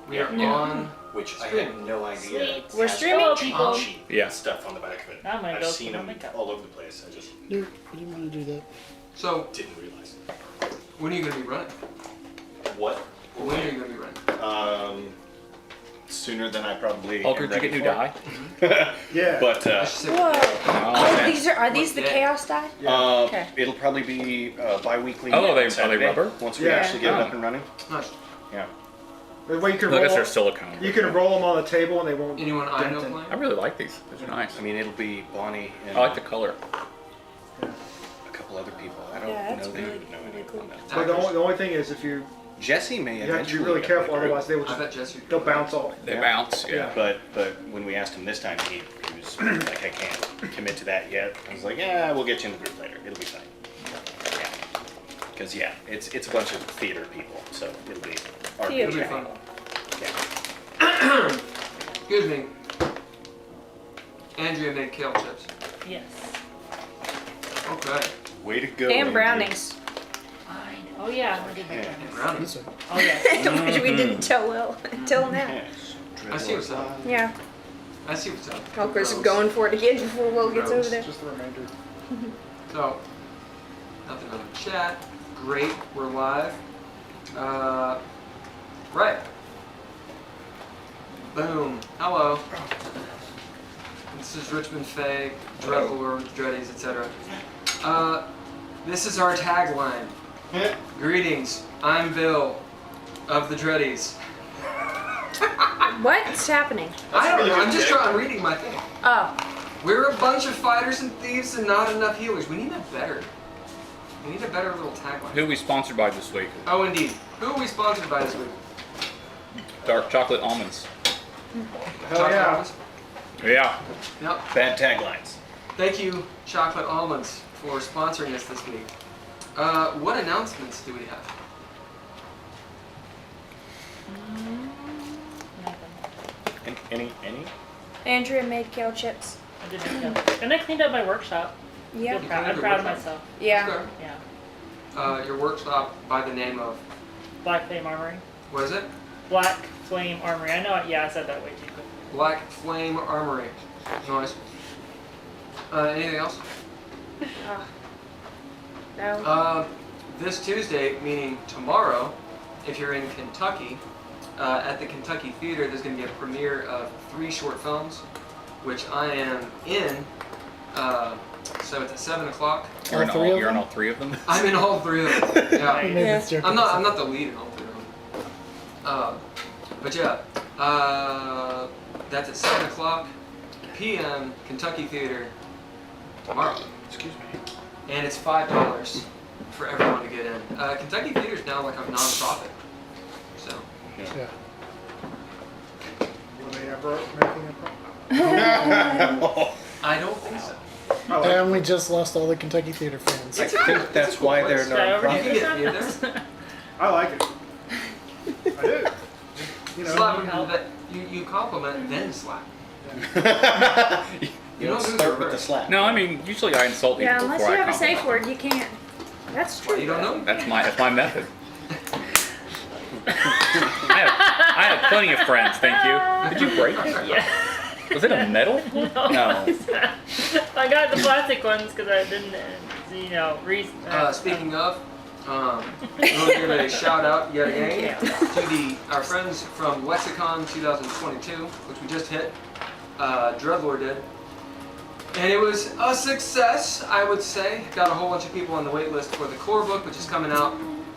We are on. Which I had no idea. Sweet. We're streaming? Hello, People. Yeah. Stuff on the back of it. I'm gonna I've go seen put them my makeup. all over the place. I just You want to do that? So, didn't realize. when are you going to be running? What? When are you going to be running? Sooner than I probably. Hulker, did you get new die? Yeah. But I should say Whoa. Oh, man. these are these the Okay. chaos die? Okay. it'll probably be bi-weekly. Oh, are they Saturday, rubber? Once we Yeah. actually get it Oh. up and running. Nice. Yeah. But when you can I guess roll, they're silicone. you can roll them on the table and they won't. Anyone I know dent it. playing? I really like these. These are nice. I mean, it'll be Bonnie and I like the color. a couple other people. I don't Yeah, that's know really- know really anyone cool. on that. But the only thing is, if you Jesse may have to be eventually really get careful, the group. otherwise they will I just bet Jesse. they'll bounce off. They Yeah. bounce, yeah. But when we asked him this time, he was like, I can't commit to that yet. I was like, yeah, we'll get you in the group later. It'll be fine. Yeah. Because it's a bunch of theater people, so it'll be our Theater. It'll be fun. Yeah. Excuse me. Andrea made kale chips. Yes. Okay. Way to go. And Andrew. brownies. Oh yeah, I did Yeah. that. And brownies. This one. Oh yeah. Mm-hmm. Which we didn't tell well until now. Yes. I see what's up. Yeah. I see what's up. Hulker's Gross. going for it again before Will gets Gross. over there. Just a reminder. So, nothing on the chat. Great, we're live. Right. Boom. Hello. This is Richmond Fey, DreadLore, Dreadies, etc. This is our tagline. Greetings, I'm Bill of the Dreadies. What's happening? I don't really know, good I'm just pick. I'm reading my thing. Oh. We're a bunch of fighters and thieves and not enough healers. We need a better little tagline. Who are we sponsored by this week? Oh, indeed. Who are we sponsored by this week? Dark chocolate almonds. Hell Chocolate yeah. Almonds? Yeah. Yep. Bad taglines. Thank you, Chocolate Almonds, for sponsoring us this week. What announcements do we have? Any? Andrea made kale chips. I did make them. And I cleaned up my workshop. Yeah. Feel proud. I'm proud of myself. Yeah. Okay. Yeah. Your workshop by the name of, Black Flame Armory. what is it? Black Flame Armory. I know it. Yeah, I said that way too quick. Black Flame Armory. Nice. Anything else? No. This Tuesday, meaning tomorrow, if you're in Kentucky, at the Kentucky Theater, there's going to be a premiere of 3 short films, which I am in. So it's at 7 o'clock. You're in three of you're in them? all 3 of them? I'm in all 3 of them. Yeah. We made this joke I'm at not the lead in all 3 of them. But yeah, that's at 7 o'clock p.m. Kentucky Theater tomorrow. Excuse me. And it's $5 for everyone to get in. Kentucky Theater is now like a non-profit. So, Yeah. Will they ever making a problem? I don't think so. I like And we just lost all the Kentucky Theater fans. I think that's why they're Should I You overdo can non-profit. get this? there. I like it. I do. You know, Slap help. that you compliment, then slap. You don't don't do start the with the reverse. slap. No, I mean, usually I insult people Yeah, unless before you I have a safe compliment. word, you can't. That's Well, true. you don't know. That's my method. I have plenty of friends, thank you. Did you break it? Yeah. Was it a metal? No. I got the plastic ones because I didn't, Speaking of, I want to give a shout out yet again to our friends from Lexicon 2022, which we just hit. DreadLore did. And it was a success, I would say. Got a whole bunch of people on the wait list for the core book, which is coming out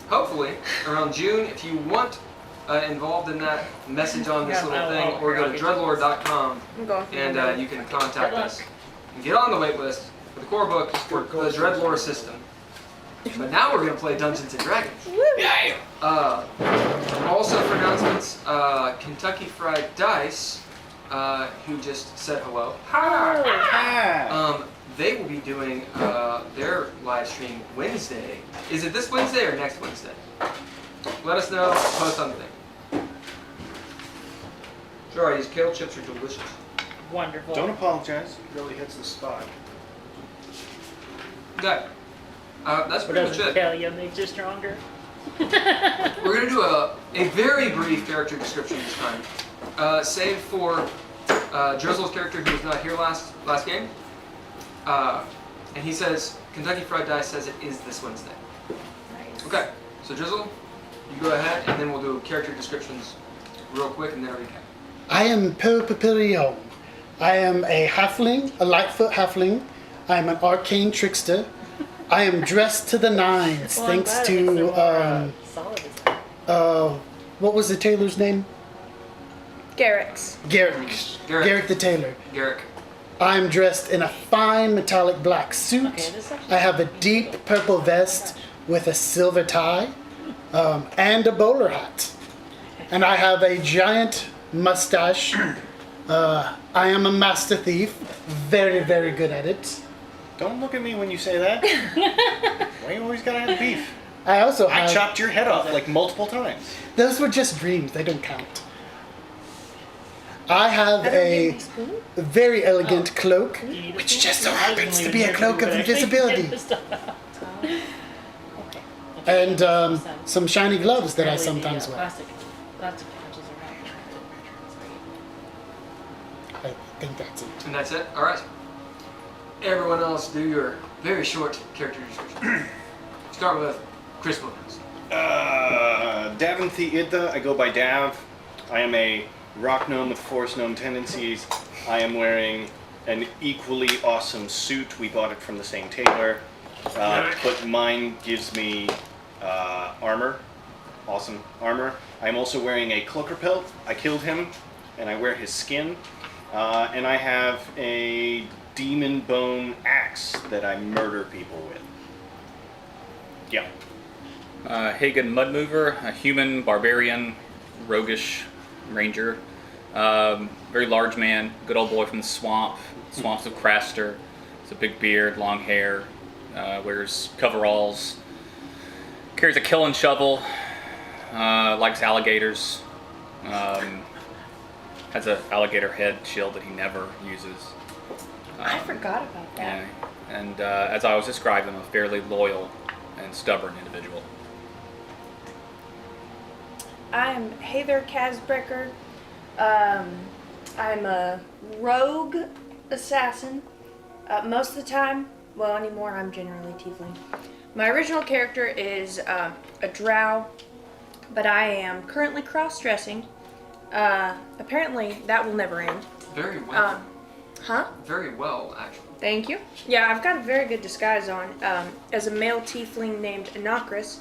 hopefully around June. If you want involved in that, message on this Yeah, little I'll- thing, or go to I'll- dreadlore.com I'm going for and the you can contact us and get on the wait list for the core book for the DreadLore system. But now we're going to play Dungeons and Dragons. Yeah. Also for announcements, Kentucky Fried Dice, who just said hello. Ah. They will be doing their live stream Wednesday. Is it this Wednesday or next Wednesday? Let us know. Post on the thing. Sorry, these kale chips are delicious. Wonderful. Don't apologize. it really hits the spot. Okay. That's But pretty much doesn't it. kill you, makes you stronger. We're going to do a very brief character description this time. Save for Drizzle's character who was not here last game. And he says, Kentucky Fried Dice says it is this Wednesday. Nice. Okay, so Drizzle, you go ahead and then we'll do character descriptions real quick and then a recap. I am Pappillion. I am a halfling, a Lightfoot halfling. I am an arcane trickster. I am dressed to the nines, Well, thanks I'm glad it makes it to more, solid as that. what was the tailor's name? Garrick's. Garrett the tailor. Garrick. I'm dressed in a fine metallic black suit. Okay, this actually- I have a deep purple vest with a silver tie and a bowler hat. And I have a giant mustache. I am a master thief. Very, very good at it. Don't look at me when you say that. Why you always gotta have beef? I also I have... chopped your head off like multiple times. Those were just dreams. They don't count. I have a very elegant cloak, which just so happens to be a cloak of invisibility. And some shiny gloves that I sometimes wear. Plastic patches around. I think that's it. And that's it? Alright. Everyone else do your very short character description. Start with Chris Williams. Dav Idthè, I go by Dav. I am a rock gnome with force gnome tendencies. I am wearing an equally awesome suit. We bought it from the same tailor. But mine gives me armor. Awesome armor. I'm also wearing a cloaker pelt. I killed him, and I wear his skin. And I have a demon bone axe that I murder people with. Yeah. Haygen Mudmover, a human, barbarian, roguish ranger. Very large man, good old boy from the swamps of Craster. It's a big beard, long hair, wears coveralls, carries a killing shovel, likes alligators, has an alligator head shield that he never uses. I forgot about that. Yeah, and as I was describing, I'm a fairly loyal and stubborn individual. I'm Heiðr Kassbrakkr. I'm a rogue assassin. Most of the time, well, anymore, I'm generally tiefling. My original character is a drow, but I am currently cross-dressing. Apparently, that will never end. Very well. Very well, actually. Thank you. Yeah, I've got a very good disguise on. As a male tiefling named Anakris,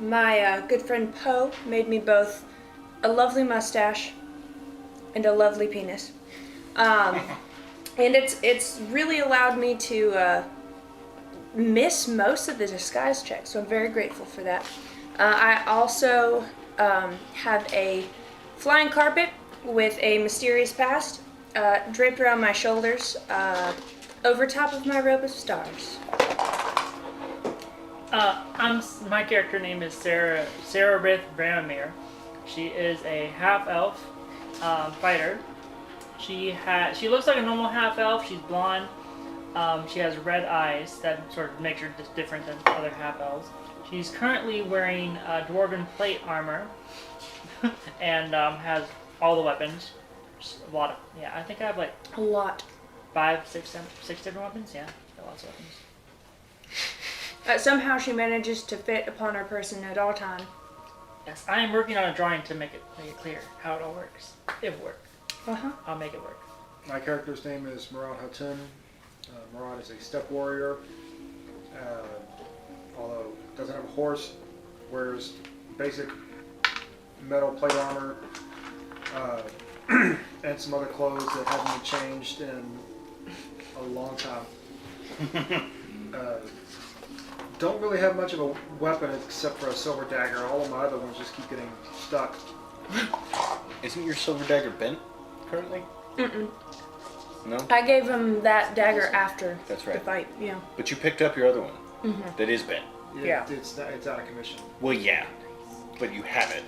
my good friend Poe made me both a lovely mustache and a lovely penis. And it's really allowed me to miss most of the disguise checks, so I'm very grateful for that. I also have a flying carpet with a mysterious past draped around my shoulders, over top of my robe of stars. My character name is Sararith Vramamiir. She is a half-elf fighter. She looks like a normal half-elf. She's blonde. She has red eyes that sort of makes her just different than other half-elves. She's currently wearing dwarven plate armor and has all the weapons. Just a lot of, I think I have like A lot. 5, 6 different weapons. Yeah, got lots of weapons. Somehow she manages to fit upon her person at all times. Yes, I am working on a drawing to make it clear how it all works. It will work. I'll make it work. My character's name is Murad Hatun. Murad is a steppe warrior. Although doesn't have a horse, wears basic metal plate armor, and some other clothes that haven't been changed in a long time. Don't really have much of a weapon except for a silver dagger. All of my other ones just keep getting stuck. Isn't your silver dagger bent currently? Mm-mm. No? I gave him that dagger after That's right. the fight, yeah. But you picked up your other one that is bent. Yeah. It's out of commission. Well, yeah, but you have it.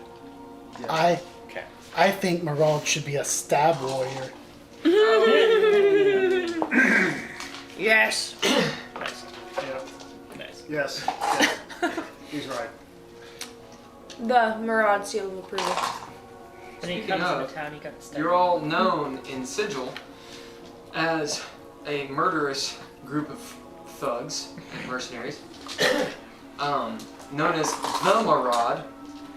Yeah. Okay. I think Murad should be a stab warrior. Yes. Nice. Yeah. Nice. Yes. He's right. The Murad seal of approval. When he Speaking comes of, into town, he got stuck. You're all known in Sigil as a murderous group of thugs and mercenaries, known as the Murad,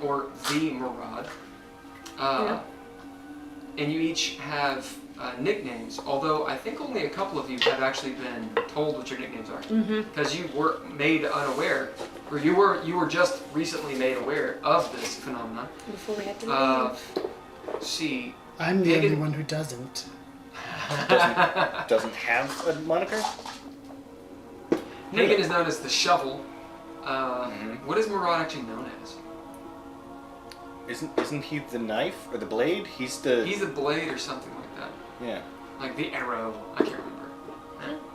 or the Murad. And you each have nicknames, although I think only a couple of you have actually been told what your nicknames are. Because you were made unaware, or you were just recently made aware of this phenomenon. Before we had to leave. See, I'm the only Haygen- one who doesn't. Doesn't have a moniker? Haygen is known as the Shovel. What is Murad actually known as? Isn't he the knife or the blade? He's the blade or something like that. yeah. Like the arrow. I can't remember.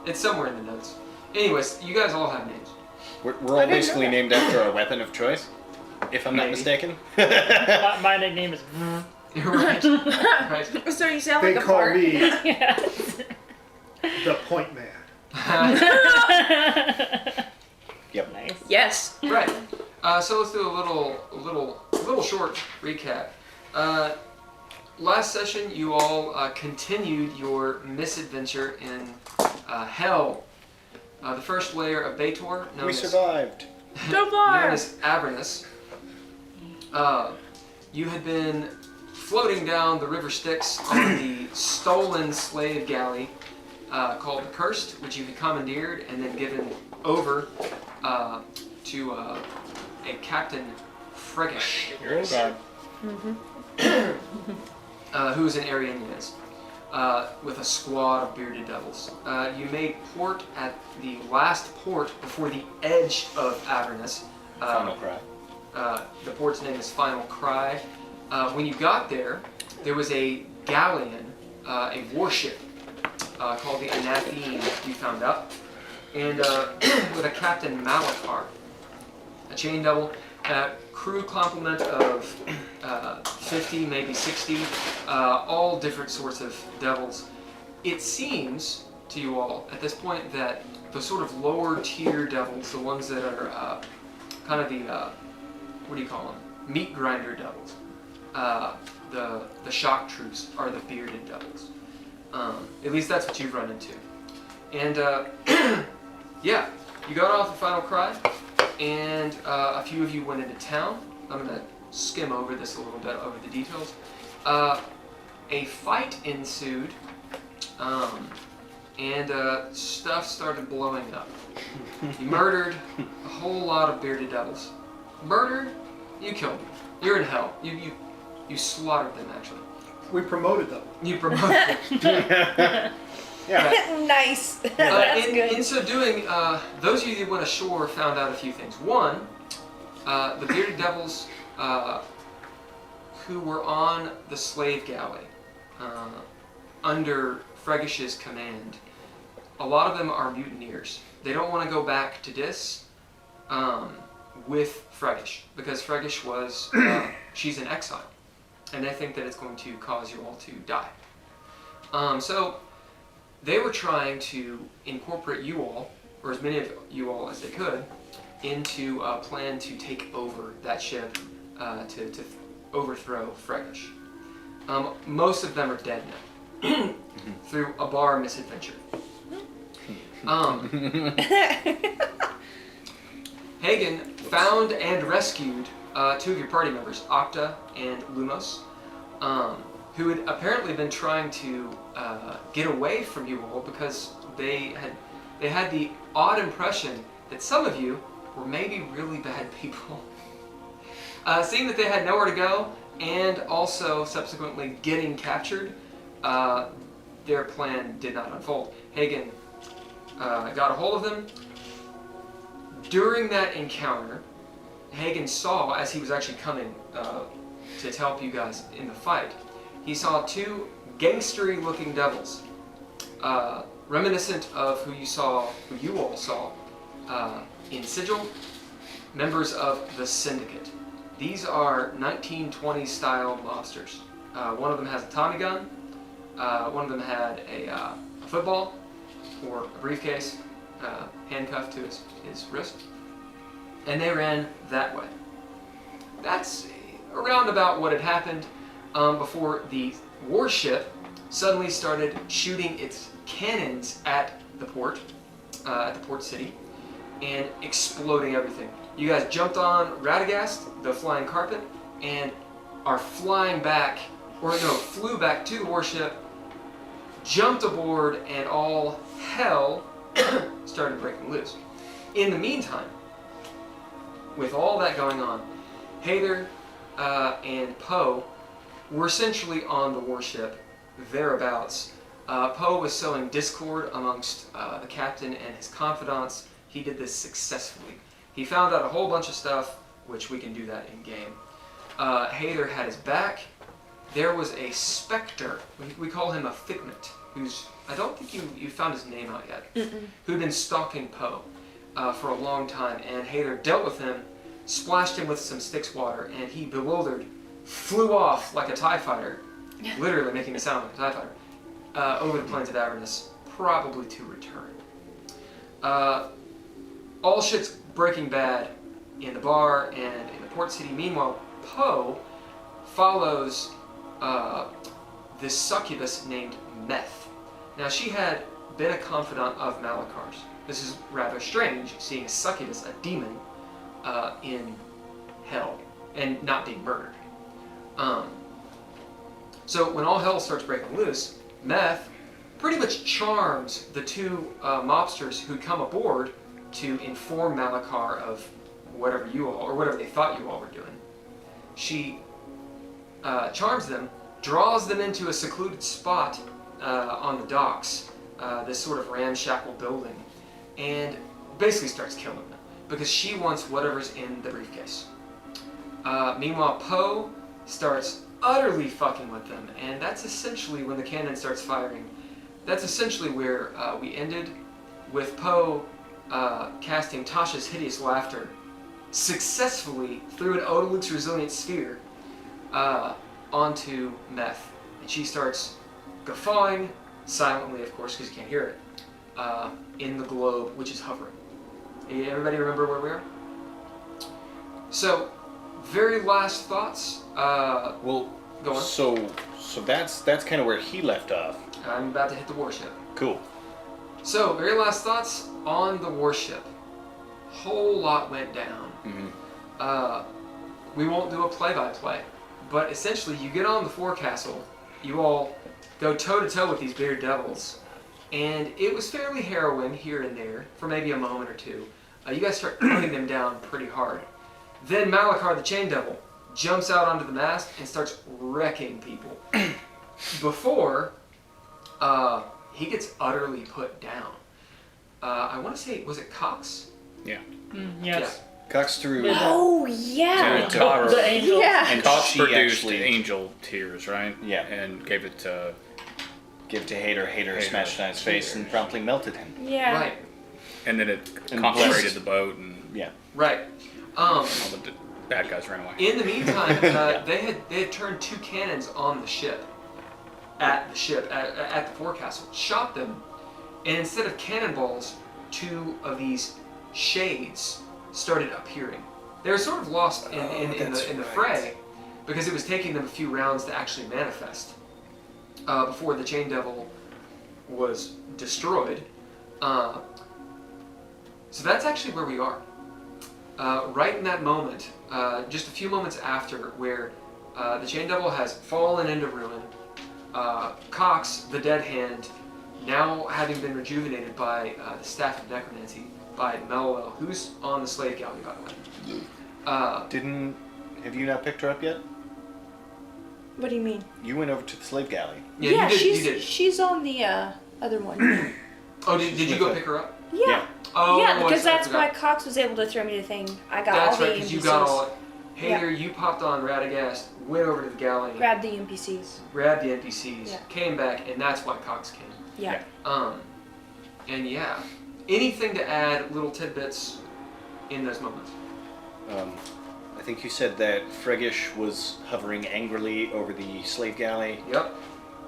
It's somewhere in the notes. Anyways, you guys all have names. We're all basically named after our weapon of choice, if I'm not Maybe. mistaken. My nickname is. You're right. Right. So you sound They like a call fart. me Yes. the Point Man. Yep. Nice. Yes. Right. So let's do a little short recap. Last session, you all continued your misadventure in Hell, the first layer of Baator, known We as survived. So far. known as Avernus. You had been floating down the River Styx on the stolen slave galley called the Cursed, which you had commandeered and then given over to a Captain Fregish, who is an Arianians, with a squad of bearded devils. You made port at the last port before the edge of Avernus. Final cry. The port's name is Final Cry. When you got there, there was a galleon, a warship called the Anatheme you found out, and with a Captain Malachar, a chain devil, crew complement of 50, maybe 60, all different sorts of devils. It seems to you all at this point that the sort of lower tier devils, the ones that are kind of the, what do you call them? Meat grinder devils. The shock troops are the bearded devils. At least that's what you've run into. And yeah, you got off the Final Cry, and a few of you went into town. I'm going to skim over this a little bit, over the details. A fight ensued, and stuff started blowing up. You murdered a whole lot of bearded devils. Murdered? You killed them. You're in hell. You slaughtered them, actually. We promoted them. You promoted them. Nice. That's good. In so doing, those of you that went ashore found out a few things. One, the bearded devils who were on the slave galley under Fregish's command, a lot of them are mutineers. They don't want to go back to Dis with Fregish, because Fregish was, she's in exile, and they think that it's going to cause you all to die. So they were trying to incorporate you all, or as many of you all as they could, into a plan to take over that ship, to overthrow Fregish. Most of them are dead now, through a bar misadventure. Haygen found and rescued two of your party members, Octa and Lumos, who had apparently been trying to get away from you all because they had the odd impression that some of you were maybe really bad people. Seeing that they had nowhere to go, and also subsequently getting captured, their plan did not unfold. Haygen got a hold of them. During that encounter, Haygen saw, as he was actually coming to help you guys in the fight, he saw two gangstery looking devils, reminiscent of who you all saw in Sigil, members of the Syndicate. These are 1920s style mobsters. One of them has a Tommy gun, one of them had a football or a briefcase handcuffed to his wrist. and they ran that way. That's around about what had happened before the warship suddenly started shooting its cannons at the port city, and exploding everything. You guys jumped on Radagast, the flying carpet, and are flying back, flew back to the warship, jumped aboard, and all hell started breaking loose. In the meantime, with all that going on, Heiðr and Poe were essentially on the warship, thereabouts. Poe was sowing discord amongst the captain and his confidants. He did this successfully. He found out a whole bunch of stuff, which we can do that in game. Heiðr had his back. There was a specter, we call him a figment, who's, I don't think you found his name out yet, who'd been stalking Poe for a long time, and Heiðr dealt with him, splashed him with some Styx water, and he, bewildered, flew off like a TIE fighter, literally making a sound like a TIE fighter, over the plains of Avernus, probably to return. All shit's breaking bad in the bar and in the port city. Meanwhile, Poe follows this succubus named Meth. Now, she had been a confidant of Malakar's. This is rather strange, seeing a succubus, a demon, in hell, and not being murdered. So when all hell starts breaking loose, Meth pretty much charms the two mobsters who come aboard to inform Malakar of whatever you all, or whatever they thought you all were doing. She charms them, draws them into a secluded spot on the docks, this sort of ramshackle building, and basically starts killing them because she wants whatever's in the briefcase. Meanwhile, Poe starts utterly fucking with them, and that's essentially when the cannon starts firing. That's essentially where we ended, with Poe casting Tasha's Hideous Laughter successfully through an Odaluk's Resilient Sphere onto Meth. And she starts guffawing, silently of course because you can't hear it, in the globe which is hovering. Everybody remember where we are? So, very last thoughts. Well, go on. So that's kind of where he left off. I'm about to hit the warship. Cool. So, very last thoughts on the warship. Whole lot went down. We won't do a play-by-play, but essentially you get on the forecastle, you all go toe-to-toe with these bearded devils, and it was fairly harrowing here and there for maybe a moment or two. You guys start cutting them down pretty hard. Then Malakar the Chain Devil jumps out onto the mast and starts wrecking people. Before he gets utterly put down. I want to say, was it Cox? Yeah. Yes. Cox threw. Oh yeah. The angel. Yeah. And Cox she produced actually- angel tears, right? Yeah. And gave it to Give to Heiðr. Heiðr smashed on his face and promptly melted him. Yeah. Right, and then it And conflagrated blessed. the boat, and Yeah. right. all the bad guys ran away. In the meantime, they had turned two cannons on the ship, at the forecastle, shot them, and instead of cannonballs, two of these shades started appearing. They were sort of lost in the fray because it was taking them a few rounds to actually manifest before the Chain Devil was destroyed. So that's actually where we are. Right in that moment, just a few moments after, where the Chain Devil has fallen into ruin, Cox, the Dead Hand, now having been rejuvenated by the Staff of Necromancy, by Melwell, who's on the slave galley, by the way. Have you not picked her up yet? What do you mean? You went over to the slave galley. Yeah, you did. she's on the other one. Oh, did you go pick her up? Yeah. Oh, Yeah, because I that's why forgot. Cox was able to throw me the thing. I got That's all right, the because NPCs. you got all. Heiðr, you popped on Radagast, went over to the galley, Grabbed the NPCs. grabbed the NPCs, Yeah. came back, and that's why Cox came. Yeah. And yeah, anything to add, little tidbits in those moments? I think you said that Fregish was hovering angrily over the slave galley. Yep.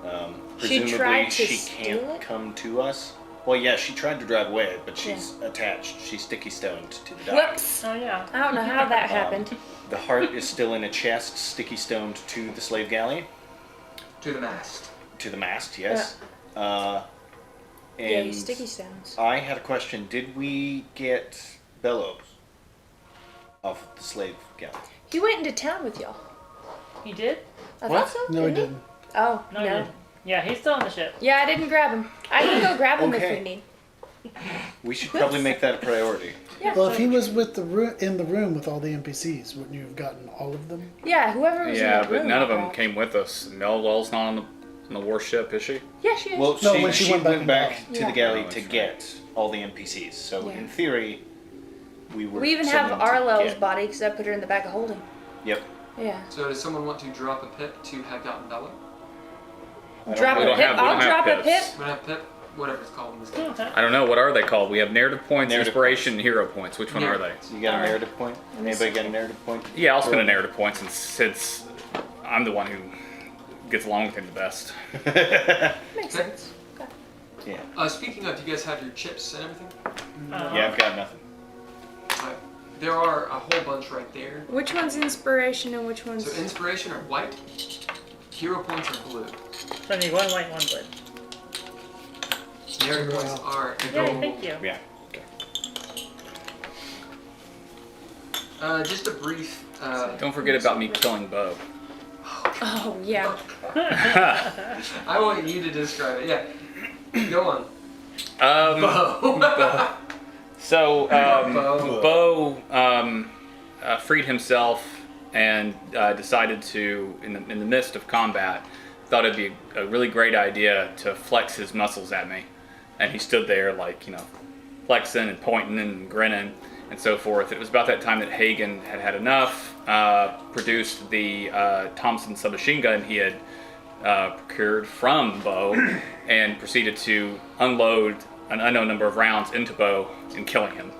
She Presumably tried to she steal can't it? come to us. Well, yeah, she tried to drive away, but she's attached. She's sticky stoned to the dock. Whoops. Oh yeah. I don't know how that happened. The heart is still in a chest, sticky stoned to the slave galley. To the mast. To the mast, yes. And Yay, sticky stones. I had a question. Did we get Bellows off the slave galley? He went into town with y'all. He did? I What? thought so. No, he didn't didn't. Oh, No, he didn't. Yeah, he's still on the ship. Yeah, I didn't grab him. I can go grab him Okay. if we need. We should probably make that a priority. Yeah. Well, if he was with in the room with all the NPCs, wouldn't you have gotten all of them? Yeah, whoever was in Yeah, the but room. none of them grabbed. came with us. Melwell's not on the warship, is she? Yeah, she is. Well, No, she, when she she went went back back in to Yeah. the galley Oh, to that's right. get all the NPCs. So Yeah. in theory, we were. We even sending have to Arlel's get- body because I put her in the back of holding. Yep. Yeah. So does someone want to drop a pip to have gotten Bella? I don't Drop know. We a don't pip. have- we I'll don't have drop a pips. pip. I'm gonna have pip, whatever it's called in this game. Okay. I don't know. What are they called? We have narrative points, Narrative inspiration, and hero points. Which one are they? So you got a Alright. narrative point? me Anybody see. got a narrative point? Yeah, I'll spend a narrative point since I'm the one who gets along with him the best. Makes sense. Okay. Yeah. Speaking of, do you guys have your chips and everything? Yeah, I've got nothing. There are a whole bunch right there. Which one's inspiration and which one's? So inspiration are white, hero points are blue. So I need one white, one blue. Narrative points are Yay, gold. thank you. Yeah. Okay. Just a brief. Don't forget about me killing Bo. Oh yeah. I want you to describe it. Yeah. Go on. Bo. So Bo. Bo freed himself and decided to, in the midst of combat, thought it'd be a really great idea to flex his muscles at me, and he stood there like flexing and pointing and grinning and so forth. It was about that time that Haygen had had enough, produced the Thompson submachine gun he had procured from Bo, and proceeded to unload an unknown number of rounds into Bo and killing him.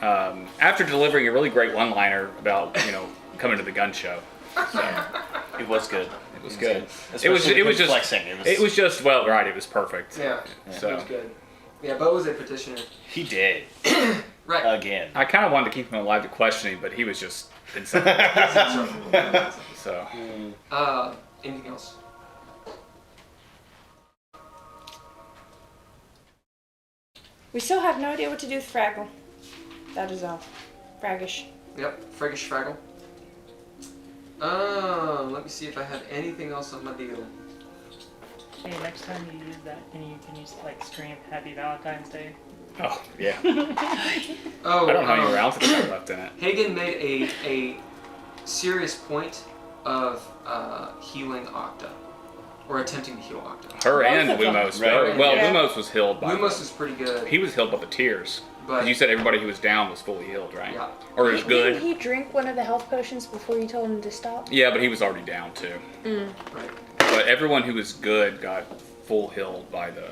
After delivering a really great one-liner about coming to the gun show. It was good. It was good. Especially It was him just flexing. It was just well, right. It was perfect. Yeah. So- That was good. Yeah, Bo was a petitioner. He did Right. again. I kind of wanted to keep him alive to questioning, but he was just insane. So Anything else? We still have no idea what to do with Fraggle. That is all. Fraggish. Yep. Fraggish Fraggle. Let me see if I have anything else on my deal. Hey, next time you use that, can you like scream Happy Valentine's Day? oh yeah. Oh, I don't know how many rounds I left in it. Hagen made a serious point of healing Octa, or attempting to heal Octa. Her Both and of them. Lumos. Right. Well, Yeah. Lumos was healed by. Lumos is pretty good, He was healed by the tears. but Because you said everybody who was down was fully healed, right? Yeah. Or is Didn't good. he drink one of the health potions before you told him to stop? Yeah, but he was already down too. right. But everyone who was good got full healed by the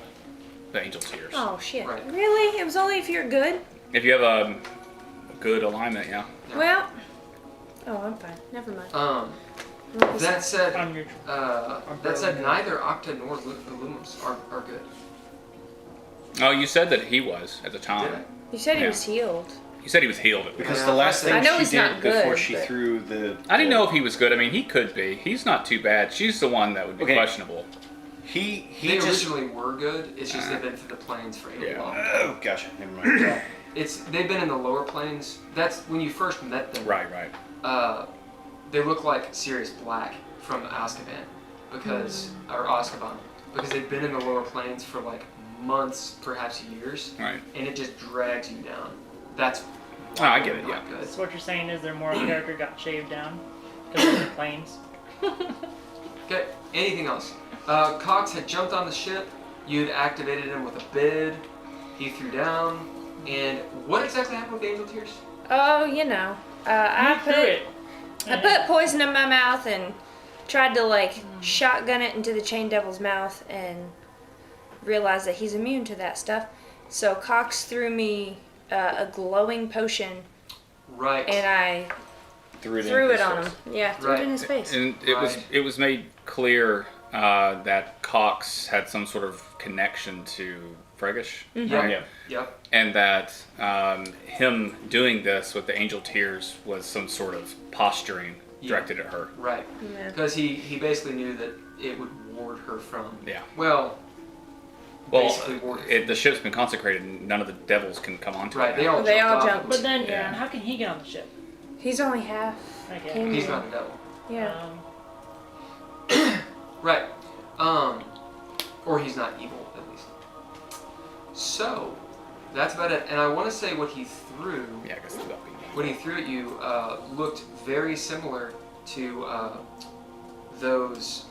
angel tears. Oh shit. Right. Really? It was only if you're good? If you have a good alignment, yeah. Yeah. Well. Oh, I'm fine. Never mind. That said, On your neither Octa nor Lumos are good. Oh, you said that he was at the Did time. You said he Yeah. was healed. You said he was healed at the Because Yeah, the last I thing know she he's did not good, before she but- threw the... I didn't know if he was good. I mean, he could be. He's not too bad. She's the one that would be Okay. questionable. He They just... originally were good. It's just they've been through the plains for a Yeah. long. Oh, gotcha. Never mind. They've been in the lower plains. That's when you first met them. Right. They look like Sirius Black from Azkaban, because or Azkaban, because they've been in the lower plains for like months, perhaps years, Right. and it just drags you down. That's Oh, I get it, not yeah. good. So what you're saying is their moral character got shaved down because of the planes. Okay. Anything else? Cox had jumped on the ship. You'd activated him with a bid. He threw down. And what exactly happened with the angel tears? Oh, you know. I You threw it. put poison in my mouth and tried to like shotgun it into the chain devil's mouth and realized that he's immune to that stuff. So Cox threw me a glowing potion Right. and I threw it, threw in it his on face. him. Yeah, threw it in his face. And it was made clear that Cox had some sort of connection to Fregish. Mm-hmm. Yep. Yeah. Yep. And that him doing this with the angel tears was some sort of posturing directed at her. Right. Yeah. Because he basically knew that it would ward her from. Yeah. Well, Well, basically ward her. the ship's been consecrated, and none of the devils can come onto Right. it. They now. all They jumped all off jumped. it. But then, Yeah. how can he get on the ship? He's only half. Okay. Human. He's not a devil. Yeah. Right. Or he's not evil, at least. So, that's about it. And I want to say what he threw. Yeah, I guess it's about being What he threw at you looked very similar to those.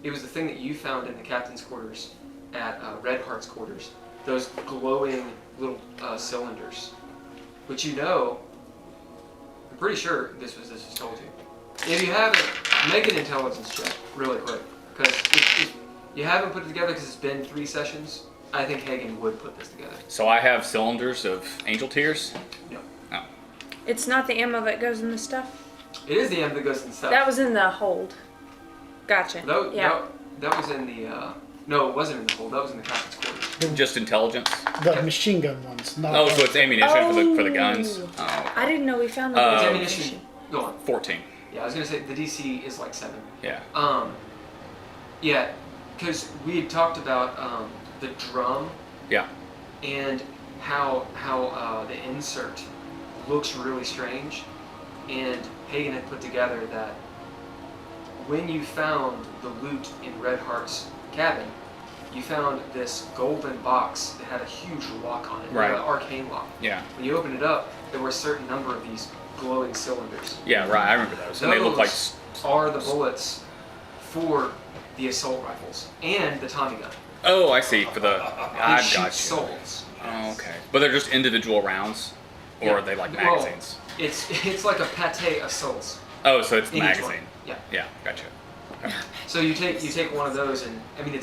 It was the thing that you found in the captain's quarters at Red Heart's quarters. Those glowing little cylinders, which I'm pretty sure this was told you. If you haven't, make an intelligence check really quick, because if you haven't put it together because it's been 3 sessions. I think Haygen would put this together. So I have cylinders of angel tears. No. Oh. It's not the ammo that goes in the stuff. It is the M that goes in stuff. That was in the hold. Gotcha. Yeah. That was in the. No, it wasn't in the hold. That was in the captain's quarters. Just intelligence. The machine gun ones. Not Oh, so it's ammunition for the Oh. guns. Oh, I didn't know we found Uh, It's the ammunition. Go on. 14. Yeah, I was gonna say the DC is like 7. Yeah. Yeah, because we had talked about the drum Yeah. and how the insert looks really strange, and Haygen had put together that when you found the loot in Red Heart's cabin, you found this golden box that had a huge lock on it, Right. an arcane lock. Yeah. When you opened it up, there were a certain number of these glowing cylinders. Yeah, right. I remember those. And they look like. Are the bullets for the assault rifles and the Tommy gun. Oh, I see. For the. They I've shoot got you. souls. Oh, okay. But they're just individual rounds? Or Yeah. are they like Well, magazines? It's like a pate assaults. Oh, so it's the in each magazine. one. Yeah. Yeah, gotcha. So you take one of those, and I mean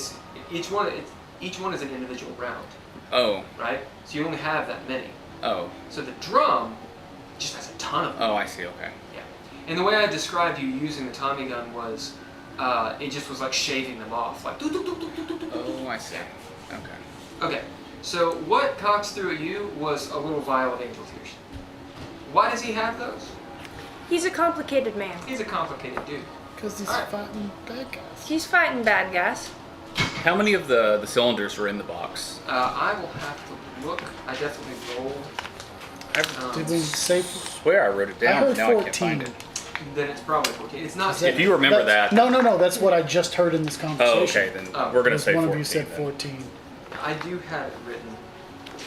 each one is an individual round, Oh, right? So you only have that many. oh, So the drum just has a ton of them. oh, I see, okay. Yeah. And the way I described you using the Tommy gun was, it just was like shaving them off, like. Oh, I see. Yeah. Okay. Okay. So what Cox threw at you was a little vial of angel tears. Why does he have those? He's a complicated man. He's a complicated dude. because he's Alright. fighting bad guys. He's fighting bad guys. How many of the cylinders were in the box? I will have to look. I definitely rolled. Did we say? I swear I wrote it I down, heard but now I can't 14. find it. Then it's probably 14. It's not. If you remember that. No. That's what I just heard in this conversation. Oh, okay, then Oh. we're going to Was say one 14. of you said then. 14. I do have it written.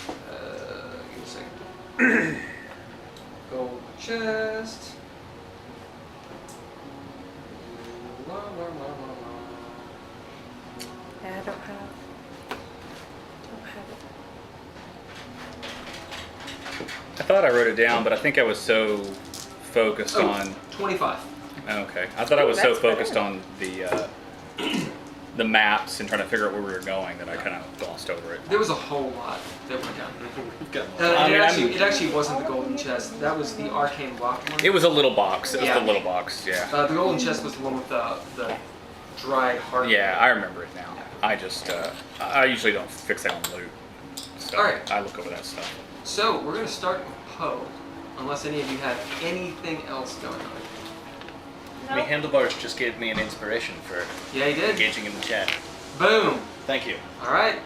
Give me a second. Gold chest. La, la, la, la, la. Yeah, I don't have it. I thought I wrote it down, but I think I was so focused Oh, on. 25. Okay, I thought I Ooh, was so that's focused better. on the maps and trying to figure out where we were going that I kind of glossed over it. There was a whole lot that went down. I mean, It actually wasn't the golden chest. That was the arcane locked one. It was a little box. It was Yeah. the little box. Yeah. The golden chest was the one with the dried heart. Yeah, I remember it now. I just I usually don't fixate on loot. So Alright. I look over that stuff. So we're gonna start with Poe, unless any of you have anything else going on. I mean, Handlebars just gave me an inspiration for Yeah, he did. engaging in the chat. Boom. Thank you. All right.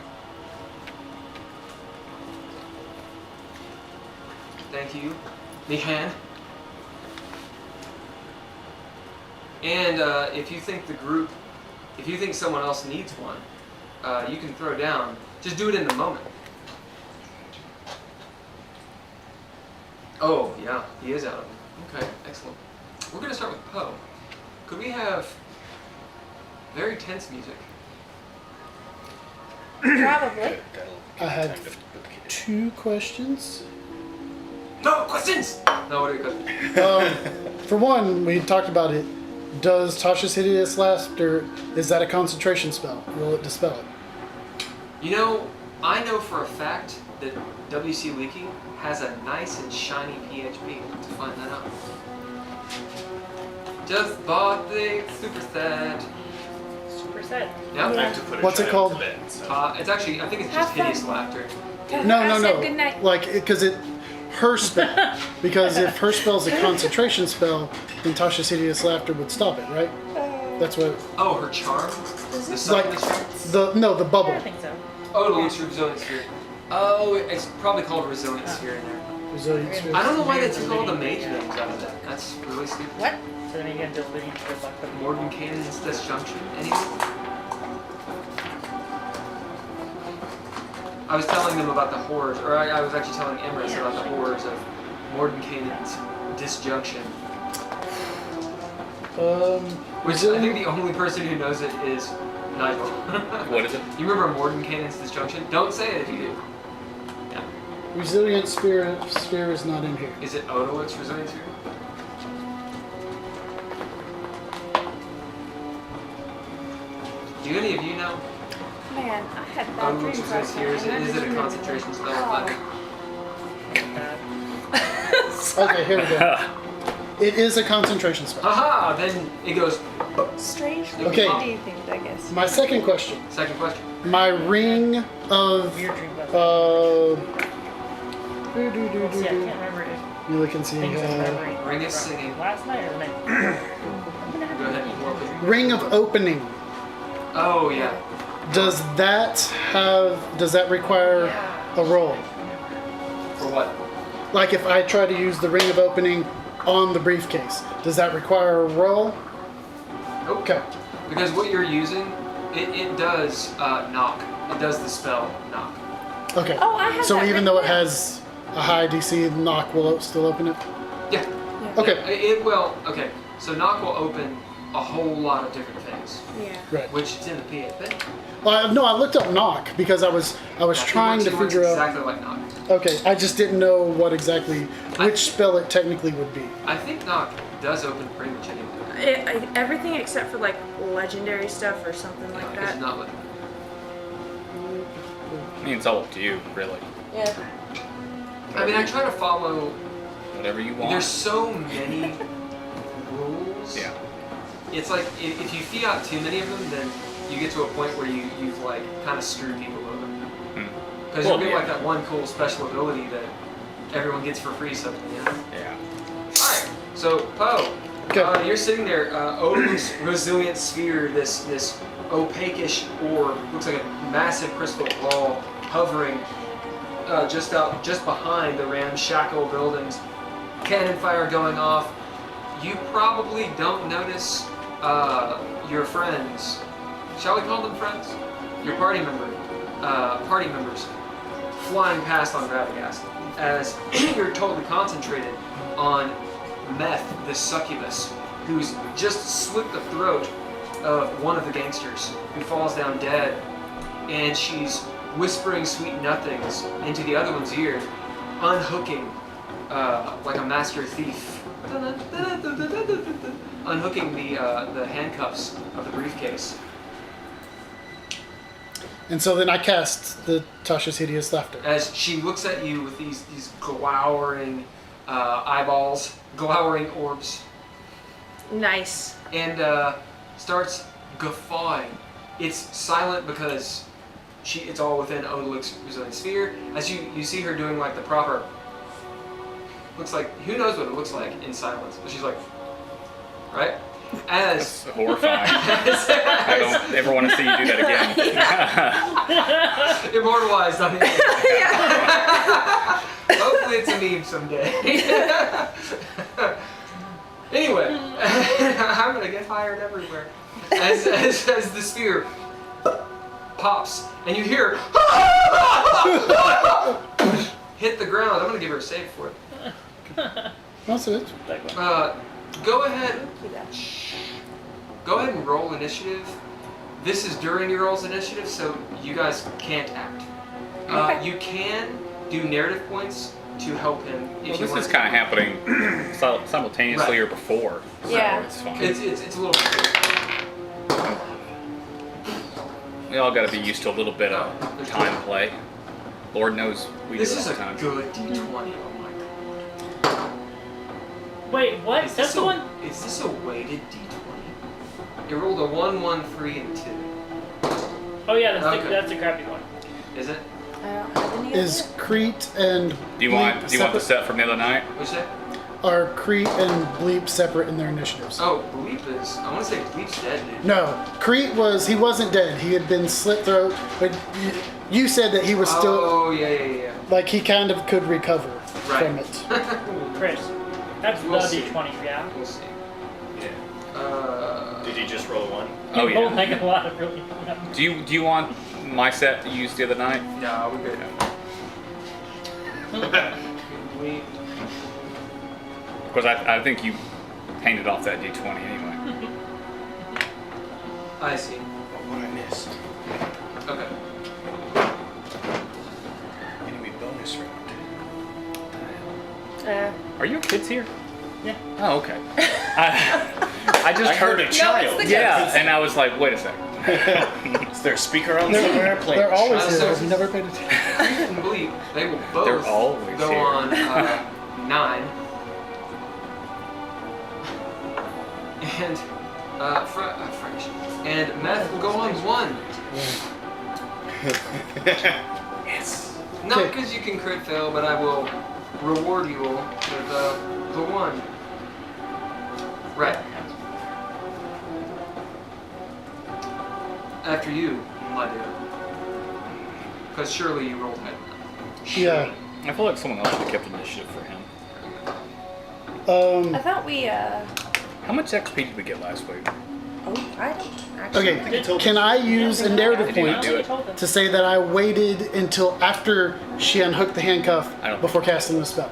Thank you, Mihan. And if you think someone else needs one, you can throw down. Just do it in the moment. Oh, yeah, he is out of them. Okay, excellent. We're going to start with Poe. Could we have very tense music? Probably. I had 2 questions. No questions! No, what are your questions? For one, we talked about it. Does Tasha's Hideous last, or is that a concentration spell? Will it dispel it? You know, I know for a fact that WC Leaky has a nice and shiny PHP to find that out. Just bought the super set. Super said. Yeah. I have to put a What's it child called? to bed, so. It's actually, I think it's Have just hideous fun. laughter. No, I no, said no. good night. Like, because her spell. Because if her spell's a concentration spell, then Tasha's Hideous Laughter would stop it, right? That's what. Oh, her charm? The Like succubus charm? the bubble. Yeah, I think so. Oh, it looks Resilient Sphere. Oh, it's probably called Resilient Sphere in there. Resilient sphere. I don't know why they took all the mage names out of that. That's really stupid. What? So then you can delete the luck of Morgan Cannon's Disjunction. Anyone? I was telling them about the horrors, or I was actually telling Emrys about the horrors of Morgan Cannon's Disjunction. Which I think the only person who knows it is Nigel. What is it? You remember Morgan Cannon's Disjunction? Don't say it if you do. Yeah. Resilient sphere is not in here. Is it Odolic's Resilient Sphere? Do any of you know? Man, I had bad Odolic's dreams Resilient last Sphere, is night. it a concentration spell? Okay, here we go. It is a concentration spell. Haha! Then it goes. Strangely Okay. themed, I guess. My second question. Second question. My ring of weird dream last do, night. See, I can't remember if you look and see things I'm remembering Ring of from Singing. last night or the night. Go ahead and roll it. ring of opening. Oh yeah. Does that require a roll? For what? Like if I try to use the ring of opening on the briefcase, does that require a roll? Okay. Because what you're using, it does knock. It does the spell knock. Okay. Oh, I have So that even written though it down. has a high DC, knock will still open it? Yeah. Okay. It will. Okay. So knock will open a whole lot of different things, Yeah. Right. which is in the PFP. No, I looked up knock because I was trying to figure out. exactly like knock. Okay, I just didn't know what exactly which spell it technically would be. I think knock does open pretty much anything. Everything except for like legendary stuff or something like It's that. not like. I mean, it's all up to you, really. Yeah. I mean, I try to follow. Whatever you want. There's so many rules. Yeah. It's like if you fiat too many of them, then you get to a point where you've like kind of screwed people over. Because Well, you'll get yeah. like that one cool special ability that everyone gets for free. So yeah. Yeah. All right. So Poe, Okay. you're sitting there. Odin's Resilient Sphere, this opaque-ish orb, looks like a massive crystal ball hovering just behind the ramshackle buildings. Cannon fire going off. You probably don't notice your friends. Shall we call them friends? Your party members flying past on Radagast as you're totally concentrated on Meth, the succubus, who's just slit the throat of one of the gangsters who falls down dead, and she's whispering sweet nothings into the other one's ear, unhooking like a master thief, unhooking the handcuffs of the briefcase. And so then I cast the Tasha's Hideous Laughter. As she looks at you with these glowering eyeballs, glowering orbs, Nice. and starts guffawing. It's silent because it's all within Odolic's Resilient Sphere. As you see her doing like the proper, looks like, who knows what it looks like in silence, but she's like, right? As It's horrifying. I don't ever want to see you do that again. immortalized on the Hopefully it's a meme someday. Anyway, I'm gonna get fired everywhere. As the sphere pops and you hear hit the ground. I'm gonna give her a save for it. That's it. Go ahead and roll initiative. This is during your roll's initiative, so you guys can't act. Okay. You can do narrative points to help him if Well, you this want. is kind of happening simultaneously Right. or before. So Yeah. it's fine. It's a little. We all got to be used to a little bit of time play. Lord knows we This do it is all a the time. good D20. Oh my god. Wait, what? Is That's this the one? Is this a weighted D20? You rolled a 1, 1, 3, and 2. Oh yeah, that's Okay. that's a crappy one. Is it? I don't have any Is of it. Crete and Do you want the set from the other night? What'd you say? Are Crete and Bleep separate in their initiatives? Oh, Bleep is. I want to say Bleep's dead, dude. No, Crete he wasn't dead. He had been slit throat, but you said that he was still, Oh, yeah. like he kind of could recover Right. from it. Chris, that's We'll the see. D20, yeah. We'll see. Yeah. Did he just roll a 1? Oh You rolled yeah. like a lot of really. Do you want my set to use the other night? No, we're good. Bleep. Because I think you painted off that D20 anyway. I see. What I missed. Okay. Enemy bonus round. Are your kids here? Yeah. Oh, okay. I just I heard a it's child. the Yeah, and I was like, wait a second. Is there a speaker on somewhere? Playing They're always Uh, here. so- Have you never paid attention? Crete and Bleep, they will both They're always go here. on 9. And French. And Meth will go on 1. Yes. Not Okay. because you can crit fail, but I will reward you all with the 1. Right. After you, my dear. Because surely you rolled high. Yeah. I feel like someone else would have kept initiative for him. I thought we. How much XP did we get last week? Oh, I actually. Okay, can I use a narrative Did you not point do it? to say that I waited until after she unhooked the handcuff I don't before casting the spell?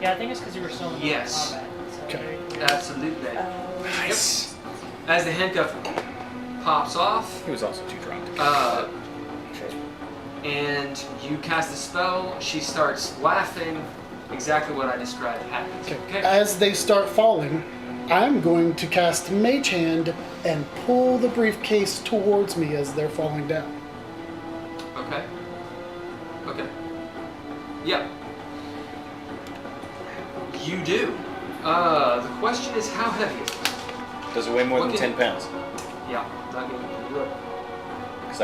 Yeah, I think it's because you were still in Yes. combat. So Okay. Absolutely. Nice. As the handcuff pops off, He was also too drunk. and you cast the spell, she starts laughing. Exactly what I described happens. Okay. As they start falling, I'm going to cast Mage Hand and pull the briefcase towards me as they're falling down. Okay. Yep. You do. The question is, how heavy is it? Does it weigh more than Okay. 10 pounds? Yeah, not gonna do it. Because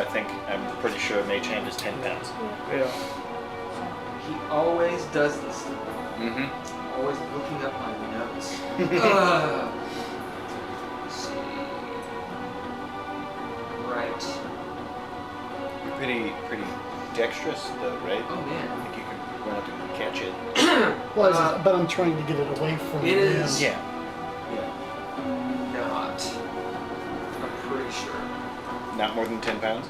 I'm pretty sure Mage Hand is 10 pounds. Yeah. He always does this. Mm-hmm. Always looking up my notes. Let's see. Right. You're pretty dexterous though, right? Oh I man. think you can run up and catch it. Well, but I'm trying to get it away from It them. is- Yeah. Not. I'm pretty sure. Not more than 10 pounds?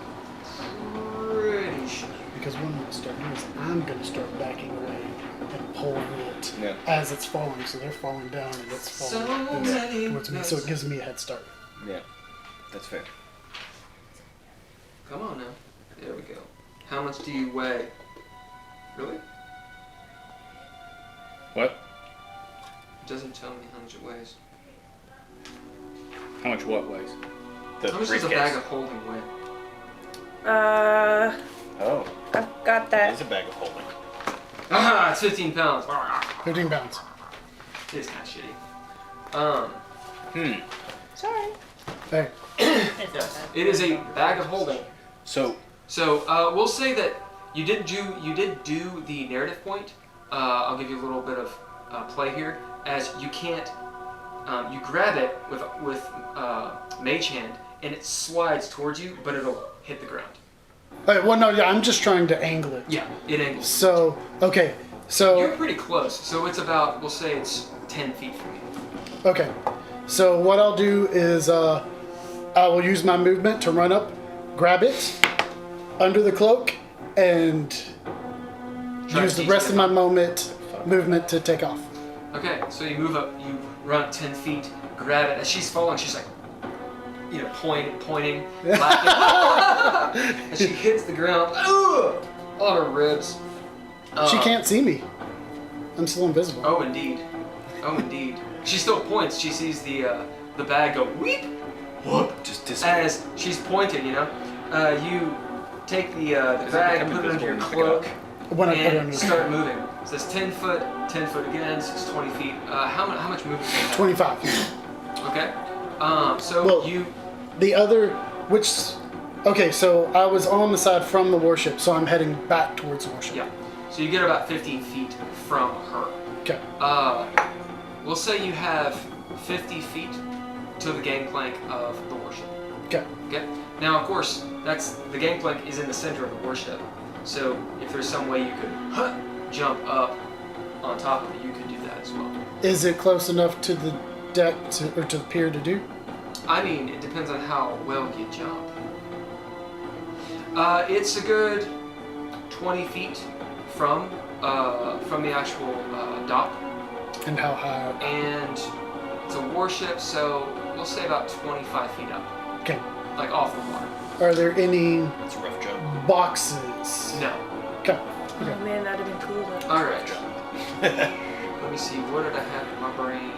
Pretty sure. Because what I'm going to start doing is I'm going to start backing away and pulling it Yeah. as it's falling. So they're falling down and it's So falling many towards me. So it gives me a head start. Yeah. That's fair. Come on now. There we go. How much do you weigh? Really? What? It doesn't tell me how much it weighs. How much what weighs? The How much does a briefcase. bag of holding weigh? Oh, I've got it that. is a bag of holding. Ah, it's 15 pounds. 15 pounds. It's kind of shitty. Sorry. Hey. It's Yes, it is a bag of holding. So, So we'll say that you did do the narrative point. I'll give you a little bit of play here, as you can't. You grab it with Mage Hand, and it slides towards you, but it'll hit the ground. Hey, well, no, yeah, I'm just trying to angle it. Yeah, it angles. So, okay. So, You're pretty close. So it's about, we'll say it's 10 feet from you. okay. So what I'll do is I will use my movement to run up, grab it under the cloak, and Try use to the rest ease of it. my movement to take off. Okay, so you move up, you run up 10 feet, grab it. As she's falling, she's like, pointing, laughing. And she hits the ground, on her ribs. She can't see me. I'm still invisible. Oh, indeed. She still points. She sees the bag go weep, whoop, just disappear. as she's pointing. You take the Does it bag, become put it under your invisible when you cloak, When I put it and under start moving. It says 10 foot again, so it's 20 feet. How much movement do you have? 25. Okay. So Well, you. The other, which Okay, so I was on the side from the warship, so I'm heading back towards the warship. Yeah. So you get about 15 feet from her. Okay. We'll say you have 50 feet to the gangplank of the warship. Okay. Okay. Now, of course, the gangplank is in the center of the warship. So if there's some way you could jump up on top of it, you could do that as well. Is it close enough to the deck or to the pier to do? I mean, it depends on how well you jump. It's a good 20 feet from the actual dock, And how high up? and it's a warship, so we'll say about 25 feet up, Okay. like off the water. Are there any It's a rough jump. boxes? No. Okay. Oh man, that'd have been cool though. All right. Let me see. What did I have in my brain?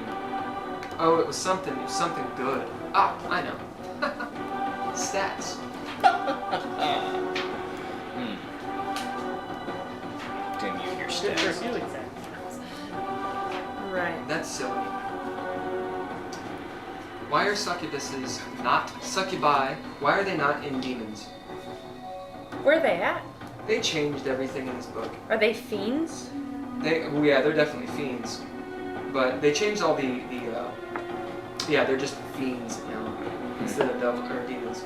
Oh, it was something good. Ah, I know. Stats. Didn't you your Good for a stats? few exams. Right. That's silly. Why are succubuses not succubi? Why are they not in demons? Where are they at? They changed everything in this book. Are they fiends? They're definitely fiends, but they changed all they're just fiends now instead of devil or demons.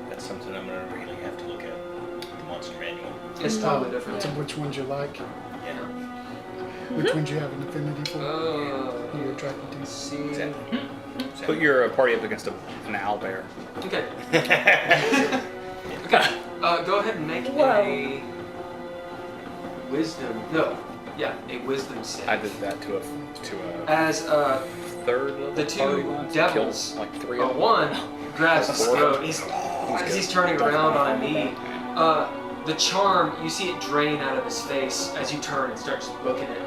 That's something I'm gonna really have to look at. The monster manual. It's totally different. So which ones you like? Yeah. Which ones you have an affinity for? Who you're attracted to? See. Exactly. Put your party up against an owlbear. Okay. Okay. Go ahead and make a wisdom. No. Yeah, a wisdom save. I did that to a As third level the party two once. devils, Killed like 3 of them. one grabs his throat. As he's turning around on a knee, the charm, you see it drain out of his face as you turn and start booking it.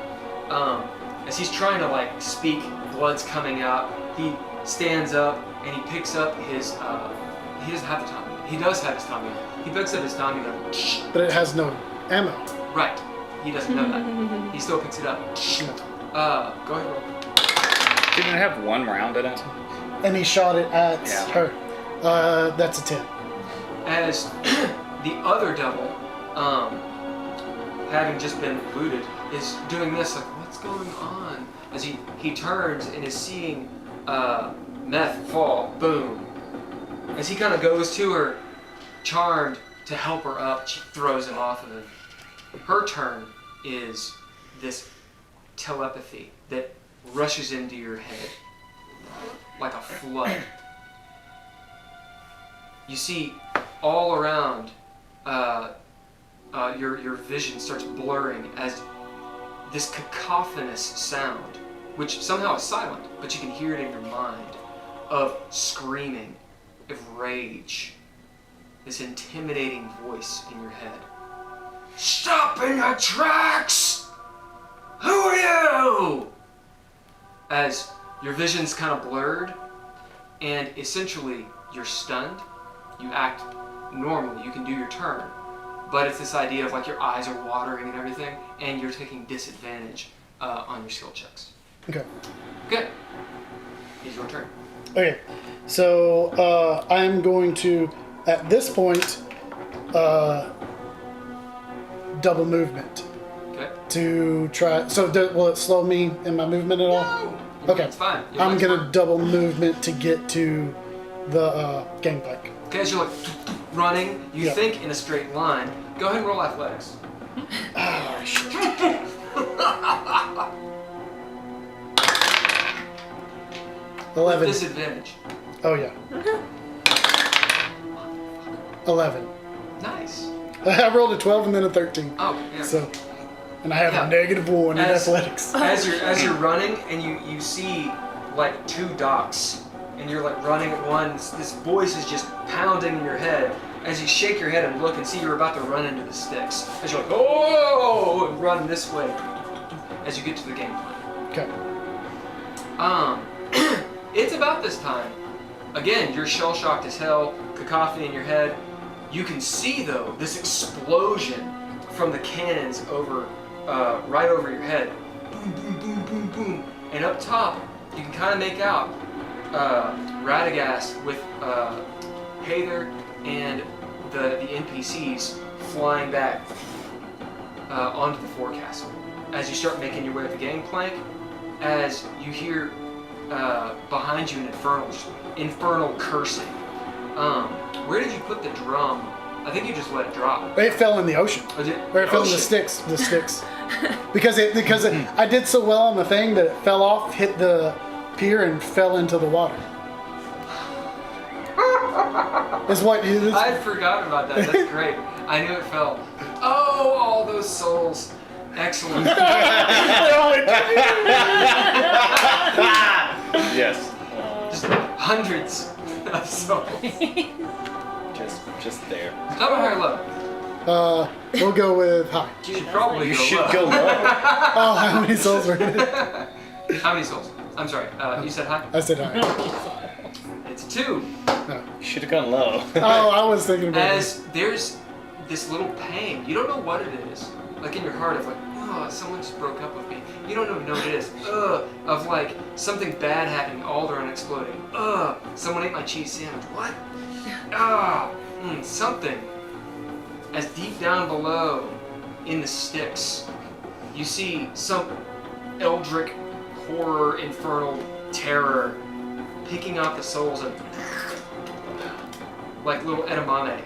As he's trying to like speak, blood's coming out. He stands up and he picks up his. He doesn't have the Tommy. He does have his Tommy. He picks up his Tommy gun. But it has no ammo. Right. He doesn't know that. He still picks it up. Go ahead, roll. Didn't it have 1 round in it? And he shot it at Yeah. her. That's a 10. As the other devil, having just been looted, is doing this like, what's going on? As he turns and is seeing Meth fall, boom. As he kind of goes to her, charmed to help her up, she throws him off of him. Her turn is this telepathy that rushes into your head like a flood. You see all around, your vision starts blurring as this cacophonous sound, which somehow is silent, but you can hear it in your mind, of screaming, of rage, this intimidating voice in your head. Stop in your tracks! Who are you? As your vision's kind of blurred, and essentially you're stunned. You act normally, you can do your turn, but it's this idea of like your eyes are watering and everything, and you're taking disadvantage on your skill checks. Okay. Okay, it's your turn. Okay. So I'm going to, at this point, double movement Okay. to try. So will it slow me in my movement at all? No. Okay. It's fine. Your I'm leg's gonna fine. double movement to get to the gangplank. Okay, as you're like running, you Yeah. think in a straight line. Go ahead and roll athletics. Ah, shit. 11. Disadvantage. Oh yeah. 11. Nice. I rolled a 12 and then a 13. Oh, yeah. So, and I have Yeah. a -1 in As- athletics. As you're running and you see like 2 docks and you're like running at one, this voice is just pounding in your head. As you shake your head and look and see you're about to run into the sticks. As you're like, oh, and run this way as you get to the gangplank. Okay. It's about this time. Again, you're shell-shocked as hell, cacophony in your head. You can see, though, this explosion from the cannons over, right over your head. Boom, boom, boom, boom, boom. And up top, you can kind of make out Radagast with Heiðr and the NPCs flying back onto the forecastle. As you start making your way up the gangplank, as you hear behind you an infernal cursing. Where did you put the drum? I think you just let it drop. It fell in the ocean. Oh, did- Or it fell in the ocean. sticks. because I did so well on the thing that it fell off, hit the pier, and fell into the water. Is what you. I'd forgotten about that. That's great. I knew it fell. Oh, all those souls. Excellent. Yes. Just hundreds of souls. Just there. How about high or low? We'll go with high. You should probably You go should low. go low. Oh, how many souls were in it? How many souls? I'm sorry. You said high? I said high. It's 2. No. You should have gone low. Oh, I was thinking about it. As there's this little pang. You don't know what it is. Like in your heart of like, oh, someone just broke up with me. You don't even know what it is. Of like something bad happening, Alderaan exploding. Someone ate my cheese sandwich. What? Something. As deep down below, in the sticks, you see some eldritch horror, infernal terror picking off the souls and like little edamame.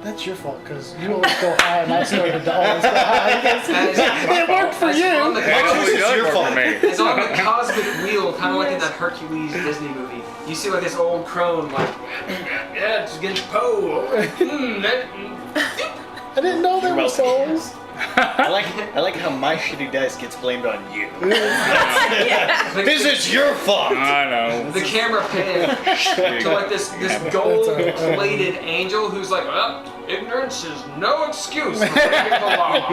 That's your fault, because you always go high, and I started to always go high. It worked for On you. the Actually, it's your fault. It's on the cosmic wheel, kind of like in that Hercules Disney movie. You see like this old crone, like, yeah, just get Poe. I didn't know there were souls. I like how my shitty dice gets blamed on you. Like, This is your fault. I know. the camera pan to like this gold-plated angel who's like, well, ignorance is no excuse for breaking the law.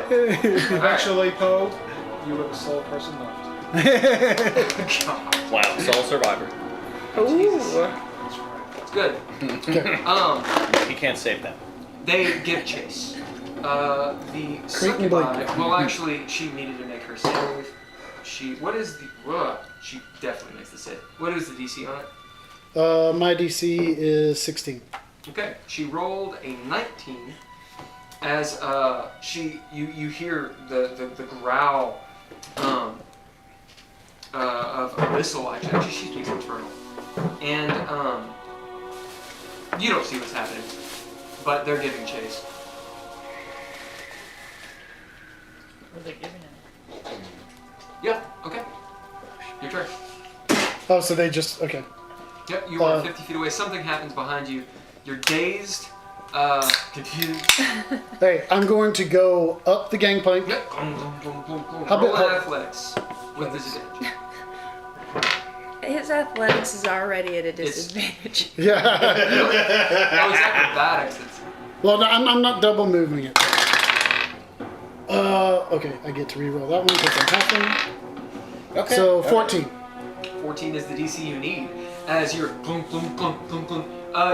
Eventually, Poe, you were the sole person left. God, Wow. Soul Survivor. Ooh. it's good. He can't save them. They give chase. The Creaking succubi, blanket. well, actually, she needed to make her save. She definitely makes the save. What is the DC on it? My DC is 16. Okay, she rolled a 19. As you hear the growl of abyssal. Actually, she speaks infernal, and you don't see what's happening, but they're giving chase. What are they giving him? Yeah. Okay. Your turn. Oh, so they just okay. Yep. You are 50 feet away. Something happens behind you. You're dazed, confused. Hey, I'm going to go up the gangplank. Yep. How Roll about- an athletics with disadvantage. His athletics is already at a disadvantage. Yeah. Oh, it's acrobatics. Well, no, I'm not double moving it. Okay, I get to reroll that one because I'm halfling. Okay. So 14. 14 is the DC you need. As you're clunk, clunk, clunk, clunk, clunk.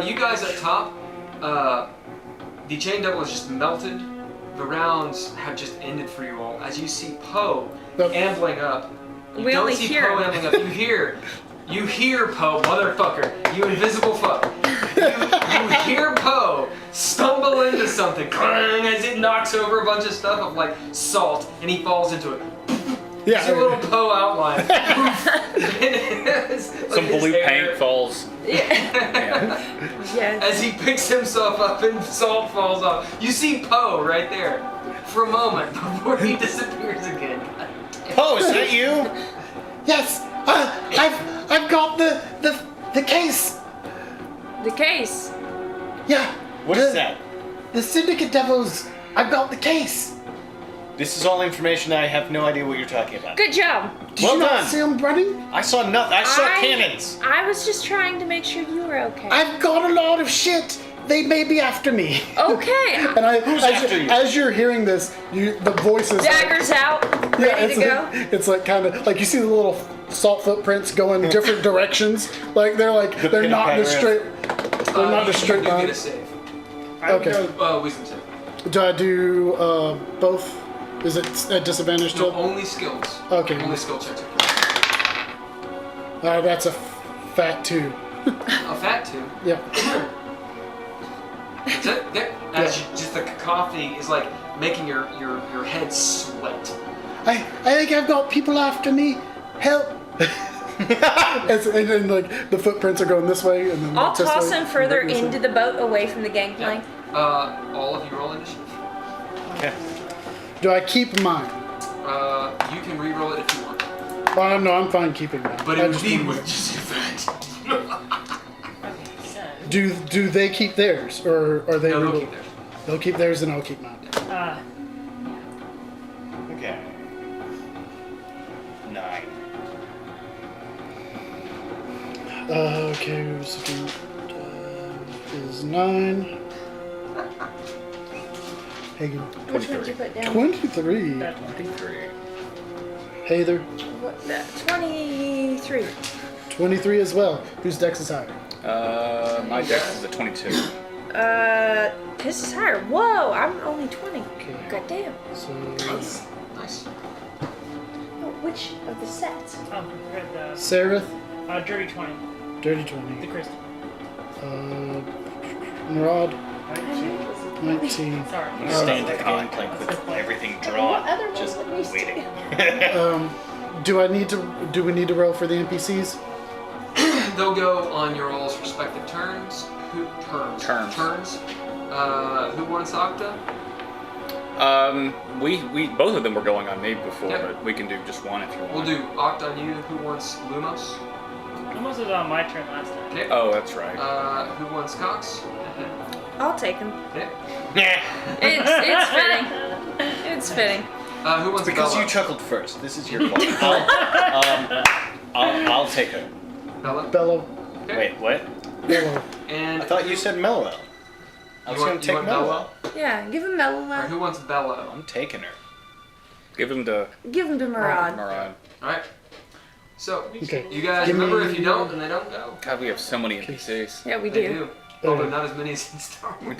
You guys up top, the chain double is just melted. The rounds have just ended for you all. As you see Poe Nope. ambling up. You We don't only see hear Poe him. ambling up. You hear Poe, motherfucker. You invisible fuck. You hear Poe stumble into something as it knocks over a bunch of stuff of like salt, and he falls into it. Yeah. It's a little Poe outline. Some blue paint falls. Yes. As he picks himself up and salt falls off. You see Poe right there for a moment before he disappears again. Oh, is that you? Yes. I've got the case. The case. Yeah. What is that? The Syndicate Devils. I've got the case. This is all information I have no idea what you're talking about. Good job. Did Well you not done. see them running? I saw nothing. I saw cannons. I was just trying to make sure you were okay. I've got a lot of shit. They may be after me. Okay. And after you? as you're hearing this, the voices. Daggers out. Ready to go. It's like kind of like you see the little salt footprints go in different directions. Like they're not in a straight. They're not a straight You line. get a save. Okay. Wisdom save. Do I do both? Is it a disadvantage No, still? only skills. Okay. Only skill checks. That's a fat 2. A fat two. Yeah. That's it. That's just the cacophony is like making your head sweat. I think I've got people after me. Help! and then like the footprints are going this way, and then I'll this toss way, him further and this way. into the boat, away from the gangplank. All of you roll initiative. Okay. Do I keep mine? You can re-roll it if you want, Oh no, I'm fine keeping mine. but I it would just be wanna- with disadvantage. Do they keep theirs, or are they? No, they'll re-roll- keep theirs. They'll keep theirs, and I'll keep mine. Okay. 9. Okay, second is 9. Hagen, Which one did you put down? 23. 23. Heiðr, What, 23. 23 as well. Whose dex is higher? My dex is a 22. His is higher. Whoa, I'm only 20. Okay. God damn. So Nice. Oh, which of the sets? Sararith, Dirty 20. dirty The 20. crystal. Murad, 19. 19. Sorry. I'm gonna stand at the gangplank with everything drawn, other ones just would we waiting. Do we need to roll for the NPCs? They'll go on your all's respective turns. Turns. Who wants Octa? We both of them were going on me before, Yep. but we can do just one if you want. We'll do Octa on you. Who wants Lumos? Almost was on my turn last time. Okay. Oh, that's right. Who wants Cox? I'll take him. Okay. It's fitting. It's fitting. Who wants Because Bella? you chuckled first. This is your fault. I'll take her. Bella. Bello. Okay. Wait, what? Bello. And I thought you said Mellow. I was going to take Mellow. Yeah, give him Or Mellow. who wants Bello? I'm taking her. Give him to Give him to Murad. Murad. All right. So Okay. you guys Give me- remember if you don't, then they don't go. God, we have so many NPCs. Yeah, we They do. do. Although not as many as in Star Wars.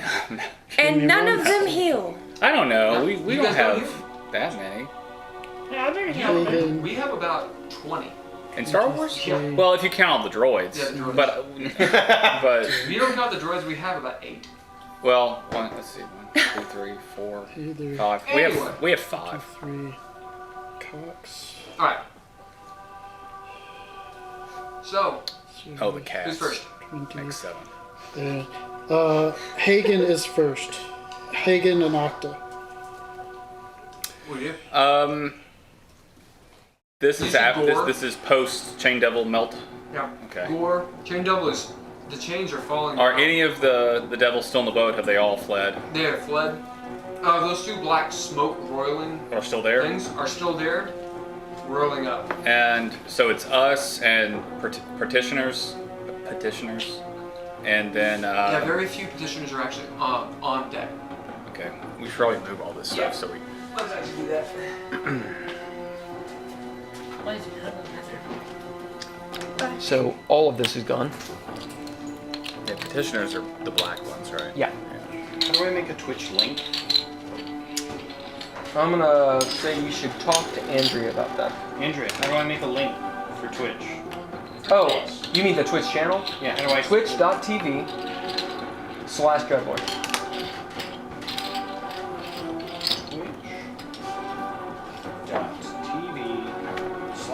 And none of them heal. I don't know. Yeah. We You don't guys don't have that many. Yeah, I'm very happy. Hagen. We have about 20. In Star Wars? Yeah. Well, if you count all the droids. Yeah, the droids. But If you don't count the droids, we have about 8. well, let's see. 1, 2, 3, 4, Heiðr, 5. Anyway. We have 5. 3. Cox. All right. So Oh, the cats. who's first? 20. Makes 7. Hagen is first. Hagen and Octa. What do you? This You is said Gore? this is post Chain Devil melt. Yeah. Okay. Gore. Chain Devil is. The chains are falling. Are down. any of the devils still in the boat? Have they all fled? They have fled. Those 2 black smoke roiling Are still there? things are still there, roiling up. And so it's us and petitioners, and then Yeah, very few petitioners are actually on deck. okay. We should probably move all this stuff Yeah. so we. Let's actually do that. So all of this is gone. Yeah, petitioners are the black ones, right? Yeah. How do I make a Twitch link? I'm gonna say you should talk to Andrea about that. Andrea, how do I make a link for Twitch? Oh, you mean the Twitch channel? Yeah, how do I... Twitch.tv/DreadLore.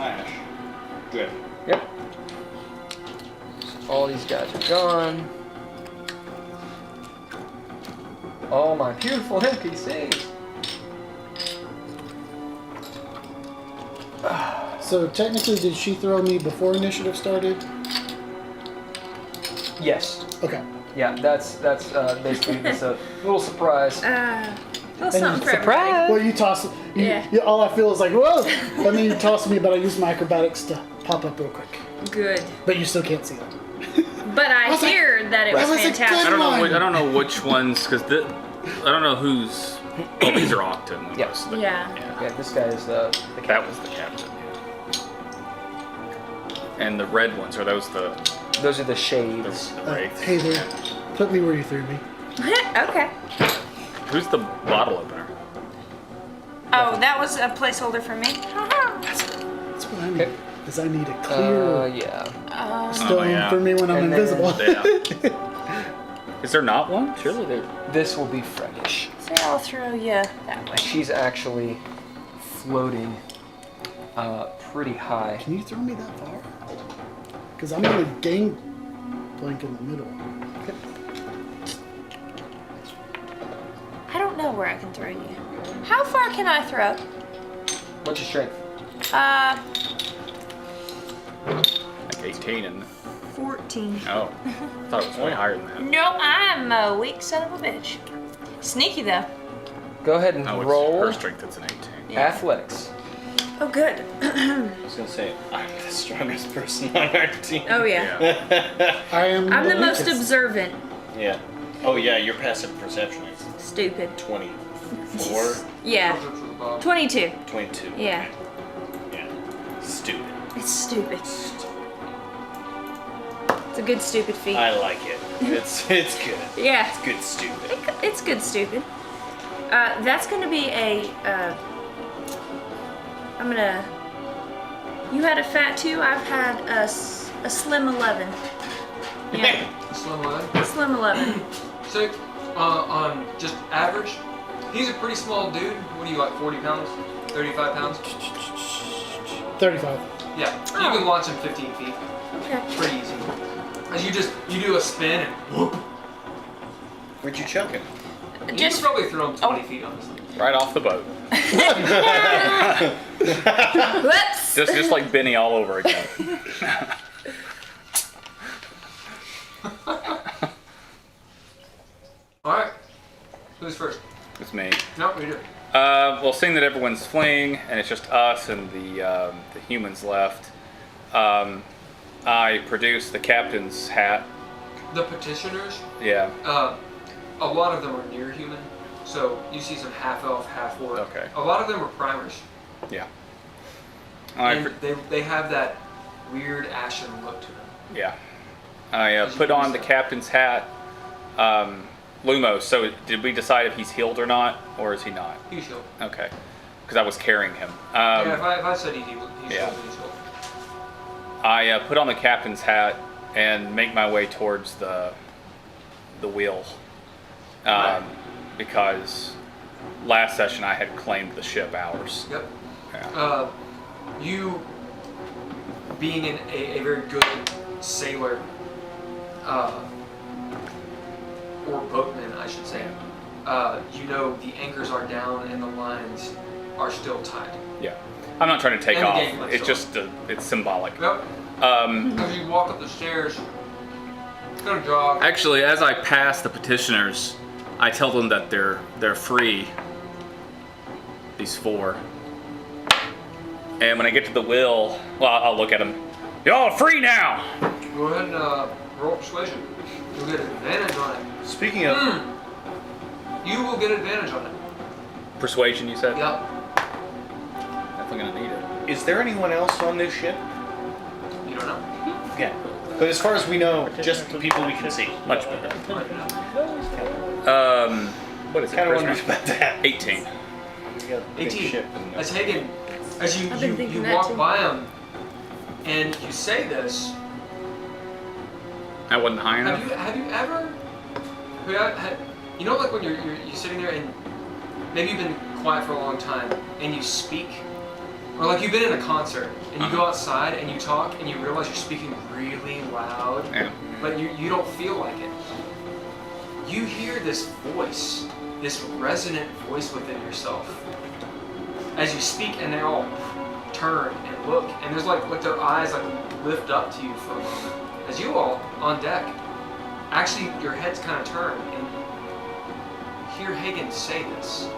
Twitch.tv/Dread. Yep. All these guys are gone. All my beautiful NPCs. So technically, did she throw me before initiative started? Yes. Okay. Yeah, that's basically it's a little surprise. Little something for everybody. Well, you toss it. Yeah. All I feel is like, whoa! And then you toss me, but I use my acrobatics to pop up real quick. Good. But you still can't see it. But I was like- hear that it was was a good fantastic. I don't know. one. I don't know which ones because I don't know who's. Oh, these are Octa. Yeah. most of the- Yeah. Yeah, this guy is the That was the captain. Yeah. And the red ones are those the Those are the shades. wraiths? Heiðr, put me where you threw me. Okay. Who's the bottle opener? Oh, that was a placeholder for me. Haha. That's what I need. Is I need a clear. Yeah. Still yeah. for me when I'm And then- invisible. Yeah. Is there not one? Surely there. This will be Fregish. Say I'll throw you that way. She's actually floating pretty high. Can you throw me that far? Because I'm in a game blank in the middle. Okay. I don't know where I can throw you. How far can I throw? What's your strength? Like 18 and 14. oh, I thought it was way higher than that. No, I'm a weak son of a bitch. Sneaky though. Go ahead and Oh, it's roll her strength that's an 18. Yeah. athletics. Oh, good. I was gonna say, I'm the strongest person on our team. Oh yeah. Yeah. I am. I'm the most weakest. observant. Yeah. Oh yeah, your passive perception is Stupid. 24, Yeah. 22. 22. Yeah. Yeah. Stupid. It's stupid. It's a good stupid feat. I like it. It's good. Yeah. It's good stupid. It's good stupid. That's gonna be a. I'm gonna. You had a fat 2. I've had a slim 11. Yeah. Slim line. Slim 11. So, on just average, he's a pretty small dude. What are you, like 40 pounds? 35 pounds? 35. Yeah. You Oh. can launch him 15 feet. Okay. Pretty easy. As you do a spin and whoop. Where'd you chuck him? You Just can probably throw him 20 feet, honestly. Right off the boat. whoops. Just like Benny all over again. Alright. Who's first? It's me. No, we do. Well, seeing that everyone's fleeing and it's just us and the humans left, I produced the captain's hat. The petitioners, Yeah. a lot of them are near human. So you see some half elf, half orc. Okay. A lot of them are primers. Yeah. And they have that weird ashen look to them. Yeah. I put on the captain's hat. Lumos, so did we decide if he's healed or not, or is he not? He's healed. Okay. Because I was carrying him. Yeah, if I said he's healed, yeah. he's healed. I put on the captain's hat and make my way towards the wheel. Because last session I had claimed the ship ours. Yep. Yeah. You, being a very good sailor, or boatman, I should say, you know the anchors are down and the lines are still tied. Yeah. I'm not trying to take And the off. gangplank It's still just it's symbolic. Yep. As you walk up the stairs, it's gonna jog. Actually, as I pass the petitioners, I tell them that they're free. These 4. And when I get to the wheel, well, I'll look at them. Y'all are free now. Go ahead and roll persuasion. You'll get advantage on it. Speaking of, You will get advantage on it. Persuasion, you said? Yep. Definitely gonna need it. is there anyone else on this ship? You don't know. Yeah. But as far as we know, just the people we can see. Much better. You might know. What is it? Kind of Charisma? wondering about that. 18. We got a big 18. ship and, As Haygen, as I've been you thinking that walk too. by him, and you say this, I wasn't high enough. have you ever, you know, like when you're sitting there and maybe you've been quiet for a long time and you speak, or like you've been in a concert and you go outside and you talk and you realize you're speaking really loud, Yeah. but you don't feel like it. You hear this voice, this resonant voice within yourself as you speak, and they all turn and look, and there's like their eyes like lift up to you for a moment as you all on deck. Actually, your heads kind of turn and you hear Haygen say this.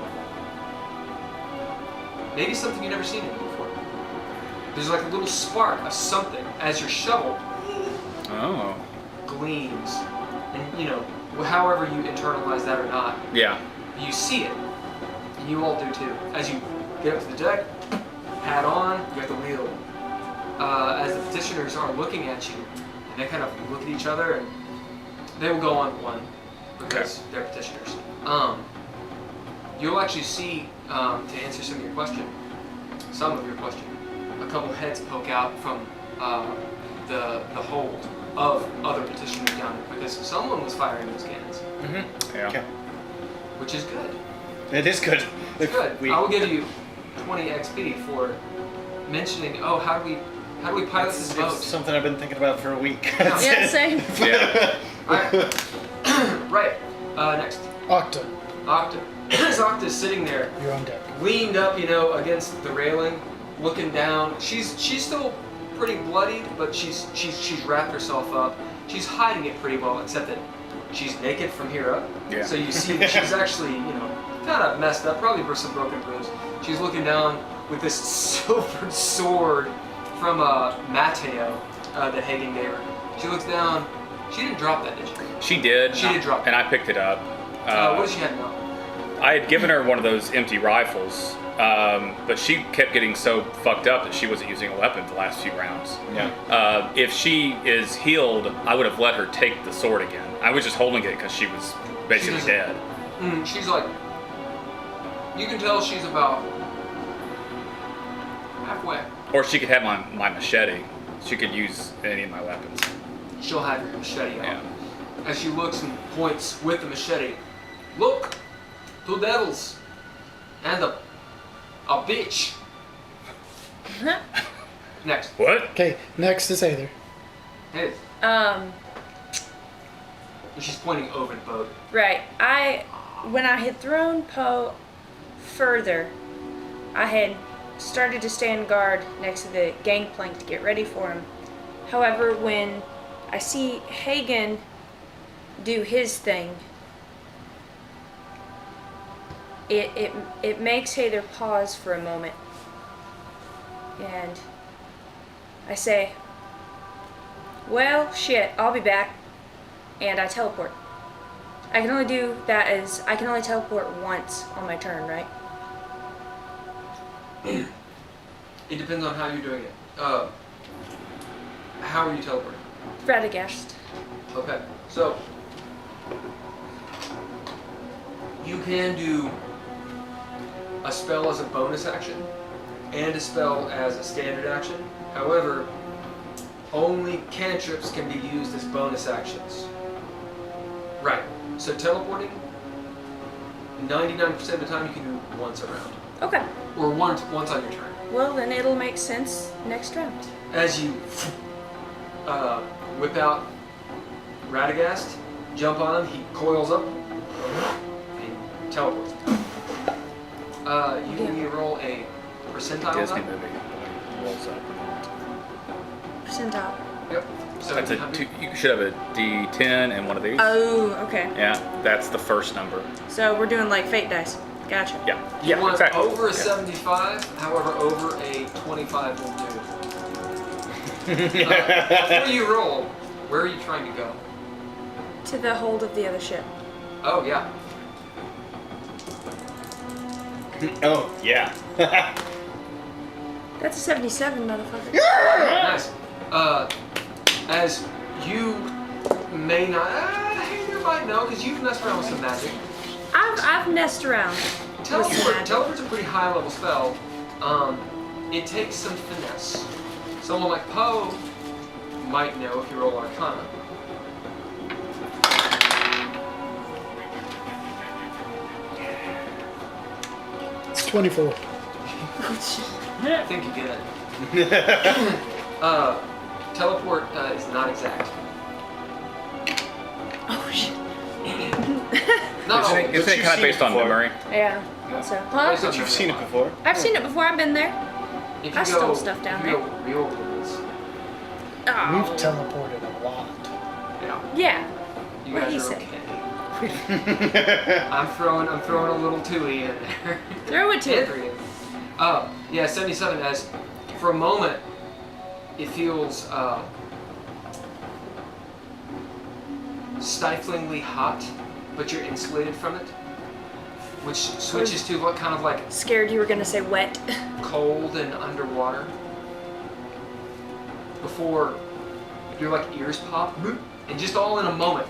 Maybe something you've never seen him before. There's like a little spark of something as your shovel Oh. gleams, and you know, however you internalize that or not, Yeah. you see it, and you all do too. As you get up to the deck, hat on, you got the wheel. As the petitioners are looking at you, and they kind of look at each other, and they will go on one because they're petitioners. You'll actually see, to answer some of your question, a couple heads poke out from the hold of other petitioners down there because someone was firing those cannons, Yeah. Okay. which is good. It is good. It's good. We, I will give you 20 XP for mentioning. Oh, how do we pilot this it's boat? something I've been thinking about for a week. Yeah, same. Yeah. Alright. Right. Next. Octa, Octa. As Octa's sitting there, you're on deck. leaned up, against the railing, looking down. She's still pretty bloodied, but she's wrapped herself up. She's hiding it pretty well, except that she's naked from here up. Yeah. So you see that she's actually, kind of messed up, probably for some broken ribs. She's looking down with this silver sword from Matteo that Haygen gave her. She looks down. She didn't drop that, did she? She did. She did drop it. And I picked it up. What does she have now? I had given her one of those empty rifles, but she kept getting so fucked up that she wasn't using a weapon the last few rounds. Yeah. If she is healed, I would have let her take the sword again. I was just holding it because she was basically doesn't- dead. She's like, you can tell she's about halfway. Or she could have my machete. She could use any of my weapons. She'll have your machete out. Yeah. As she looks and points with the machete, look, 2 devils and a bitch. Next. What? Okay, next is Heiðr. Hey, Um, she's pointing over the boat. right. When I had thrown Poe further, I had started to stand guard next to the gangplank to get ready for him. However, when I see Haygen do his thing, it makes Heiðr pause for a moment. And I say, well, shit, I'll be back. And I teleport. I can only do that I can only teleport once on my turn, right? It depends on how you're doing it. How are you teleporting? Radagast. Okay, so you can do a spell as a bonus action and a spell as a standard action. However, only cantrips can be used as bonus actions. Right. So teleporting, 99% of the time you can do once a round, Okay. or once on your turn. Well, then it'll make sense next round. As you whip out Radagast, jump on him, he coils up, and teleports. You can roll a percentile Disney die. movie. Rolls up. Percentile. Yep. That's a you should have a D10 and one of these. Oh, okay. Yeah, that's the first number. So we're doing like fate dice. Gotcha. Yeah. You Yeah, want exactly. over a Yeah. 75, however, over a 25 will do. Before you roll, where are you trying to go? To the hold of the other ship. Oh, yeah. Oh, yeah. That's a 77, motherfucker. Nice. As you may not, you might know, because you've messed around with some magic. I've messed around. with some magic. Teleport's a pretty high level spell. It takes some finesse. Someone like Poe might know if you roll Arcana. It's 24. I think you get it. Teleport is not exact. Oh shit. Not all. Isn't But it you've kind of seen based it on before. memory? Yeah. Also. Based Huh? on You've seen it before. I've seen it before. I've been there. If you I stole go- stuff down if you go real rules, Oh. We've teleported a lot. yeah, Yeah. you What'd guys he are say? okay. I'm throwing a little Tui in there. Throw it to Andrew. Yeah, 77. As for a moment, it feels stiflingly hot, but you're insulated from it, which switches to what kind of like Scared you were gonna say wet. cold and underwater. Before your like ears pop, and just all in a moment,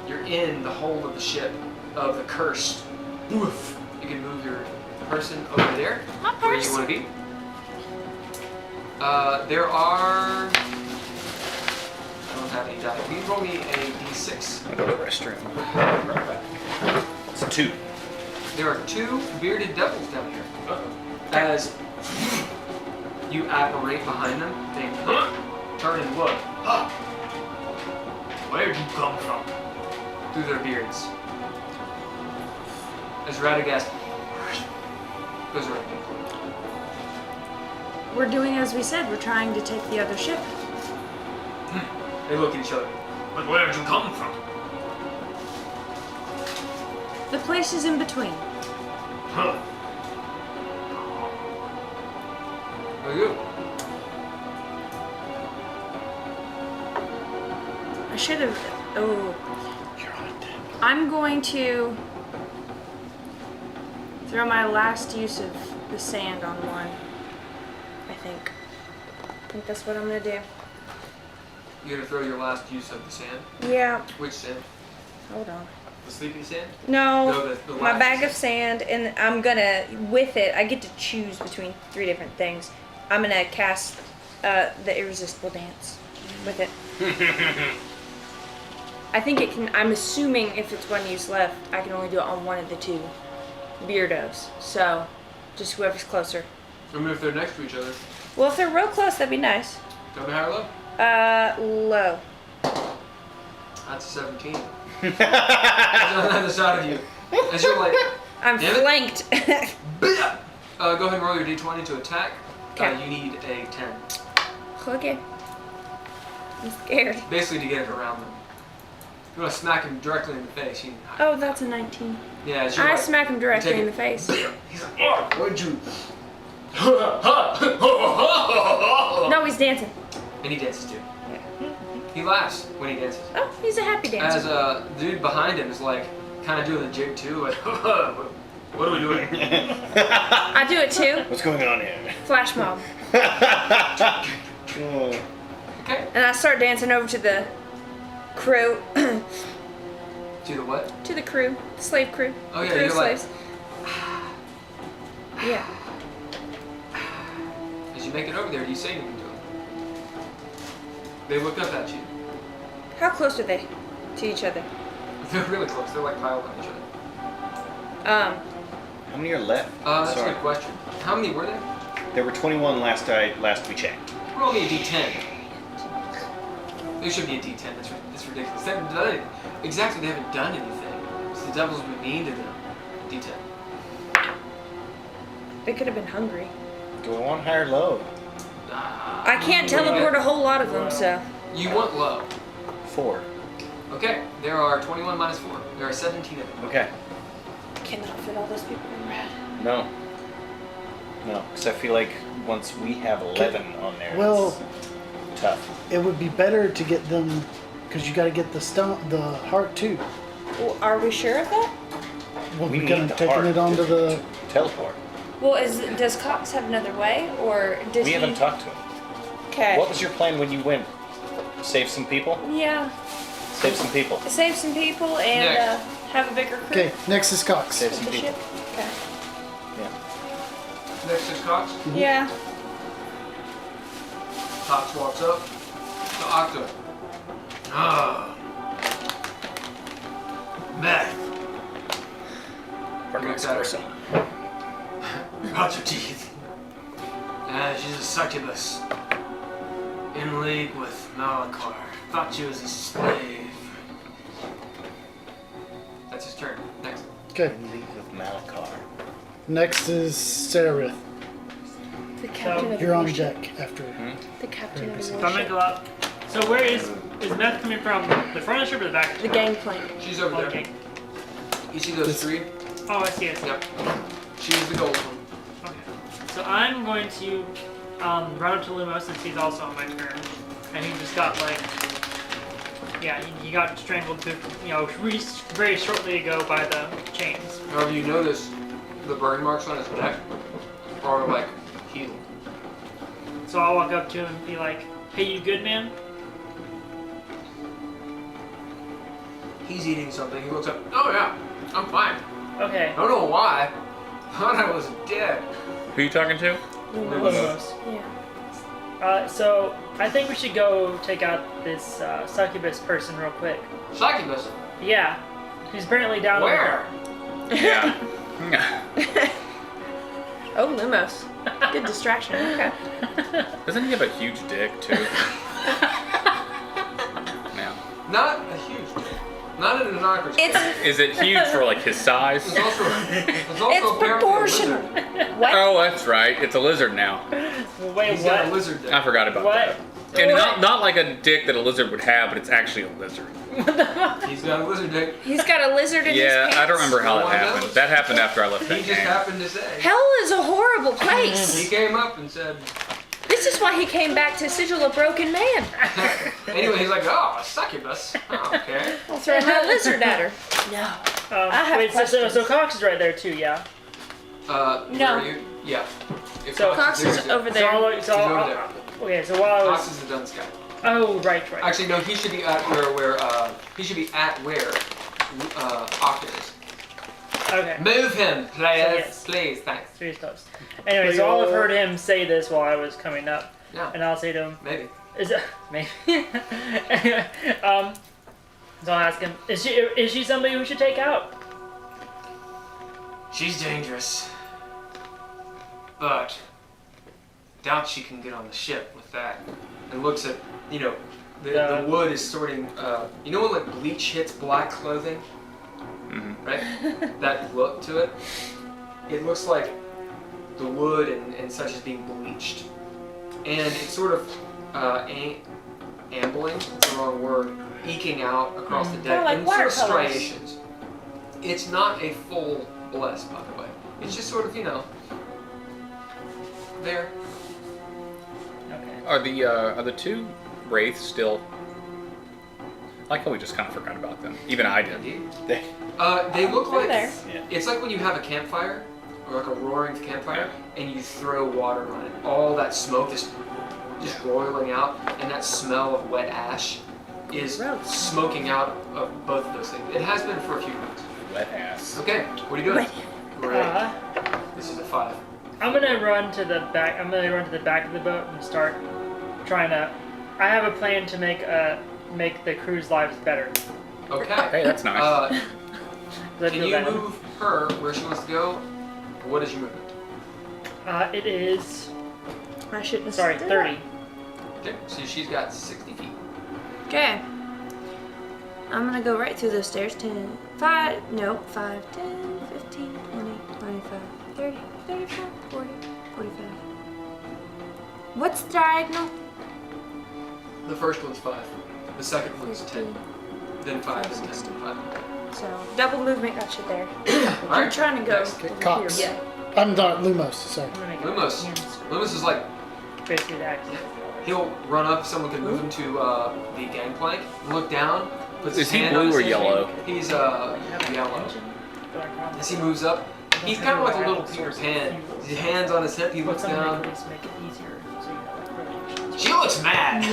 you're in the hold of the ship of the cursed. You can move your person over there, My where you purse. want to be. There are. I don't have any die. Can you roll me a d6? I'll go to the restroom. It's a 2. There are 2 bearded devils down here. As you admirate behind them, they turn and look. Where did you come from? Through their beards. As Radagast goes around. We're doing as we said. We're trying to take the other ship. They look at each other. But where did you come from? The place is in between. Huh. Very good. I should have. Oh. You're on deck. I'm going to throw my last use of the sand on one. I think that's what I'm gonna do. You're gonna throw your last use of the sand. Yeah. Which sand? Hold on. The sleeping sand? No, No, the my last bag of sand, and I'm gonna, with it, I get to choose between 3 different things. I'm gonna cast the Irresistible Dance with it. I think it can, I'm assuming if it's 1 use left, I can only do it on one of the 2 beardos. So, just whoever's closer. I mean, if they're next to each other. Well, if they're real close, that'd be nice. Tell me high or low? Low. That's a 17. It's on the other side of you. As you're like, I'm damn it. flanked. Go ahead and roll your d20 to attack. Okay. You need a 10. Okay. I'm scared. Basically to get it around them. You want to smack him directly in the face. You, Oh, that's a 19. yeah, as you're I like, smack him directly take in it. the face. He's like, oh, what'd you? No, he's dancing. And he dances too. He laughs when he dances. Oh, he's a happy dancer. As the dude behind him is like, kind of doing the jig too. Like, what are we doing? I do it too. What's going on here? Flash mob. Oh. Okay. And I start dancing over to the crew. To the what? To the crew. The slave crew. Oh, The yeah, crew of you're like- slaves. Yeah. As you make it over there, do you say anything to them? They look up at you. How close are they to each other? They're really close. They're like piled on each other. How many are left? That's a Sorry. good question. How many were there? There were 21 last we checked. Roll me a d10. There should be a d10. That's ridiculous. They haven't done anything. Exactly, they haven't done anything. So the devils would be mean to them. D10. They could have been hungry. Do I want high or low? I can't teleport a whole lot of them, so. You want low. 4. Okay, there are 21 minus 4. There are 17 of them. Okay. I cannot fit all those people in red. No. No, because I feel like once we have 11 on there, Well, it's tough. it would be better to get them, because you got to get the heart too. Well, are we sure of that? Well, We we're need gonna the taking heart it onto the. Teleport. Well, does Cox have another way, or does We he? haven't talked to him. Okay. What was your plan when you went? Save some people? Yeah. Save some people. Save some people and Next. have a bigger crew. Okay, next is Cox. Save with some the people. ship. Okay. Yeah. Next is Cox. Yeah. Cox walks up to Octo. Meth. Perkins Okay. person. Out your teeth. She's a succubus. In league with Malachar. Thought she was a slave. That's his turn. Next. Okay, League with Malachar. next is Sararith. The captain of You're the on warship. deck after. The captain of the So I'm gonna warship. go up. So where is meth coming from? The front of the ship or the back? The gangplank. She's over there. Okay. You see those This- 3? Oh, I see. I see. Yep. She's the gold one. Okay. So I'm going to run up to Lumos since he's also on my turn, and he just got like, yeah, he got strangled to, very shortly ago by the chains. However, you notice the burn marks on his neck are like healed. So I'll walk up to him and be like, "Hey, you good, man?" He's eating something. He looks up. Oh yeah, I'm fine. Okay. I don't know why. Thought I was dead. Who are you talking to? Lumos. Yeah. So I think we should go take out this succubus person real quick. Succubus? Yeah, he's apparently down Where? Yeah. Oh, Lumos. Good distraction. Okay. Doesn't he have a huge dick too? Yeah. Not a huge dick. Not in an democracy. Is it huge for like his size? It's also It's apparently a proportional. lizard. What? Oh, that's right. It's a lizard now. Wait, He's got a what? lizard dick. I forgot about What? that. And not like a dick that a lizard would have, but it's actually a lizard. He's got a lizard dick. He's got a lizard in his Yeah, pants. I don't remember how No that one happened. knows. That happened after I left He that just game. happened to say. Hell is a horrible place. He came up and said. This is why he came back to Sigil a broken man. Anyway, he's like, oh, a succubus. Oh, okay. I'll throw my lizard at her. No. I have Wait, so questions. Cox is right there too, yeah? No. Where are you? Yeah. If So- Cox is over So, there. I'll- He's over there. okay, so while I Cox was, is the dunce guy. oh right. Actually, no, he should be at where he should be at where Octa is. Okay. Move him, players. Yes. Please, thanks. So he's close. Anyway, so I'll have heard him say this while I was coming up, Yeah, and I'll say to him, maybe. "Is it maybe?" Anyway, so I'll ask him, "Is she somebody we should take out?" She's dangerous, but doubt she can get on the ship with that. And looks at, the wood is sorting. You know when like bleach hits black clothing, right? That look to it. It looks like the wood and such is being bleached, and it's sort of ambling. It's the wrong word. Eking out across the deck like in sort of watercolors. striations. It's not a full bless, by the way. It's just sort of, there. Okay. Are the two wraiths still? I like how we just kind of forgot about them. Even I did. Indeed. They- They look They're like there. it's like when you have a campfire or like a roaring campfire and you throw water on it. All that smoke is just roiling out, and that smell of wet ash is Gross. smoking out of both of those things. It has been for a few months. Wet ass. Okay, what are you doing? Great. This is a 5. I'm gonna run to the back. I'm gonna run to the back of the boat and start trying to. I have a plan to make the crew's lives better. Okay. Hey, that's nice. 'Cause I Can feel you bad. move her where she wants to go? What is your movement? It is. I shouldn't have Sorry, stood 30. Okay, so she's got 60 feet. Okay. I'm gonna go right through those stairs. 10, 5, 10, 15, 20, 25, 30, 35, 40, 45. What's the diagonal? The first one's 5. The second one's 10. 15. Then 5, then 10, 5. So, double movement got you there. I'm Alright, trying to go next. over Cox. here. I'm not Lumos, sorry. I'm gonna make Lumos. it Lumos is like, basically the axe. he'll run up, someone can move him to the gangplank, look down, puts his Is he hand on blue his or hip. yellow? He's yellow. As he moves up, he's kind of like a little Peter Pan. His hands on his hip, he looks down. Make it easier, so you know, like, She looks mad!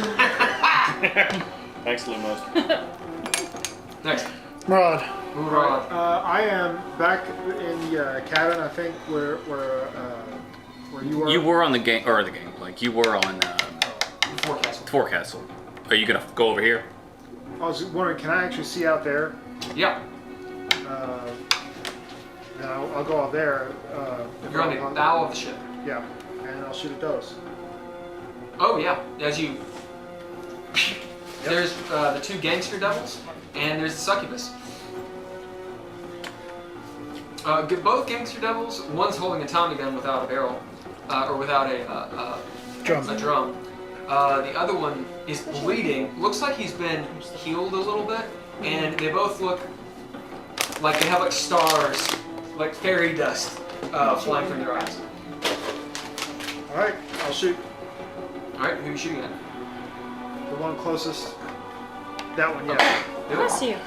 Thanks, Lumos. Next, Murad. Murad. I am back in the cabin, I think, where you were. You were on the game, or the game, like you were on Forecastle. Forecastle. Are you gonna go over here? I was wondering, can I actually see out there? Yeah, And I'll go out there. you're on the bow of the ship. Yeah, and I'll shoot at those. Oh yeah, as you... There's the 2 gangster devils, and there's the succubus. Both gangster devils, one's holding a Tommy gun without a barrel, or without a Drum. drum. The other one is bleeding. Looks like he's been healed a little bit, and they both look like they have like stars, like fairy dust, flying from their eyes. All right, I'll shoot All right, who are you shooting at? the one closest. That one, yeah. Do Bless it. you.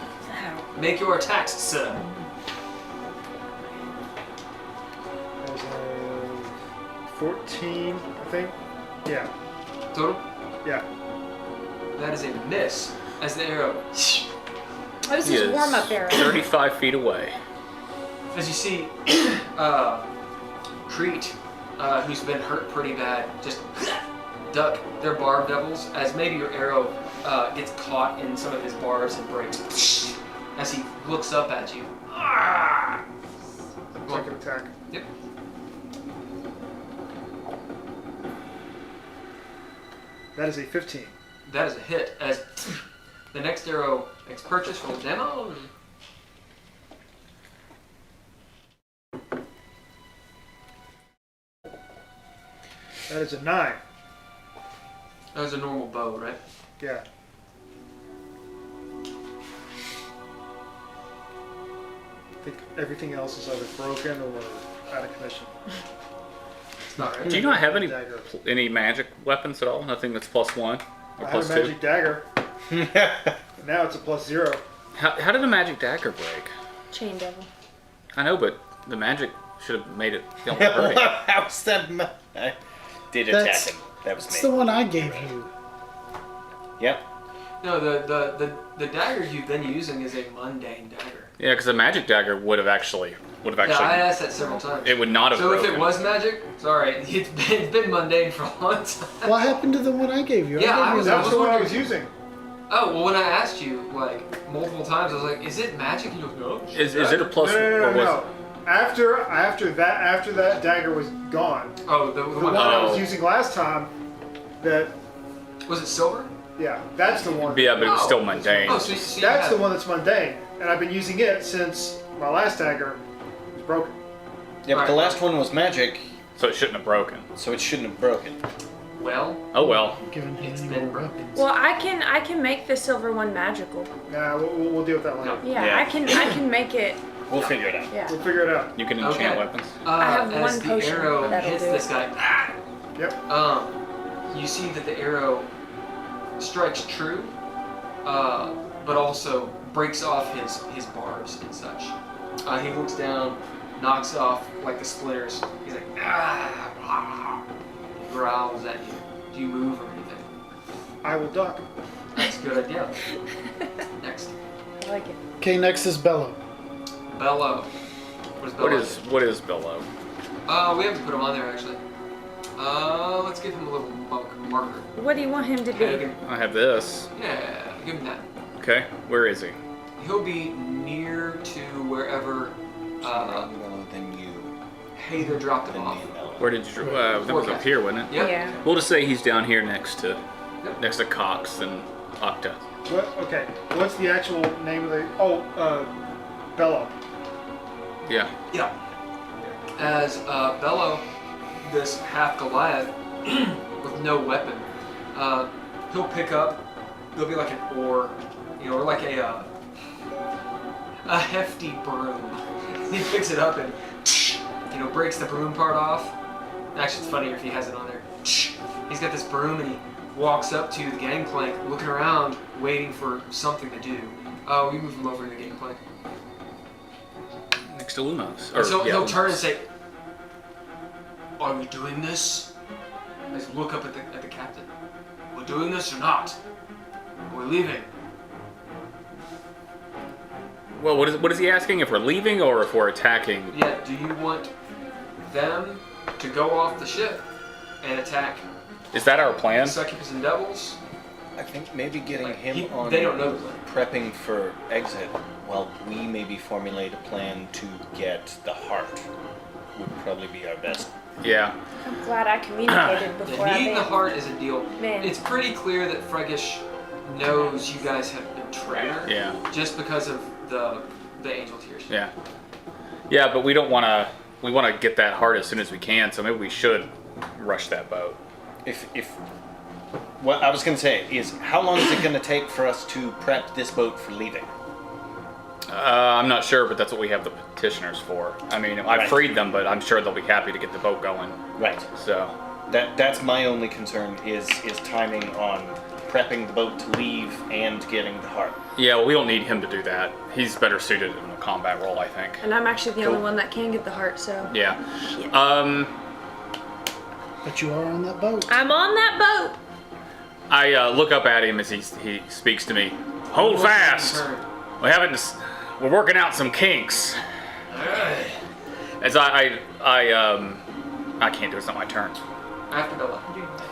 Make your attacks, sir. That was a 14, I think. Yeah, Total? yeah. That is a miss. As the arrow, What is his warm-up arrow? 35 feet away. as you see, Crete, who's been hurt pretty bad, just duck their barb devils as maybe your arrow gets caught in some of his barbs and breaks as he looks up at you. Ah! Second attack. Yep. That is a 15. That is a hit as the next arrow makes purchase for the demo. That is a 9. That was a normal bow, right? Yeah. I think everything else is either broken or out of commission. It's not right. Do you not have Dagger. any magic weapons at all? Nothing that's +1 or I had a +2? magic dagger. Now it's a +0. How did a magic dagger break? Chain devil. I know, but the magic should have made it feel more hurting. How's that? I did attack That's- him. That was It's the me. one I gave you. Yep. No, the dagger you've been using is a mundane dagger. Yeah, because a magic dagger would have actually. Yeah, I asked that several times. It would not have So broken. if it was magic, sorry, it's been mundane for a long time. What happened to the one I gave you? Yeah, I gave was- you That's the one I wondering- was using. Oh, well, when I asked you, like, multiple times, I was like, is it magic? You go, no. Is it a plus? No. or was After that dagger was gone, Oh, the the one. one I was Oh. using last time, that Was it silver? yeah, that's the one. Yeah, but it was Oh. still mundane. Oh, so you That's had- the one that's mundane, and I've been using it since my last dagger was broken. Yeah, but the Alright. last one was magic, So it shouldn't have broken. so it shouldn't have broken. Well, Oh well. Given him It's any been more broken. weapons. Well, I can make the silver one magical. Nah, we'll deal with that later. No. Yeah, Yeah. I can make it. We'll figure it out. Yeah. We'll figure it out. You can enchant Okay. weapons. I have as one the potion arrow that'll hits do this it. guy, Yep. you see that the arrow strikes true, but also breaks off his barbs and such. He looks down, knocks off like the splinters. He's like, ah, he growls at you. Do you move or anything? I will duck. That's a good idea. Next, I like it. Okay, next is Bellow. Bellow. What does Bellow What is billow? do? We haven't put him on there actually. Let's give him a little marker. What do you want him to be? Okay, I have this. yeah, give him that. Okay, where is he? He'll be near to wherever Then you. Heiðr dropped him Then off. me and Ella. Where did you? That was up Forecast. here, wasn't it? Yep. Yeah. We'll just say he's down here next to Yep. Cox and Octa. What? Okay. What's the actual name of the? Oh, Bellow. Yeah. Yeah. As Bellow, this half Goliath with no weapon, he'll pick up. There'll be like an oar, or like a hefty broom. He picks it up and breaks the broom part off. Actually, it's funnier if he has it on there. He's got this broom and he walks up to the gangplank, looking around, waiting for something to do. We move him over to the gangplank. Next to Lumos. And so yeah, he'll turn and Lumos. say, "Are we doing this?" Let's look up at the captain. We're doing this or not? We're leaving. Well, what is he asking? If we're leaving or if we're attacking? Yeah. Do you want them to go off the ship and attack Is that our plan? succubus and devils? I think maybe getting Like, him on. they don't know the plan. Prepping for exit, while we maybe formulate a plan to get the heart, would probably be our best. Yeah. I'm glad I communicated The before I needing the made. heart is a deal. Man. It's pretty clear that Fregish knows you guys have been trained. Yeah. Just because of the angel tears. Yeah. Yeah, but we don't want to. We want to get that heart as soon as we can. So maybe we should rush that boat. If what I was going to say is, how long is it going to take for us to prep this boat for leaving? I'm not sure, but that's what we have the petitioners for. I mean, I Right. freed them, but I'm sure they'll be happy to get the boat going. Right. So, That's my only concern is timing on prepping the boat to leave and getting the heart. yeah, well, we don't need him to do that. He's better suited in a combat role, I think. And I'm actually the Cool. only one that can get the heart, so. Yeah. But you are on that boat. I'm on that boat. I look up at him as he speaks to me. Hold fast. We're working out some kinks. As I can't do it. It's not my turn. After Bella.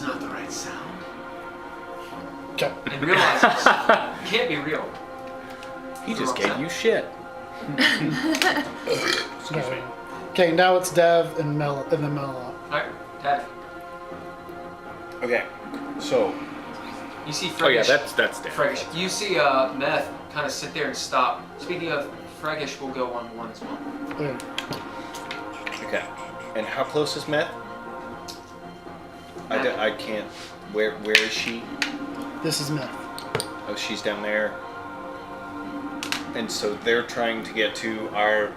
was not the right sound. Okay. And realizes it can't be real. He just gave you shit. Okay, now it's Dav and Mel and then Mel. Alright, Dad. Okay, so You see Fregish. Oh yeah, that's Dan. Fregish. You see Meth kind of sit there and stop. Speaking of, Fregish will go on one as well. okay, and how close is Meth? I can't. Where is she? This is Meth. Oh, she's down there. And so they're trying to get to our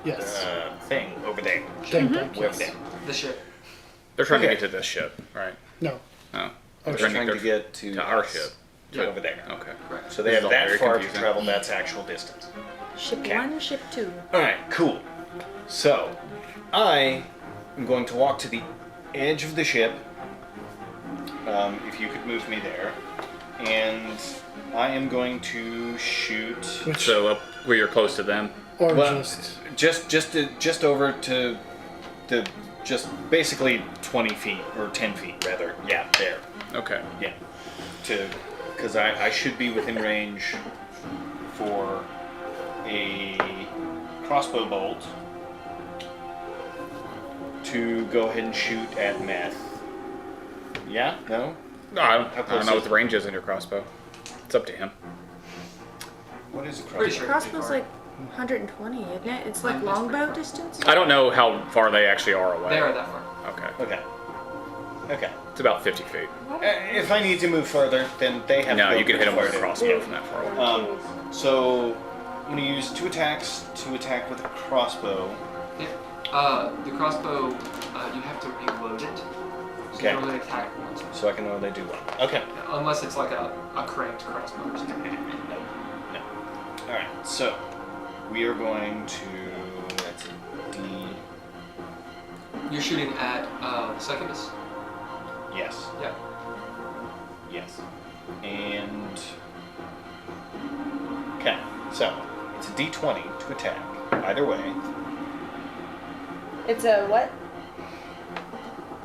Yes. thing over there. Tank deck, Over yes. there. The ship. They're trying to Okay. get to this ship, right? No. Oh. They're trying to get to our us. ship. Over there. Okay. So they This is have all that very far confusing. to travel. That's actual distance. Ship Okay. 1, ship 2. All right, cool. So, I am going to walk to the edge of the ship. If you could move me there, and I am going to shoot. Which So up where you're close to them. or Well, just just over to the just basically 20 feet or 10 feet rather. Yeah, there. Okay. Yeah. Because I should be within range for a crossbow bolt to go ahead and shoot at Meth. Yeah? No? No, I don't How close know is what the range is in your crossbow. It's up to him. What is a crossbow? Pretty sure. Crossbow's like 120, isn't it? It's like longbow distance? I don't know how far they actually are away. They are that far. Okay. Okay. Okay. It's about 50 feet. If I need to move further, then they have to No, go you can hit him with a farther. crossbow from that far away. So I'm going to use 2 attacks to attack with a crossbow. Yeah. The crossbow, you have to reload it. So Okay. you only attack once. So I can only do 1. Okay. Unless it's like a cranked crossbow or something. No. No. Alright, so we are going to. That's a D. You're shooting at Succubus? Yes. Yeah. Yes. And. Okay, so it's a D20 to attack. Either way. It's a what?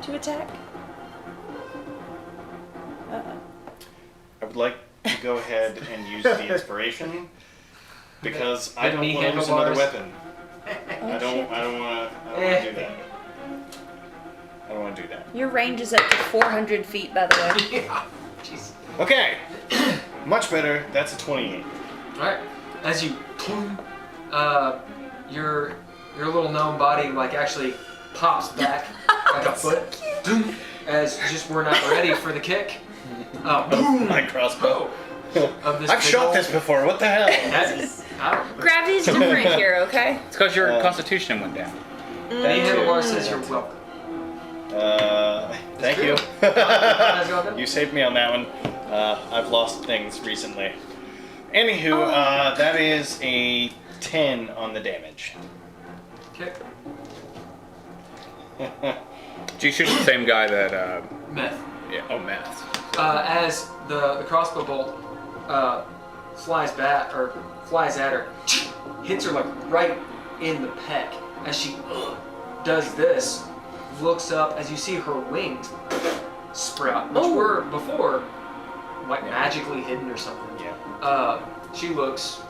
To attack? I would like to go ahead and use the inspiration because I don't me want to use another handlebars. weapon. Oh, I don't want to do that. I don't want to do that. Your range is up to 400 feet, by the way. Yeah. Jeez. Okay. Much better. That's a 28. Alright. As you your little gnome body like actually pops back like a foot. Boom. As just we're not ready for the kick. Boom. My crossbow. Of this I've big shot old- this before. What the hell? That is, I don't know. Gravity's different here, okay? It's because your constitution went down. Me Thank handlebar you. says you're welcome. Thank you. How's it going? You saved me on that one. I've lost things recently. Anywho, that is a 10 on the damage. Okay. Do you shoot the same guy that, Meth. yeah, oh, Meth. As the crossbow bolt flies at her, hits her like right in the pec as she does this. looks up as you see her wings sprout, which were before like magically hidden or something. Yeah. She looks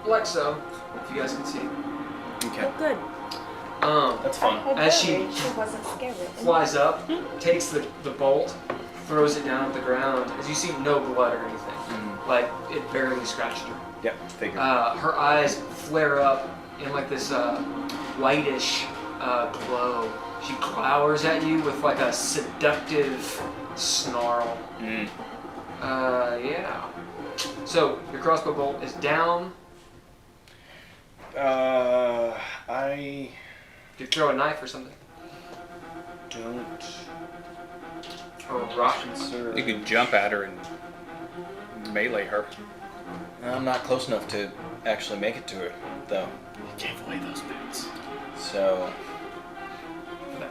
like so, if you guys can see. Okay. Good. That's fun. As she wasn't scared. flies up, takes the bolt, throws it down at the ground. As you see, no blood or anything. Like it barely scratched her. Yep. Figure. Her eyes flare up in like this whitish glow. She glowers at you with like a seductive snarl. Yeah. So your crossbow bolt is down. I You throw a knife or something, don't or a rock. You could jump at her and melee her. I'm not close enough to actually make it to her, though. You gave away those boots. So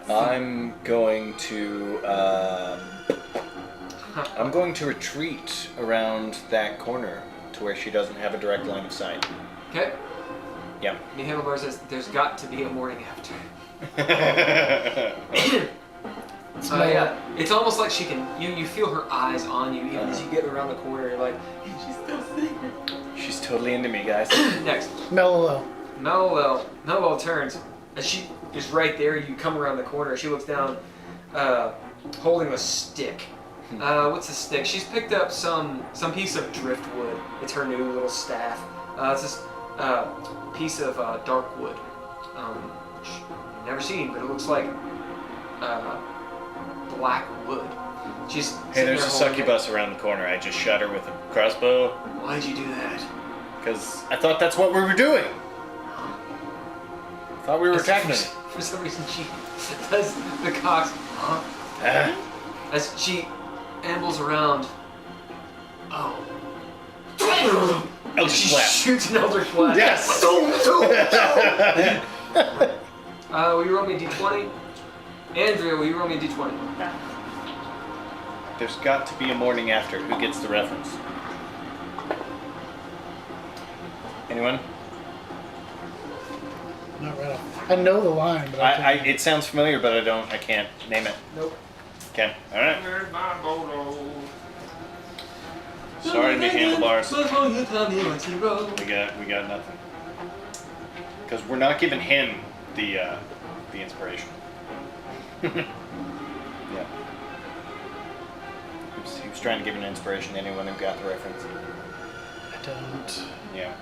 I'm going to retreat around that corner to where she doesn't have a direct line of sight. Okay. Yep. The handlebar says there's got to be a morning after. Yeah, it's almost like she can. You feel her eyes on you even as you get around the corner. You're like, she's still seeing. She's totally into me, guys. Next, Mellow. Noel turns as she is right there. You come around the corner. She looks down, holding a stick. What's a stick? She's picked up some piece of driftwood. It's her new little staff. It's this piece of dark wood, which you've never seen, but it looks like black wood. She's Hey, there's a sitting there holding succubus around the corner. I just shot her with a crossbow it. Why'd you do that? because I thought that's what we were doing. I thought we were attacking her. For some reason, she does the cocks as she ambles around. Oh. Eldritch She Blast. shoots an Eldritch Blast. Yes! Will you roll me a d20? Andrea, will you roll me a d20? There's got to be a morning after. Who gets the reference? Anyone? Not right off. I know the line, but I can't. It sounds familiar, but I can't name it. Nope. Okay, alright. Where's my photo? Sorry to be handlebars. We We got nothing. Because we're not giving him the inspiration. Yeah. He was trying to give an inspiration to anyone who got the reference. I don't. Yeah.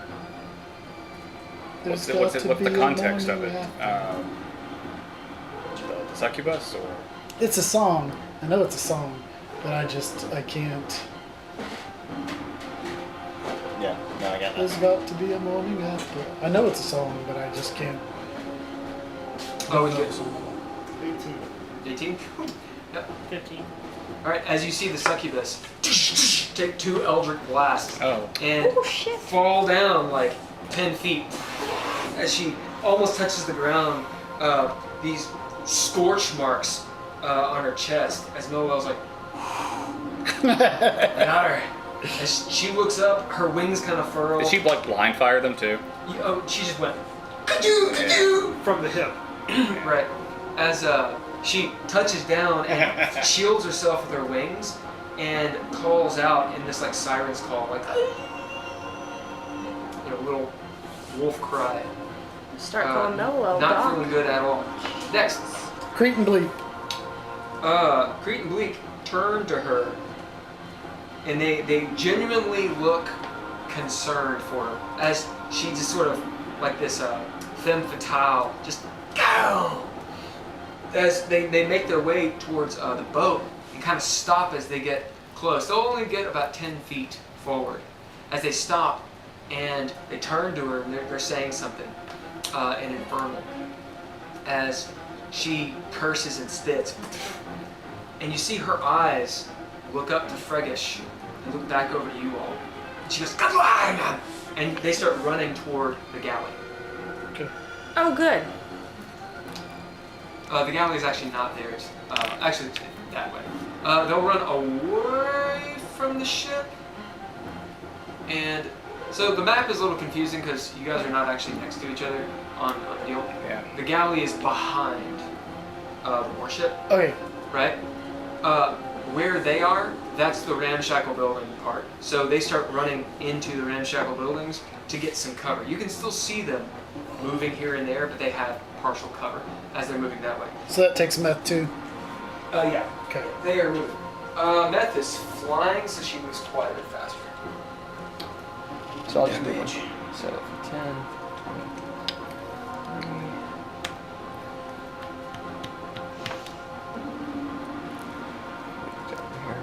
What's There's got to the be a context of morning it? after. The succubus or? It's a song. I know it's a song, but I can't. Yeah, no, I got There's nothing. got to be a morning after. I know it's a song, but I just can't. Oh, we know get the song. 18? Yep. 15. Alright, as you see the succubus take 2 Eldritch Blasts Oh. and Oh shit. fall down like 10 feet. As she almost touches the ground, these scorch marks on her chest as Noel's like, got her. As she looks up, her wings kind of furl. Did she like blind fire them too? She just went, ka-doo, ka-doo. From the hip. Right. As she touches down and shields herself with her wings and calls out in this like siren's call, like little wolf cry. Start calling Noel Not dog. feeling good at all. Next, Crete and Bleak. Crete and Bleak turn to her and they genuinely look concerned for her as she just sort of like this femme fatale just go. As they make their way towards the boat and kind of stop as they get close. They'll only get about 10 feet forward. As they stop and they turn to her and they're saying something in Infernal. As she curses and spits. And you see her eyes look up to Fregish and look back over to you all. And she goes, "Come on!" And they start running toward the galley. Okay. Oh good. The galley is actually not there. It's actually it's that way. They'll run away from the ship. And so the map is a little confusing because you guys are not actually next to each other on the deal. Yeah. The galley is behind warship, Okay. right? Where they are, that's the ramshackle building part. So they start running into the ramshackle buildings to get some cover. You can still see them moving here and there, but they have partial cover as they're moving that way. So that takes Meth too. Yeah. Okay. They are moving. Meth is flying, so she moves quite a bit faster. So I'll just move one. So 10, 20, 30. Over here.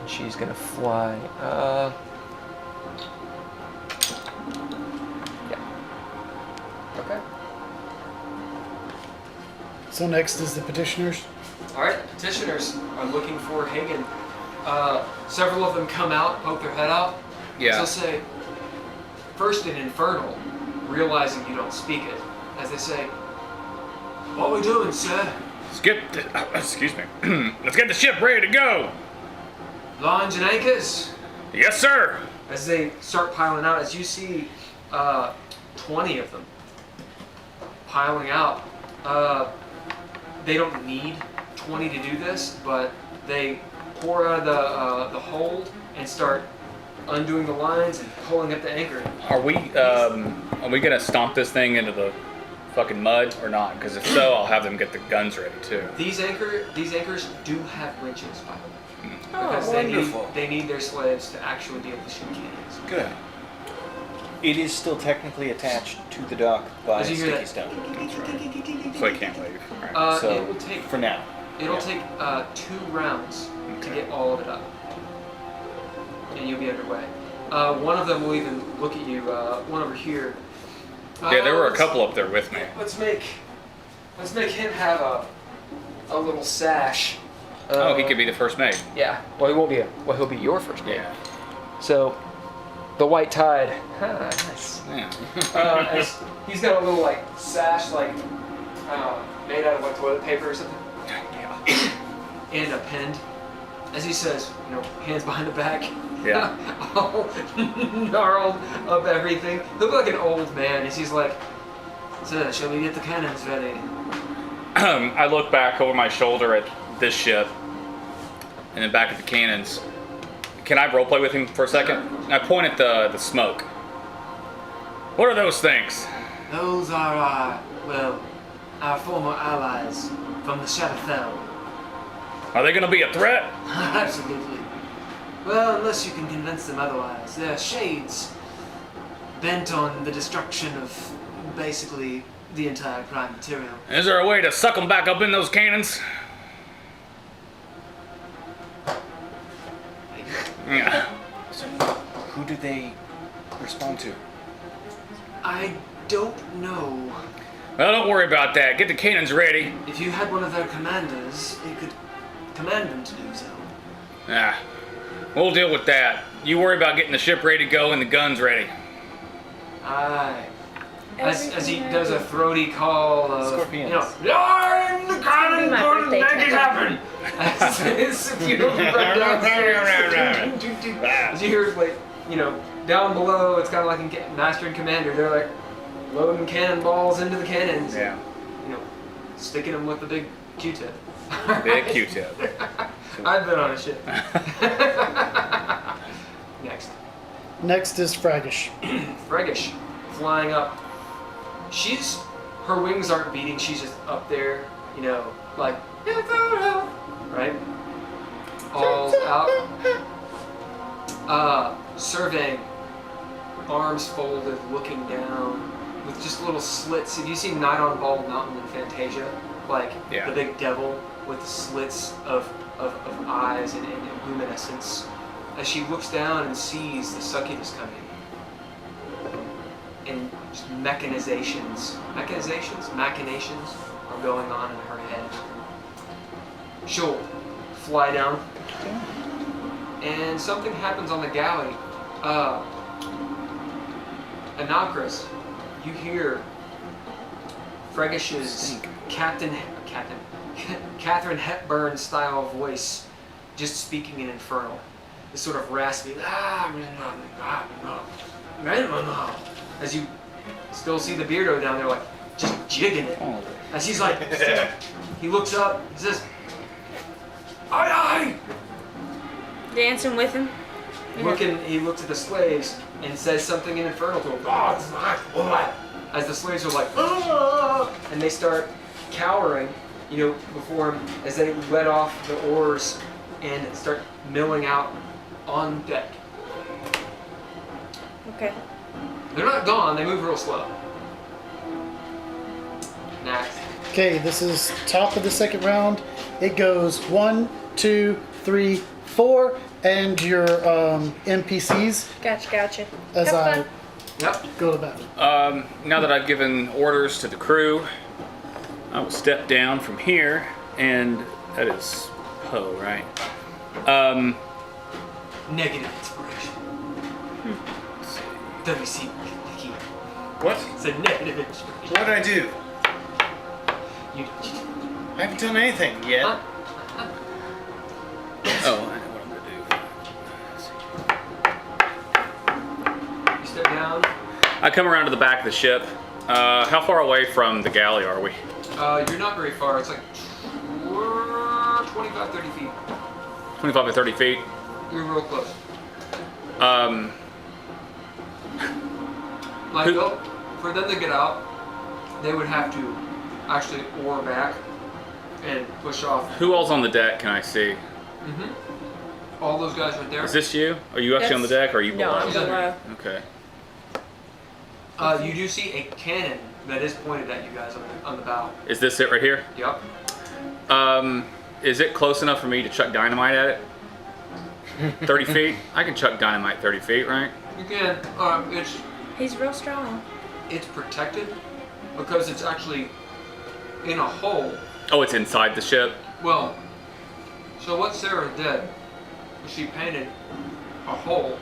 And she's gonna fly. Yeah. Okay. So next is the petitioners. All right, the petitioners are looking for Haygen. Several of them come out, poke their head out. Yeah. They'll say, first in Infernal, realizing you don't speak it, as they say, "What we doing, sir? Let's get excuse me. Let's get the ship ready to go. Lines and anchors?" Yes, sir. As they start piling out, as you see 20 of them piling out. They don't need 20 to do this, but they pour out of the hold and start undoing the lines and pulling up the anchor. Are we gonna stomp this thing into the fucking mud or not? Because if so, I'll have them get the guns ready too. These anchors do have winches, by the way. Oh, Because wonderful. they need their slaves to actually be able to shoot cannons. Good. It is still technically attached to the dock by As you hear sticky that- stone. So I can't leave. Right. So it will take for now. It'll Yeah. take 2 rounds to get all of it up, and you'll be underway. One of them will even look at you. One over here. Yeah, there were a let's- couple up there with me. Let's make him have a little sash. Oh, he could be the first mate. Yeah. Well, he won't be. Well, he'll be your first mate. Yeah. So, the White Tide. Nice. Yeah. As he's got a little like sash, like made out of like toilet paper or something, and a pen. As he says, hands behind the back. Yeah. All gnarled up everything. Look like an old man. As he's like, "Sir, shall we get the cannons ready?" I look back over my shoulder at this ship, and then back at the cannons. Can I roleplay with him for a second? I point at the smoke. What are those things? Those are our former allies from the Shadowfell. Are they going to be a threat? Absolutely. Well, unless you can convince them otherwise. They're shades bent on the destruction of basically the entire prime material. Is there a way to suck them back up in those cannons? Yeah. So who do they respond to? I don't know. Well, don't worry about that. Get the cannons ready. If you had one of their commanders, you could command them to do so. Ah, we'll deal with that. You worry about getting the ship ready to go and the guns ready. Aye. As he does a throaty call of, Scorpions. "I'm the cannon my for birthday make it tonight." happen." As you run downstairs. As you hear, like, down below, it's kind of like in Master and Commander. They're like loading cannonballs into the cannons. Yeah. Sticking them with the big Q-tip. Big Q-tip. I've been on a ship. Next. Next is Fraggish. Fregish, flying up. Her wings aren't beating, she's just up there, like, right? All's out. Surveying, arms folded, looking down, with just little slits. Have you seen Night on Bald Mountain in Fantasia? Like, Yeah. the big devil with the slits of eyes and luminescence. As she looks down and sees the succubus coming. And just machinations are going on in her head. She'll fly down, and something happens on the galley. Anakris, you hear Fregish's Catherine Hepburn style voice, just speaking in Infernal. This sort of raspy, as you still see the Beardo down there, like, just jigging it. As he's like, He looks up. He says, "Aye, Dancing with him. aye." He looks at the slaves and says something in Infernal to them. As the slaves are like, "Ah!" and they start cowering, before him as they let off the oars and start milling out on deck. Okay. They're not gone. They move real slow. Next. Okay, this is top of the second round. It goes 1, 2, 3, 4, and your NPCs Gotcha. as Have I fun. Yep. go to battle. Now that I've given orders to the crew, I will step down from here, and that is Poe, right? Negative inspiration. WC. What? It's a negative inspiration. What did I do? You, I haven't done anything yet. Huh? Oh, I know what I'm gonna do. You step down. I come around to the back of the ship. How far away from the galley are we? You're not very far. It's like 25, 30 feet. 25 to 30 feet. You're real close. Like, Who- for them to get out, they would have to actually oar back and push off. Who all's on the deck? Can I see? All those guys right there. Is this you? Are you actually on the deck, or are you No, I'm below? below. Okay. You do see a cannon that is pointed at you guys on the bow. Is this it right here? Yep. Is it close enough for me to chuck dynamite at it? 30 feet? I can chuck dynamite 30 feet, right? You can. He's real strong. It's protected because it's actually in a hole. Oh, it's inside the ship? Well, so what Sarah did was she painted a hole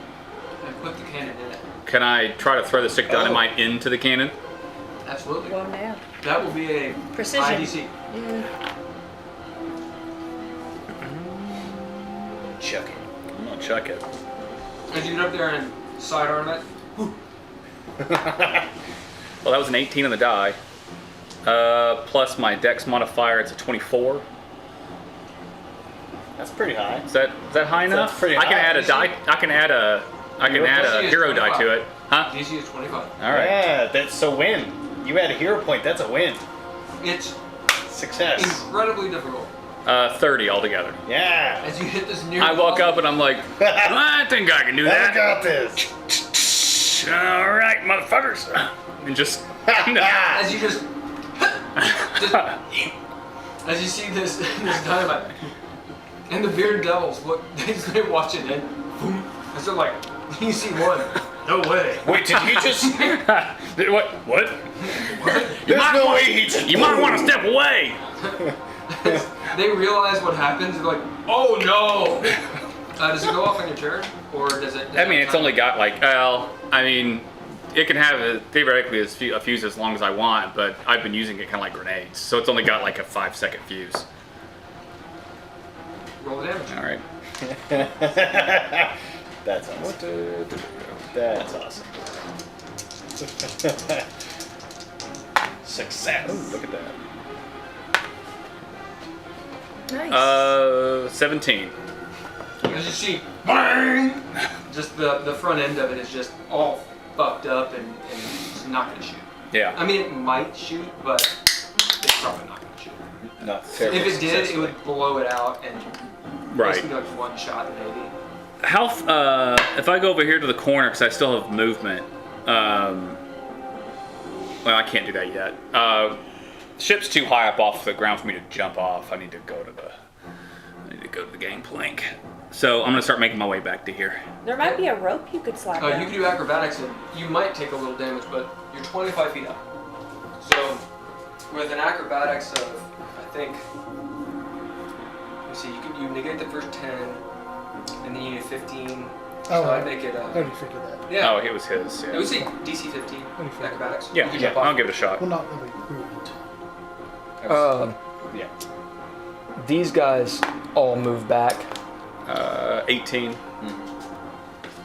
and put the cannon in it. Can I try to throw the stick dynamite into the cannon? Absolutely. Well, now. That will be a Precision. IDC. Chuck it. I'm gonna chuck it. As you get up there and sidearm it, Well, that was an 18 on the die. Plus my dex modifier, it's a 24. That's pretty high. Is that high enough? That's pretty I can high. add a die. I can add a DC is hero die 25. to it. Huh? DC is 25. All right. Yeah, that's a win. You had a hero point. That's a win. It's Success. incredibly difficult. 30 altogether. Yeah. As you hit this near I walk up and I'm like, I think I can do I that. got this. All right, motherfuckers. And just as you just as you see this dynamite, and the bearded devils look, they watch it and boom, as they're like, you see one. No way. Wait, did you just? What? There's no way he just. You might want to step away. They realize what happens. They're like, oh no. Does it go off on your turn, or does it? I mean, it's only got like, it can have theoretically a fuse as long as I want, but I've been using it kind of like grenades, so it's only got like a 5-second fuse. Roll the damage. All right. That's awesome. That's awesome. Success. Look at that. Nice. 17. As you see, bang! Just the front end of it is just all fucked up and it's not gonna shoot. Yeah. I mean, it might shoot, but it's probably not gonna shoot. Not If it did, it would blow it out and Right. basically like one shot maybe. How? If I go over here to the corner, because I still have movement. Well, I can't do that yet. Ship's too high up off the ground for me to jump off. I need to go to the gangplank. So I'm gonna start making my way back to here. There might be a rope you could slide You down. can do acrobatics and you might take a little damage, but you're 25 feet up. So with an acrobatics of, I think, let's see, you negate the first 10, and then you need 15. Oh, So I'd make it. I already figured that. Yeah. Oh, it was his. It Yeah. would say DC 15 acrobatics. You Yeah. could Yeah. jump off. I'll give it a shot. Well, not really ruined. Yeah. These guys all move back. 18.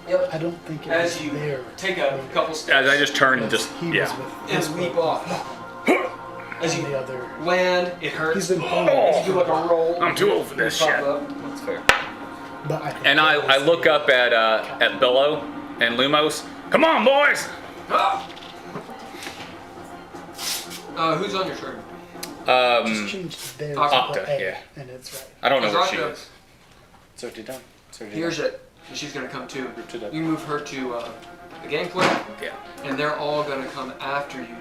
Yep. I don't think it As was you there. take a couple steps As I just turn and just He yeah. was with and this leap one. off. As on you the other. land, it hurts. He's been As you do like a roll. I'm too old for this you pop shit. up. That's fair. But I think And I look up at Billow and Lumos. Come on, boys! Ah! Who's on your turn? just changed theirs to Octa, A, yeah. and it's right. I don't know where Octa. she is. So did done. Here's it. She's gonna come too. to the- You move her to the gangplank, Yeah. and they're all gonna come after you.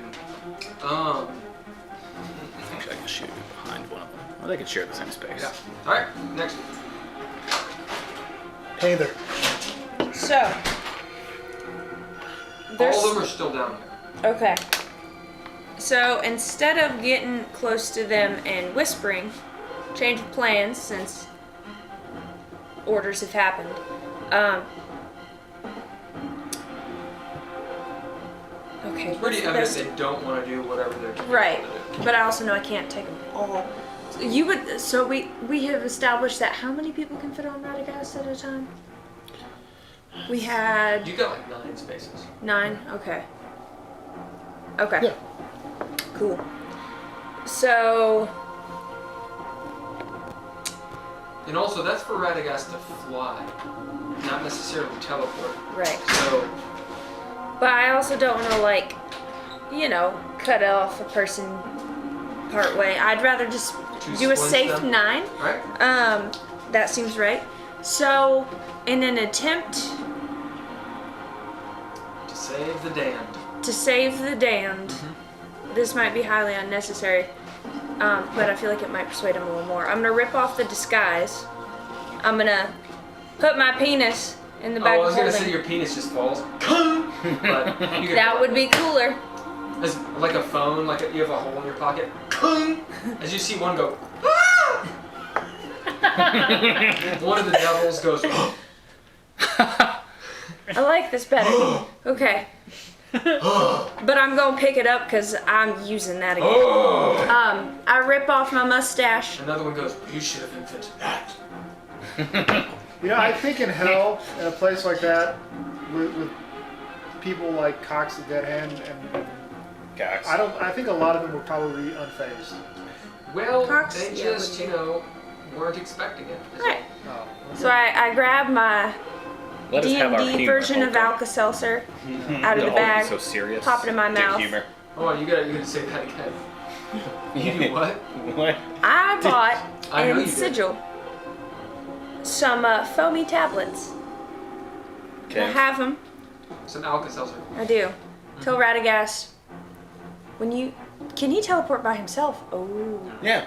Actually, I can shoot behind one of them. Well, they can share the same space. Yeah. All right. Next. Heiðr. So. There's, All of them are still down here. okay. So instead of getting close to them and whispering, change of plans since orders have happened. Okay. It's pretty what's the evident best- they don't want to do whatever they're told Right, to do. but I also know I can't take them all. You would. So we have established that how many people can fit on Radagast at a time? We had You got like 9 spaces. 9. Okay. Okay. Yeah. Cool. So And also, that's for Radagast to fly, not necessarily teleport. right, So, but I also don't want to cut off a person part way. I'd rather just To do a splint safe them? 9. right? That seems right. So, in an attempt To save the damned. to save the damned, this might be highly unnecessary, but I feel like it might persuade him a little more. I'm gonna rip off the disguise. I'm gonna put my penis in the bag Oh, I of was gonna holding. say your penis just falls. But you can That would be cooler. It's like a phone, you have a hole in your pocket. As you see one go. "Ah!" One of the devils goes. I like this better. Okay. But I'm gonna pick it up because I'm using that again. I rip off my mustache. Another one goes. You should have invented that. I think in hell, in a place like that, with people like Cox the Dead Hand, and Cox. I think a lot of them were probably unfazed. Well, Cox? they Yeah, just, weren't expecting it. Right. Oh, So I grab my Let us have our D&D humor, version of okay? Alka-Seltzer out of the Oh, bag, so serious. pop it in my Dick mouth. humor. Oh, you gotta say that again. You do what? What? I bought I know you in did. Sigil some foamy tablets. I Okay. have them. Some Alka-Seltzer. I do. Tell Radagast can he teleport by himself? Oh, Yeah.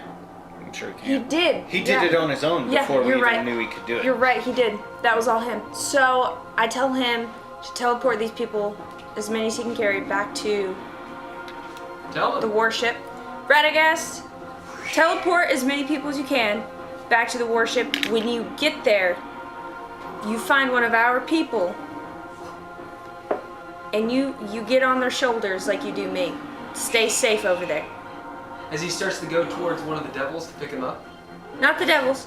I'm sure he he can. did. He did Yeah. it on his own Yeah, before we you're even right. knew he could do it. You're right, he did. That was all him. So I tell him to teleport these people, as many as he can carry, back to Tell the them. warship. Radagast, teleport as many people as you can back to the warship. When you get there, you find one of our people, and you get on their shoulders like you do me. Stay safe over there. As he starts to go towards one of the devils to pick him up. Not the devils,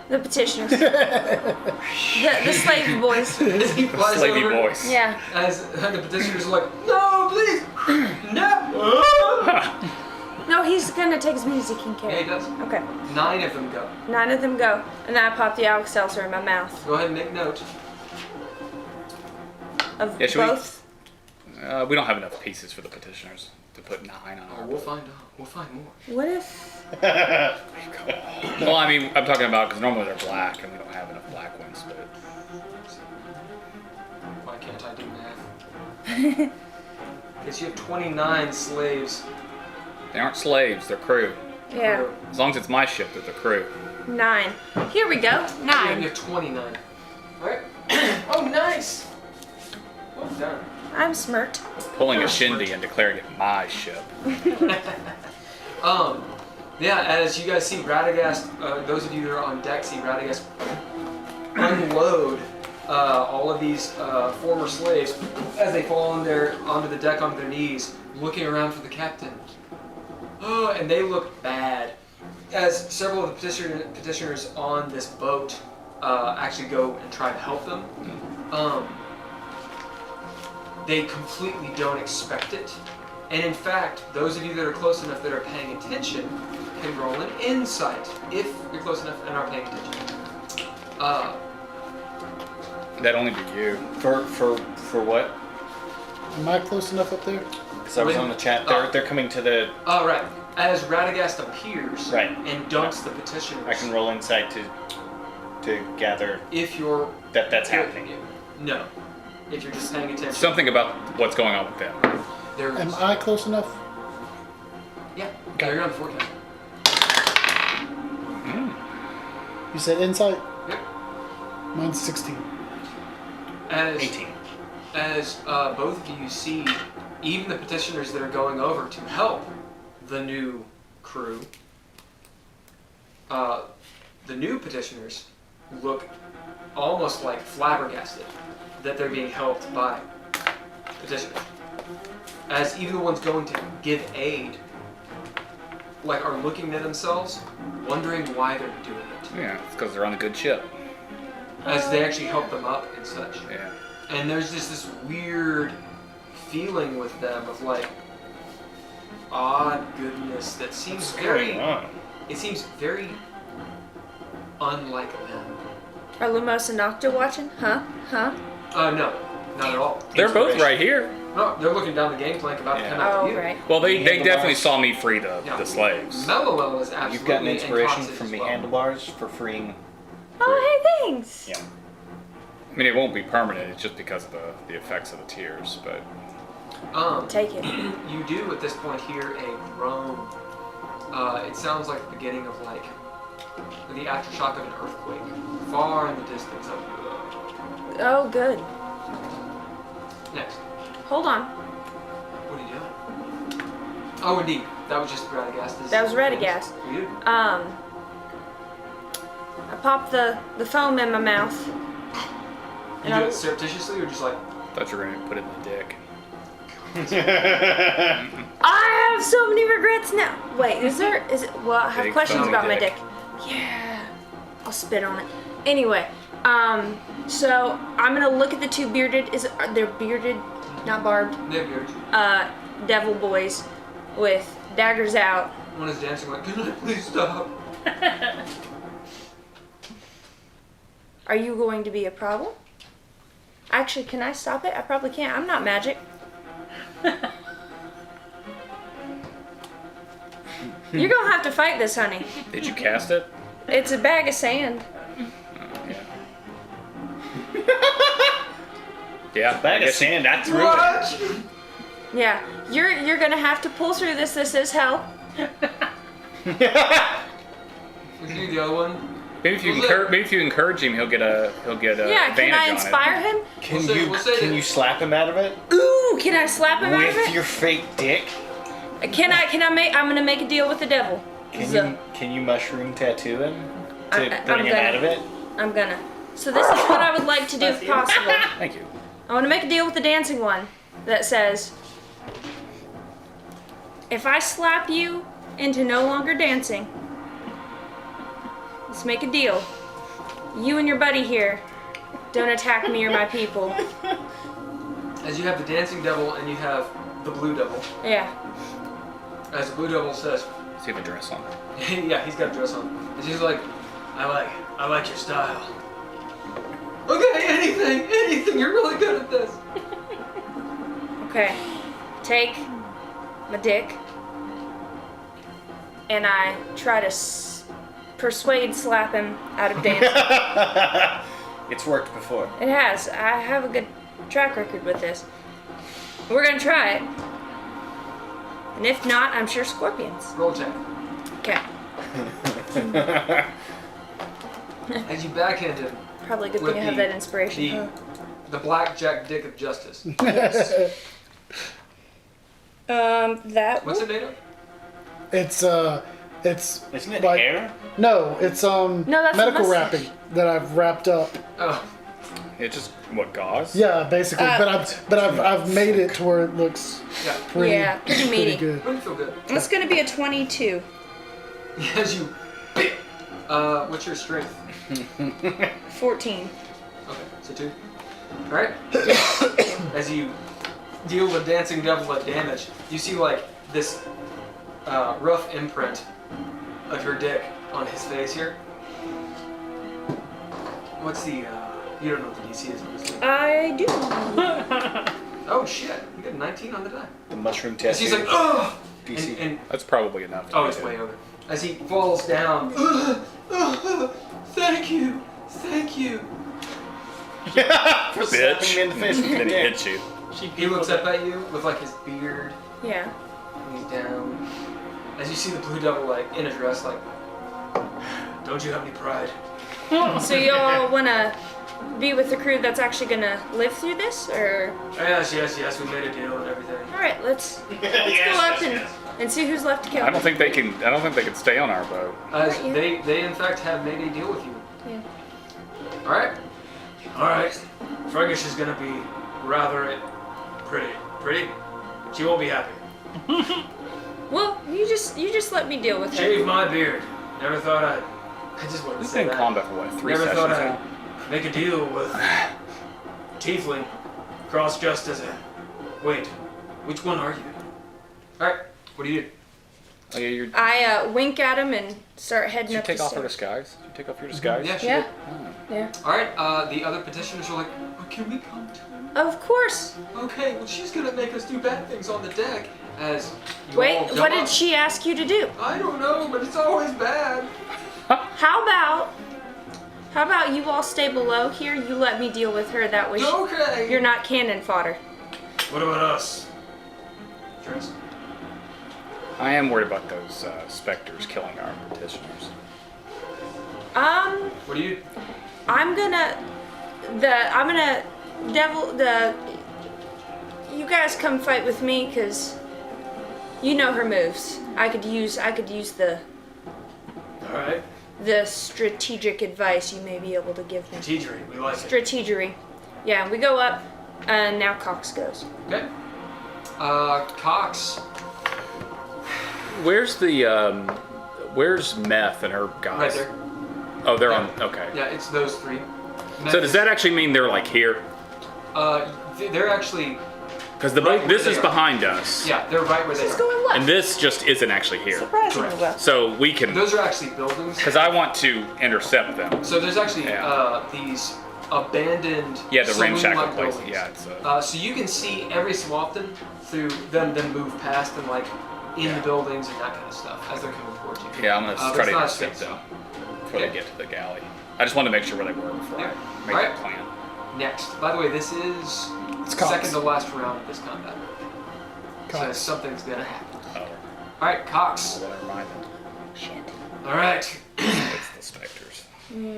the petitioners, the slave boys. As he flies Slavey over, boys. Yeah. As the petitioners are like, no, please, no. No, he's gonna take as many as he can Yeah, carry. he does. Okay. 9 of them go. 9 of them go, and then I pop the Alka-Seltzer in my mouth Go ahead and make note. of Yeah, should we- both. We don't have enough pieces for the petitioners to put 9 on Oh, our. we'll find out. We'll find more. What if? Well, I mean, I'm talking about because normally they're black and we don't have enough black ones, but Why can't I do math? Because you have 29 slaves. they aren't slaves, they're crew. Yeah. As long as it's my ship, they're the crew. 9. Here we go. Yeah, you 9. have 29. Alright. Oh, nice! Well done. I'm smirked. Pulling a shindy and declaring it my ship. Yeah, as you guys see Radagast, those of you that are on deck see Radagast unload all of these former slaves as they fall onto the deck onto their knees, looking around for the captain. Oh, and they look bad. As several of the petitioners on this boat actually go and try to help them, they completely don't expect it. And in fact, those of you that are close enough that are paying attention can roll an insight if you're close enough and are paying attention. That'd only be you. For what? Am I close enough up there? Because I was on the chat. They're coming to the. Oh, right. As Radagast appears Right. and dunks the petitioners. I can roll insight to gather If you're that's happening. No. If you're just paying attention. Something about what's going on with them. There's, Am I close enough? Yeah. Okay. You're on the forecast. You said insight? Yep. Mine's 16. As 18. As both of you see, even the petitioners that are going over to help the new crew, the new petitioners look almost like flabbergasted that they're being helped by petitioners. As even the ones going to give aid, like, are looking at themselves, wondering why they're doing it. Yeah, it's because they're on a good ship. As they actually help them up and such. Yeah. And there's just this weird feeling with them of like odd goodness that seems very. It seems very unlike them. Are Lumos and Nocta watching? Huh? No, not at all. They're both right here. No, they're looking down the gangplank about to come out Oh, to you. right. Well, they Handlebars. definitely saw me free the slaves. Mellow is absolutely. You've gotten and inspiration Cox from as the well. handlebars for freeing. Oh, hey, thanks. Yeah. I mean, it won't be permanent. It's just because of the effects of the tears. But Take it. You do at this point hear a groan. It sounds like the beginning of like the aftershock of an earthquake, far in the distance. Oh, good. Next. Hold on. What are you doing? Oh, indeed. That was just Radagast. That was Radagast. You? I pop the foam in my mouth. You do it surreptitiously or just like? thought you were going to put it in the dick. I have so many regrets now. Wait, is it? Well, I have Big questions foamy about my dick. dick. Yeah. I'll spit on it. Anyway, so I'm gonna look at the two bearded. They're bearded, not barbed. They're weird. Devil boys with daggers out. One is dancing like, can I please stop? Are you going to be a problem? Actually, can I stop it? I probably can't. I'm not magic. You're gonna have to fight this, honey. Did you cast it? It's a bag of sand. Yeah. Bag I of guess- sand, I threw it. What? Yeah, you're gonna have to pull through this. This is hell. We do the other one. Maybe if you encourage him, he'll get a Yeah, advantage can I on inspire him? Can We'll say can that- you slap him out of it Ooh, can I slap him out of with it? your fake dick? Can I make? I'm gonna make a deal with the devil. Can you mushroom tattoo him to I'm bring him gonna. out of it? I'm gonna. So this is what I would like to do if possible. Thank you. I want to make a deal with the dancing one that says, if I slap you into no longer dancing, let's make a deal. You and your buddy here don't attack me or my people. As you have the dancing devil and you have the blue devil. Yeah. As the blue devil says, Does he have a dress on? yeah, he's got a dress on. And she's like, I like your style. Okay, anything, you're really good at this. Okay. Take my dick and I try to persuade slap him out of dancing. It's worked before. It has. I have a good track record with this. We're gonna try it. And if not, I'm sure scorpions. Roll check. Okay. As you backhand him, Probably a good With thing I have the- that inspiration. the blackjack dick of justice. That What's it made of? It's Isn't it like, hair? No, it's that's medical the wrapping that I've wrapped up. Oh, It's just what gauze? Yeah, basically. But I've made it to where it looks yeah. pretty, Yeah, pretty meaty. good. Wouldn't feel good. It's gonna be a 22. As you, what's your strength? 14. Okay, so 2. All right. As you deal the dancing devil at damage, you see like this rough imprint of your dick on his face here. What's the, you don't know what the DC is on this thing. I do. Oh shit, you got a 19 on the die. The mushroom As tattoo. he's like, ugh! DC. And That's probably enough. oh, it's way over. As he falls down, thank you, thank you. For slapping Bitch. me in the face. Then he hits you. He looks up at you with like his beard, Yeah. and he's down. As you see the blue devil like in a dress, like, don't you have any pride? So you all wanna be with the crew that's actually gonna live through this, or? Yes, we made a deal and everything. All right, let's go up and see who's left to kill. I don't think they can stay on our boat. They in fact have made a deal with you. Yeah. All right. Fergus is gonna be rather pretty. She won't be happy. Well, you just let me deal with her. Shave my beard. Never thought I just wanted to We've say been in that. combat for what, 3 Never sessions thought now? I'd make a deal with Tiefling. Cross just as a. Wait, which one are you? All right. What do you do? Oh, yeah, you're, did I wink at him and start heading you up take the off her stairs. disguise? Did you take off your disguise? Yeah. She Yeah. did. Yeah. All right. The other petitioners are like, oh, can we come too? Of course. Okay. Well, she's gonna make us do bad things on the deck. As you Wait, all jump what up. did she ask you to do? I don't know, but it's always bad. How about you all stay below here? You let me deal with her. That way Okay. you're not cannon fodder. What about us? Trust. I am worried about those specters killing our petitioners. What do you? You guys come fight with me, cause you know her moves. I could use the All right. strategic advice you may be able to give me. Strategery. We like it. Strategery. Yeah, we go up, and now Cox goes. Okay. Cox. Where's Meth and her guys? Right there. Oh, they're Yeah. on. Okay. Yeah, it's those three. So does that actually mean they're like here? They're actually. Because the Right boat, where this they is are. behind us, Yeah, they're right where they She's are. going left. and this just isn't actually here. Surprisingly Correct. well. So we can, Those are actually buildings. because I want to intercept them. So there's actually Yeah. These abandoned. Yeah, the ramshackle saloon-like place. buildings. Yeah, it's So you can see every so often through them move past and like in the buildings and that kind of stuff as they're coming towards you. yeah. I'm gonna But try it's to not a intercept safe them zone. before they Okay. get to the galley. I just wanted to make sure where they were before Yeah. I make Alright. that plan. Next. By the way, this is It's Cox. second to last round of this combat. So Cox. something's gonna happen. Oh, All right, Cox. well, never mind then. Shit. All right, It's the specters.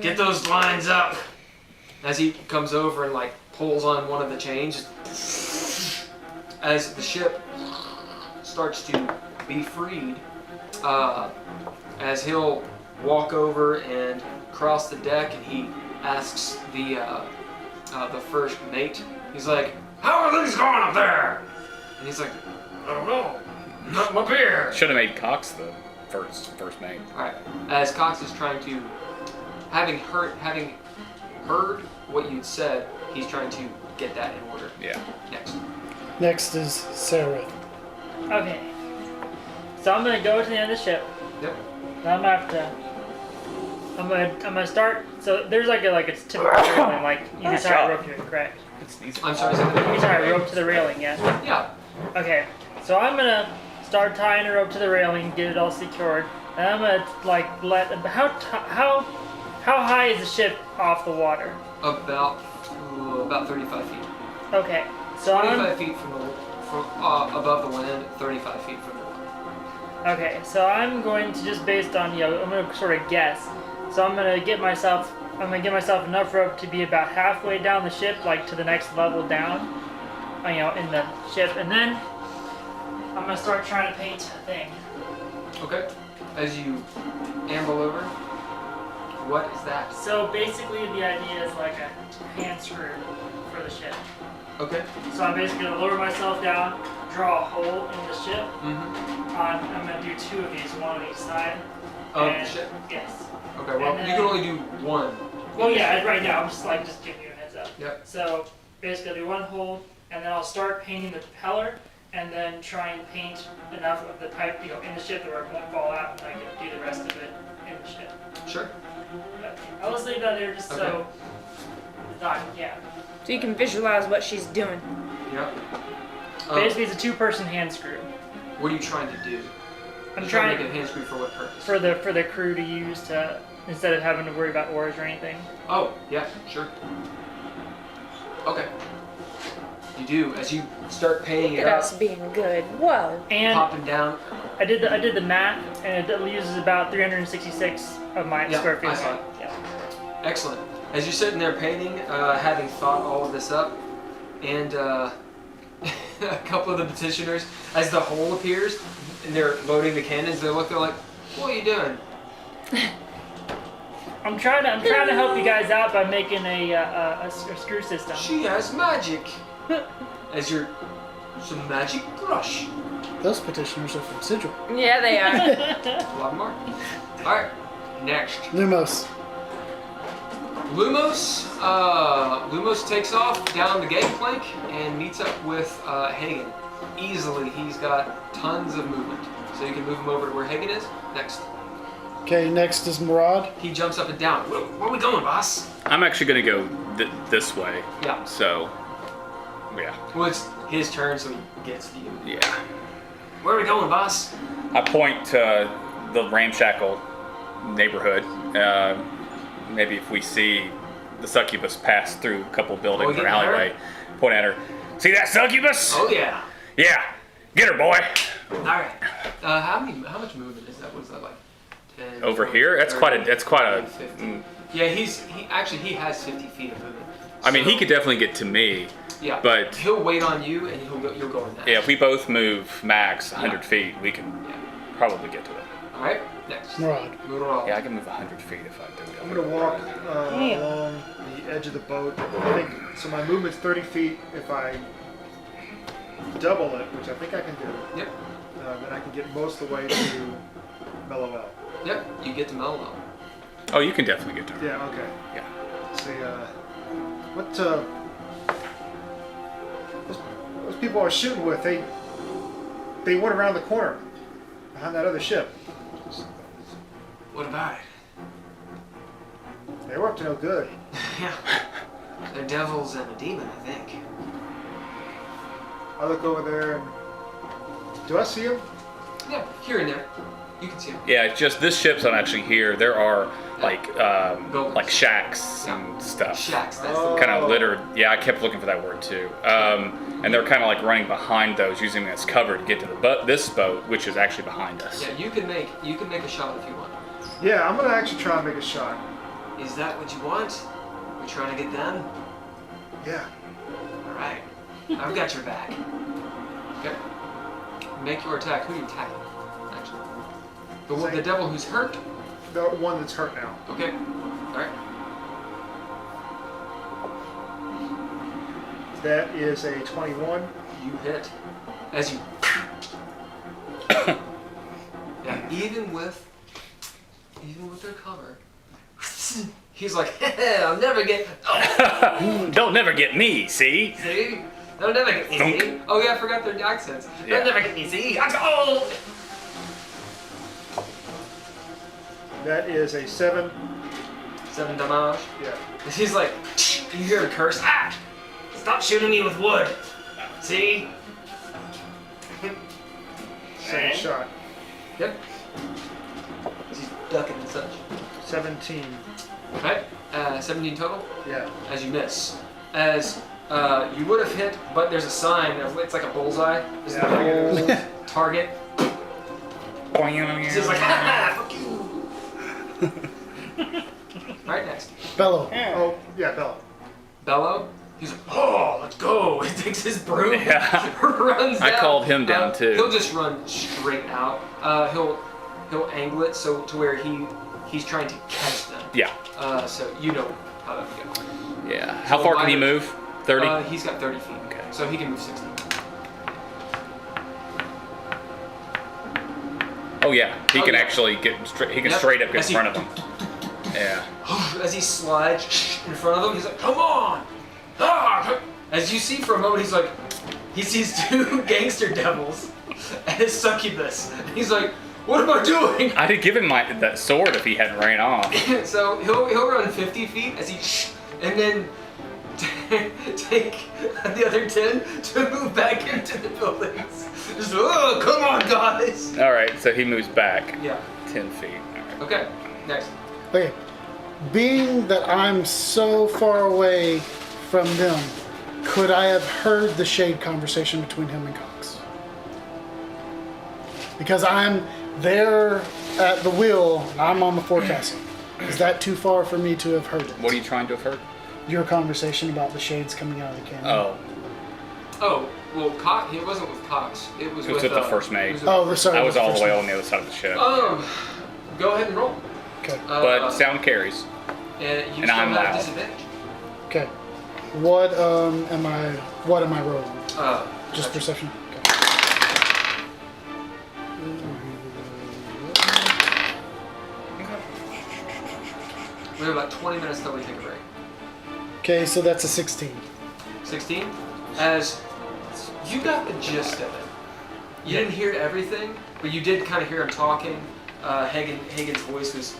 get those lines up. As he comes over and like pulls on one of the chains, as the ship starts to be freed, as he'll walk over and cross the deck, and he asks the first mate. He's like, "How are things going up there?" And he's like, "I don't know. Not my beer." Should have made Cox the first mate. All right. As Cox is trying to, having heard what you'd said, he's trying to get that in order. Yeah. Next. Next is Sararith. Okay. So I'm gonna go to the end of the ship. Yep. And I'm gonna start. So there's like a typical railing, like you can tie a rope to it, correct? It's easy. I'm sorry. You can tie a rope to the railing, yeah. Yeah. Okay. So I'm gonna start tying a rope to the railing, get it all secured, and I'm gonna like how high is the ship off the water? About 35 feet. Okay. So 25 feet from above the land, 35 feet from the water. Okay, so I'm going to just based on I'm gonna sort of guess. So I'm gonna get myself enough rope to be about halfway down the ship, like to the next level down, in the ship, and then I'm gonna start trying to paint a thing. Okay. As you amble over, what is that? So basically, the idea is like a hand screw for the ship. Okay. So I'm basically gonna lower myself down, draw a hole in the ship. Mm-hmm. I'm gonna do 2 of these, one on each side. Of the and- ship? Yes. Okay. Well, And you can only do one. Well, yeah, right now I'm just giving you a heads up. Yep. So basically, I'll do one hole, and then I'll start painting the propeller, and then try and paint enough of the pipe, in the ship where it won't fall out, and I can do the rest of it in the ship. Sure. But I'll just leave that there just so the doc, yeah. So you can visualize what she's doing. Yep. Basically, it's a two-person hand screw. What are you trying to do? I'm You're trying to make a hand screw for what purpose? for the crew to use to instead of having to worry about oars or anything. Oh, yeah, sure. Okay. You do as you start painting Look it at up, us being good. Whoa. And popping down. I did the math, and it uses about 366 of my Yeah, square feet. I saw it. Yeah. Excellent. As you're sitting there painting, having thought all of this up, and a couple of the petitioners, as the hole appears, and they're loading the cannons, they're looking like, "What are you doing?" I'm trying to help you guys out by making a screw system. She has magic. As you're some magic brush. Those petitioners are from Sigil. Yeah, they are. A lot more. All right. Next. Lumos. Lumos takes off down the gangplank and meets up with Haygen. Easily, he's got tons of movement. So you can move him over to where Haygen is. Next. Okay, next is Murad. He jumps up and down. Where are we going, boss? I'm actually going to go this way. Yeah. So, yeah. Well, it's his turn, so he gets to you. Yeah. Where are we going, boss? I point to the ramshackle neighborhood. Maybe if we see the succubus pass through a couple buildings or getting her? alleyway, point at her. See that succubus? Oh, yeah. Yeah. Get her, boy. All right. How much movement is that? What is that, like 10? Over 20, here? That's 30, quite a. 50. Yeah, he has 50 feet of movement. I mean, So- he could definitely get to me. Yeah, but- he'll wait on you, and you'll go in that. Yeah, if we both move max 100 feet, we can Yeah. probably get to it. All right. Next. Murad. Murad. Yeah, I can move 100 feet if I do. I'm gonna walk along the edge of the boat. I think so. My movement's 30 feet. If I double it, which I think I can do, Yep. then I can get most of the way to Mellow. Yep. You get to Mellow. Oh, you can definitely get to her. Yeah. Okay. Yeah. See, what those people I was shooting with, they went around the corner behind that other ship. What about it? They were up to no good. Yeah. They're devils and a demon, I think. I look over there and do I see them? Yeah, here and there. You can see them. Yeah, it's just this ship's not actually here. There are Buildings. like shacks Yeah. and stuff. Shacks. That's Oh. Kind of littered. Yeah, I kept looking for that word too. And they're kind of like running behind those, using them as cover to get to this boat, which is actually behind us. Yeah, you can make a shot if you want. Yeah, I'm gonna actually try and make a shot. Is that what you want? We're trying to get them? Yeah. All right. I've got your back. Okay. Make your attack. Who are you attacking? Actually. The devil who's hurt? The one that's hurt now. Okay. All right. That is a 21. You hit. As you... Yeah, even with their cover, he's like, I'll never get... Oh, Don't never get me, see? see? They'll never get me, see? Oh yeah, I forgot their accents. Yeah. They'll never get me, see? Oh! That is a 7. 7 damage. Yeah. And he's like, you hear him curse, ah! Stop shooting me with wood! See? Second shot. Yep. He's ducking and such. 17. Okay, 17 total, Yeah. as you miss. As you would have hit, but there's a sign, it's like a bullseye. There's Yeah, I a get it. gold target. He's just like, ha fuck you! Alright, next. Bellow. Oh, yeah, Bella. Bellow. He's like, oh, let's go. He takes his broom, Yeah. runs down. I called him down, too. He'll just run straight out. He'll angle it so to where he's trying to catch them. Yeah. So you know how that would go. Yeah. How So far can he why- move? 30? He's got 30 feet. Okay. So he can move 60. Oh yeah. He Oh, can yeah. actually get straight. He can Yep. straight up get As in he- front of him. Yeah. As he slides in front of him, he's like, come on! Ah! As you see for a moment, he's like, he sees 2 gangster devils and a succubus. He's like, what am I doing? I'd have given that sword if he hadn't ran off. So he'll run 50 feet as he and then take the other 10 to move back into the buildings. Just, oh, come on, guys. All right, so he moves back Yeah. 10 feet. All right. Okay. Next. Okay. Being that I'm so far away from them, could I have heard the shade conversation between him and Cox? Because I'm there at the wheel, and I'm on the forecastle. Is that too far for me to have heard it? What are you trying to have heard? Your conversation about the shades coming out of the cannon. Oh, Oh, well, it wasn't with Cox. It was it was with with the first mate. Oh, sorry. I was the all first the way one. on the other side of the ship. Go ahead and roll. Okay. But sound carries. And you and still I'm have loud. disadvantage. Okay. What am I rolling? Just Perception. perception. Okay. We have about 20 minutes till we take a break. Okay, so that's a 16. 16. As you got the gist of it. You didn't hear everything, but you did kind of hear him talking. Hagen's voice was,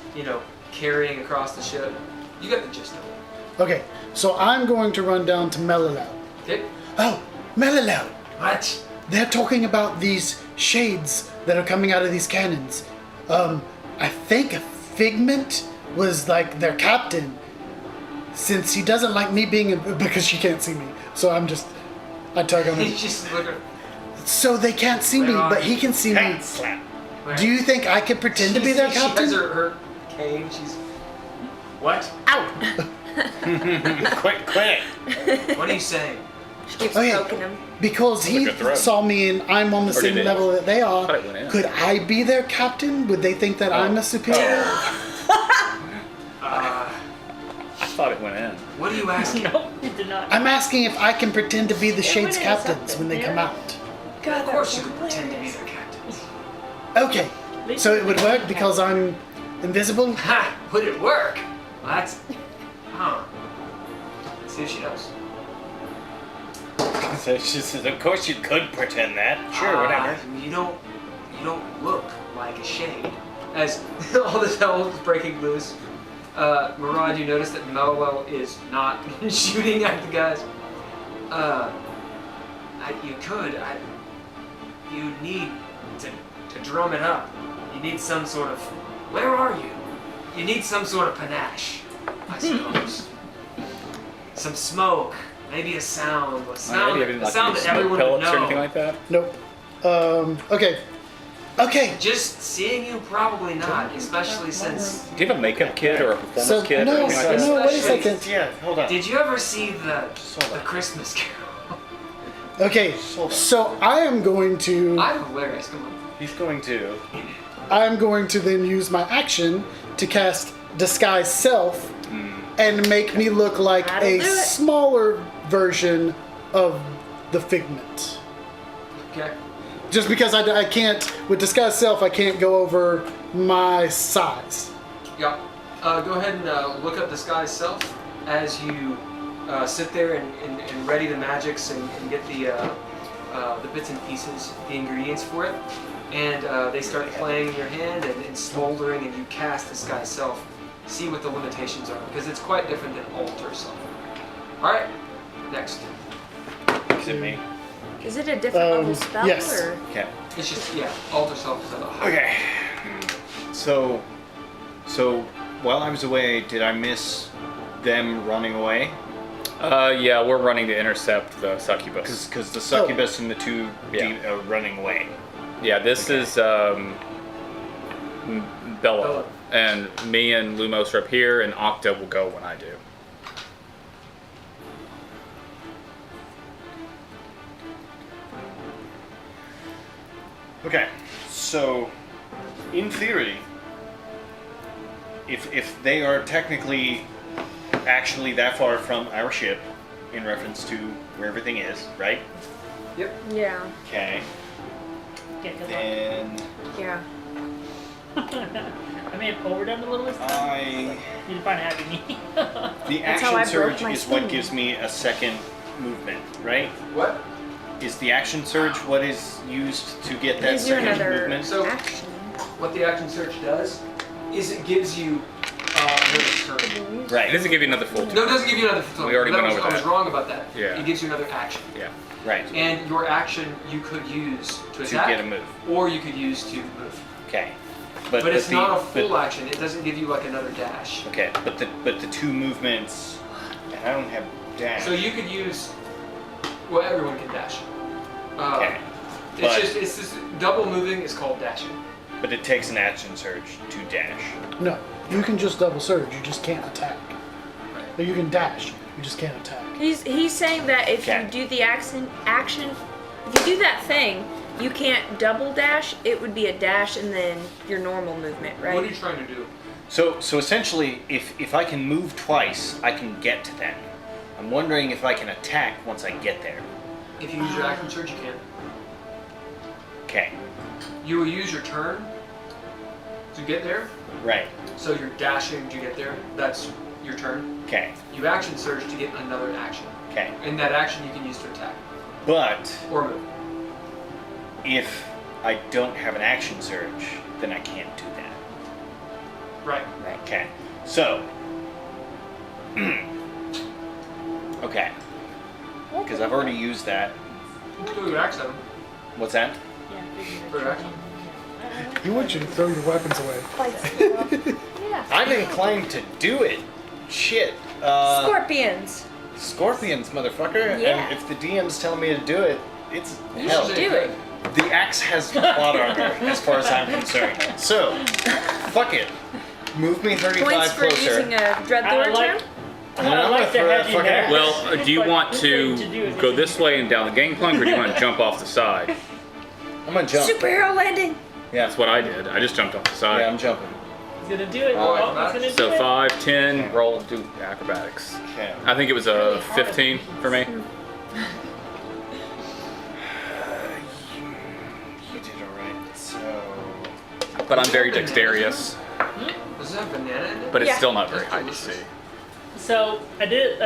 carrying across the ship. You got the gist of it. Okay, so I'm going to run down to Melilau. Okay. Oh, Melilau! What? They're talking about these shades that are coming out of these cannons. I think a Figment was like their captain. Since he doesn't like me being because she can't see me. So I tug on He's him. just looking. So they can't see me, but he can see me. Slap. Do you think I could pretend to be their She captain? has her cane. She's. What? Quit it. What are you saying? She keeps Okay. poking him. Because he good throw. saw me and I'm on the Or same did it? level that they are. thought it went in. Could I be their captain? Would they think that I'm a superior? I thought it went in. What are you asking? No, he did not. I'm asking if I can pretend to be the Shades went in captains when they something, come yeah. out. God, Of course you could pretend to be their captains. Okay, so it would work because I'm invisible? Ha! Would it work? Well, that's. Huh. Let's see if she knows. So she says, of course you could pretend that. Sure, whatever. You don't look like a shade. As all this hell is breaking loose, Murad, you notice that Mello is not shooting at the guys. You need to drum it up. You need some sort of. Where are you? You need some sort of panache, I suppose. Some smoke, maybe a sound. A sound, Maybe a sound that everyone would pellets know. or anything like that. Nope. Okay. Okay. Just seeing you, probably not, especially since. Do you have a makeup kit or a performance So, kit no, or anything like that? no, wait a second. Yeah, hold on. Did you ever see the hold on. Christmas Carol? Okay, so I am going to I'm hilarious. Come on. He's going to. then use my action to cast Disguise Self and make me look like That'll a do it. smaller version of the Figment. Okay. Just because I can't, with Disguise Self, I can't go over my size. Yeah. Go ahead and look up Disguise Self as you sit there and ready the magics and get the bits and pieces, the ingredients for it. And they start playing in your hand and smoldering, and you cast Disguise Self. See what the limitations are, because it's quite different than Alter Self. Alright, next. Is it me? Is it a different level spell? yes. Or? Okay. It's just, Alter Self is at a high. Okay. So while I was away, did I miss them running away? Yeah, we're running to intercept the succubus. Because the succubus and the two are running away. Yeah, this is Bella. And me and Lumos are up here, and Octa will go when I do. Okay, so in theory, if they are technically actually that far from our ship, in reference to where everything is, right? Yep. Yeah. Okay, Yeah, 'cause then Yeah. I may have overdone a little bit. I You find it happy me. the That's how action I broke surge my is what spleen. gives me a second movement, right? What? is the action surge what is used to get that Gives you second another movement? So- action. What the action search does is it gives you another turn. It Right. doesn't give you another full turn. No, it doesn't give you another turn. We already went over I was that. wrong about that. Yeah. It gives you another action. Yeah. Right. And your action you could use to To attack, get a move. or you could use to move. Okay. But it's the- not a full but- action. It doesn't give you like another dash. Okay, but the two movements, and I don't have dash. So you could use. Well, everyone can dash. Okay. It's just double moving is called dashing. But it takes an action surge to dash. No, you can just double surge. You just can't attack. Or you can dash. You just can't attack. He's saying that if Okay. you do the action, if you do that thing, you can't double dash. It would be a dash and then your normal movement, right? What are you trying to do? So essentially, if I can move twice, I can get to them. I'm wondering if I can attack once I get there. If you use your action surge, you can. Okay. You will use your turn to get there. Right. So you're dashing to get there. That's your turn. Okay. You action surge to get another action. Okay. And that action you can use to attack But or move. if I don't have an action surge, then I can't do that. Right. Right. Okay. So. Okay. Because I've already used that. You can do your axe at him. What's that? For your action. He wants you to throw your weapons away. Yeah. I'm inclined to do it. Shit. Scorpions. Scorpions, motherfucker. Yeah. And if the DM's telling me to do it, it's You hell. should do it. The axe has plot armor, as far as I'm concerned. So, fuck it. Move me 35 Points for closer. using a DreadLore I like- term? And then I'm gonna throw that fucking axe. Well, do you want to go this way and down the gangplank, or do you want to jump off the side? I'm gonna jump. Superhero landing. Yeah. That's what I did. I just jumped off the side. Yeah, I'm jumping. He's gonna do it. Oh, Oh, he's gonna do So it. 5, 10, roll, do acrobatics. Okay. I think it was a 15 for me. You did alright. So. But I'm very dexterous. Does it have banana in it? But it's Yeah. still not very That's high to delicious. see. So I did.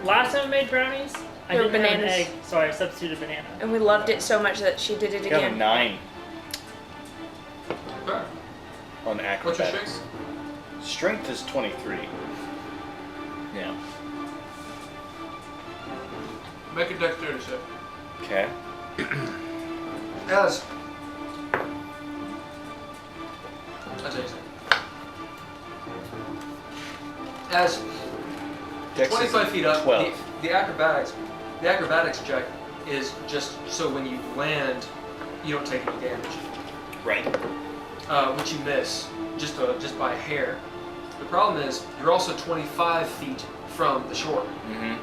Last time I made brownies, I They were didn't have an bananas. egg, so I substituted banana. And we loved it so much that she did it You got a again. 9 Okay. on What's your acrobatics. strength? Strength is 23. Yeah. Make a dexterity check. Okay. As. I'll tell you something. As Dex is 25 feet up, 12. the acrobatics check is just so when you land, you don't take any damage, Right. which you miss just by a hair. The problem is you're also 25 feet from the shore, Mm-hmm.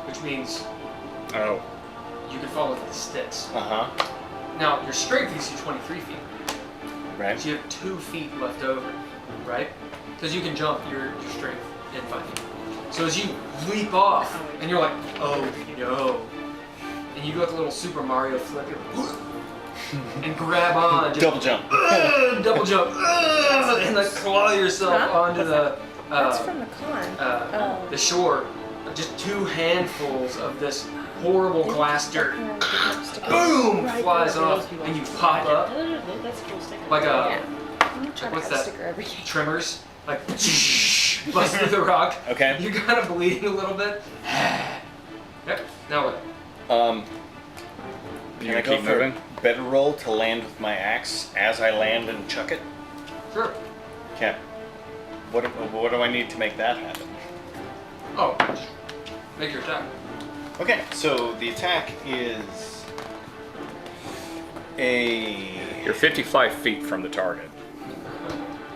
which means Oh. you can fall into the sticks. Uh-huh. Now your strength gives you 23 feet, Right. so you have 2 feet left over, right? Because you can jump your strength in 5 feet. So as you leap off, and you're like, oh no, and you go with the little Super Mario flip, and grab on, just Double jump. double jump, and like claw yourself Huh? onto the That's from the con. the shore. Just 2 handfuls of this horrible glass dirt. Boom! Flies off, and you pop up That's a cool sticker. like a Yeah. I'm gonna try to what's cut a that? sticker every game. Trimmers, like bust through the rock. Okay. You're kind of bleeding a little bit. Yep. Now what? Can You I keep go for moving? a better roll to land with my axe as I land and chuck it? Sure. Okay. What do I need to make that happen? Oh, make your attack. Okay, so the attack is a You're 55 feet from the target.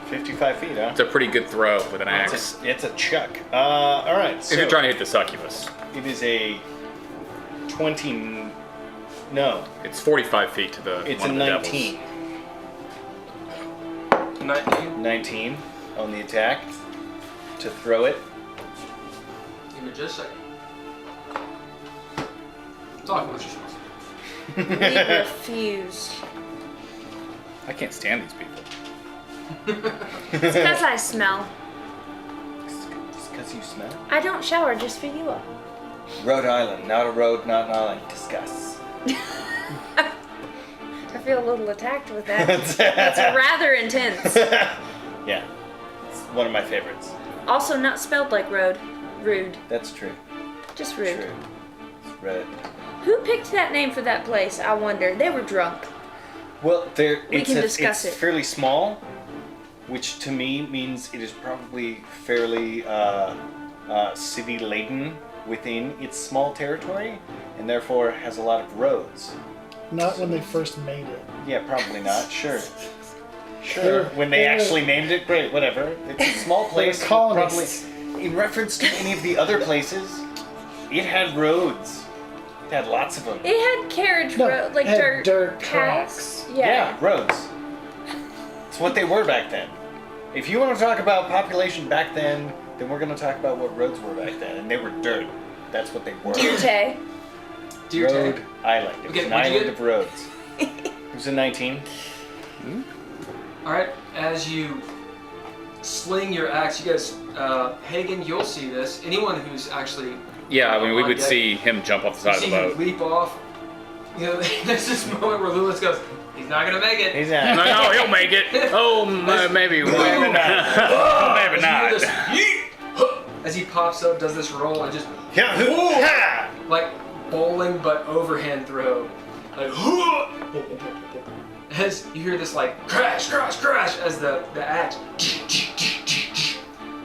55 feet, huh? It's a pretty good throw with an axe. It's a chuck. All right. So If you're trying to hit the succubus, it is a 20. No, it's 45 feet to the it's one a of the devils. 19. 19. 19 on the attack to throw it. Give me just a second. Talk about yourself. We refuse. I can't stand these people. It's because I smell. It's because you smell. I don't shower just for you all. Rhode Island, not a road, not an island. Discuss. I feel a little attacked with that. That's rather intense. Yeah, it's one of my favorites. Also, not spelled like road. Rude. That's true. Just rude. True. It's red. Who picked that name for that place? I wonder. They were drunk. Well, We can discuss it's it. fairly small, which to me means it is probably fairly city-laden within its small territory, and therefore has a lot of roads. Not when they first made it. Yeah, probably not. Sure. Sure. When they actually named it, great, whatever. It's a small place. colonists. Probably, in reference to any of the other places, it had roads. It had lots of them. It had carriage No, road, like it had dirt, dirt paths. tracks. Yeah, roads. It's what they were back then. If you want to talk about population back then we're going to talk about what roads were back then, and they were dirt. That's what they were. Dirte. Dear Road Tay. Island. It was Okay, an what'd you island get? of roads. It was a 19. All right, as you sling your axe, you guys, Haygen, you'll see this. Anyone who's actually Yeah, I mean, we on would deck, see him jump off the side of see the him boat. leap off. You know, there's this moment where Lewis goes, "He's not gonna make it." He's No, not. he'll make it. Oh, maybe. Maybe not. Maybe As you hear not. this, yeet, huh, as he pops up, does this roll and just Yeah. Ha! like bowling but overhand throw, like as you hear this like crash, crash, crash as the axe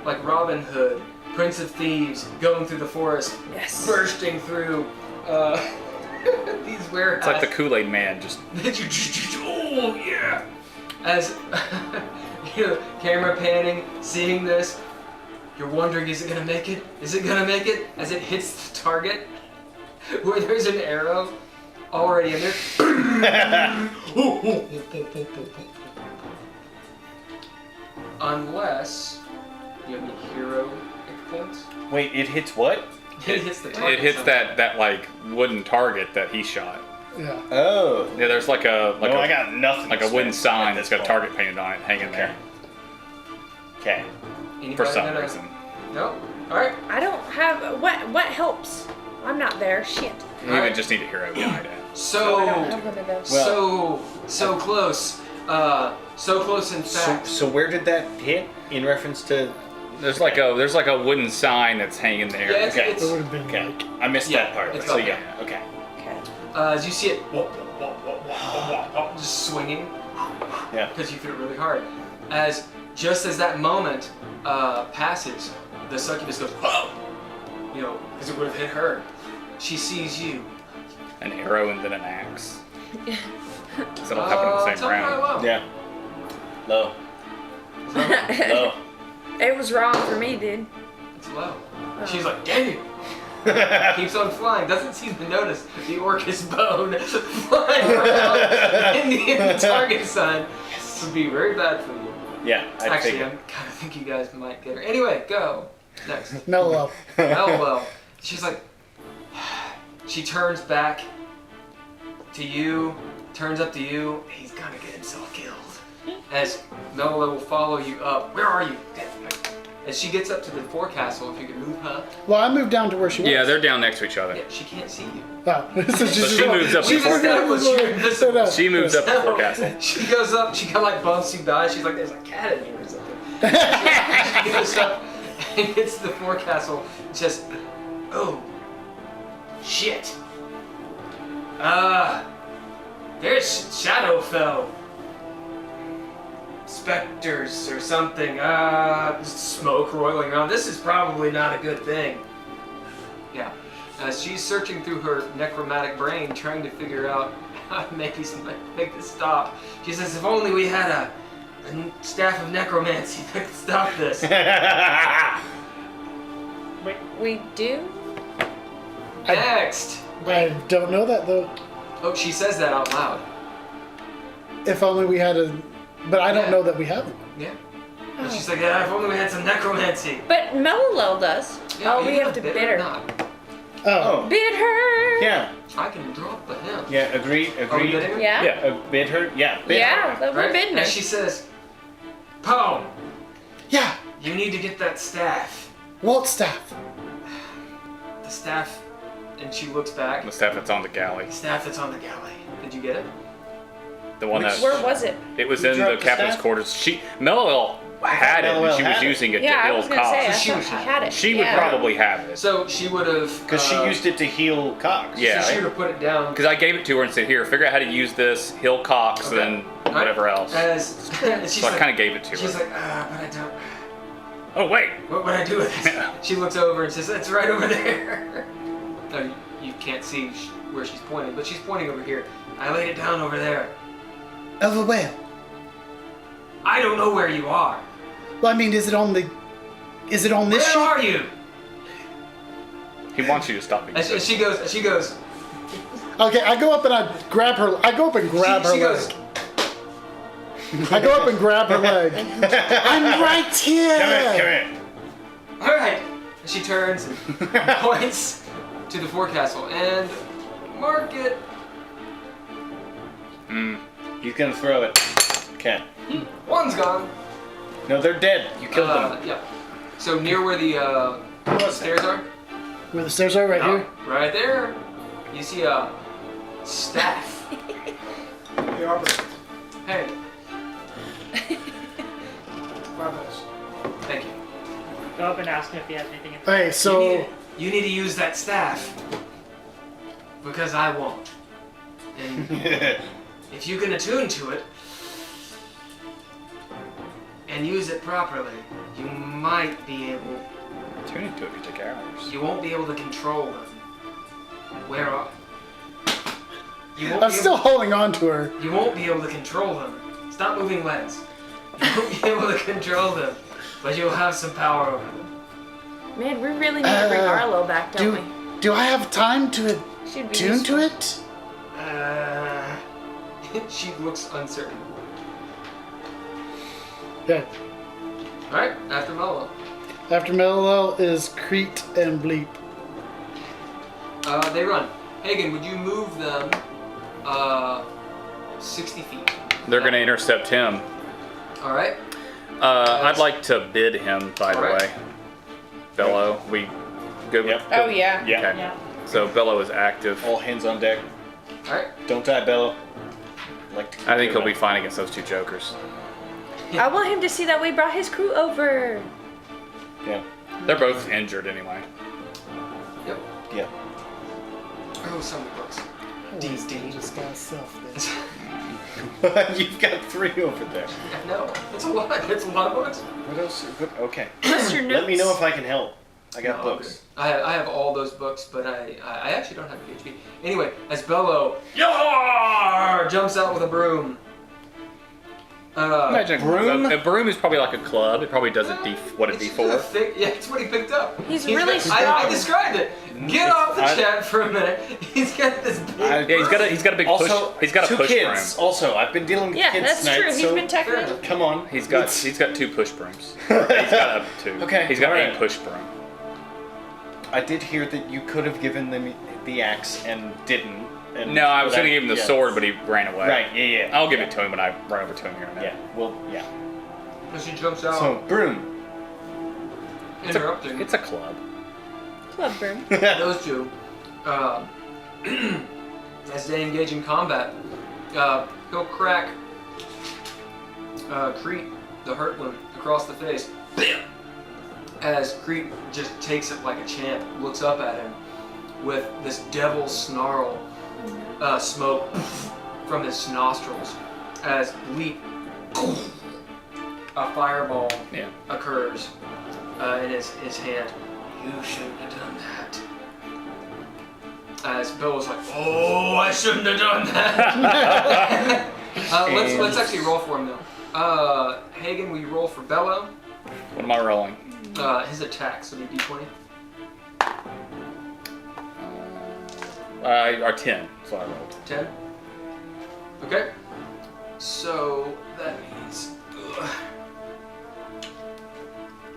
like Robin Hood, Prince of Thieves, going through the forest, Yes. bursting through these warehouses. It's like the Kool-Aid Man, just Oh yeah! As you know, camera panning, seeing this, you're wondering, is it gonna make it? Is it gonna make it? As it hits the target, where there's an arrow already in there. Unless you have any hero points. Wait, it hits what? It hits the target. it hits that like wooden target that he shot. Yeah. Oh. Yeah, there's like a No, I got nothing. like to a wooden spend sign at that's this got a point. target painted on it, hanging there Okay. Anybody for some gonna- reason. No. All right. I don't have what helps. I'm not there. Shit. You Alright. would just need a hero behind it. So. I don't have one of those. So close. So close in fact. So where did that hit in reference to? There's like a wooden sign that's hanging there. Yeah, Okay. It would have been Okay. like. I missed Yeah, that part. of it's it. So okay. yeah. Okay. Okay. As you see it just swinging Yeah. because you threw it really hard. Just as that moment passes, the succubus goes, whoa! You know, because it would have hit her. She sees you. An arrow and then an axe. Does it all happen in the same tell me round? how low. Yeah. Low. Low. It was wrong for me, dude. It's low. She's like, dang it! Keeps on flying. Doesn't seem to notice the orcus bone flying around in the target sign. This would be very bad for you. Yeah. I Actually, I figured. kind of think you guys might get her. Anyway, go. Next. No love. Oh well. She's like, she turns back to you, turns up to you. He's gonna get himself killed. As Melila will follow you up. Where are you? As she gets up to the forecastle, if you could move her. Well, I moved down to where she was. Yeah, they're down next to each other. Yeah, she can't see you. Oh. So she moves up She to just knows you're invisible. She moves up the forecastle. She goes up, she kind of like bumps you by. She's like, there's a cat in here or something. She goes up and gets to the forecastle. Just, oh, shit. There's Shadowfell. Specters or something. Smoke roiling around. This is probably not a good thing. Yeah. She's searching through her necromantic brain, trying to figure out how to make this stop. She says, if only we had a staff of necromancy that could stop this. Wait, We do? Next. I don't know that though. Oh, she says that out loud. If only we had a. But I don't Yeah. know that we have it. Yeah. And she's like, yeah, if only we had some necromancy. But Melilel does. Yeah, Oh, we even have to if bid her. Not. Oh. Bid her! Yeah. I can drop the him. Yeah. Agreed. Are we Agreed. bidding her? Yeah? Yeah. Bid her. Yeah. Bid Yeah, her. we're bidding her. And she says, Poe, Yeah. you need to get that staff. What staff? The staff and she looks back. The staff that's on the galley. Staff that's on the galley. Did you get it? The one that Where was it? it was You in the dropped the captain's staff? quarters. Mellow had it, and Mellow she was had it. using it Yeah, to I heal was gonna say, I Cox. she thought was- she had it. She would Yeah. probably have it. So she would have. Because she used it to heal Cox. Yeah. So she would have put it down. Because I gave it to her and said, "Here, figure out how to use this, heal Cox, Okay. and Right. whatever else." And she's So I like, kind of gave it to she's her. like, but I don't. Oh wait, What would I do with it? She looks over and says, "It's right over there." No, you can't see where she's pointing, but she's pointing over here. I laid it down over there. Over where? I don't know where you are. Well, I mean, is it on this Where ship? are you? he wants you to stop being. And she goes. Okay, I go up and I grab her. I go up and grab her She leg. goes. I go up and grab her leg. I'm right here. Come here. All right. And she turns and points to the forecastle and mark it. He's gonna throw it. Can't. One's gone. No, they're dead. You killed them. Yeah. So near where the stairs are. Where the stairs are, right here. Right there. You see a staff. The arbiter. Hey, Marvelous. thank you. Go up and ask him if he has anything in Okay, so You need to use that staff because I won't. And if you can attune to it and use it properly, you might be able. Tuning to it could take hours. You won't be able to control them. Where are? You won't I'm be still holding on to her. You won't be able to control them. Stop moving legs. You won't be able to control them, but you'll have some power over them. Man, we really need to bring Arlo back, don't we? Do I have time to She'd be attune to useful. it? She looks uncertain. Yeah. Alright, after Molo. After Mello is Crete and Bleep. They run. Hagen, would you move them 60 feet? They're going to intercept him. Alright. I'd like to bid him, by the Alright. way. Bello, we good with? Yep. Oh, yeah. Yeah. Okay. Yeah. So Bello is active. All hands on deck. Alright. Don't die, Bello. Like to I think he'll be fine against those two jokers. I want him to see that we brought his crew over. Yeah. They're both injured anyway. Yep. Yeah. Oh, some of the books. D&D. Just got self this. You've got 3 over there. No, it's a lot. It's a lot of books. What else? Okay. Just your notes. Let me know if I can help. I got No, books. okay. I have all those books, but I actually don't have a PHP. Anyway, as Bello Yar! Jumps out with a broom. Imagine broom? A broom is probably like a club. It probably does a it's just a D4. thick- yeah, it's what he picked up. He's really I strong. described it. Get off the I- chat for a minute. He's got this big. Yeah, he's got a big Also, push. He's got a 2 push kids. broom. Also, I've been dealing with Yeah, kids that's tonight, true. He's so been Fair teching. enough. come on. He's got 2 push brooms. He's got up 2. Okay, He's got alright. a push broom. I did hear that you could have given them the axe and didn't. And No, I was that- going to give him the yeah. sword, but he ran away. Right. Yeah. I'll give it to him when I run over to him here in a minute. Yeah. Well. Yeah. And she jumps out, So broom. interrupting. It's a club. Club broom. Those two, as they engage in combat, he'll crack Crete, the hurt one, across the face. Bam! As Crete just takes it like a champ, looks up at him with this devil snarl, smoke from his nostrils. As Bleep, a fireball Yeah. occurs in his hand. You shouldn't have done that. As Bill was like, "Oh, I shouldn't have done that." Let's actually roll for him though. Hagen, will you roll for Bello? What am I rolling? His attack, so maybe D20. Or 10. So I rolled. 10. Okay. So that means.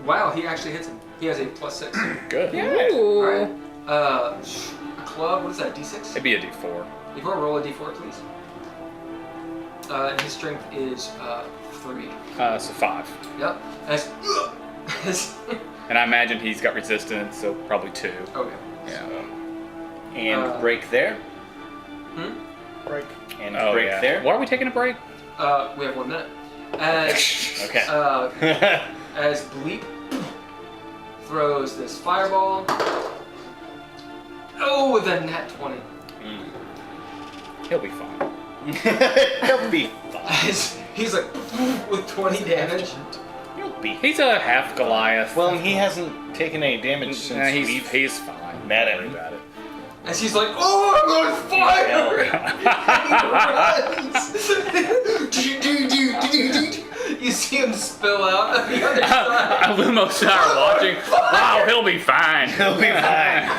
Wow, he actually hits him. He has a +6. Good. Ooh. Alright. A club, what is that, D6? It'd be a D4. Before roll a D4, please. And his strength is 3. So 5. Yep. And I imagine he's got resistance, so probably 2. Okay. Yeah. And break there. Break. And Oh, break yeah. there. Why are we taking a break? We have 1 minute. As Okay. as Bleep throws this fireball. Oh, with a nat 20. He'll be fine. He'll be fine. He's like with 20 damage. He'll be. He's a half Goliath. Well, he hasn't taken any damage since Nah, we've he's fine. met Don't worry him. about it. As he's like, oh, I'm on fire! He runs. You see him spill out on the other side. Lumos are watching. Wow, he'll be fine. He'll be fine.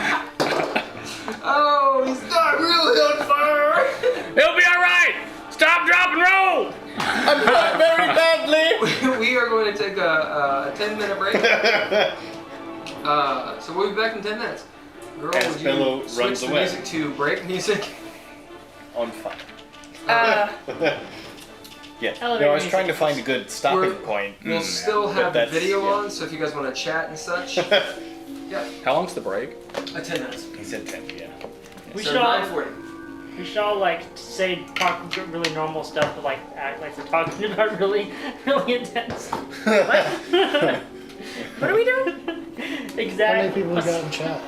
Oh, he's not really on fire. He'll be all right. Stop, drop, and roll. I'm hurt very badly. We are going to take a 10-minute break. So we'll be back in 10 minutes. Girl, As would Bello you switch runs the away. music to break music? On fire. Yeah. Elevator No, I was music. trying to find a good stopping We're- point. We'll still But have the that's- video yeah. on, so if you guys want to chat and such. Yeah, How long's the break? 10 minutes. He said 10, yeah. We So should all 9:40. we should all like talk really normal stuff, but like act like we're talking about really intense. What are we doing? How many Exactly. people we got in chat?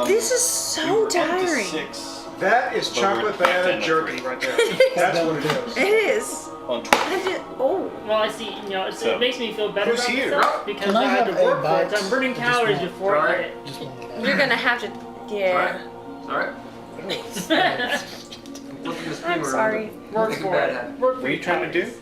This is so tiring. 6 That is But chocolate we're banana 10 to jerky 3. right there. That's what it is. It is. on 20. I did. Oh. Well, I see. So, It makes me feel better who's about here? myself because Can I I had to have a work for it. bite? So I'm burning Just calories one. before I Alright. get Just one. You're gonna have to. Yeah. Alright. it. I'm sorry. Work Make a for bad it. habit. Work What for are you your trying to do? calories.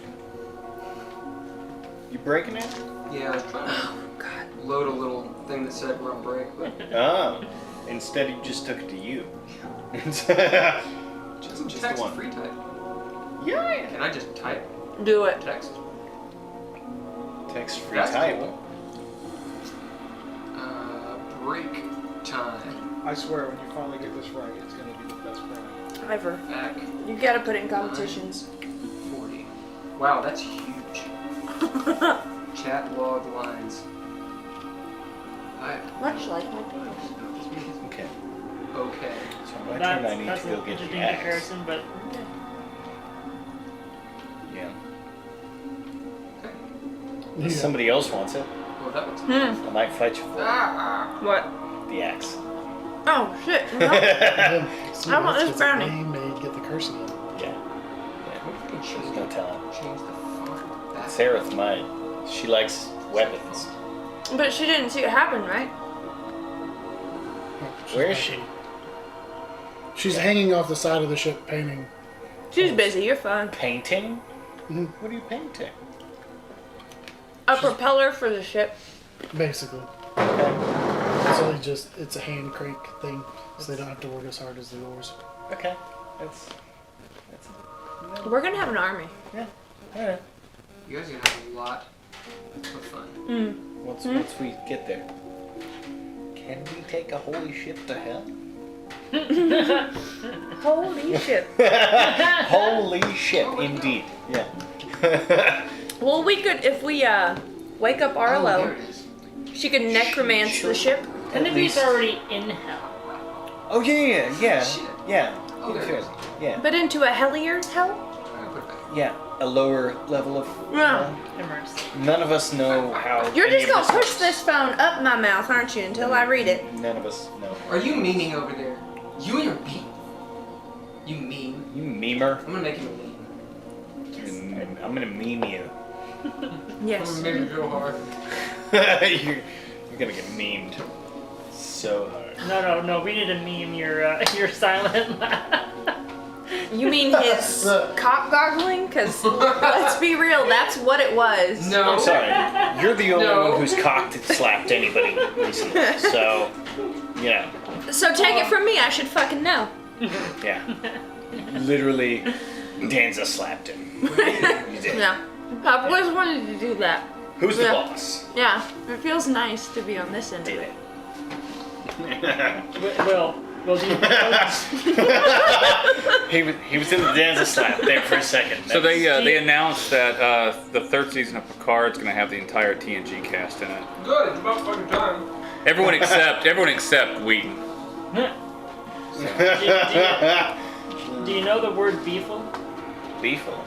You breaking it? Yeah, I was trying to God. load a little thing that said we're on break, but Oh. Instead, you just took it to you. just Just text one. free type. Yeah. Can I just type Do it. text? Text free That's type. cool. Break time. I swear, when you finally get this right, it's going to be the best prize. Ever. Back You gotta put it in competitions. 40. Wow, that's huge. Chat log lines. Much like my penis. Okay. Okay. So my turn, I need That's to an go get interesting the axe. comparison, but Yeah. Okay. If somebody else wants it, Well, that was. I might fight you for What? the axe. Oh shit. No. See, I want that's this brownie. He may get the curse again. Yeah. There's no telling. Change the font. Back. Sararith might. She likes weapons. But she didn't see it happen, right? Where is she? She's hanging off the side of the ship painting. She's busy. You're fine. Painting? Mhm. What are you painting? A propeller for the ship. Basically. It's only just, it's a hand crank thing, so they don't have to work as hard as the oars. Okay. That's We're gonna have an army. alright. You guys are gonna have a lot of fun. Once we get there. Can we take a holy ship to hell? Holy shit. Holy ship, indeed. Yeah. Well, we could, if we wake up Oh, there Arlo, it is. she could necromance the ship. Tenebre's already in hell. Oh yeah. Shit. Yeah. Oh, there it is. Yeah. But into a hellier hell? I'm gonna put it back. Yeah. A lower level of. Yeah. Immersed. None of us know how. You're any just of gonna this push works. this phone up my mouth, aren't you, until I read it? None of us know. Are you memeing over there? You and your beat. You meme. You memer. I'm gonna make you a meme. I'm gonna meme you. I'm Yes. gonna make you go hard. you're gonna get memed so hard. No. We need to meme your silent laugh. You mean his cock goggling? Because let's be real, that's what it was. No. I'm sorry. You're the only No. one who's cocked and slapped anybody recently. So, yeah. So take it from me, I should fucking know. Yeah. Literally, Danza slapped him. You did. Yeah. I've always wanted to do that. Who's the Yeah. boss? Yeah. It feels nice to be on this end of Did it. it. Will do. He was in the Danza slap there for a second. So they announced that the third season of Picard's going to have the entire TNG cast in it. Good, it's about fucking time. Everyone except Wheaton. Do you know the word beefle? Beefle.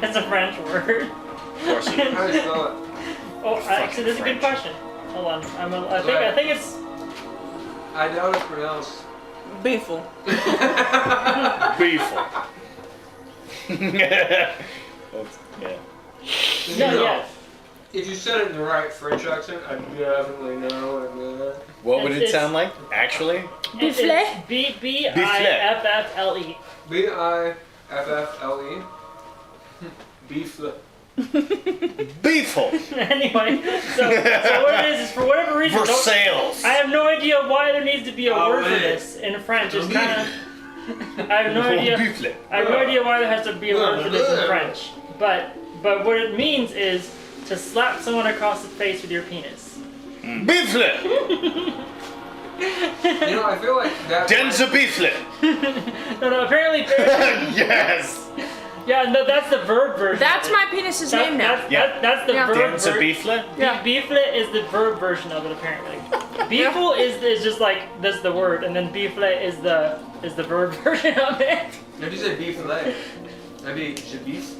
It's a French word. Of course you do. How do you spell it? Oh, actually, this is a good French. question. Hold on. I think it's. I doubt it's pronounced. Beeful. Beefle. That's- yeah. You Yeah, know, yeah. If you said it in the right French accent, I definitely know what I meant. What would it It's- sound like, actually? Beefle? B-I-F-F-L-E. B-I-F-F-L-E. Beefle. Beefle. Anyway, so what it is for whatever reason. For sales. I have no idea why there needs to be a Oh, word for yeah. this in French. It's kind of. I have no idea. Beefle. I have no idea why there has to be a word for this in French. But what it means is to slap someone across the face with your penis. Beefle. You know, I feel like that. Denza beefle. No, apparently. Yes. Yeah, no, that's the verb version. That's my penis's name now. That's the Yeah. verb Denza version. beefle. Yeah. Beefle is the verb version of it apparently. Beefle is just like that's the word, and then beefle is the verb version of it. If you say beef fillet, that'd be je beef.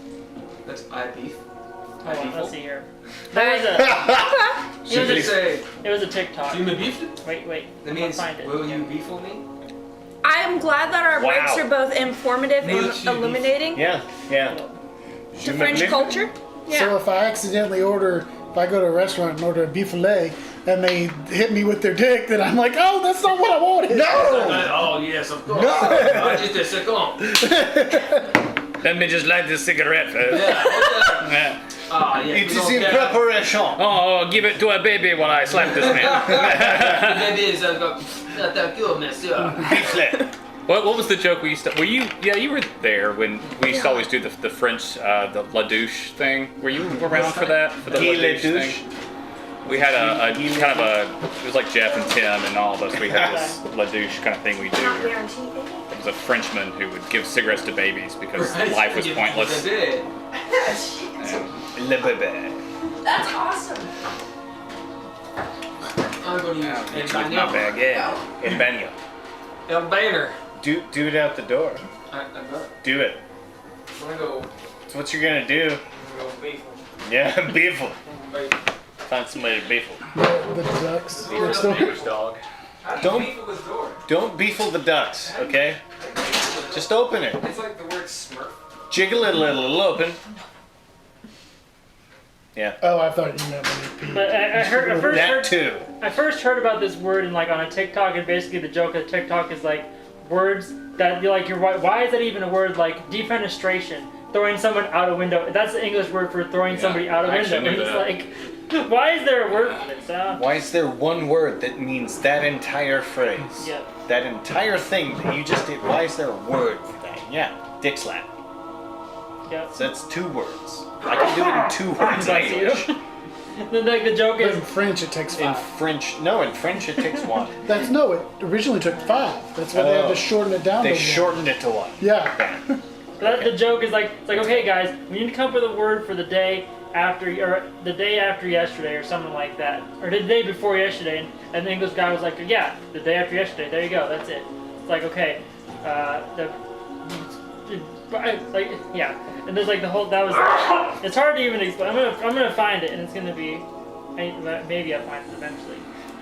That's I beef. I Hold on, beef. let's see here. There was Should you say it was a TikTok. tu me beef? Wait. That I'm means gonna find it. will Yeah. you beefle me? I am glad that our Wow. breaks are both informative and Merci. illuminating Yeah. to French culture. Yeah. So if I accidentally if I go to a restaurant and order a beef fillet, and they hit me with their dick, then I'm like, oh, that's not what I wanted. Oh yes, of course. No. Just a second. Let me just light this cigarette first. Yeah. Yeah. Ah yes. It is in preparation. Oh, give it to a baby while I slap this man. Maybe it's thank you, monsieur. Beefle. What was the joke we used to? Were you? Yeah, you were there when we used to always do the French the la douche thing. Were you around for that? For the Guy la la douche douche. thing? We had a kind of a. It was like Jeff and Tim and all of us. We had this la douche kind of thing we do. Not Where guaranteed. it was a Frenchman who would give cigarettes to babies because Right. life was pointless. Yeah. Le bébé. That's awesome. I'm going to use It's with my baguette. El baño. El Banner. Do it out the door. I got it. Do it. I'm gonna go. That's what you're gonna do. I'm gonna go beef. Yeah, beefle. Wait. Find somebody to beefle. The ducks next door. dog. How do Don't- you beef with this door? Don't beefle the ducks, okay? Just open it. It's like the word smurf. Jiggle it a little, it'll open. Yeah. Oh, I thought you meant when you peed. But I first heard about this word in like on a TikTok, and basically the joke of TikTok is like words that you're like, why is that even a word? Like defenestration, throwing someone out a window. That's the English word for throwing somebody out a I actually window. knew And it's like, why is there a word for this? Why is there one word that means that entire phrase? Yeah. That entire thing that you just did, why is there a word for that? Yeah, dick slap. Yeah. So that's 2 words. I can do it in 2 words in Bless you. English. The joke But is in French, it takes In 5. French, in French it takes 1. It originally took 5. That's why they had Oh. to shorten it down They to 1. shortened it to 1. Yeah. the joke is like, it's like, okay guys, we need to come up with a word for the day after, or the day after yesterday, or something like that, or the day before yesterday. And the English guy was like, yeah, the day after yesterday. There you go. That's it. It's like, okay, like, yeah. And there's like the whole, that was, it's hard to even explain. I'm gonna find it, and it's gonna be, maybe I'll find it eventually.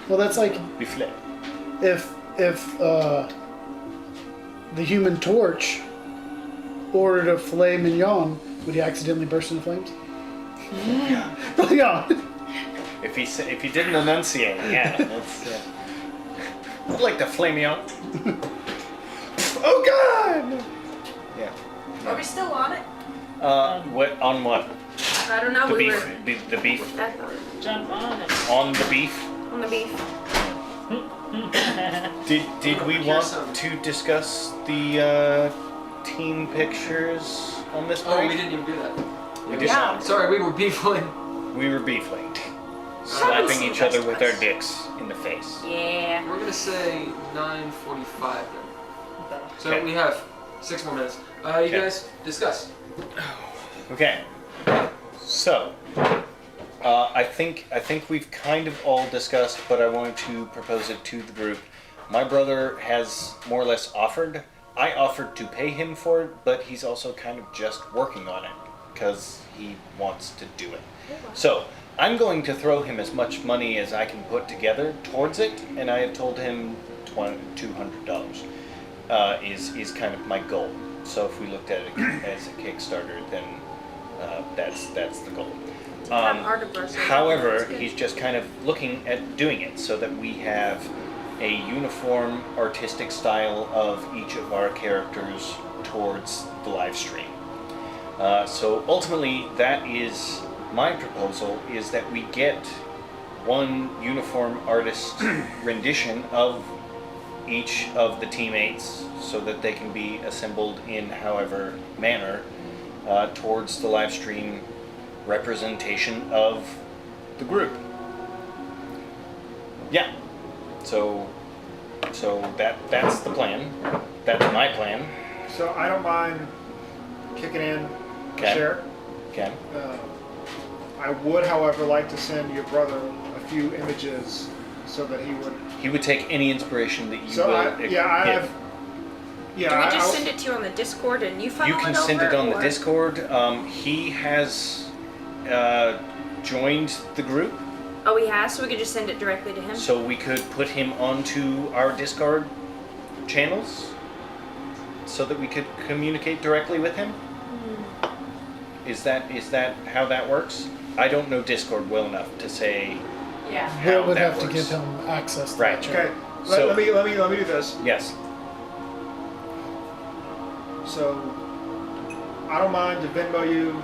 Well, that's like Bufflet. if the Human Torch ordered a filet mignon, would he accidentally burst into flames? Yeah. If he didn't enunciate, yeah, that's. I'd like to flame you out. Oh God! Yeah. Are we still on it? What on what? I don't know. The we beef. were The beef. Jump on it. On the beef. on the beef. Did we want to discuss the team pictures on this break? Oh, we didn't even do that. We did Yeah. not. Sorry, we were beefling. We were beefling, slapping each other with our dicks in the face. Yeah. We're gonna say 9:45 then. So Okay. we have 6 more minutes. You Okay. guys discuss. Okay. So, I think we've kind of all discussed, but I wanted to propose it to the group. My brother has more or less offered. I offered to pay him for it, but he's also kind of just working on it because he wants to do it. So I'm going to throw him as much money as I can put together towards it, and I have told him $200 is kind of my goal. So if we looked at it as a Kickstarter, then that's the goal. However, he's just kind of looking at doing it so that we have a uniform artistic style of each of our characters towards the live stream. So ultimately, that is my proposal, is that we get one uniform artist rendition of each of the teammates so that they can be assembled in however manner towards the live stream representation of the group. Yeah. So that's the plan. That's my plan. So I don't mind kicking in a Okay. share. Okay. I would, however, like to send your brother a few images so that He would take any inspiration that you So will I give. have. Yeah, Do we just I'll- send it to you on the Discord and you funnel You can it over? send it on the or- Discord. He has joined the group, Oh, he has, so we could just send it directly to him? so we could put him onto our Discord channels so that we could communicate directly with him. Is that how that works? I don't know Discord well enough to say Yeah. how Will would that have to works. give him access to Right. that Okay. channel. So- let me do this. Yes. So I don't mind to Venmo you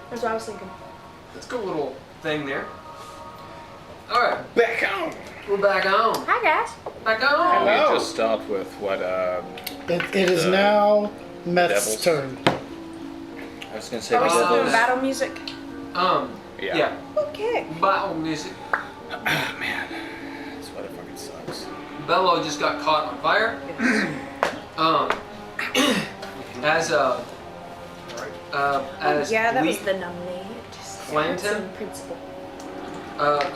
That's what I was thinking. That's a cool little thing there. All right, Back on. we're back on. Hi, guys. Back on. We Hello. just stopped with what? It is The now Meth's devils. turn. I was gonna say Are we still Oh, doing this- battle music? Yeah. Okay. Battle music. Man, this weather fucking sucks. Bello just got caught on fire. As Yeah, that was Bleak the nominee. Just Flamed that's him? in principle.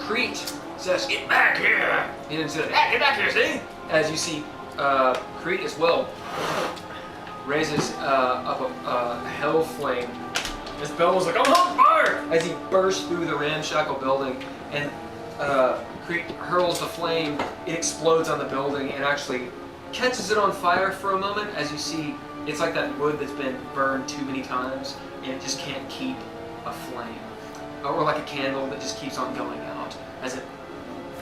Crete says, Get back here! he didn't say that. Get back here, see? As you see, Crete as well raises up a hell flame. As Bello's like, I'm on fire! As he bursts through the ramshackle building, and Crete hurls the flame, it explodes on the building and actually catches it on fire for a moment. As you see, it's like that wood that's been burned too many times, and it just can't keep a flame. Or like a candle that just keeps on going out.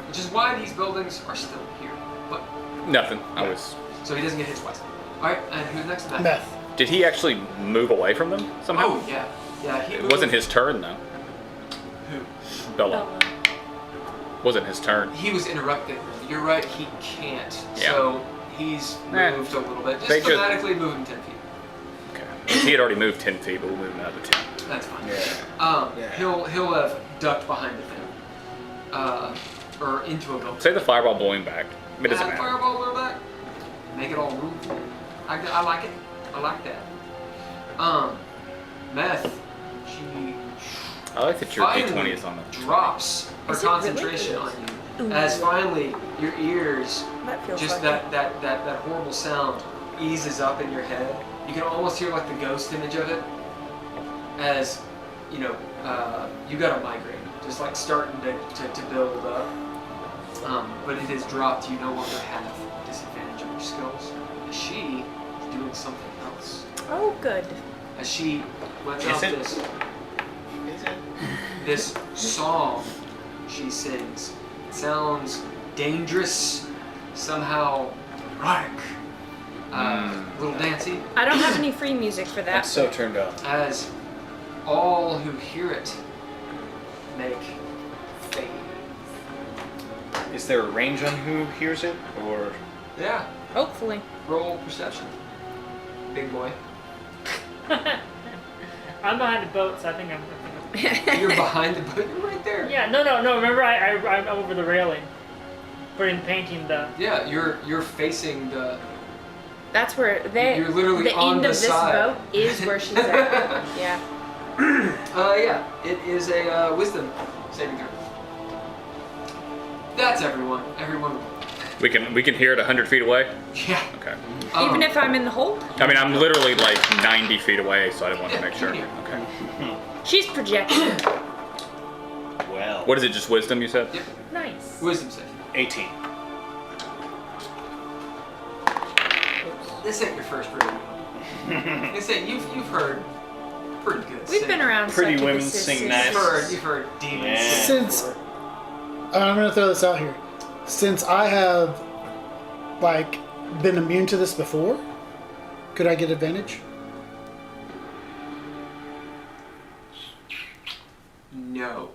Which is why these buildings are still here. But Nothing. I Yeah. was. so he doesn't get hit twice. Alright, and who's next? Meth. Did he actually move away from them somehow? Oh, yeah. Yeah, he It moved. wasn't his turn though. Who? Bello. Wasn't his turn. He was interrupted. You're right, he can't. Yeah. So he's Eh. moved a little bit. They Just just- thematically move him 10 feet. Okay. He had already moved 10 feet, but we'll move another 10. That's fine. Yeah. He'll have ducked behind the thing. Or into a building. Say the fireball blowing back. It doesn't matter. Fireball blur back. Make it all move. I like it. I like that. Meth. She I like that your finally D20 is on the. drops her Is it really? concentration on you. Ooh. As finally your ears, That feels just like that horrible sound eases up in your head. You can almost hear like the ghost image of it. As you know, you got a migraine, just like starting to build up. But it has dropped. You no longer have disadvantage on your skills. As she is doing something else. Oh, good. As she lets Is out it? Is it? this song she sings. It sounds dangerous, somehow erotic, a little dancey, I don't have any free music for that. I'm so turned on. as all who hear it make fade. Is there a range on who hears it, or Yeah, Hopefully. roll perception. Big boy. I'm behind the boat, so I think I'm. You're behind the boat. You're right there. Yeah, no. Remember, I'm over the railing, painting the. Yeah, you're facing the. That's where they. You're literally the on end the of this side. boat is where she's at. Yeah. Yeah, it is a wisdom saving throw. That's everyone. Everyone. We can hear it 100 feet away. Yeah. Okay. Even if I'm in the hold, I mean, I'm literally like 90 feet away, so I didn't want to make sure. Yeah. Okay. she's projecting. well? What is it? Just wisdom? You said? Yep. Nice. Wisdom save. 18. This ain't your first rodeo. This ain't you've heard pretty good. We've been around. Pretty such a women business. sing nice. You've heard demons. Yeah. sing Since- before. I'm gonna throw this out here. Since I have, like, been immune to this before, could I get advantage? No.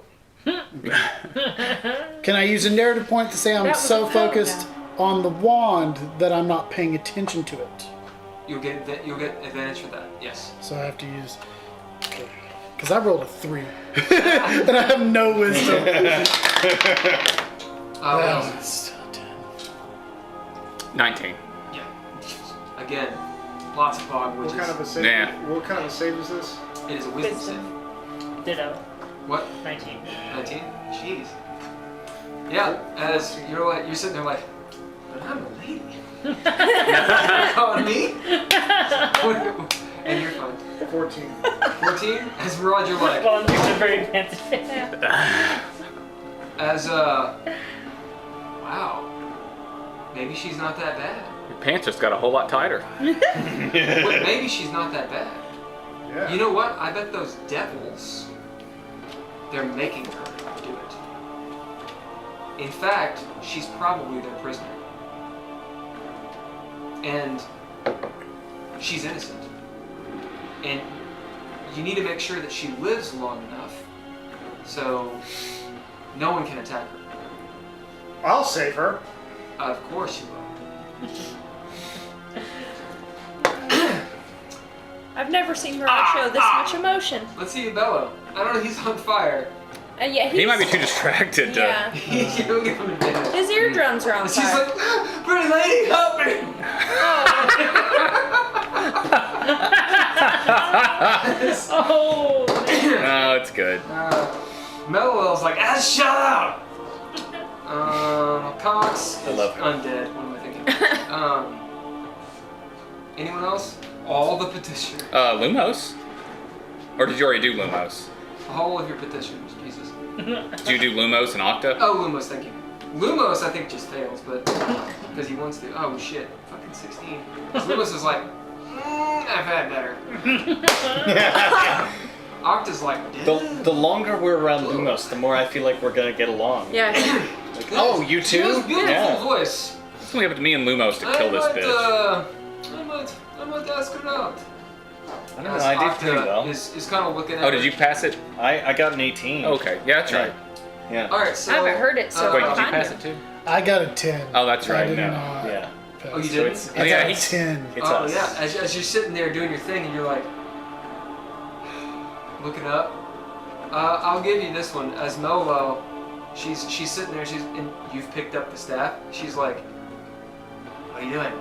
Can I use a narrative point to say I'm That was so a focused on the wand that I'm not paying attention to it? You'll get advantage for that. Yes. So I have to use. Because I rolled a 3. and I have no wisdom. Well, It's still 10. 19. yeah. Again, lots of bog What witches. kind of a save? Nah. What kind of a save is this? It is a wisdom Wisdom. save. Ditto. What? 19. 19? Jeez. Yeah, as you're sitting there like, but I'm a lady. You're calling me? And you're fine. 14. 14? As Murad, you're like, Well, I'm doing a very fancy. as wow. Maybe she's not that bad. Your pants just got a whole lot tighter. Wait, maybe she's not that bad. Yeah. You know what? I bet those devils, they're making her do it. In fact, she's probably their prisoner. And she's innocent. And you need to make sure that she lives long enough so no one can attack her. I'll save her. Of course you will. I've never seen Murad show this much emotion. Let's see you bellow. I don't know, he's on fire. Yeah, He might be too distracted to. Yeah. You don't give him advantage. His eardrums are on She's fire. like, pretty lady, help me! Oh. No, it's good. Mellowell's like, shut up! Cox I is love her. undead. What am I thinking? Anyone else? All the petitioners. Lumos? Or did you already do Lumos? All of your petitioners, Jesus. Did you do Lumos and Octa? Oh, Lumos, thank you. Lumos, I think, just fails, but because he wants to. Oh shit, fucking 16. 'Cause Lumos is like, I've had better. Octa's like, The longer we're around Lumos, the more I feel like we're gonna get along. Yeah. Like, oh, you She has too? a beautiful Yeah. voice. It's gonna be up to me and Lumos to kill this bitch. I might ask her out. I don't know, I did pretty well. Is kind of looking at Oh, her. did you pass it? I got an 18. Okay, yeah, that's right. Yeah. Alright, so. I haven't heard it, so Wait, I'll did you find pass you. it too? I got a 10. Oh, that's right, I did no. not Yeah. pass. Oh, you So did? it's, I Yeah, got a he's- 10. it's Oh us. yeah, as you're sitting there doing your thing and you're like, looking up. I'll give you this one. As Molo, she's sitting there. And you've picked up the staff. She's like, "What are you doing?"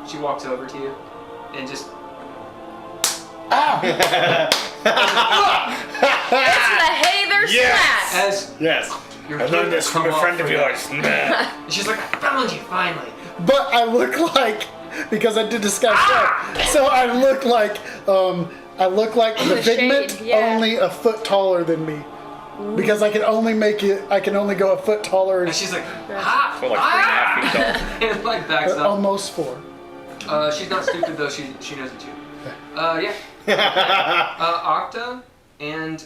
She walks over to you, and just It's the Heiðr Yes! slap. as Yes. your I learned hood this from a come friend off of for you. yours. And she's like, "I found you finally." But I look like, because I did disguise check, so I look like the The figment, shade, yeah. only a foot taller than me. Because I can only go a foot taller And she's like, "Ha!" So like 3.5 feet tall. And like backs up. almost 4. She's not stupid though. She knows it too. Yeah. Octa and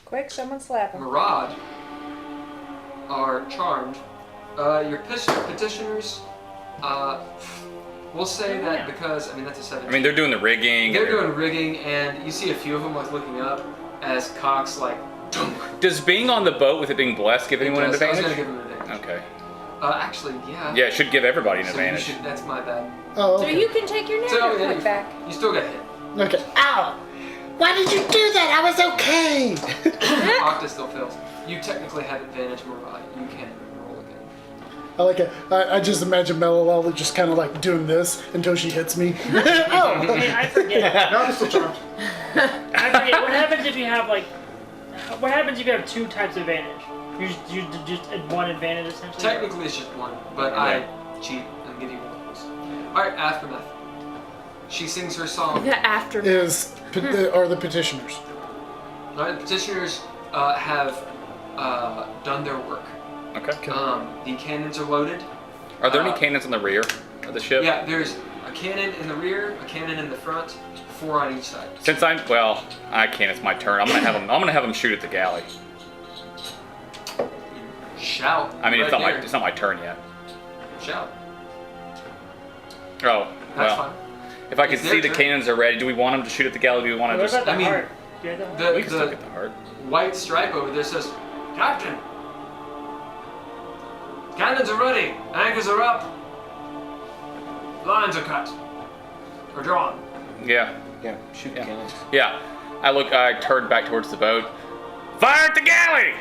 Quick, someone slap him. Murad are charmed. Your petitioners, we'll say that because, I mean, that's a 17. I mean, they're doing the rigging. They're and doing rigging, and you see a few of them like looking up as Cox like, dunk. Does being on the boat with it being blessed give anyone an I was advantage? gonna give them an advantage. Okay. Actually, yeah. Yeah, it should give everybody an So advantage. you should, that's my bad. Oh, So okay. you can take your So, negative yeah, point back. you still got hit. Okay. Ow! Why did you do that? I was okay! Octa still fails. You technically had advantage, Murad. You can roll again. I like it. I just imagine Melilala just kind of like doing this until she hits me. Oh! I forget. No, I'm still charmed. I forget. What happens if you have like? What happens if you have two types of advantage? You just one advantage essentially. Technically, it's just one, but I cheat and give you one of those. Alright, Aftermath. She sings her song. The after. Are the petitioners. Alright, the petitioners have done their work. Okay. The cannons are loaded. Are there any cannons on the rear of the ship? Yeah, there's a cannon in the rear, a cannon in the front, 4 on each side. Since I can't. It's my turn. I'm gonna have them shoot at the galley. Shout. I mean, right there. it's not my turn yet. Shout. Oh, That's well. fine. If I can It's their see the turn. cannons are ready, do we want them to shoot at the galley? Do we want What to just? about the I mean, heart? Do you have the heart? We can still The get the heart. white stripe over there says, "Captain, cannons are ready, anchors are up, lines are cut, or drawn." Yeah. Yeah, shoot Yeah. cannons. Yeah. I turned back towards the boat. Fire at the galley!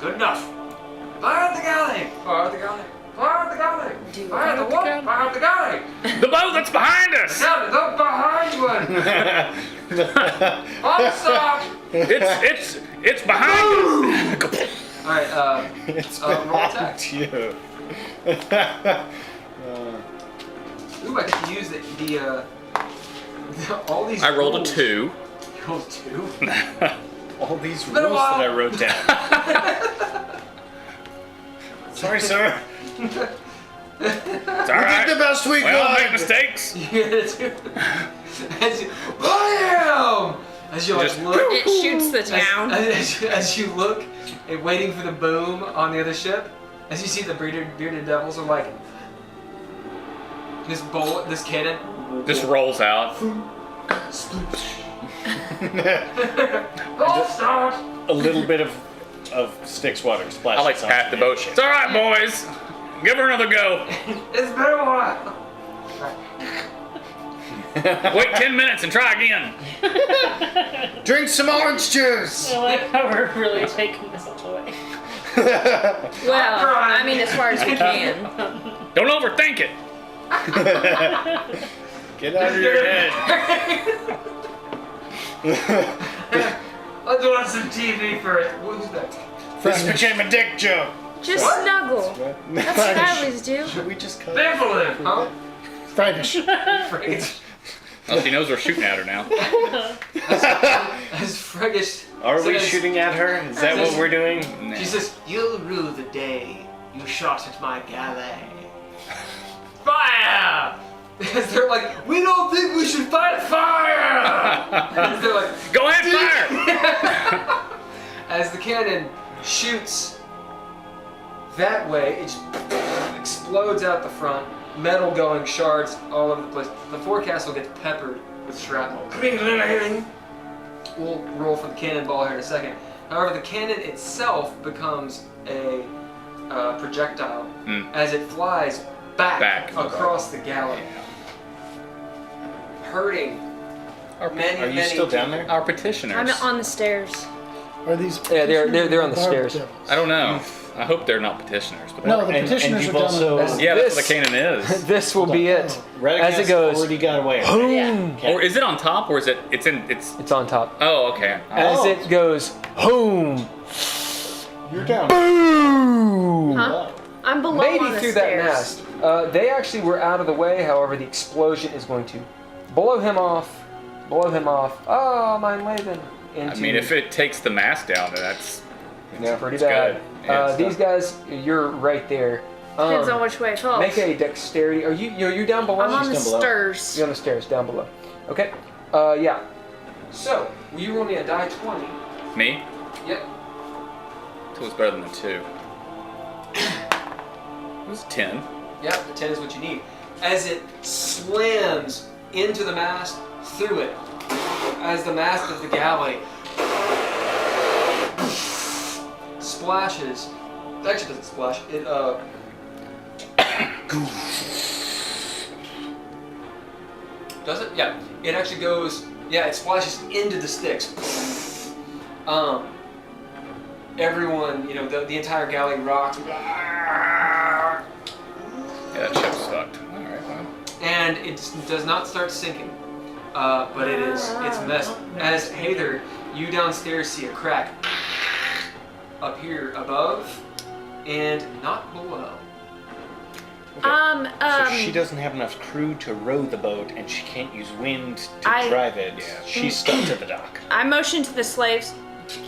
Good enough. Fire at the galley! Fire at the galley! Fire at the galley! Do you Fire at the fire at the what? galley? Fire at the galley! The boat that's behind us! Now, look behind one! Stop! It's behind us! Alright, It's roll attack. behind you. Ooh, I get to use the all these I rolled a rules. 2. You rolled 2? All these been a rules while. that I wrote down. Sorry, sir. It's alright. the best we We all make could. mistakes. as you, bam! As you like Just- look, It shoots the town. as you look and waiting for the boom on the other ship, as you see the bearded devils are like, this cannon Just rolls out. Don't start. A little bit of Styx water splash. I like to pat the boat. It's all right, boys. Give her another go. It's been a while. Wait 10 minutes and try again. Drink some orange juice. I like how we're really taking this all away. Well, I mean, as far as we can. Don't overthink it. Get out of your head. Let's watch some TV for it. Who's that? This became a dick joke. Just snuggle. That's what I always do. Should we just cut? Evelyn, huh? Fraggish. Oh, she knows we're shooting at her now. As Friggish Are we says- shooing at her? Is that what we're doing? She says, "You'll rue the day you shot at my galley." Fire! As they're like, "We don't think we should fight fire!" As they're like, Go ahead, fire! as the cannon shoots that way, it just explodes out the front, metal going shards all over the place. The forecastle gets peppered with shrapnel. We'll roll for the cannonball here in a second. However, the cannon itself becomes a projectile as it flies back across the galley, hurting many, Are you many still down people. there? Our petitioners. I'm on the stairs. Are these? Yeah, they're on the petitioners stairs. or devils? I don't know. I hope they're not petitioners. But No, the And petitioners you've are down also- on the yeah, that's what This- the cannon is. This will be it. As it Radagast goes, already got away. boom. Or is it on top, or is it? It's in. It's. It's on top. Oh, okay. As it goes, boom, You're down. boom. Huh? I'm below Maybe on the through that stairs. mast. They actually were out of the way. However, the explosion is going to blow him off. Blow him off. Oh, mein Leben. I mean, if it takes the mast down, then that's. yeah, pretty it's bad. good. Yeah, it's These guys, you're right there. Depends on which way it falls. Make a dexterity. Are you down below? I'm on the down below. stairs. You're on the stairs, down below. Okay. Yeah. So, will you roll me a die 20? Me? Yep. 2 is better than the 2. It was 10. Yep, the 10 is what you need. As it slams into the mast, through it, as the mast of the galley splashes. It actually doesn't splash. It does it? Yeah. It actually goes. Yeah, it splashes into the sticks. Everyone, the entire galley rocks. Yeah, that ship sucked. All right, well. And it does not start sinking, but it's messed. As Heiðr, you downstairs see a crack up here above and not below. So she doesn't have enough crew to row the boat, and she can't use wind to drive it. Yeah. She's stuck to the dock. I motion to the slaves.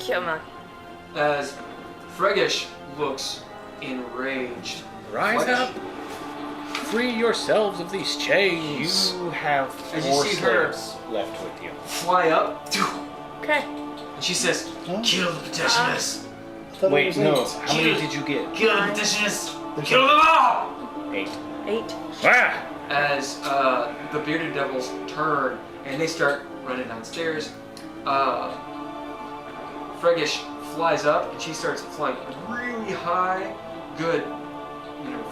Come on. As Friggish looks enraged. Rise Friggish. up. Free yourselves of these chains. You have As you 4 see her- slaves left with you. Fly up, Okay. and she says, Kill the petitioners. I thought it Wait, was no. 8. How many did you get? Kill the petitioners. Kill them all. 8. 8. Ah! as the bearded devils turn and they start running downstairs. Friggish flies up and she starts flying really high, good,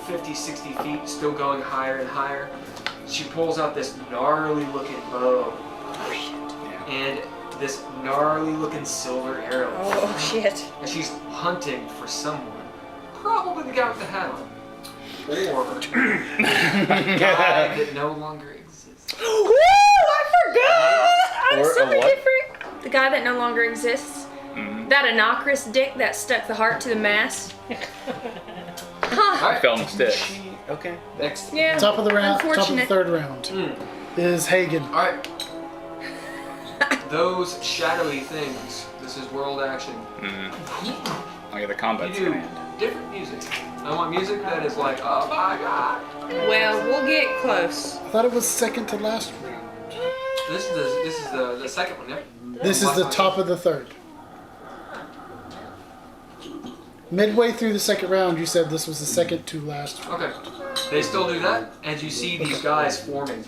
50, 60 feet, still going higher and higher. She pulls out this gnarly looking bow and this gnarly looking silver arrow. Oh shit. And she's hunting for someone. Probably the guy with the hat on. Or the guy that no longer exists. Woo! I forgot! I'm Or a something what? different. The guy that no longer exists. That Anocris dick that stuck the heart to the mast. Huh. Alright. Fell in the stick. Okay. Next. Yeah. Top of the round, top of the Unfortunate. third round is Haygen. Alright. Those shadowy things. This is world action. Oh yeah, the combat's You do gonna end. different music. I want music that is like, oh my god. Well, we'll get close. I thought it was second to last round. This is the second one, yep. This is the top of the third. Midway through the second round, you said this was the second to last round. Okay. They still do that, and you see these guys forming.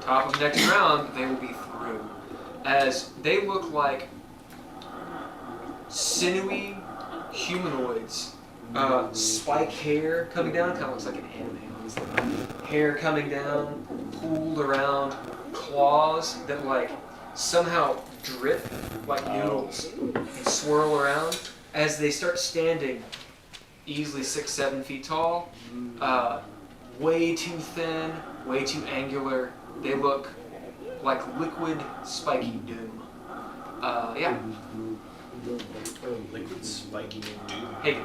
Top of next round, they will be through. As they look like sinewy humanoids. Spike hair coming down, kind of looks like an anime, honestly. Hair coming down, pooled around, claws that like somehow drip like noodles and swirl around as they start standing easily 6-7 feet tall. Way too thin, way too angular. They look like liquid spiky doom. Yeah. Liquid spiky. Hey.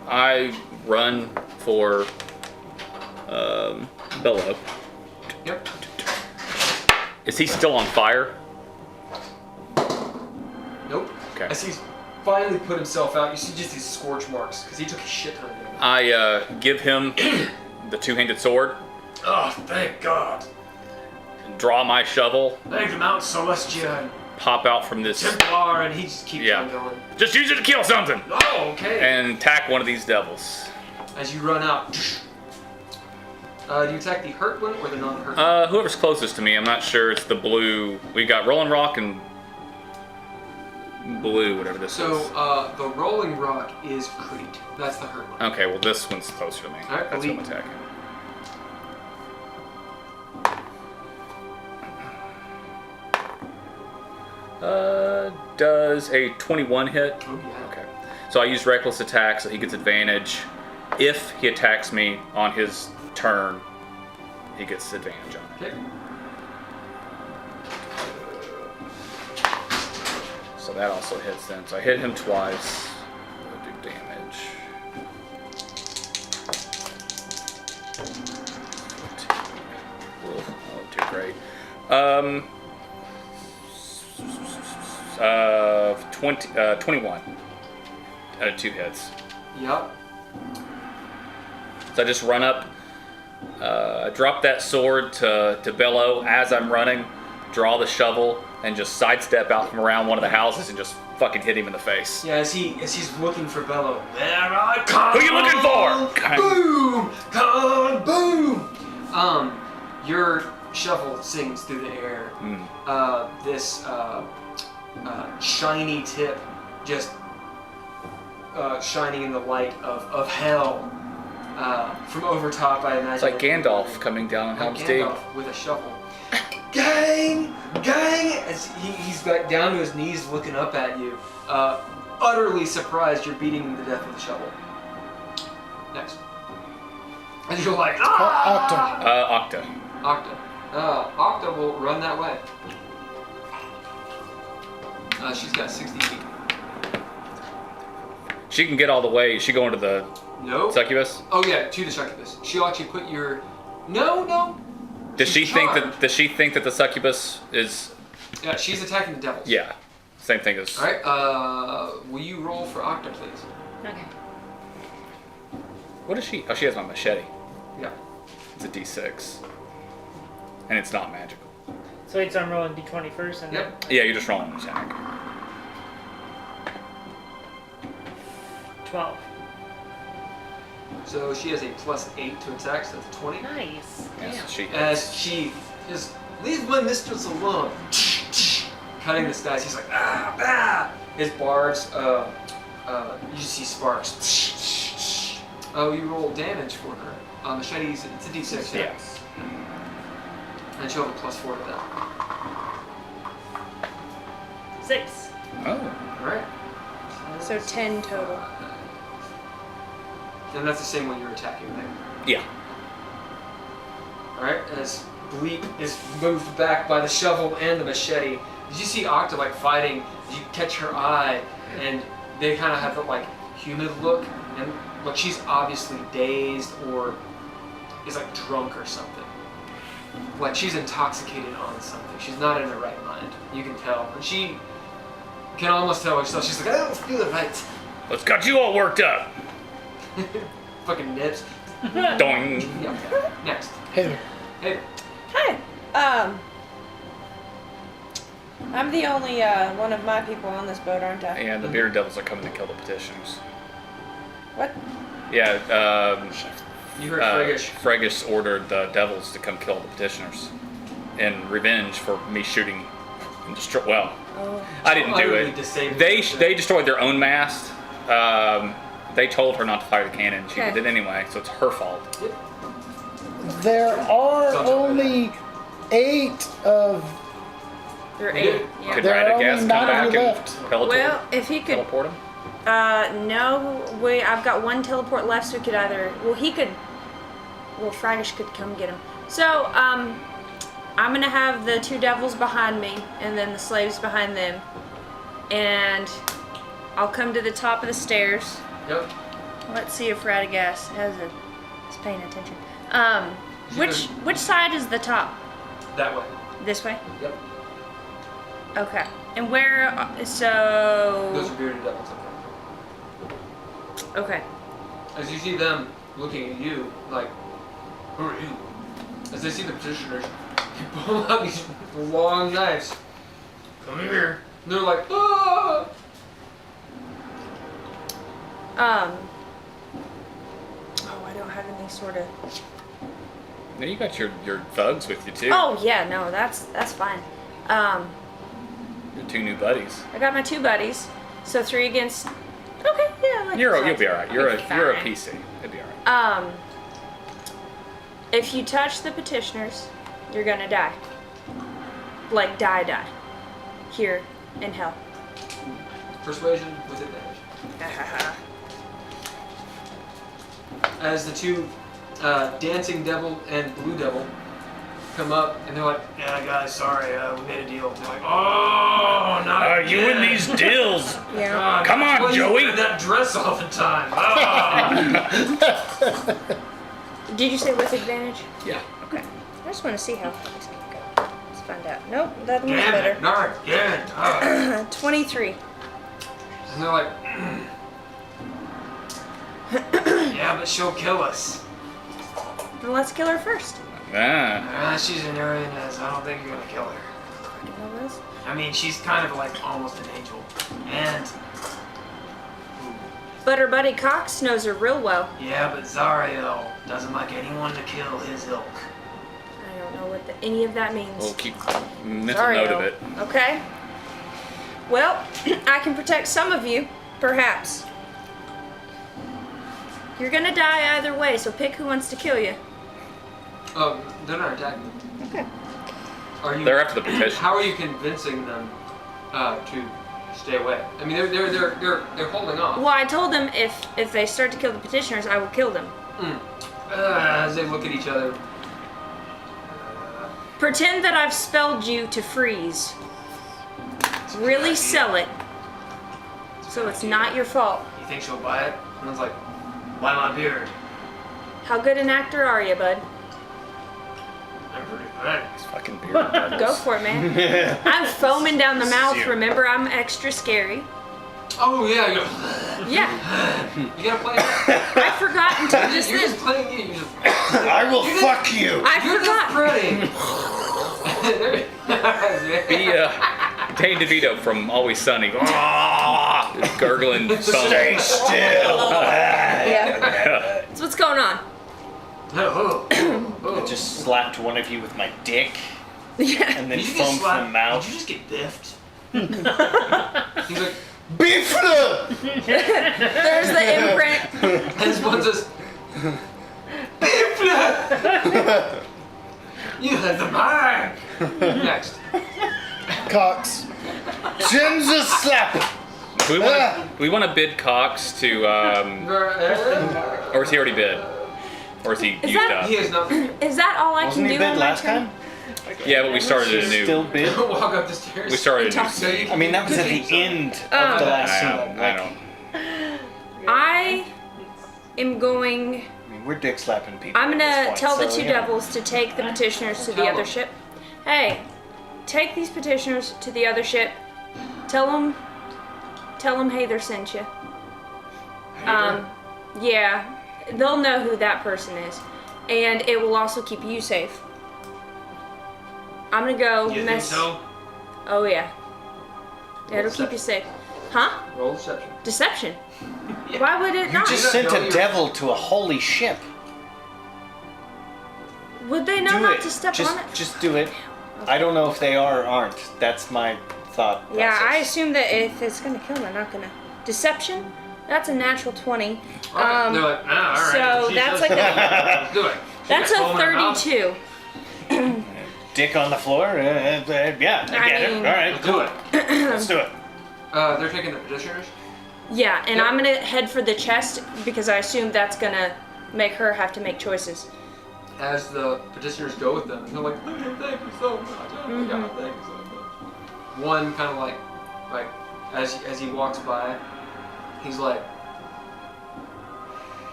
I run for Bellow. Yep. Is he still on fire? Nope. Okay. As he's finally put himself out, you see just these scorch marks because he took a shit ton of damage. I give him the two-handed sword, Oh, thank God. draw my shovel, Thank the Mount Celestia pop out from this. Templar, and he just keeps Yeah. on going. Just use it to kill something, Oh, okay. and attack one of these devils. As you run out, do you attack the hurt one or the non-hurt? Whoever's closest to me. I'm not sure. It's the blue. We got Rolling Rock and blue, whatever this So is. the Rolling Rock is Crete. That's the hurt one. Okay, well this one's closer to me. Alright, That's who I'm elite. attacking. Does a 21 hit? Oh yeah. Okay. So I use Reckless Attack so he gets advantage. If he attacks me on his turn, he gets advantage on it. Okay. So that also hits then. So I hit him twice. I'll do damage. 14. Oof, not too great. 21. Out of 2 hits. Yep. So I just run up, drop that sword to Bellow as I'm running, draw the shovel, and just sidestep out from around one of the houses and just fucking hit him in the face. Yeah, as he's looking for Bellow. There I come. Who you looking for? Boom! Come boom! Your shovel sings through the air. This shiny tip just shining in the light of hell from over top, I imagine. It's like Gandalf coming down on Helm's Deep. Gandalf with a shovel. Gang! Gang! As he's back down to his knees looking up at you, utterly surprised you're beating him to death with a shovel. Next. And you're like, ah! Octa. Octa. Octa will run that way. She's got 60 feet. She can get all the way. Is she going to the No. succubus? Oh yeah, to the succubus. She'll actually put your. No. Does she She's think charged. that the succubus is? Yeah, she's attacking the devils. Yeah, same thing as. All right. Will you roll for Octa, please? Okay. What is she? Oh, she has my machete. Yeah. It's a D6, and it's not magical. So wait, so I'm rolling d20 first, and Yep. Yeah, you're just rolling an attack. then 12. So she has a +8 to attack, so that's 20. Nice. Yes, she hits. As she just leave my mistress alone, cutting the stats. He's like, his barbs. You see sparks. Oh, you roll damage for her. Machetes, it's a D6. Yeah. Yes. And she'll have a +4 to that. 6. Oh. All right. So 10 total. And that's the same one you're attacking, right? Yeah. Alright, as Bleep is moved back by the shovel and the machete, did you see Octa like fighting? Did you catch her eye? And they kind of have that like humid look, and like she's obviously dazed or is like drunk or something. Like she's intoxicated on something. She's not in her right mind. You can tell. And she can almost tell herself. She's like, I don't feel it right. What's got you all worked up? Fucking nips. Doing. Yeah, okay. Next. Heiðr. Hey. Hi. I'm the only one of my people on this boat, aren't I? And the bearded devils are coming to kill the petitioners. What? Yeah. You heard Friggish. Friggish ordered the devils to come kill the petitioners in revenge for me shooting and destroy. Well, I didn't do Utterly it. disabled They destroyed their own mast. They told her not to fire the cannon. She did it anyway, so it's her fault. There are Sounds only 8 of. There are We 8. did. Yeah. Could There are Radagast only come 9 of back you and left. teleport, Well, if he could. teleport him? No, I've got 1 teleport left, so we could either. Well, he could. Well, Friggish could come get him. So, I'm gonna have the 2 devils behind me, and then the slaves behind them, and I'll come to the top of the stairs. Yep. Let's see if Radagast is paying attention. Which side is the top? That way. This way. Yep. Okay. And where? So. Those are bearded devils. Okay. As you see them looking at you, like, who are you? As they see the petitioners, they pull out these long knives. Come here. And they're like, ah! Oh, I don't have any sort of. Then you got your thugs with you too. Oh yeah, no, that's fine. Your 2 new buddies. I got my 2 buddies, so 3 against. Okay, yeah. Like You'll be all right. You're a fine. PC. You'll be all right. If you touch the petitioners, you're gonna die. Like die. Here in hell. Persuasion with advantage. As the 2 dancing devil and blue devil come up, and they're like, yeah, guys, sorry, we made a deal. They're like, oh, not again. You and these deals. Yeah. God, Come on, why you Joey. wear that dress all the time. Ah. Did you say with advantage? Yeah. Okay. I just want to see how this can go. Let's find out. Nope, that one's Damn it, better. not again. Ah. 23. And they're like, yeah, but she'll kill us. Well, let's kill her first. She's an Arianez. I don't think you're gonna kill her. You know this? I mean, she's kind of like almost an angel. And, But her buddy Cox knows her real well. yeah, but Zariel doesn't like anyone to kill his ilk. I don't know what any of that means. We'll keep mental note of it. Okay. Well, I can protect some of you, perhaps. You're gonna die either way, so pick who wants to kill you. Oh, they're not attacking. Okay. Are you? They're after the petition. How are you convincing them to stay away? I mean, they're holding off. Well, I told them if they start to kill the petitioners, I will kill them. As they look at each other. Pretend that I've spelled you to freeze. Really sell it, so it's not your fault. You think she'll buy it? And it's like, buy my beard. How good an actor are you, bud? I'm pretty good. These fucking bearded devils. Go for it, man. I'm foaming down the mouth. Zero. Remember, I'm extra scary. Oh yeah, you Yeah, you gotta play it. I forgot until just You're just then. playing you. You just, I will fuck you. I you're forgot. just pretty. Be Danny DeVito from Always Sunny. Gurgling Stay foam. still. Yeah. So what's going on? I just slapped one of you with my dick Yeah. and then Did you just foamed slap? from the mouth. Did you just get biffed? He's like, Beefler! There's the imprint. and this one says, Biffler! You have the mark! Next. Cox. Ginger slap! Do we want to bid Cox to, or is he already bid? Or is he used that- up? He is not. Is that all I Wasn't can he do bid on my last turn? time? Yeah, but we started a new. Still bid? Walk up the stairs. We started a new. Talk- So you I mean, that was at the end of the last I scene. know. I know. I am going. I mean, we're dick slapping people. I'm at this gonna point, tell the so, 2 you know. devils to take the petitioners to the Tell other them. ship. Hey, take these petitioners to the other ship. Tell them Heiðr sent you. Yeah, they'll know who that person is, and it will also keep you safe. I'm gonna go You think mess. so? Oh yeah. It'll keep you safe. Huh? Roll deception. Deception. Why would it You not? just sent a devil to a holy ship. Would they know Do not it. to step just, on it? Just do it. I don't know if they are or aren't. That's my thought. Yeah, I process. assume that if it's gonna kill them, they're not gonna. Deception? That's a natural 20. Alright, they're like, all right. So she that's says like so. a, Let's do it. She that's got a foam in her mouth. 32. Dick on the floor. Yeah, I get mean- it. All right, Let's do it. Let's do it. They're taking the petitioners. Yeah, and Yep. I'm gonna head for the chest because I assume that's gonna make her have to make choices. As the petitioners go with them, and they're like, oh, thank you so much. Oh my God, thank you so much. One kind of like as he walks by, he's like, at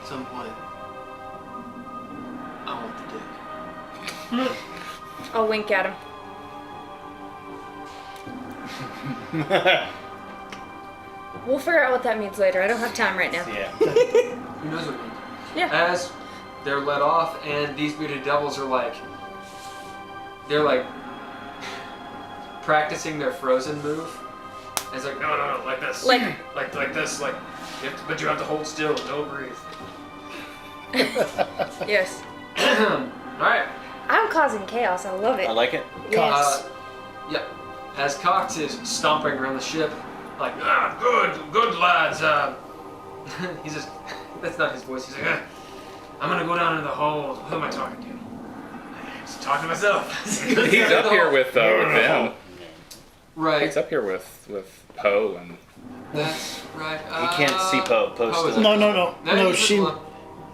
some point, I want the dick. I'll wink at him. We'll figure out what that means later. I don't have time right now. Yeah. Who knows what it means? Yeah. As they're let off, and these bearded devils are like, they're like practicing their frozen move. And it's like, no, like this, Like- like this, like, but you have to hold still, don't breathe. Yes. All right. I'm causing chaos. I love it. I like it. Yes. Yep. As Cox is stomping around the ship, like, good lads. He's just, that's not his voice. He's like, I'm gonna go down in the hold. Who am I talking to? I'm just talking to myself. He's up here with them. Right. He's up here with Poe and. That's right. You can't see Poe. Poe's Poe is still- No, he's she just one.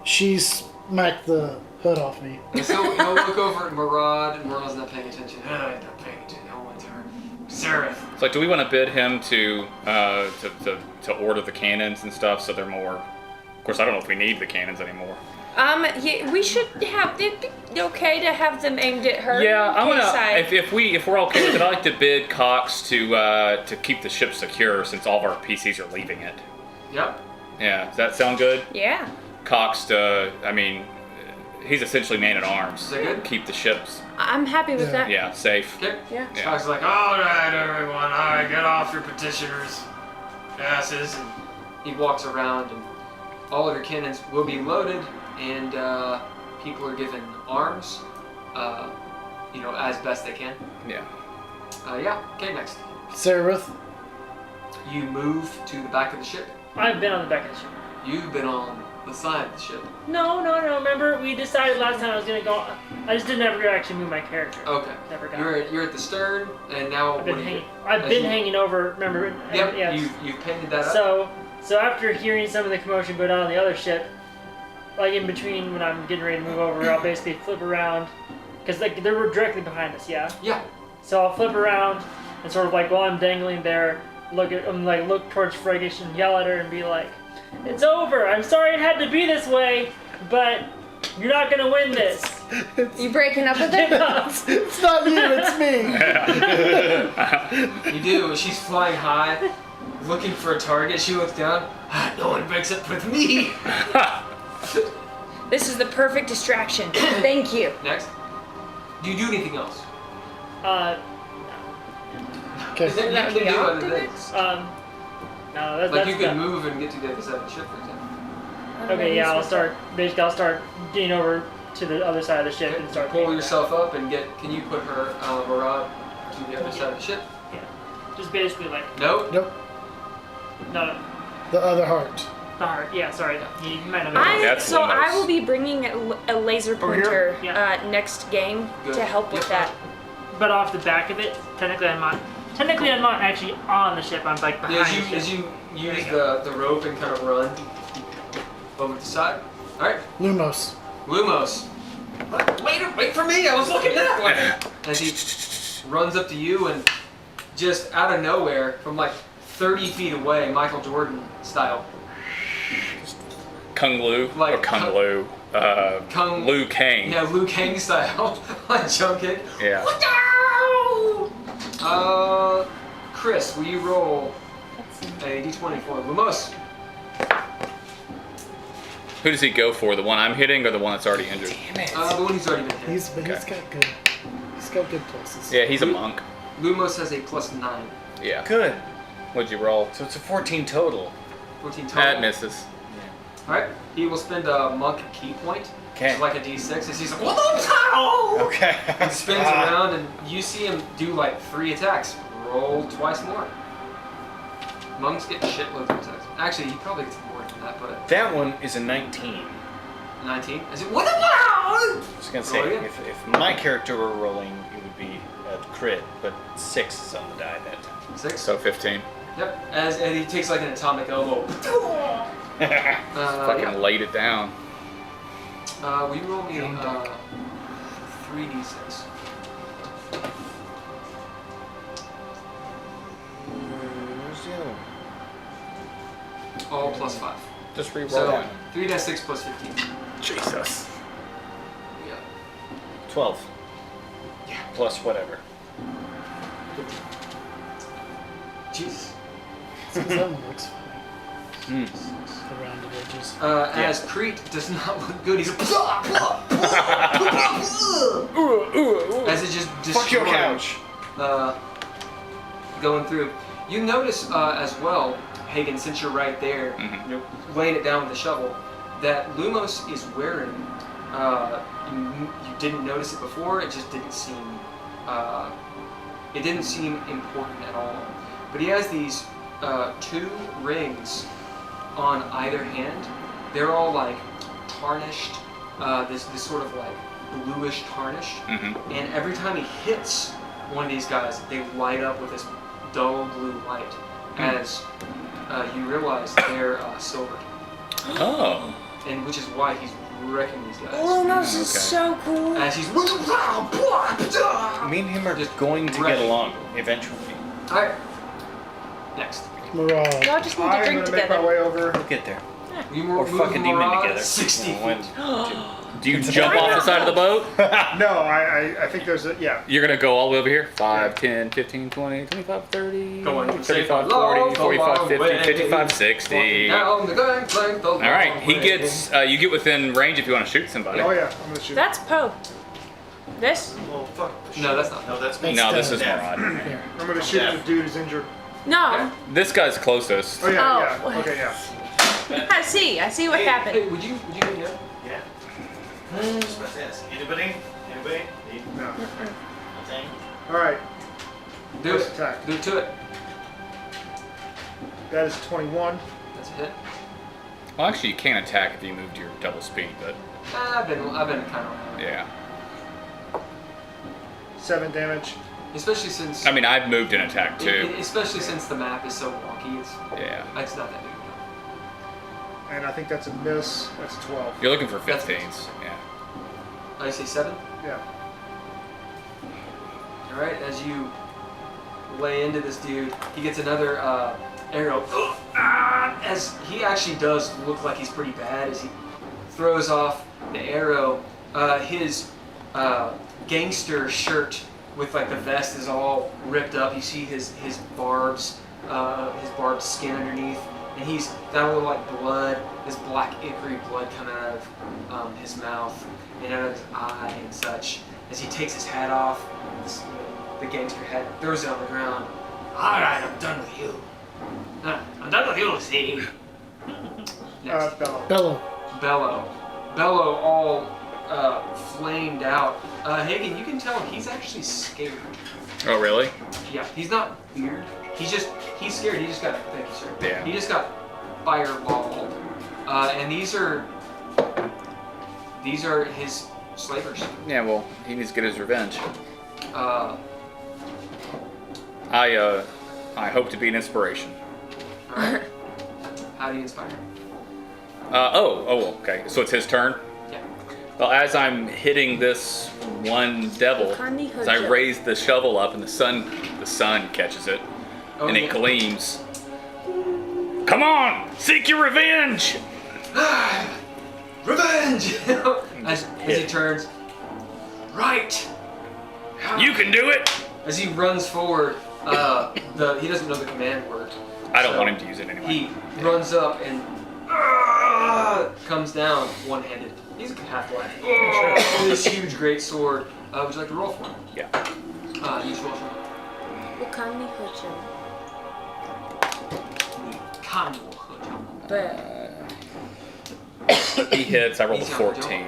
she smacked the hood off me. And so he'll look over at Murad, and Murad's not paying attention. He's not paying attention. No one's her. Sararith. It's like, do we want to bid him to order the cannons and stuff so they're more? Of course, I don't know if we need the cannons anymore. Yeah, we should have. It'd be okay to have them aimed at her. Yeah, I'm in case gonna. If we're okay with it, I'd like to bid Cox to keep the ship secure since all of our PCs are leaving it. Yep. Yeah, does that sound good? Yeah. Cox, he's essentially man at arms. Is that good? Keep the ships, I'm happy with that. yeah, safe. Okay. Yeah. Yeah. Cox is like, all right, everyone, all right, get off your petitioners' asses. And he walks around, and all of your cannons will be loaded, and people are given arms, as best they can. Yeah. Yeah. Okay. Next, Sararith, you move to the back of the ship. I've been on the back of the ship. You've been on the side of the ship. No. Remember, we decided last time I was gonna go. I just didn't ever actually move my character. Okay. Never got. You're at the stern, and now I've what been do you hanging. do? I've As been you- hanging over. Remember? Yep. Yes. You've painted that up. So after hearing some of the commotion go down on the other ship, like in between when I'm getting ready to move over, I'll basically flip around, because like they were directly behind us. Yeah. Yeah. So I'll flip around and sort of like while I'm dangling there, look towards Fregish and yell at her and be like, "It's over. I'm sorry it had to be this way, but you're not gonna win this." You breaking up with her? it's not you, it's me. You do. She's flying high, looking for a target. She looks down. No one breaks up with me. This is the perfect distraction. Thank you. Next. Do you do anything else? Okay. You can That would be do other optics? things. No, that's Like you could not- move and get to the other side of the ship, for example. Okay, yeah, I'll start getting over to the other side of the ship Okay. and start Pull taking yourself up and get. Can you put her, Murad, to the other side of the ship? that. Yeah. Just basically like No. Nope. no, The other heart. the heart. Yeah, sorry. You might not. That's I Lumos. will be bringing a laser pointer Yeah. Next game Good. to help with Yep. that. But off the back of it, technically I'm not actually on the ship. I'm like behind Yeah, the ship. as you use the rope and kind of run over to the side. All right. Lumos. Lumos. Wait for me! I was looking that way. As he runs up to you and just out of nowhere, from like 30 feet away, Michael Jordan style. Kung Lu Like or Kung Kung- Lu, Kung- Liu Kang. Yeah, Liu Kang style, like jump kick. Yeah. Chris, will you roll a d20 for Lumos? Who does he go for? The one I'm hitting or the one that's already injured? The one who's already been hit. He's got good. He's got good places. Yeah, he's a monk. Lumos has a +9. Yeah. Good. What'd you roll? So it's a 14 total. 14 total. That misses. Alright, he will spend a monk key point Okay. It's like a D6. He sees like, what the hell? Okay. And spins around, and you see him do like 3 attacks. Roll twice more. Monks get shitloads of attacks. Actually, he probably gets more than that, but That one is a 19. 19. Is it what the hell? I was gonna say, Roll again. if my character were rolling, it would be a crit, but 6 is on the die that time. 6. So 15. Yep. And he takes like an atomic elbow. Fucking Yeah. laid it down. Will you roll me 3d6? Where's the other one? All plus 5. Just re-roll So that. 3d6 plus 15. Jesus. Yeah. 12. Yeah. Plus whatever. Jesus. That one looks funny. The rounded edges. As Crete does not look good, he's as it just Fuck your destroys, couch. going through. You notice as well, Hagen, since you're right there, you know, laying it down with the shovel, that Lumos is wearing. You didn't notice it before. It just didn't seem. It didn't seem important at all. But he has these 2 rings on either hand. They're all like tarnished. This sort of like bluish tarnish. And every time he hits one of these guys, they light up with this dull blue light. As you realize they're silver, Oh. and which is why he's wrecking these guys. Lumos is Okay. so cool. As he's Me and him are Just going to wreck. get along eventually. Alright. Next. Murad. Y'all just need to I'm drink gonna make my together. way over. We'll get there. We Or fucking demon Murad together. 60 You know, when- Do you jump off the side of the boat? No, I think there's a You're gonna go all the way over here? 5, 10, 15, 20, 25, 30, Go on, 35, say 40, hello, 45, go 50, away. 55, 60. Down the gangplank the All right, long he way. gets. You get within range if you want to shoot somebody. Oh yeah, I'm gonna shoot. That's Poe. This? Oh, fuck. No, that's not. No, that's me. No, this That's is the- Murad. Here. I'm gonna shoot the dude who's injured. No. This guy's closest. Oh yeah, Oh, yeah. what? Okay, yeah. I see what happened. Hey, would you go here? Yeah. Just about to ask. Anybody? Anybody? Need No. nothing? All right. Do First it. attack. Do it to it. That is 21. That's a hit. Well, actually, you can't attack if you move to your double speed, but I've been kind of. yeah. 7 damage. Especially since. I mean, I've moved an attack too. Especially since the map is so wonky, it's Yeah. not that big. And I think that's a miss. That's 12. You're looking for That's- 15s. Yeah. I say 7. Yeah. All right, as you lay into this dude, he gets another arrow. As he actually does look like he's pretty bad, as he throws off the arrow, his gangster shirt with like the vest is all ripped up. You see his barbed skin underneath, and he's got a little like blood, this black ichor blood coming out of his mouth and out of his eye and such. As he takes his hat off, the gangster hat, throws it on the ground. All right, I'm done with you. I'm done with you, see. Next. Bellow. Bellow. Bellow all flamed out. Hagen, you can tell he's actually scared. Oh, really? Yeah, he's not weird. He's scared. He just got, thank you, sir. Yeah. He just got fireballed. And these are his slavers. Yeah. Well, he needs to get his revenge. I hope to be an inspiration. All right. How do you inspire? Okay. So it's his turn. Yeah. Well, as I'm hitting this one devil, as I raise the shovel up and the sun catches it, Oh, and it gleams. Come on, seek your revenge! Revenge! as he turns. Right. You can do it! As he runs forward, he doesn't know the command word. I don't So want him to use it anyway. He runs up and comes down one-handed. He's a half-life. With this huge, great sword. Would you like to roll for him? Yeah. Use roll for him. Ukami Hojo. Kanwo Hojo. But He hits. I rolled a He's not 14.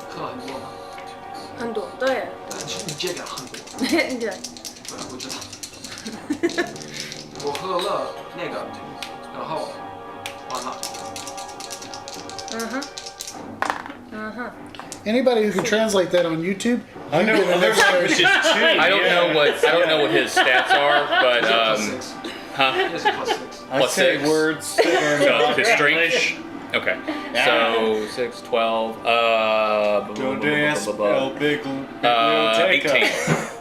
喝很多吗？很多，对。你这个很多。对。我知道。我喝了那个，然后完了。Anybody who can translate that on YouTube, I know other languages too. I don't know what his stats are, but +6. huh? He has a +6. I Plus say 6. words that are So not his strength. English. Okay. Yeah. So 6, 12. Don't ask how big biblioteca.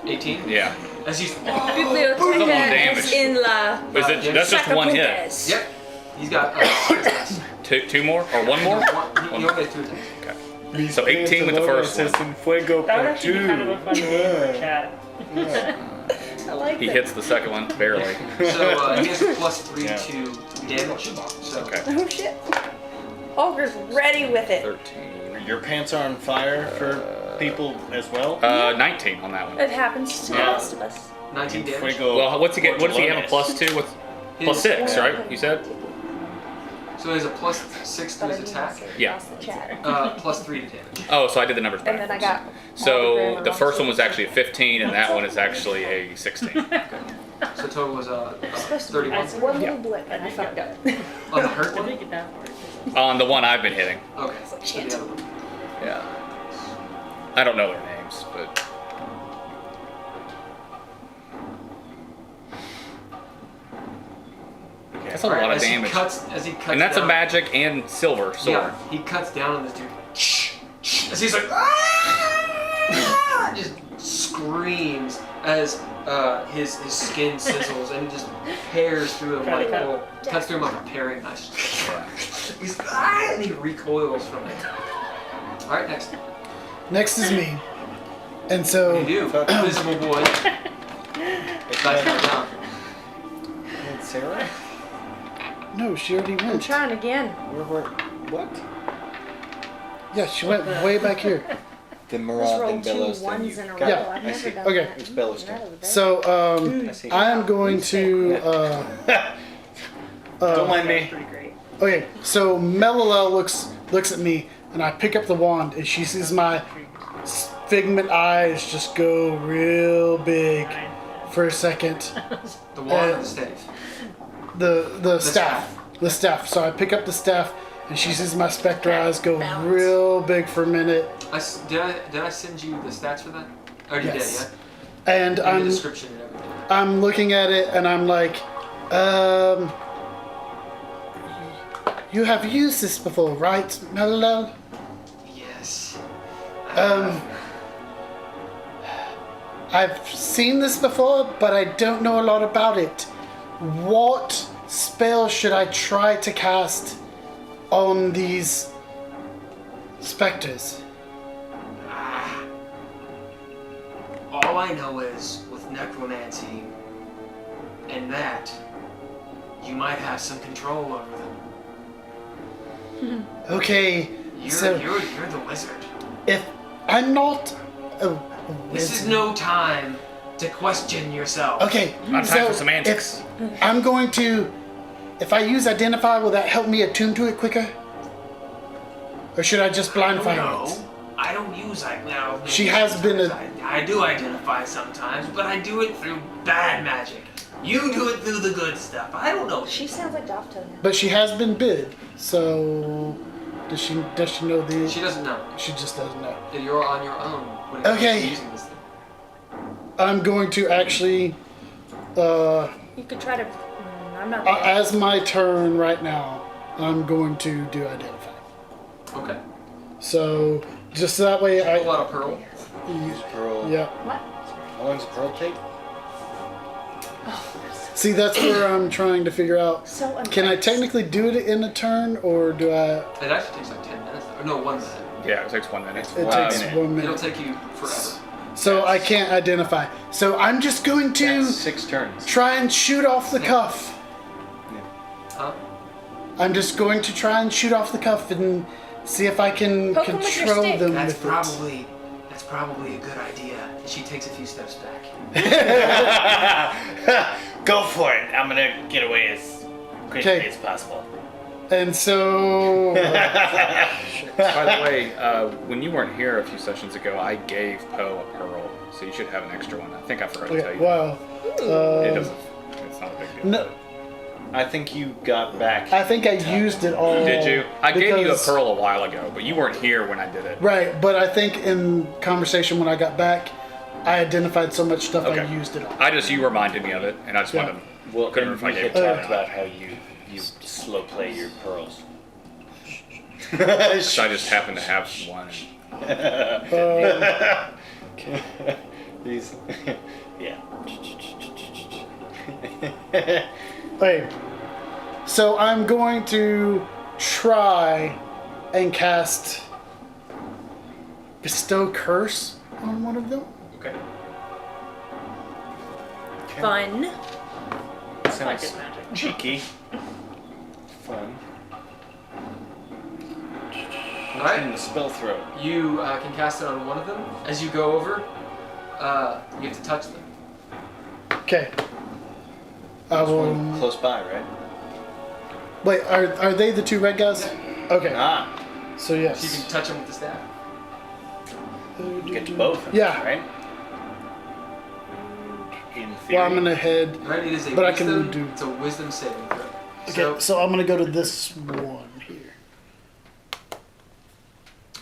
18. 18. Yeah. As he's. Biblioteca damage. is in la. Is it? That's just one hit. Sacapuntes. Yep. He's got 6 attacks. Two more or one more? He only has 2 attacks. Okay. So 18 with the first one. En fuego That would por actually be kind of a fun game for chat. I like He that. hits the second one barely. So he has a +3 Yeah. to damage. So Okay. Oh shit. Ogre's ready with it. 13. Your pants are on fire for people as well. 19 on that one. It happens to the Yeah. rest of us. 19 damage. Fuego Well, what's he get? What does he have? A Portuguese. +2 with His- +6, right? You said. So he has a +6 to his attack. Yeah. +3 to damage. Oh, so I did the numbers And then I backwards. got. So the first one was actually a 15, and that one is actually a 16. So total was Supposed to be 31. one little blip, and I fucked up. On the hurt I one? didn't get that far. On the one I've been hitting. Okay. So the other one. Yeah. I don't know their names, but that's a Alright, lot of as he damage. as he cuts And that's a down, magic and silver sword. Yeah, he cuts down on this dude. As he's like, "Ah!" just screams as his skin sizzles and just tears through him Try to like cut. cuts through him like a paring knife. He's and he recoils from it. All right, next. Next is me. And so, What do you do, invisible boy? That's not down. Sarah? no, she already I'm went. trying again. What? Yeah, she went way back here. Then Let's Murad, roll then 2 Bellows, then you. ones in a row. Yeah, I've I never see. done Okay. that. It's Bellows' turn. So, I see. I am going to. Don't mind me. Pretty great. Okay, so Melilel looks at me, and I pick up the wand, and she sees my figment eyes just go real big for a second. The wand or the stave? The staff. The staff. So I pick up the staff, and she sees my spectre eyes go real big for a minute. Did I send you the stats for that? Oh, you Yes. did, yeah. And And the I'm description and everything. I'm looking at it, and I'm like, you have used this before, right, Melilel? Yes. I've seen this before, but I don't know a lot about it. What spell should I try to cast on these specters? All I know is with necromancy and that you might have some control over them. Okay, You're so you're the wizard. if I'm not a This is wizard- no time to question yourself. Okay, Not time so for semantics. if I'm going to, if I use identify, will that help me attune to it quicker? Or should I just blind fire No, it? I don't use now. She has been a- I do identify sometimes, but I do it through bad magic. You do it through the good stuff. I don't know. She sounds like Dav Idthè now. But she has been bid, so does she know the? She doesn't know. She just doesn't know. You're on your own when it comes Okay. to using this thing. I'm going to actually, You could try to. I'm not. there. as my turn right now, I'm going to do identify. Okay. So just that way A lot of pearl. Pearl. yeah. What? How long's a pearl take? See, that's where I'm trying to figure out. So Can I unnice. technically do it in a turn, or do I? It actually takes like 10 minutes. Or no, 1 minute. Yeah, it takes 1 minute. It takes minute. 1 It'll minute. take you forever. So I can't identify. So I'm just going to That's 6 turns. try and shoot off the cuff. Huh? I'm just going to try and shoot off the cuff and see if I can Poke 'em with your control stick. them That's with probably a good idea. And she takes a few steps back. Go for it. I'm gonna get away as quickly Okay. as possible. And so, By the way, when you weren't here a few sessions ago, I gave Poe a pearl, so you should have an extra one. I think I forgot to tell okay, you. wow. It doesn't. It's not a big deal. No, I think you got back. I think I used it all. Did you? I gave you a because- pearl a while ago, but you weren't here when I did it. Right, but I think in conversation when I got back, I identified so much stuff I Okay. used it all. You reminded me of it, and I just wanted to. Well, Couldn't and remember if I we gave had it to talked about how you slow play your pearls. So I just happened to have one. These, yeah. Okay, so I'm going to try and cast Bestow Curse on one of them. Okay. Fun. Like Sounds it's magic. cheeky. Fun. All right. And the spell throw. You can cast it on one of them. As you go over, you have to touch them. Okay. I There's will. one close by, right? Wait, are they the two red guys? Okay. Ah, So So you yes. can touch them with the staff. you get to both. of them, Yeah. Right. In theory. Well, I'm gonna head. Right? It is a But I can wisdom. do- It's a wisdom saving throw. Okay, so I'm gonna go to this one here.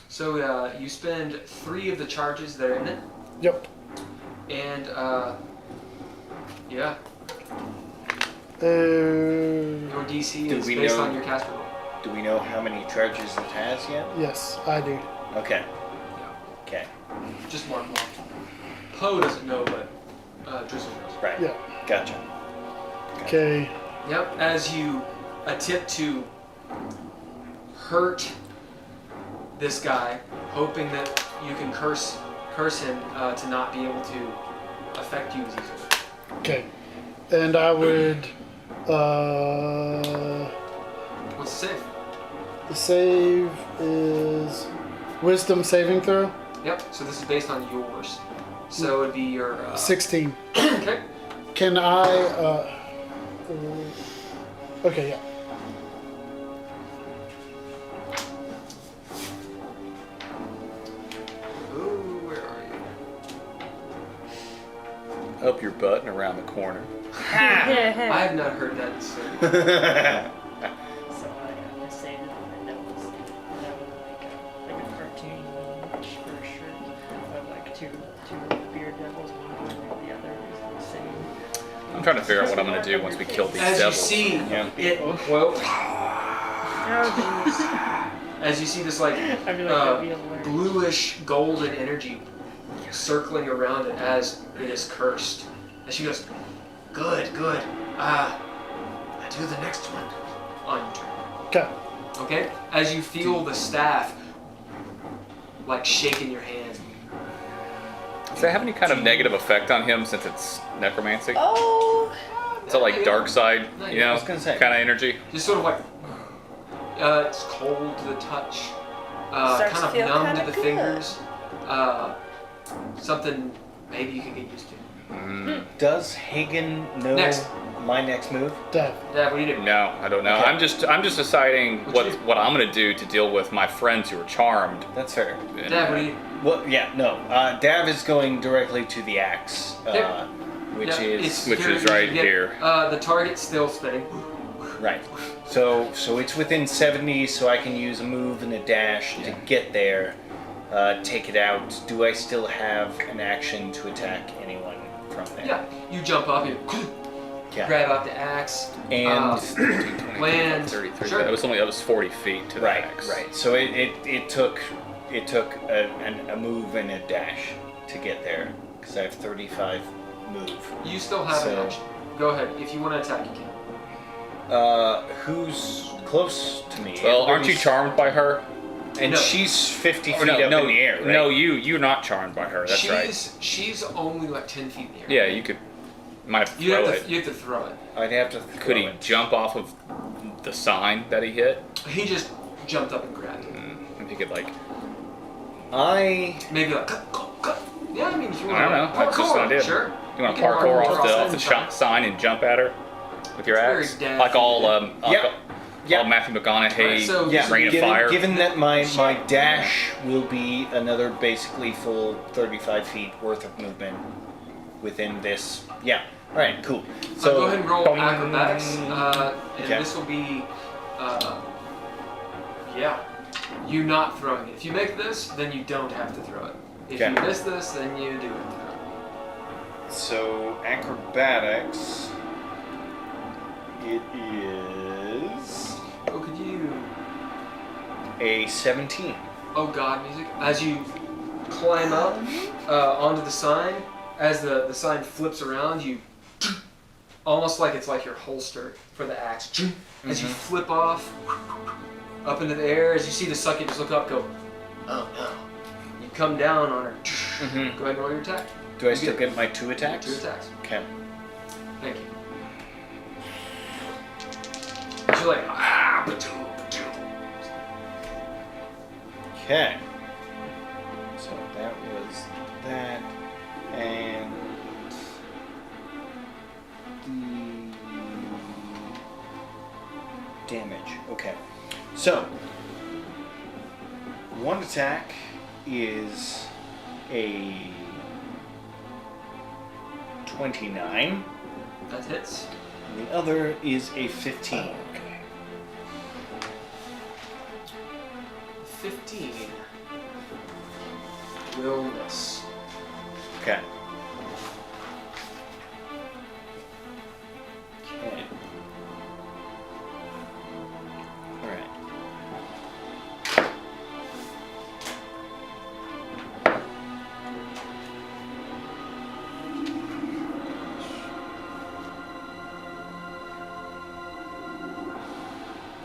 So you spend 3 of the charges that are in it, Yep. and yeah, your DC Do is we based know- on your caster roll. Do we know how many charges it has yet? Yes, I do. Okay. Okay. Just mark them off. Poe doesn't know, but Drizzle knows. Right. Yeah. Gotcha. Okay. Yep. As you attempt to hurt this guy, hoping that you can curse him to not be able to affect you as easily. Okay. And I would. What's the save? The save is Wisdom saving throw. Yep. So this is based on yours. So it'd be your 16. Okay. Can I? Okay. Yeah. Ooh, where are you? Up your butt and around the corner. I have not heard that. So. So I saved it on my notes. That was like a cartoon-ish version of like two beard devils, one going and the other is the same. I'm trying to figure out what I'm going to do once we kill these As you devils. see Yeah. it, well, Oh, as you see this like I feel like that'd be hilarious. bluish golden energy circling around it as it is cursed. And she goes, "Good, good. I do the next one on your turn." Okay. Okay? As you feel the staff like shaking your hand. Does that have any kind of negative effect on him since it's necromancy? Oh. Is it like dark side, you know, I was gonna say. kind of energy? Just sort of like, it's cold to the touch, Starts kind to of feel numb to kinda the good. fingers. Something maybe you can get used to. Does Hagen know Next. my next move? Dev. Dad, what do you do? No, I don't know. Okay. I'm just deciding what I'm going to do to deal with my friends who are charmed. That's fair. And, Dad, what do you? Well, yeah, no. Dav is going directly to the axe, Yeah. which Yeah, is it's which very is easy right to get. here. The target's still spinning. right. So it's within 70, so I can use a move and a dash to get there, take it out. Do I still have an action to attack anyone from there? Yeah, you jump up, you Yeah. grab out the axe, And 20, land. 33. Sure. That was 40 feet to the right, axe. right. So it took a move and a dash to get there because I have 35 move. You still have an So- action. Go ahead. If you want to attack, you can. Who's close to me? Well, aren't you Everybody's- charmed by her? And No. she's 50 Or feet up in the air, right? No, you're not charmed by her. That's right. She's only like 10 feet in the air. Yeah, you might have to You throw have it. to, you have to throw it. I'd have to. Could throw he it. jump off of the sign that he hit? He just jumped up and grabbed it. If he could like, Maybe like cut, cut, cut. Yeah, I mean, if you I want don't know. That's just an idea. Sure. you want to can parkour off across the that shot sign and jump at her with your It's very axe, Dav like all Yep. Yeah. all Matthew McConaughey, Alright, so- Yeah, Rain of given, Fire. given that my dash will be another basically full 35 feet worth of movement within this. Yeah. All right. Cool. So So go ahead and roll boing. acrobatics, and Okay. this will be, you not throwing it. If you make this, then you don't have to throw it. If Okay. you miss this, then you do it. So acrobatics. It is Oh, could you? a 17. Oh God, music! As you climb up onto the sign, as the sign flips around, you almost like it's like your holster for the axe. As you flip off up into the air, as you see the succubus look up, go, oh no! You come down on her. Go ahead and roll your attack. Do I You still get get my 2 attacks? 2 attacks. Okay. Thank you. She's like, ah, ba-doom, ba-doom. Okay. So that was that, and the damage. Okay. So 1 attack is a 29. That hits. And the other is a 15. 15. Will miss. Okay. Okay. All right.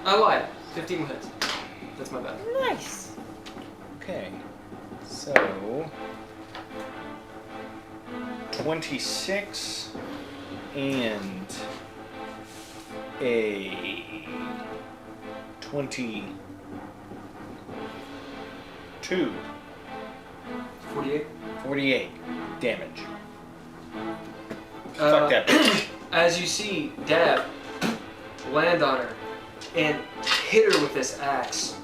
I lied. 15 hits. That's my bad. Nice. Okay. So 26 and a 22. 48. 48 damage. Uh, Fuck that bitch. As you see Dav land on her and hit her with this axe,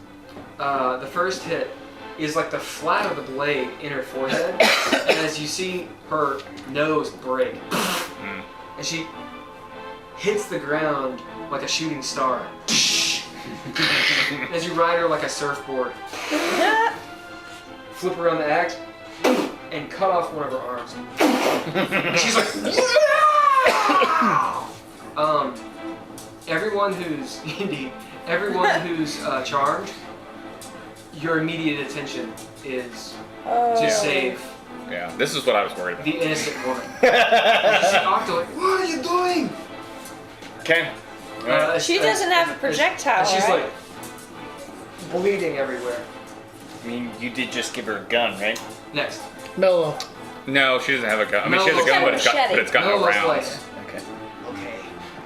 the first hit is like the flat of the blade in her forehead, and as you see her nose break, and she hits the ground like a shooting star. As you ride her like a surfboard, flip around the axe, and cut off one of her arms. And she's like, everyone who's charmed, your immediate attention is to save Yeah, this is what I was worried about. the innocent woman. And you see Octo like, what are you doing? Okay. She doesn't have a projectile, and she's right? like bleeding everywhere. I mean, you did just give her a gun, right? Next. Mellow. No, she doesn't have a gun. I mean, she has a No. gun, but Machete. it's got no Melo's rounds. like, Okay. okay,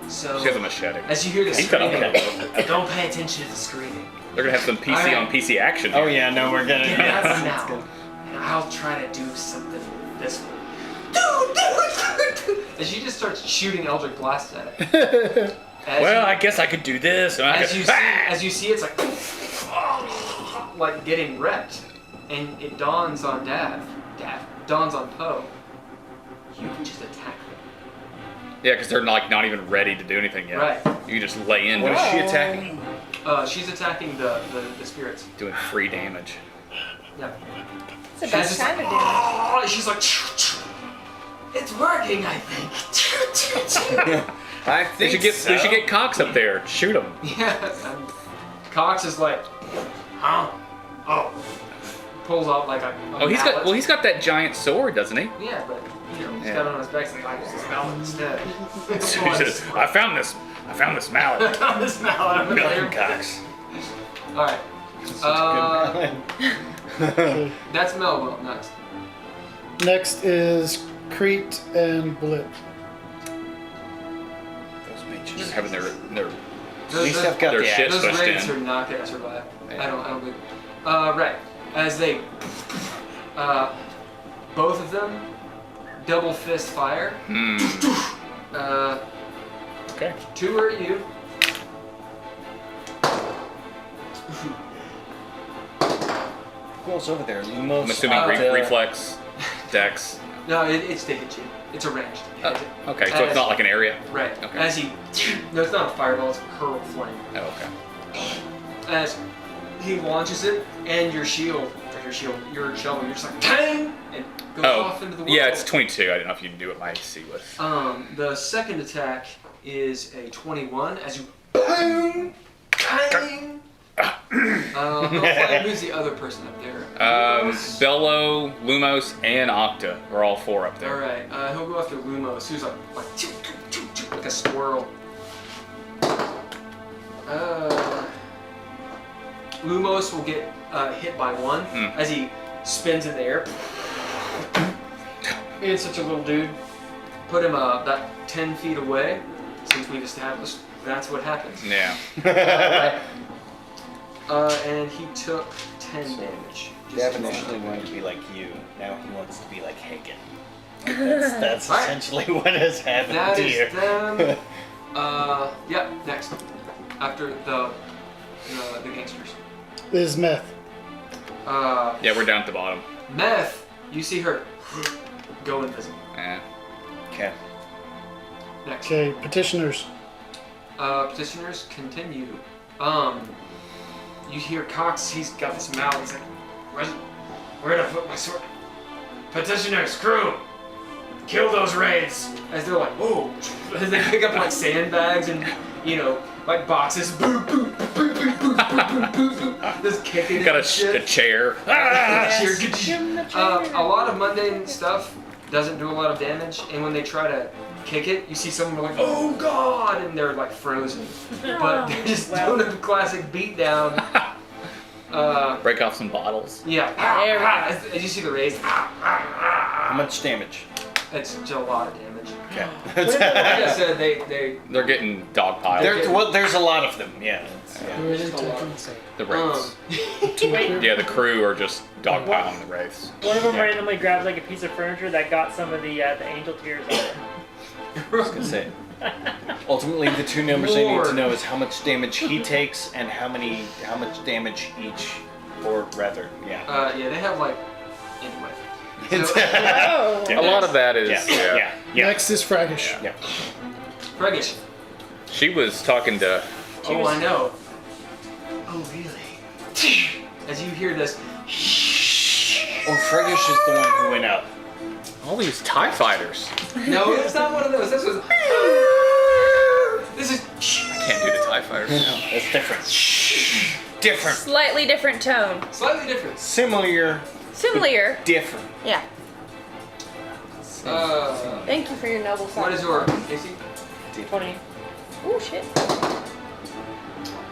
so She has a machete. as you hear the He's got a screaming, don't pay attention to the screaming. They're gonna have some PC Alright. on PC action. Oh yeah, no, we're gonna. Get that one now, and I'll try to do something this way. And she just starts shooting Eldritch blasts at it. Well, I guess I could do this. And I As could, you see, it's like getting wrecked, and it dawns on dawns on Poe. You can just attack them. Yeah, because they're like not even ready to do anything yet. Right. You can just lay into What is it, she attacking? She's attacking the spirits. doing free damage. Yeah. It's the best time to do it. Oh, she's like, it's working, I think. I They think should get Cox up there. Shoot him. Yeah. And Cox is like, huh? Oh. Pulls out like a Oh, he's mallet. got that giant sword, doesn't he? Yeah, but he's Yeah. got it on his back, so I use this mallet instead. He says, I found this mallet. on this mallet. I'm gonna Million Cox. All right. That's Melville next. Next is Crete and Blip. Those mages. Just having their At least I've got their the shit Those pushed raids in. are not gonna survive. Yeah. I don't believe. Right. As they, both of them, double fist fire. Okay. 2 are at you. Who else over there? Lumos. I'm assuming reflex, dex. No, it's to hit you. It's a ranged. Okay, so it's not like an area? Right. Okay. As he, no, it's not a fireball. It's a hurl flame. Oh, okay. As he launches it, and your shovel, you're just like tang, and goes off into the world. Yeah, it's 22. I don't know if you knew what my AC was. The second attack is a 21. As you boom, bang. Who's the other person up there? Bello, Lumos, and Octa are all 4 up there. All right. He'll go after Lumos, who's like like a squirrel. Lumos will get hit by 1 as he spins in the air. He's such a little dude. Put him about 10 feet away, since we've established that's what happens. Yeah. And he took 10 damage. Dav initially wanted to be like you. Now he wants to be like Haygen. That's Right. essentially what has happened That here. is them. Yep, next. After the gangsters. This is Meth. Yeah, we're down at the bottom. Meth, you see her go invisible. Yeah. Okay. Next. Okay, petitioners. Petitioners continue. You hear Cox, he's got this mouth, he's like, where'd I put my sword? Petitioners, crew, kill those raids. As they're like, whoa, as they pick up like sandbags and, like boxes, boop, boop, boop, boop, boop, boop, boop, boop, boop, just kicking Got and a shit. chair. A lot of mundane stuff doesn't do a lot of damage, and when they try to kick it, you see someone like, oh god, and they're like frozen. But they're just doing a classic beatdown. Break off some bottles. Yeah. As you see the raise, How much damage? it's just a lot of damage. Okay. Like I said, They're getting dogpiled. There's a lot of them. Yeah. The wraiths. Wait, Yeah, the crew are just dogpiling the wraiths. one of them randomly grabs like a piece of furniture that got some of the angel tears on it. I was gonna say. Ultimately, the two numbers I need to know is how much damage he takes and how much damage each, or rather, yeah. Yeah, they have like, anyway. Oh. A lot of that is. Yeah. Next is Fraggish. Yeah. Friggish. She was talking to. Oh, I know. Oh, really? As you hear this, Oh, Friggish is the one who went out. All these TIE fighters. no, it's not one of those. This was. This is. I can't do the TIE fighters now. That's different. Different. Slightly different tone. Slightly different. Similar. Similar. Different. Yeah. Thank Thank you for your noble thought. What is your AC? 20. Oh shit.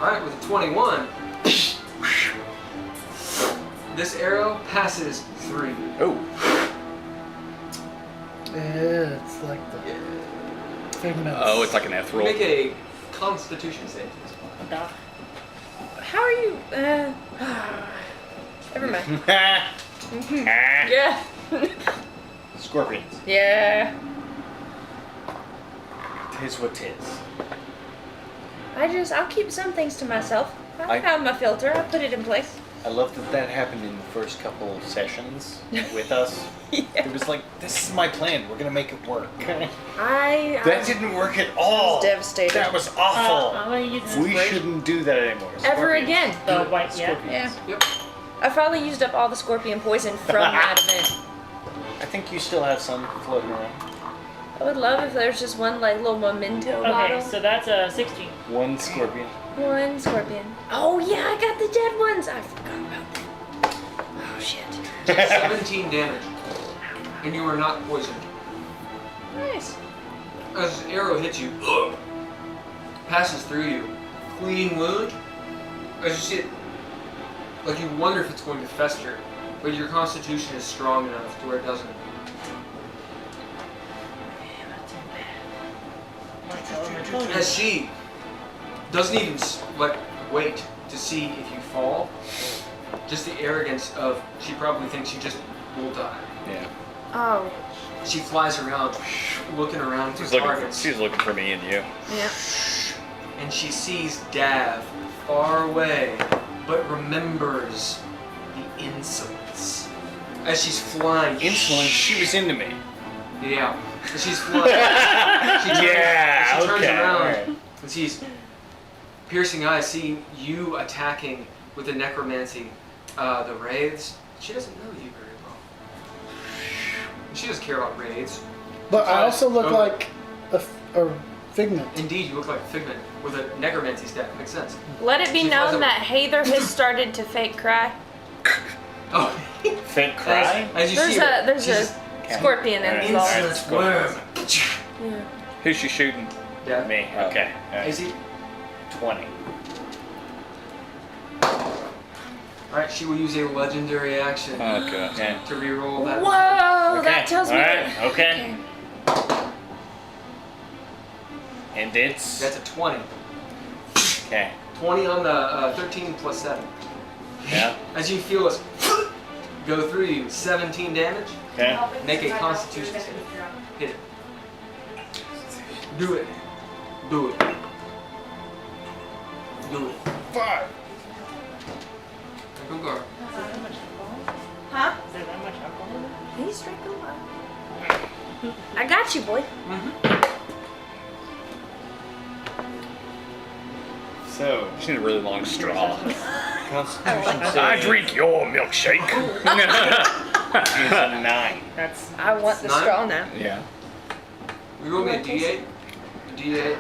Alright, with a 21. This arrow passes 3. Oh. Yeah, it's like the figments. Oh, it's like an ethereal. Make a Constitution save. How are you? Never mind. Yeah. Scorpions. Yeah. Tis what tis. I'll keep some things to myself. I I- found my filter. I put it in place. I love that happened in the first couple sessions with us. It was like, this is my plan. We're gonna make it work. I Didn't work at all. was devastated. That was awful. I'm gonna use this We break. shouldn't do that anymore. Ever Scorpions. again. The white, yeah. Yeah. Yep. I finally used up all the scorpion poison from that event. I think you still have some floating around. I would love if there's just one like little memento Okay, bottle. so that's a 16. One scorpion. One scorpion. Oh yeah, I got the dead ones. I forgot about them. Oh shit. 17 damage. And you are not poisoned. Nice. As the arrow hits you, passes through you. Clean wound. As you see it, like you wonder if it's going to fester, but your constitution is strong enough to where it doesn't. As she doesn't even wait to see if you fall, just the arrogance of she probably thinks you just will die. Yeah. Oh. She flies around, looking around for targets. She's looking for me and you. Yeah. And she sees Dav far away, but remembers the insolence. As she's flying. Insolence. She was into me. Yeah. As she's flying. she turns around Right. and sees piercing eyes, seeing you attacking with the necromancy, the wraiths. She doesn't know you very well. She doesn't care about wraiths. But I also look Oh. like a figment. Indeed, you look like a figment with a necromancy staff. Makes sense. Let it be She flies known over. that Heiðr has started to fake cry. Oh. Fake cry? As you see There's her, a scorpion in his arm. Insolent worm. Yeah. Who's she shooting? Yeah. Me. Okay. All right. Is he? 20. Alright, she will use a legendary action Okay. Okay. to reroll that. Whoa, Okay. that tells me. Alright, okay. And it's... That's a 20. Okay. 20 on the 13 plus 7. Yeah. As you feel this go through you, 17 damage. Okay. Make a constitution save. Hit it. Do it. Do it. Do it. 5. Go guard. Huh? Is there that much alcohol in it? He's drinking a lot. I got you, boy. So, She need a really long straw. Constitution I save drink your milkshake. is a 9. That's I want the Nine? straw now. Yeah. We roll me a d8. A d8.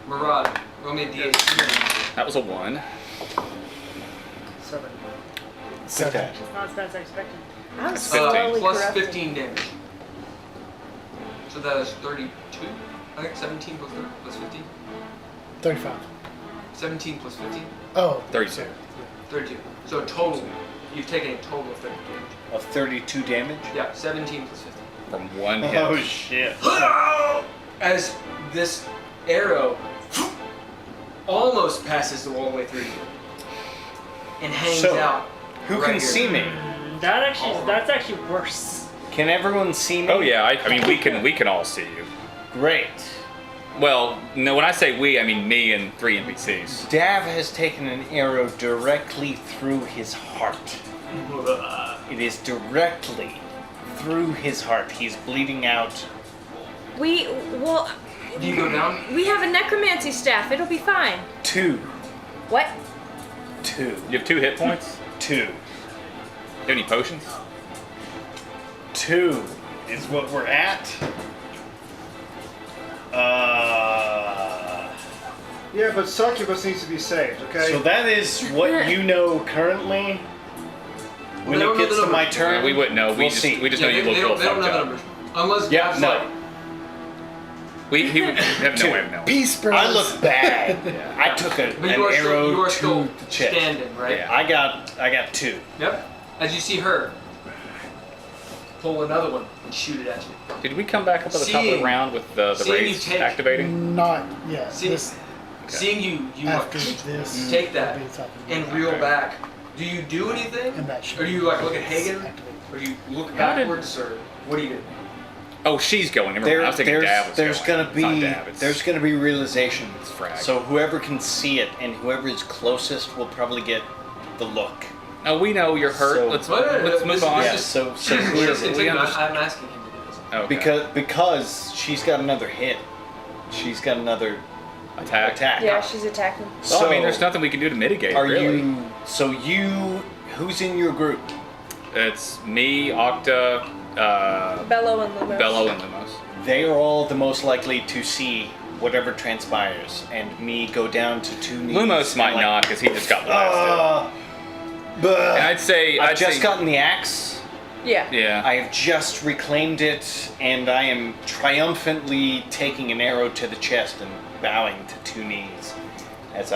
Murad, roll me a d8. That was a 1. 7. 7. it's not as bad as I expected. I was 15. slowly Plus corrupted. 15 damage. So that is 32. I think 17 plus 30 plus 15. 35. 17 plus 15. Oh. 32. 32. So total, you've taken a total of 30 damage. Of 32 damage? Yeah, 17 plus 15. From 1 hit. Oh, shit. As this arrow almost passes all the way through you and hangs So, out. Who right can here. see me? That's actually worse. Can everyone see me? Oh yeah, I mean we can all see you. Great. Well, no, when I say we, I mean me and 3 NPCs. Dav has taken an arrow directly through his heart. It is directly through his heart. He's bleeding out. Do you go down? We have a necromancy staff. It'll be fine. 2. What? 2. You have 2 hit points? 2. You have any potions? 2 is what we're at. Yeah, but succubus needs to be saved, okay? So that is what you know currently. When They don't it know gets the to my numbers. turn, We wouldn't know. We'll see. We just know you look they real don't, they don't fucked know the up. numbers. Unless Yeah, Dav's no. like, He would have no way of knowing. Peace, bros. I look bad. I took an but you are arrow still, you are to still the chest. standing, right? Yeah. I got 2. Yep. As you see her pull another one and shoot it at you. Did we come back up at the top of Seeing- the round with the seeing raids you take- activating? Not yet. See, This seeing you after like, this. you take that will be the top of the and round. reel Okay. back. Do you do anything? And that should Or do you like look at Haygen? activated. Or do you look How did- backwards? Or what do you do? Oh, she's going. Never mind. I was thinking Dav was there's going. gonna It's not be Dav, it's- there's gonna be realization. It's frag. So whoever can see it and whoever is closest will probably get the look. Oh, we know you're hurt. So- let's What? move This- on. Yeah. this- So Just we continue. understand. I'm asking him to do this. Okay. because she's got another hit. She's got another attack. attack. Yeah, she's attacking. Well, I mean, So, there's nothing we can do to mitigate. Are really. you? Who's in your group? It's me, Octa, Bello and Lumos. Bello, and Lumos. They are all the most likely to see whatever transpires, and me go down to 2 knees. Lumos and might like, not because he just got blasted. And I'd say I've just gotten the axe. Yeah. Yeah. I have just reclaimed it, and I am triumphantly taking an arrow to the chest and bowing to 2 knees as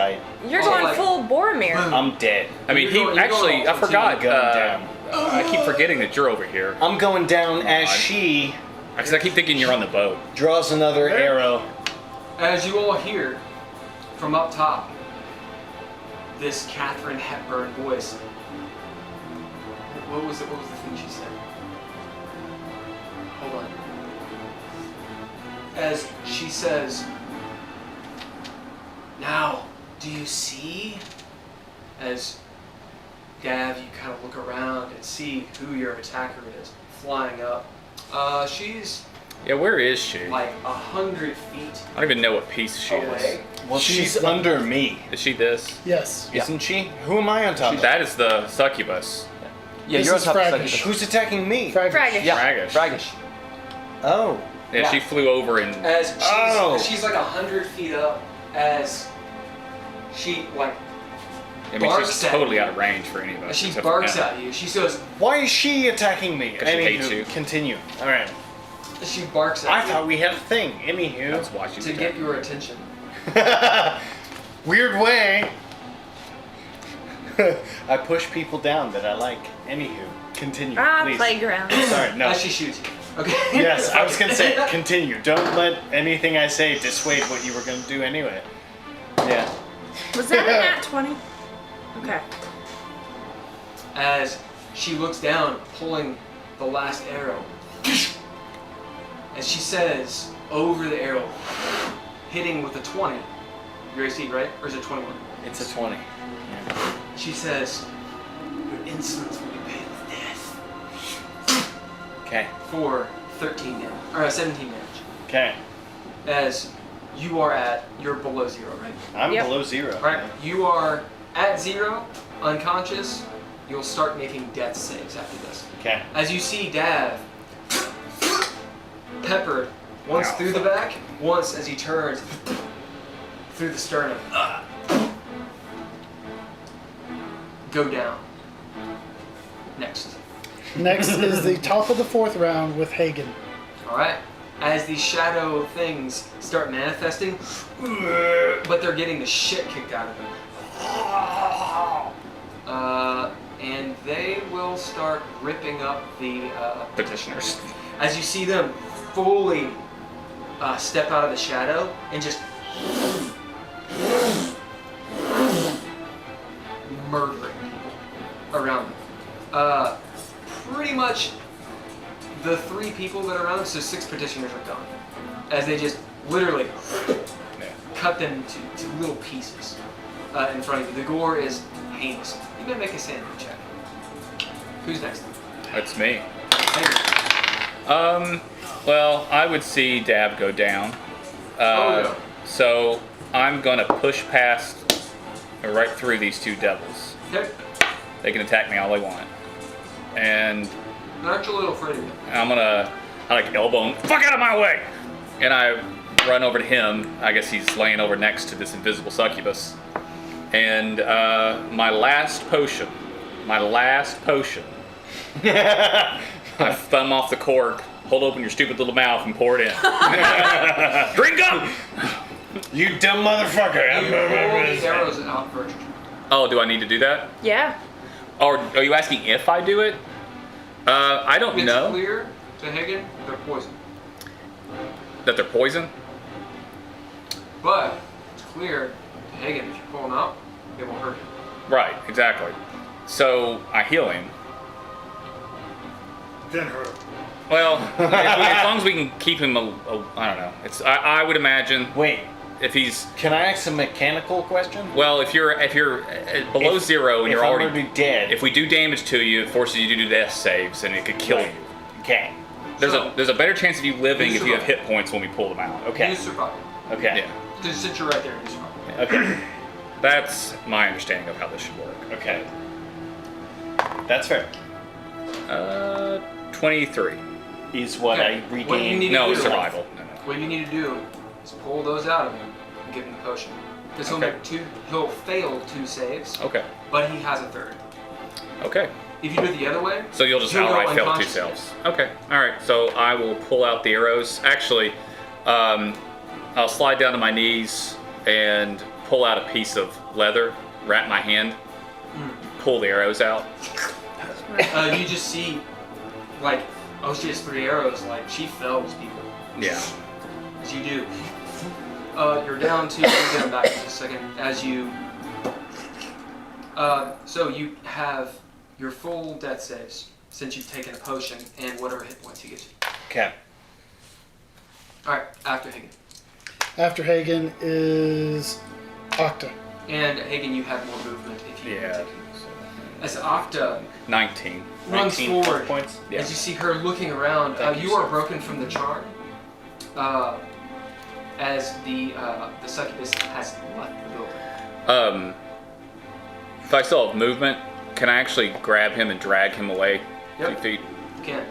You're Oh, going like- full Boromir. I'm dead. I mean, You're going actually, I all forgot. going down. I keep forgetting that you're over here. I'm going down as Odd. she Because I keep thinking you're on the boat. draws another arrow. As you all hear from up top, this Catherine Hepburn voice. What was it? What was the thing she said? Hold on. As she says, "Now, do you see? As Dav, you kind of look around and see who your attacker is flying up. She's Yeah, where is she? like 100 feet I don't even know what piece she away. Well, she's under me, is. Is she this? Yes. isn't she? Who am I on top of? That is the succubus. Yeah, This you're on is top of Fraggish. Succubus. Who's attacking me? Fraggish. Yeah, Fraggish. Fraggish. Oh. Yeah, Yeah. she flew over and As she's like 100 feet up, as she like I mean, barks she's at totally you. out of range for any of us. She except for barks him. at you. She goes. Why is she attacking me? 'Cause she hates you. Continue. All right. She barks at I you thought we had a thing. Anywho. That's why she's to attacking. get your attention. Weird way. I push people down that I like. Anywho, continue, please. Playground. Sorry, no. As she shoots you. Okay. Yes, I was gonna say, continue. Don't let anything I say dissuade what you were gonna do anyway. Yeah. Was that a nat 20? Okay. As she looks down, pulling the last arrow. As she says, over the arrow, hitting with a 20. Your AC, right? Or is it 21? It's a 20. She says, your insolence will be paid with death. Okay. For 13 damage. Or 17 damage. Okay. As you are at, you're below 0, right? I'm Yep. below 0. Right? You are at 0, unconscious. You'll start making death saves after this. Okay. As you see Dav peppered once Ow, through the back, once as he turns through the sternum. Go down. Next. Next is the top of the 4th round with Haygen. Alright. As these shadow things start manifesting, but they're getting the shit kicked out of them. And they will start ripping up the Petitioners. as you see them fully step out of the shadow and just murdering people around them. Pretty much the 3 people that are around them, so 6 petitioners are gone. As they just literally cut them to little pieces in front of you. The gore is heinous. You may make a sanity check. Who's next? That's me. Hayden. Well, I would see Dab go down. Yeah. So I'm gonna push past, right through these 2 devils. Okay. They can attack me all they want, and They're actually a little afraid of you. I like elbow him, fuck out of my way, and I run over to him. I guess he's laying over next to this invisible succubus, and my last potion. I thumb off the cork, hold open your stupid little mouth, and pour it in. Drink up! You dumb motthfucker. You pull the arrows out first. Oh, do I need to do that? Yeah. Or are you asking if I do it? I don't It's know clear to Hagen, they're poison. that they're poison. But it's clear to Hagen, if you pull them out, it will hurt him. Right, exactly. So I heal him. Then her. Well, as long as we can keep him, I don't know. I would imagine Wait, if he's can I ask a mechanical question? well, if you're below 0 and if you're I'm already already dead. if we do damage to you, it forces you to do death saves and it could kill Right. you. Okay. There's a better chance of you living You if you have survive. hit points when we pull them out. Okay. You survive. Okay. Yeah, Just since you're right there, you survive. Okay. that's my understanding of how this should work. Okay. That's fair. 23. Is what Okay. I What you regained. need No, to do- survival. No. What you need to do is pull those out of him and give him the potion. Because he'll Okay. make 2, he'll fail 2 saves, Okay. but he has a 3rd. Okay. If you do it the other way, So you'll just he'll go outright fail 2 unconscious. saves. Okay. All right. So I will pull out the arrows. Actually, I'll slide down to my knees and pull out a piece of leather, wrap my hand, pull the arrows out. You just see, like, oh, she has 3 arrows. Like, she fells people. Yeah. As you do. You're down to, we'll get them back in just a second. As you, so you have your full death saves since you've taken a potion and whatever hit points he gives you. Okay. Alright, after Hagen. After Haygen is Octa. And Hagen, you have more movement if Yeah. As Octa 19. runs 19 forward, points. Yeah. as you see her looking around, Thank you you, are sir. broken from the charm. As the succubus has left the building. If I still have movement, can I actually grab him and drag him away 2 feet? You can.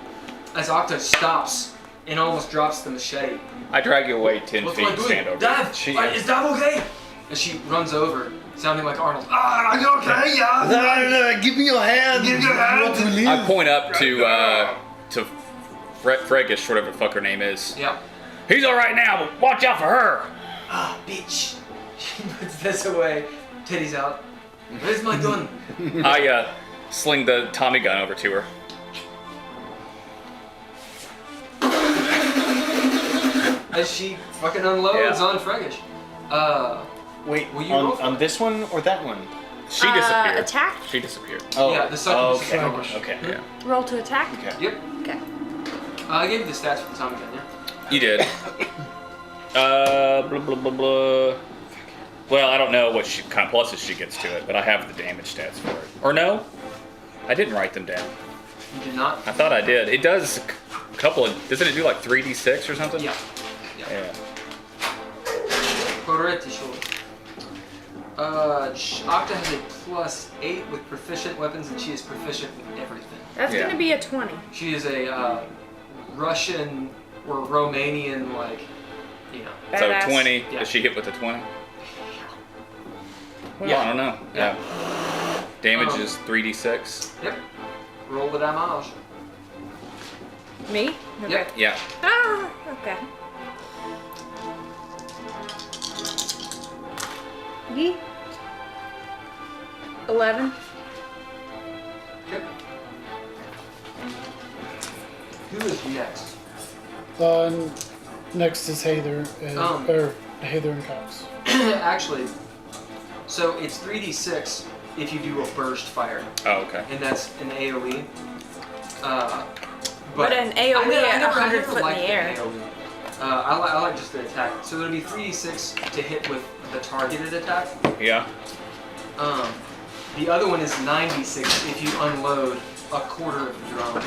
As Octa stops and almost drops the machete. I drag you away 10 What's feet I and doing? stand over. Dav, She is Dav okay? And she runs over, sounding like Arnold. Are you okay? Yeah. Give me your hand. Give me your hand. You want to leave? I point up to Fregish, whatever the fuck her name is. Yeah. He's all right now, but watch out for her. Ah, bitch. She puts this away. Titty's out. Where's my gun? I sling the Tommy gun over to her. As she fucking unloads Yeah. on Fregish. Wait, Will you roll for on it? this one or that one? She disappeared. Attack? She disappeared. Oh, Yeah, the succubus is okay. gone. Okay. Yeah. Roll to attack? Okay. Yep. Okay. I gave you the stats for the Tommy gun, yeah? You did. Blah, blah, blah, blah. Well, I don't know what kind of pluses she gets to it, but I have the damage stats for it. Or no? I didn't write them down. You did not? I thought I did. It does a couple of... Doesn't it do like 3d6 or something? Yeah. Yeah. Correct, sure. Octa has a +8 with proficient weapons, and she is proficient with everything. That's Yeah. gonna be a 20. She is a Russian or Romanian, like, you know. Badass. So 20. Yeah. Does she hit with a 20? Well, Yeah. I don't know. Yeah. Damage is 3d6. Yep. Roll the damage. Me? Okay. Yep. Yeah. Ah, okay. Yee. 11. Okay. Who is next? Next is Heiðr, or Heiðr and Cox. Actually, so it's 3d6 if you do a burst fire, Oh, okay. and that's an AoE. But an AoE I at never 100 foot in liked the air. AoE. I like just the attack. So it'll be 3d6 to hit with the targeted attack. Yeah. The other one is 9d6 if you unload a quarter of the drum.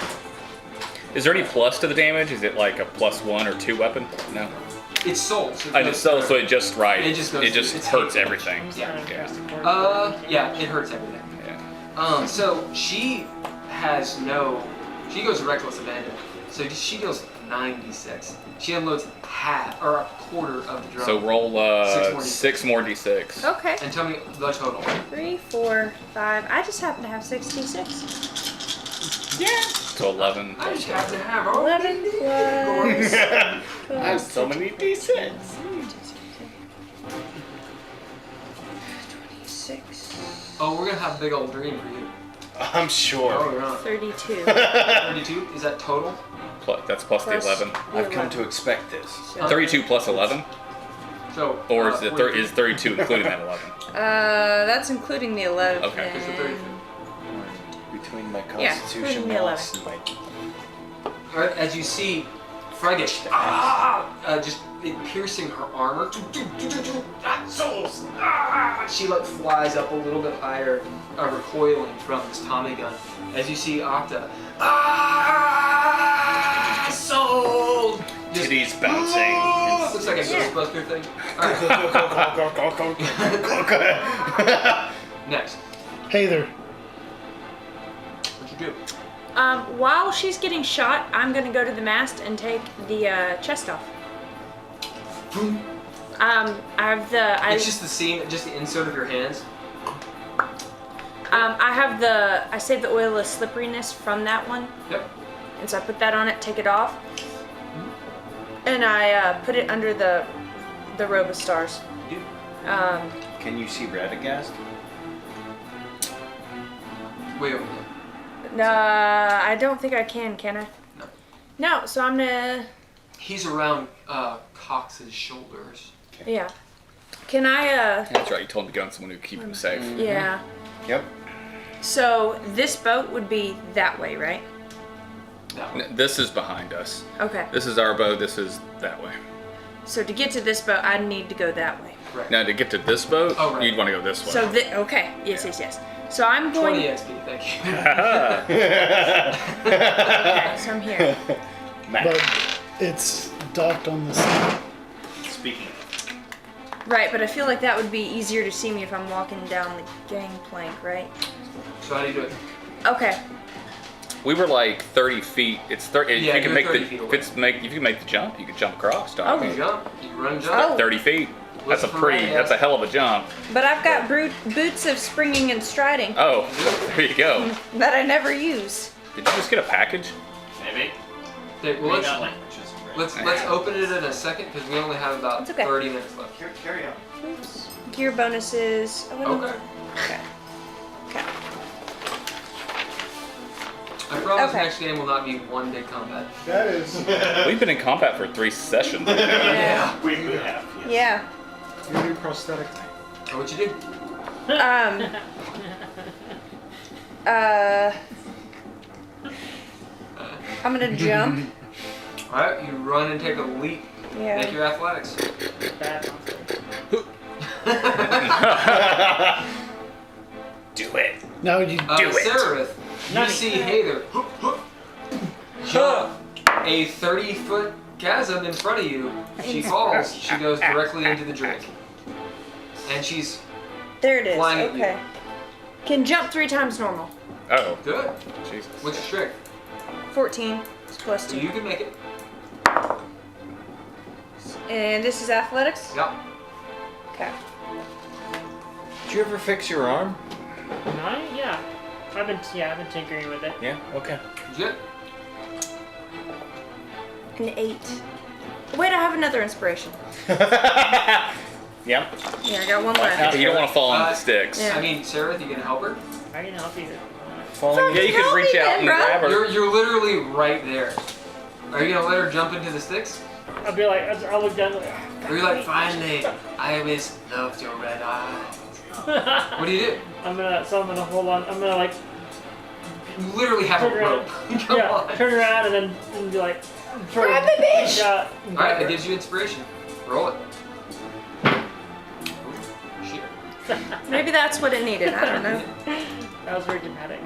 Is there any plus to the damage? Is it like a +1 or 2 weapon? No. It's soul. So I just so it just right. It just goes It just through. It's hurts hate everything. Yeah. Yeah. Yeah, it hurts everything. Yeah. So she has no. She goes reckless abandon. So she deals 9d6. She unloads half or a quarter of the drum. So roll 6 more D6. 6 more d6. Okay. And tell me the total. 3, 4, 5. I just happen to have 66. So 11. I just have to have all 11 plus. I have so many d6. 26. Oh, we're gonna have a big old dream for you. I'm sure. Oh, you're on 32. 32. Is that total? That's plus the Plus- 11. I've come to expect this. So- 32 plus 11? So. Or is it 42. is 32 including that 11? That's including the 11. Okay. It's the 32. Between my Yeah, constitution including the loss and my... Alright, as you see Fregish, just it piercing her armor. Souls! She like flies up a little bit higher, recoiling from this Tommy gun. As you see Octa, soul! Just Titties bouncing. looks like a Yeah. Ghostbuster thing. Alright, next. Heiðr. What you do? While she's getting shot, I'm gonna go to the mast and take the chest off. I have the. It's just the seam, just the insert of your hands. I have the. I saved the oilless slipperiness from that one, Yep. and so I put that on it, take it off, and I put it under the robe of stars. You do. Can you see Radagast? Way over there. I don't think I can I? No. No, so I'm gonna. He's around Cox's shoulders. Yeah. Can I? That's right. You told him to go on someone who would keep him safe. Yeah. Yep. So this boat would be that way, right? That way. This is behind us. Okay. This is our boat. This is that way. So to get to this boat, I need to go that way. Right. Now to get to this boat, Oh, right. you'd want to go this way. So okay. Yes. So I'm going. 20 XP, thank you. Okay, so I'm here. But it's docked on the side. Speaking of, Right, but I feel like that would be easier to see me if I'm walking down the gangplank, right? So how do you do it? Okay. We were like 30 feet. It's 30. Yeah, if you can you're make 30 the feet if away. it's make if you can make the jump, you can jump across. Dog. Oh. You jump, you run, jump. Oh. 30 feet. What's That's a the pretty. run, That's a yes? hell of a jump. But I've got boots of springing and striding Oh, there you go. that I never use. Did you just get a package? maybe. Okay, well, We got languages. let's open it in a second because we only have about It's okay. 30 minutes left. Carry on. Oops. Gear bonuses. Oh, what am- Okay. Okay. Okay. I promise Okay. next game will not be one big combat. That is. We've been in combat for 3 sessions. Yeah. We have. Yes. Yeah. Your new prosthetic. So what you do? I'm gonna jump. Alright, you run and take a leap. Make Yeah. your athletics. Bad. Do it. Now you Do it. Sararith, you Nutty. see Heiðr jump a 30-foot chasm in front of you. She falls. She goes directly into the drink. And she's There it is. Flying at you. Okay. Can jump 3 times normal. Oh, good. Jesus. What's your strength? 14. It's plus So 2. you can make it. And this is athletics? Yep. Okay. Did you ever fix your arm? Mine? Yeah. I've been tinkering with it. Yeah. Okay. Legit. An 8. Wait, I have another inspiration. Yeah. Yeah, I got one left. But you don't want to fall into Uh, the sticks. Yeah. I mean, Sararith, you can help her. I can help you. Falling. Yeah, you could Help reach me out then, and bro. grab her. You're literally right there. Are you gonna let her jump into the sticks? I'll be like, I'll look down. Like, Or you're like, finally, I always loved your red eyes. What do you do? I'm gonna hold on. I'm gonna like, You literally have a Turn around. rope. Come yeah, on. turn around and then be like, Grab the bitch! Yeah. Alright, that gives you inspiration. Roll it. Ooh, shit. Maybe that's what it needed. I don't know. That was very dramatic.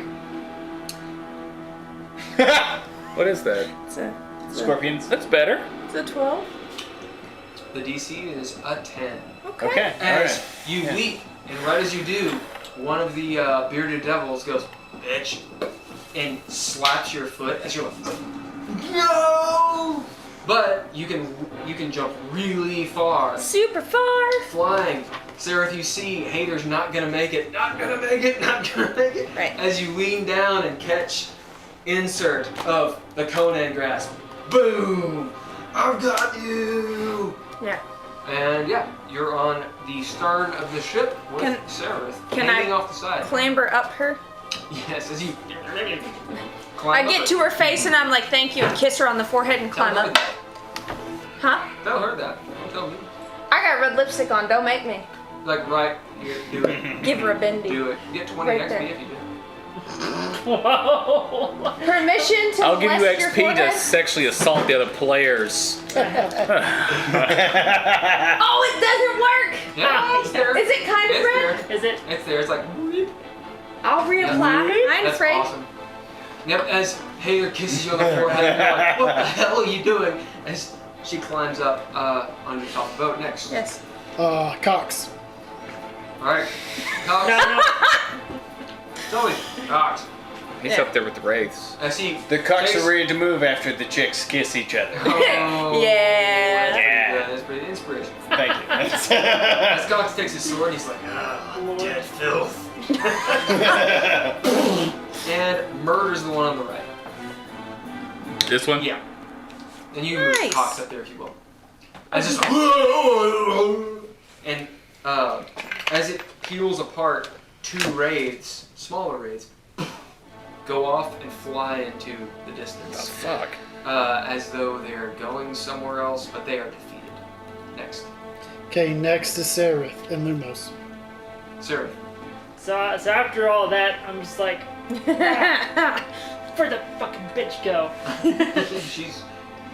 What is that? Scorpions. That's better. It's a 12. The DC is a 10. Okay. Okay. All As right. you leap, and right as you do, one of the bearded devils goes, bitch, and slaps your foot as you're like, no! But you can jump really far. Super far. Flying. Sararith, you see Heiðr's not gonna make it, not gonna make it, not gonna make it. Right. As you lean down and catch insert of the Conan grasp. Boom! I've got you! Yeah. And yeah, you're on the stern of the ship with Can- Sararith can hanging I off the side. Clamber up her. Yes, as you I climb get up to her face and I'm like, thank you, and kiss her on the forehead and climb up. Huh? Tell her that. Don't tell me. I got red lipstick on. Don't make me. Like right here, do it. Give her a bendy. Do it. Get 20 Right XP there. if you do. Whoa. Permission to I'll give you molest your XP to forehead? sexually assault the other players. Oh, it doesn't work. Yeah, it's there. Is it kind of It's red? there. Is it? It's there. It's like. I'll reapply. I ain't That's afraid. awesome. Yep, as Heiðr kisses you on the forehead, you're like, what the hell are you doing? As she climbs up on your top of the boat next. Yes. Cox. Alright. Cox. No, no. It's always Cox. He's Yeah. up there with the wraiths. I see. The cocks Face- are ready to move after the chicks kiss each other. Oh, Yeah. That's pretty inspirational. Thank you. As Cox takes his sword, he's like, ah, dead filth. And murders the one on the right. This one? Yeah. And you move Nice. Cox up there if you will. As just and as it peels apart, 2 wraiths, smaller wraiths, go off and fly into the Oh, distance. fuck. As though they're going somewhere else, but they are defeated. Next. Okay, next is Sararith and Lumos. Sarah. So after all that, I'm just like, where'd the fucking bitch go? She's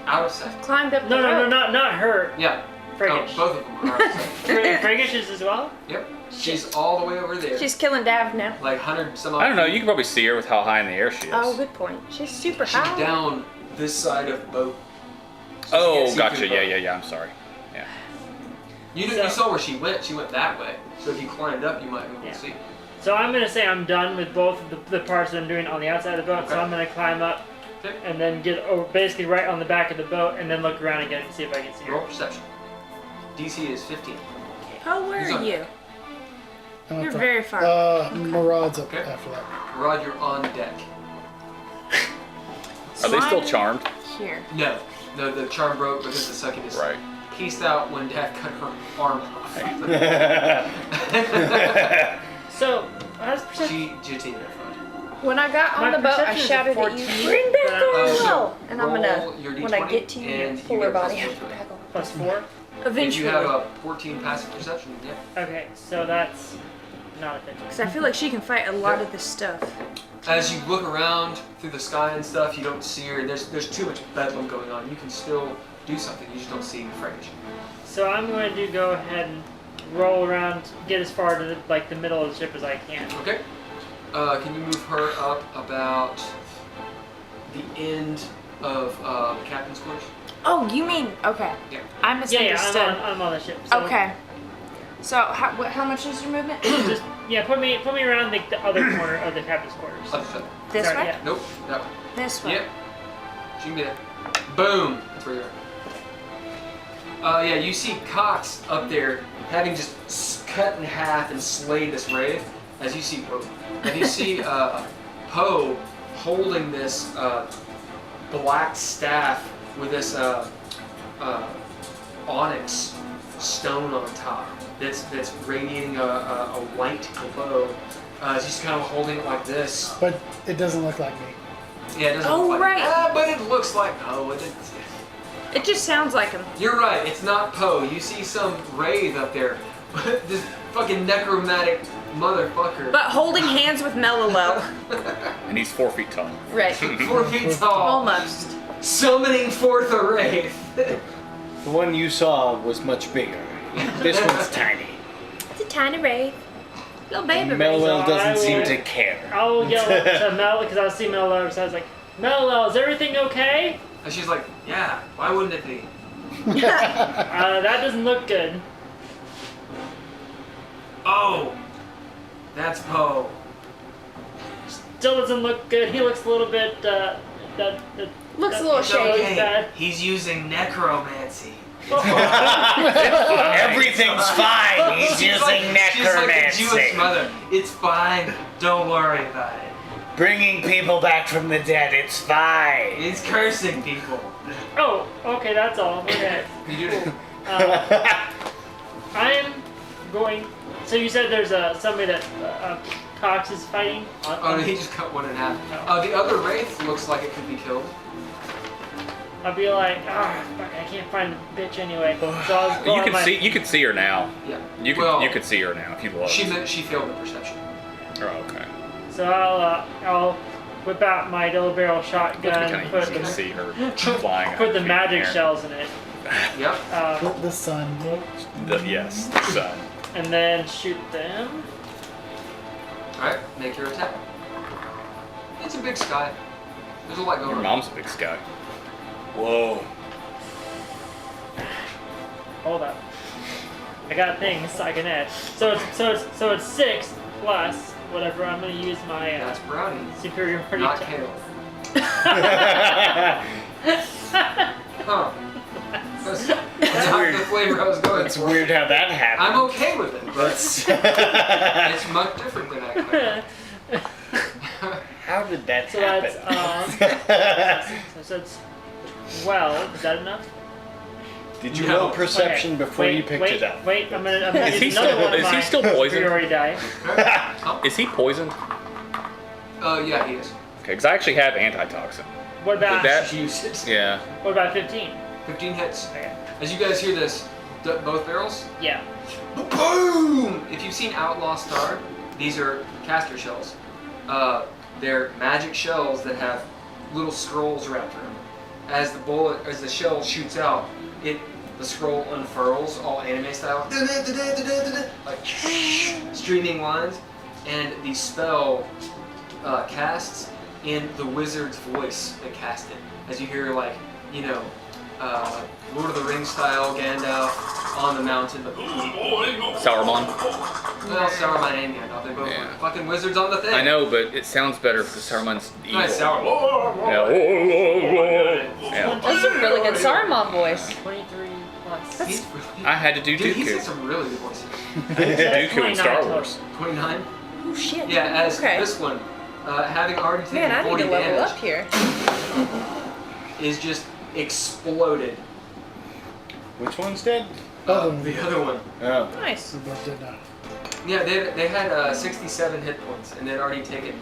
out of sight. Climbed up No, the no, no, rope. not her. Yeah. Friggish. both of them are. Friggish is as well? Yep. She's all the way over there. She's killing Dav now. like 100 some odd. I don't know. You can probably see her with how high in the air she is. Oh, good point. She's super She's high. down this side of the boat. So she Oh, can't see through gotcha. the boat. Yeah. I'm sorry. Yeah. You So- saw where she went. She went that way. So if you climbed up, you might be able Yeah. to see. So I'm gonna say I'm done with both of the parts that I'm doing on the outside of the boat. So Okay. I'm gonna climb up Okay. and then get over, basically right on the back of the boat, and then look around again and see if I can see her. Roll perception. DC is 15. Oh, where He's are on you? I'm You're up very far. Murad's up Okay. after that. Rod, you're on deck. Are they still Slime charmed? Here. No, the charm broke because the succubus Right. pieced out when Dad cut her arm off. So how's perception? She JT that front. When I got on My the boat, I perception is shouted at 14, you, "Bring back but Corellon!" And I'm roll gonna, your when I D20 get to you, and pull you her get a body plus out four the to it. tackle. Plus 4. If Eventually. you have a 14 passive perception, yeah. Okay, so that's not a 15. Because I feel like she can fight a lot of this stuff. As you look around through the sky and stuff, you don't see her. There's too much bedlam going on. You can still do something. You just don't see Friggish. So I'm going to go ahead and roll around, get as far to the middle of the ship as I can. Okay. Can you move her up about the end of the captain's quarters? Oh, you mean, okay. Yeah. I Yeah, misunderstood. I'm on the ship. So Okay. So, how much is your movement? Just put me around the other corner of the captain's quarters. Other side. This Sorry, way? yeah. Nope. That one. This way? Yep. She can be there. Boom. That's where you are. Yeah, you see Cox up there having just cut in half and slayed this wraith. As you see, and you see Poe holding this black staff with this onyx stone on top that's radiating a white glow. He's just kind of holding it like this. But it doesn't look like me. Yeah, it doesn't Oh, look like right. but it looks like Poe. It just sounds like him. You're right, it's not Poe. You see some wraith up there. This fucking necromantic motherfucker. But holding hands with Melilo. And he's 4 feet tall. Right. 4 feet tall. Almost. Summoning forth a wraith. The one you saw was much bigger. This one's tiny. It's a tiny wraith. Little baby wraith. Melwell I doesn't seem will- to care. I'll yell to Mel because I see Mel so I was like, Mel, is everything okay? And she's like, yeah, why wouldn't it be? That doesn't look good. Oh, that's Poe. Still doesn't look good. He looks a little bit. Looks a little It's shady. okay. bad. He's using necromancy. Everything's fine. He's She's like using the necromancy. Jewish mother. It's fine. Don't worry about it. Bringing people back from the dead, it's fine. He's cursing people. Oh, okay, that's all. Okay. You do it. I am going. So you said there's somebody that Cox is fighting. Oh no, he just cut one in half. The other wraith looks like it could be killed. I'll be like, fuck, I can't find the bitch anyway. So I'll go You on can my, see. You can see her now. Yeah. You can. Well, you could see her now if you look. She failed the perception. Oh, okay. So I'll whip out my double barrel shotgun, Kind put of easy to see her flying. put the out magic in the air. shells in it, Yep. The sun. Yes, the sun. and then shoot them. Alright, make your attack. It's a big sky. There's a lot going Your on. mom's a big sky. Whoa. Hold up. I got things I can add. So it's 6 plus whatever. I'm gonna use my That's brownie, superiority not check. kale. Huh. That's not the flavor I was going It's for. weird how that happened. I'm okay with it, but it's much different than I expected. How did that So happen? that's so it's 12. Is that enough? Did you No. roll perception Okay, before you picked it up? Wait, I'm gonna Is he use another still- one of is he my still poisoned? superiority die. Huh? Is he poisoned? Yeah, he is. Okay, because I actually have antitoxin. What about That- She used it. Yeah. what about 15? 15 hits. Okay. As you guys hear this, both barrels, Yeah. boom! If you've seen Outlaw Star, these are caster shells. They're magic shells that have little scrolls wrapped around them. As the shell shoots out, it the scroll unfurls, all anime style, like streaming lines, and the spell casts in the wizard's voice that cast it. As you hear, like, you know, Lord of the Rings style Gandalf on the mountain. Saruman. Well, Saruman and Gandalf, they both Yeah. were fucking wizards on the thing. I know, but it sounds better because Saruman's evil. Nice Saruman. Yeah. That's a really good Saruman voice. 23 plus. He's I had to do Dude, he said Dooku. some really good voices. Dooku in Star 29 Wars. 29? Oh shit. Yeah, as Okay. this one, having already taken Man, I need 40 to level damage, up here. is just exploded. Which one's dead? The other one. Oh. Nice. We both did that. Yeah, they had 67 hit points, and they'd already taken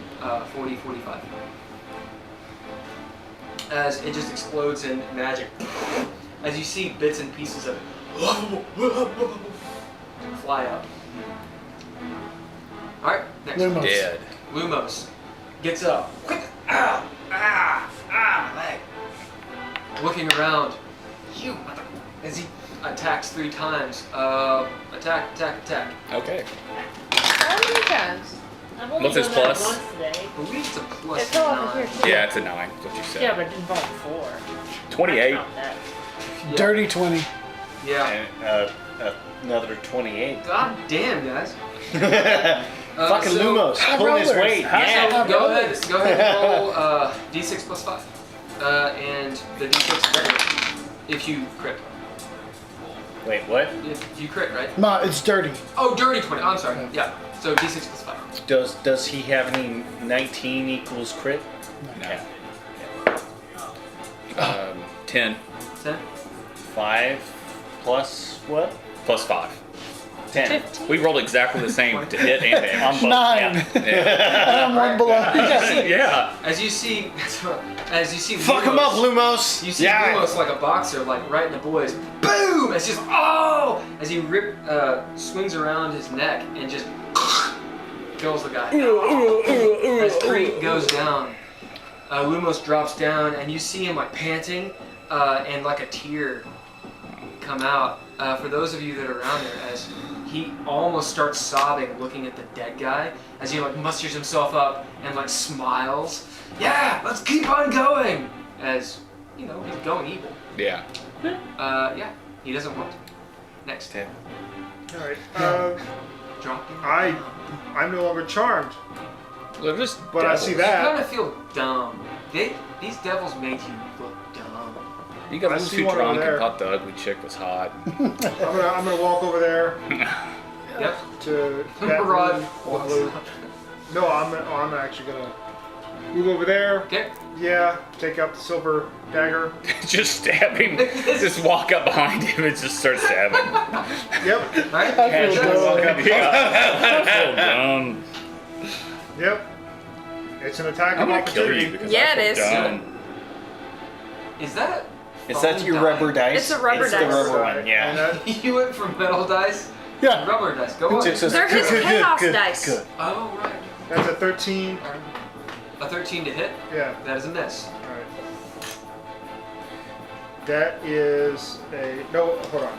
40, 45. As it just explodes in magic. As you see bits and pieces of it fly up. Alright, next. Lumos. Dead. Lumos gets up. Quick! My leg. Looking around. You mother. As he attacks 3 times. Attack. Okay. How many times? I've only What's his done that plus? once today. I believe it's a It plus fell off 9. of here too. Yeah, it's a 9. That's what you said. Yeah, but it didn't fall 4. 28. That's not that. Yeah. Dirty 20. Yeah. And another 28. God damn, guys. Fucking so- Lumos, pulling his rollers. weight. Yeah. So go ahead and roll d6 plus 5. And the d6 is better if you crit. Wait, what? If you crit, right? No, it's dirty. Oh, dirty 20. I'm sorry. Yeah. So d6 plus 5. Does he have any 19 equals crit? No. 10 10. 5 plus what? plus 5. 10. 15. We rolled exactly the same to hit and to On both. 9. Yeah. And I'm one below. Yeah. As you see, Fuck him up, Lumos! You see Lumos like a boxer, like right in the boys. Boom! It's just as he swings around his neck and just kills the guy. As Crete goes down, Lumos drops down, and you see him like panting, and like a tear come out. For those of you that are around there, as he almost starts sobbing, looking at the dead guy, as he like musters himself up and like smiles. Yeah, let's keep on going. As you know, he's going evil. Yeah. Yeah, he doesn't want to. Next. 10. Alright. Drop him. I'm no longer charmed, They're just but I see You that. kind of feel dumb. These devils made you look dumb. You got a I little see too one over drunk there. and thought the ugly chick was hot. I'm gonna walk over there Yep. to that Murad room. walks Blue. up. No, I'm actually gonna move over there. Okay. Yeah, take out the silver dagger. Just stabbing. Just walk up behind him and just start stabbing. Yep, Right? Yeah. yep. It's an attack I'm of gonna kill you opportunity. because Yeah, I it feel is. dumb. Is that? Is that falling your die? rubber dice? It's a rubber it's dice. the rubber Right, one, yeah. and that- You went from metal dice Yeah. to rubber dice. Go on. Just says, They're his chaos dice. Good. Oh, right. that's a 13. A 13 to hit. Yeah. That is a miss. Alright. That is a no. Hold on.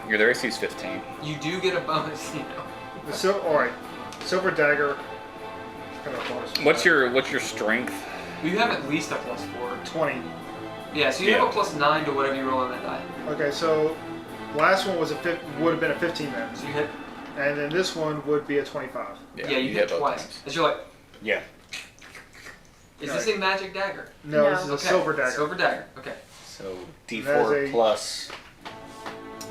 Your AC's 15. You do get a bonus, you know. The all right. Silver dagger. Kind of bonus. What's your strength? You have at least a plus 4. 20? Yeah, so you have Yeah. a plus 9 to whatever you roll on that die. Okay, so last one was would have been a 15 then, So you hit. and then this one would be a 25. Yeah, you hit both twice. times. As you're like, Yeah. is this a magic dagger? No, No. this is a Okay. silver dagger. Silver dagger. Okay. So That D4 is a- plus.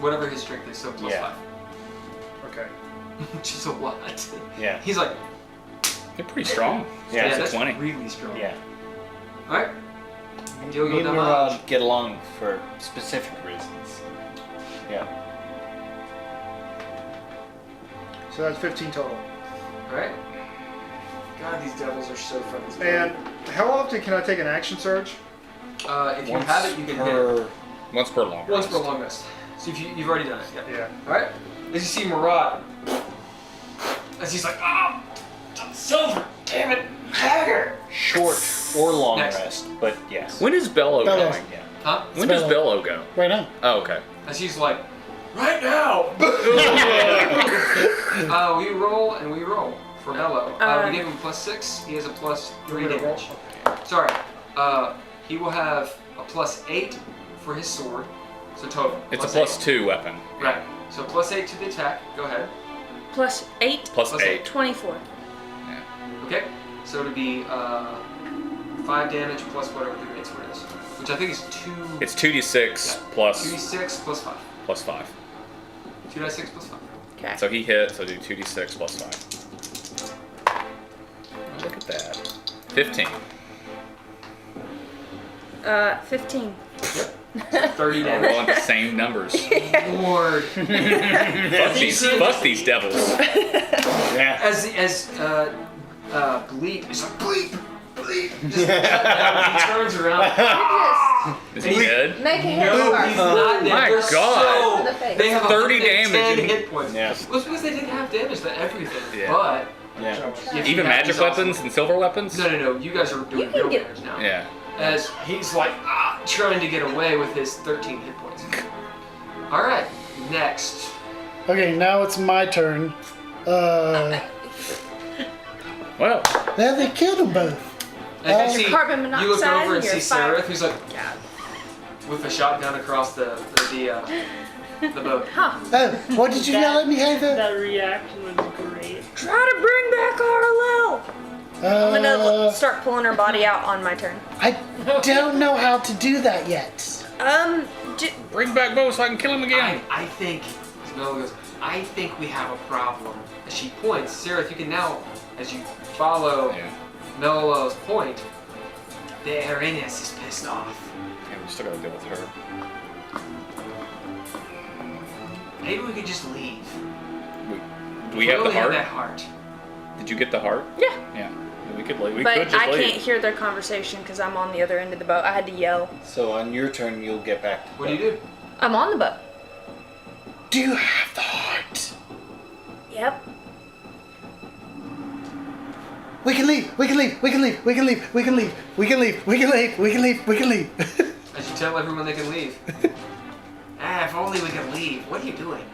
Whatever his strength is, so plus Yeah. 5. Okay. Which is a lot. Yeah. He's like, They're pretty strong. Yeah, It's that's a 20. really strong. Yeah. Alright. Deal Me your and damage. Murad get along for specific reasons. Yeah. So that's 15 total. Alright. God, these devils are so fucking scary. And how often can I take an action surge? If you have it, you can hit it. per- Once per long Once rest. per long rest. So if you've already done it. Yeah. Yeah. Alright. As you see Murad, as he's like, oh, silver, damn it, dagger. Short or long Next. rest, but yes. When is Bello Bello. coming? Yeah. Huh? When does Bellow go? Right now. Oh, okay. As he's like, right now! We roll and we roll for Bellow. We give him +6. He has a +3 damage. Sorry. He will have a +8 for his sword. So total. It's a +8. +2 weapon. Right. So +8 to the attack. Go ahead. Plus 8. +8. 24. Okay. So it'll be 5 damage plus whatever the great sword is. Which I think is 2. It's 2d6 plus 2d6 plus 5. plus 5. 2d6 plus 5. Okay. So he hit, so do 2d6 plus 5. Oh, look at that. 15. 15. 30 We're damage. rolling the same numbers. Lord. Fuck these devils. Yeah. As Bleep is like, bleep. Just, he turns around. Is he dead? Make a hit No, mark. he's not dead. My They're God. In the So, face. they have 30 110 damage. hit points. Yeah. Well, it's because they didn't have damage to everything. Yeah. But Yeah. if you Even have magic these awesome- weapons and silver weapons? No. You guys are doing You can real get- damage now. Yeah. As he's like trying to get away with his 13 hit points. All right, next. Okay, now it's my turn. Well, Now they killed them both. As Your you see, carbon you look monoxide over and and see your fire- Sararith, who's like with a shotgun across the boat. Huh. Oh, what did you yell at me, Heiðr? That reaction was great. Try to bring back RLL. I'm gonna start pulling her body out on my turn. I don't know how to do that yet. bring back Bo so I can kill him again. I think, Mel goes, I think we have a problem. As she points, Sararith, you can now, as you follow Melo's point, the Arenas is pissed off. Yeah, we still gotta deal with her. Maybe we could just leave. Do we have the heart? that heart. Did you get the heart? Yeah. Yeah. We could leave. We But could just I leave. can't hear their conversation because I'm on the other end of the boat. I had to yell. So on your turn, you'll get back to What do you do? I'm on the boat. Do you have the heart? Yep. We can leave. We can leave. We can leave. We can leave. We can leave. We can leave. We can leave. We can leave. We can leave. As you tell everyone they can leave. If only we could leave. What are you doing?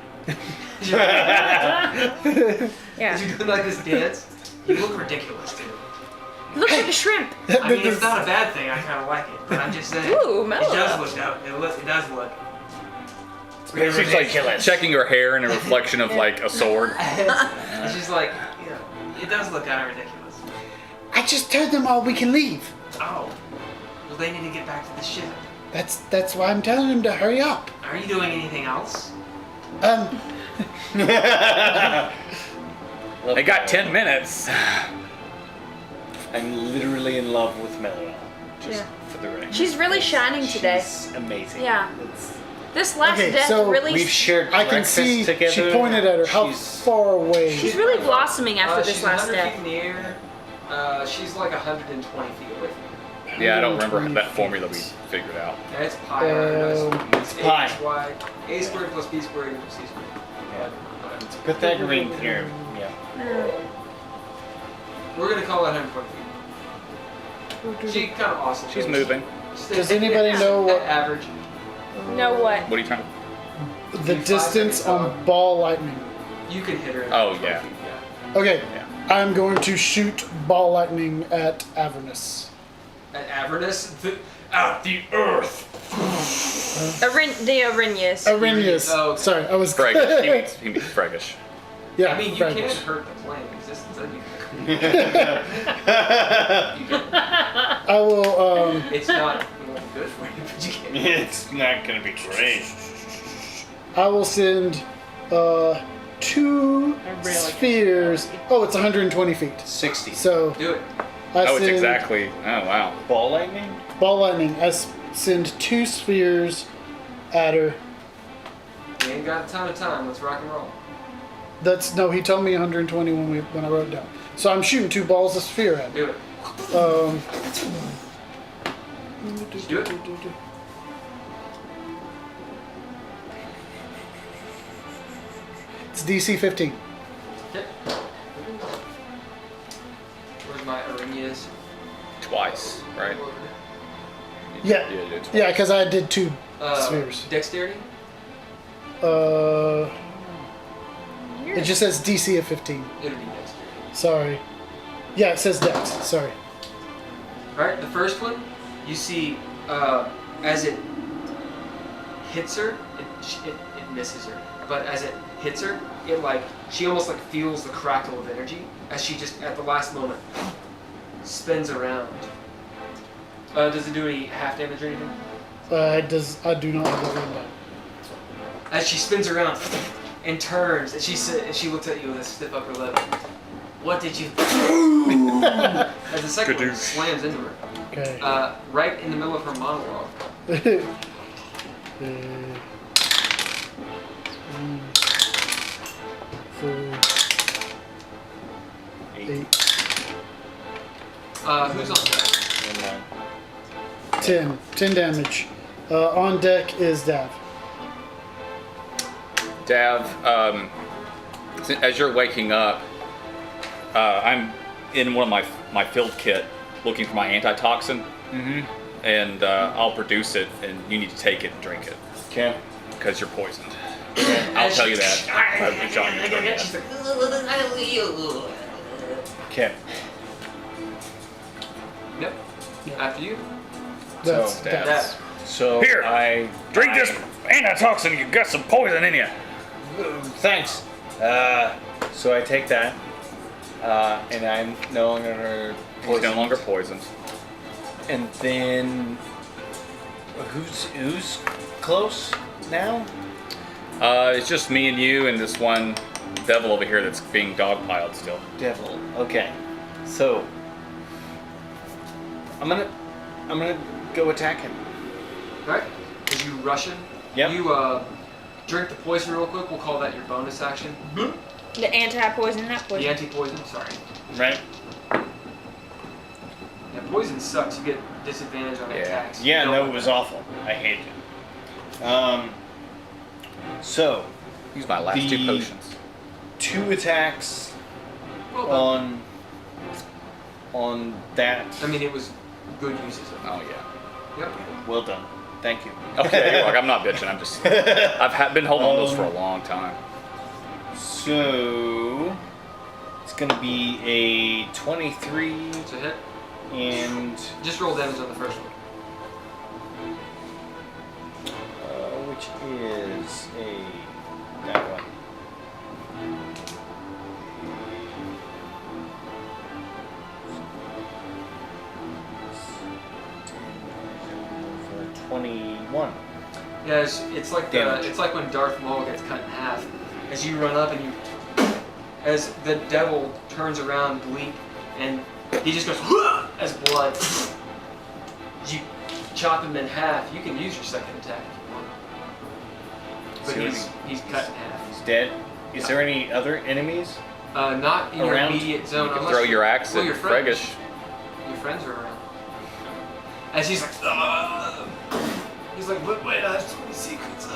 Yeah. Is you doing like this dance? You look ridiculous, dude. Look like a shrimp. I mean, it's not a bad thing. I kind of like it, but I'm just saying. Ooh, it mellow. does look out. It does look. She's like checking her hair in a reflection of like a sword. It's just like, you know, it does look kind of ridiculous. I just told them all we can leave. Oh, well, they need to get back to the ship. That's why I'm telling them to hurry up. Are you doing anything else? They got 10 minutes. I'm literally in love with Mellow. Just Yeah. for the record. She's really shining today. She's amazing. Yeah. It's- This last Okay, death so really. We've shared I can breakfast see together. she pointed at her. How She's- far away? She's really blossoming after this she's last 100 death. feet near. She's like 120 feet away from you. Yeah, I don't remember that formula we figured out. Yeah, it's pi. I know it's pi. HY. A squared plus B squared equals C squared. Yeah. It's Pythagorean theorem. Yeah. We're gonna call that 120 feet. She kind of awesome. She's moving. Does anybody know what average? Know what? What are you trying to... the distance on ball lightning? You can hit her. at Oh, 20 yeah. feet, Okay, Yeah. I'm going to shoot ball lightning at Avernus. At Avernus, out the earth. The Arinyas. Arrhenius. Oh, okay. Sorry, I was. Fraggish. He means fraggish. Yeah, I mean, you Fraggish. can't hurt the plane existence. That'd be I will. It's not good for you, but you can't. It's not gonna be great. I will send 2 spheres. Oh, it's 120 feet. 60. So Do it. I Oh, it's send exactly... Oh, wow. Ball lightning? ball lightning. I send 2 spheres at her. You ain't got a ton of time. Let's rock and roll. That's no. He told me 120 when I wrote it down. So I'm shooting 2 balls of sphere at her. Do it. Just do it. It's DC 15. Okay. Where's my Arrhenius? Twice, right? Yeah. it's Yeah, because I did 2 spheres. Dexterity? It just says DC of 15. It'll be dexterity. Sorry. Yeah, it says Dex. Sorry. Alright, the first one, you see, as it hits her, it misses her. But as it hits her, she almost like feels the crackle of energy as she just, at the last moment, spins around. Does it do any half damage or anything? I do not have that window. As she spins around and turns, and she looks at you with a stiff upper lip. What did you do? As the second one slams into her. Okay. Right in the middle of her monologue. 4, 8, Who's on deck? 10 damage. On deck is Dav. Dav, as you're waking up, I'm in one of my field kit looking for my antitoxin, and I'll produce it, and you need to take it and drink it. Okay. Because you're poisoned. I'll tell you that. I've shot you to She's like, Okay. yep. After you. That's So, Dav. That. So Here. I Drink this antitoxin. You got some poison in you. Thanks. So I take that, and I'm no longer He's poisoned. no longer poisoned. And then who's close now? It's just me and you and this one devil over here that's being dogpiled still. Devil. Okay. So I'm gonna go attack him. Right? As you rush in, Yep. you drink the poison real quick. We'll call that your bonus action. The anti-poison, not The poison. anti-poison, sorry. Right. Yeah, poison sucks. You get disadvantage on Yeah. attacks. Yeah. You No, don't- it was awful. I hated it. So Use my last 2 The- potions. 2 attacks Well done. on that. I mean, it was good uses of it. Oh yeah. Yep. Well done. Thank you. Okay, look, I'm not bitching. I'm just. Been holding on to those for a long time. So it's gonna be a 23 It's a hit. and Just roll damage on the first one. which is that one. For 21. Yeah, it's like Damage. it's like when Darth Maul gets cut in half. As you run up and as the devil turns around, bleak, and he just goes as blood. As you chop him in half, you can use your second attack if you want. But So he's cut in half. He's dead. Is there any other enemies? Not in your Around? immediate zone. You can unless throw your axe well, at your friends. Fregish. Your friends are around. As he's like, he's like, wait, I have so many secrets.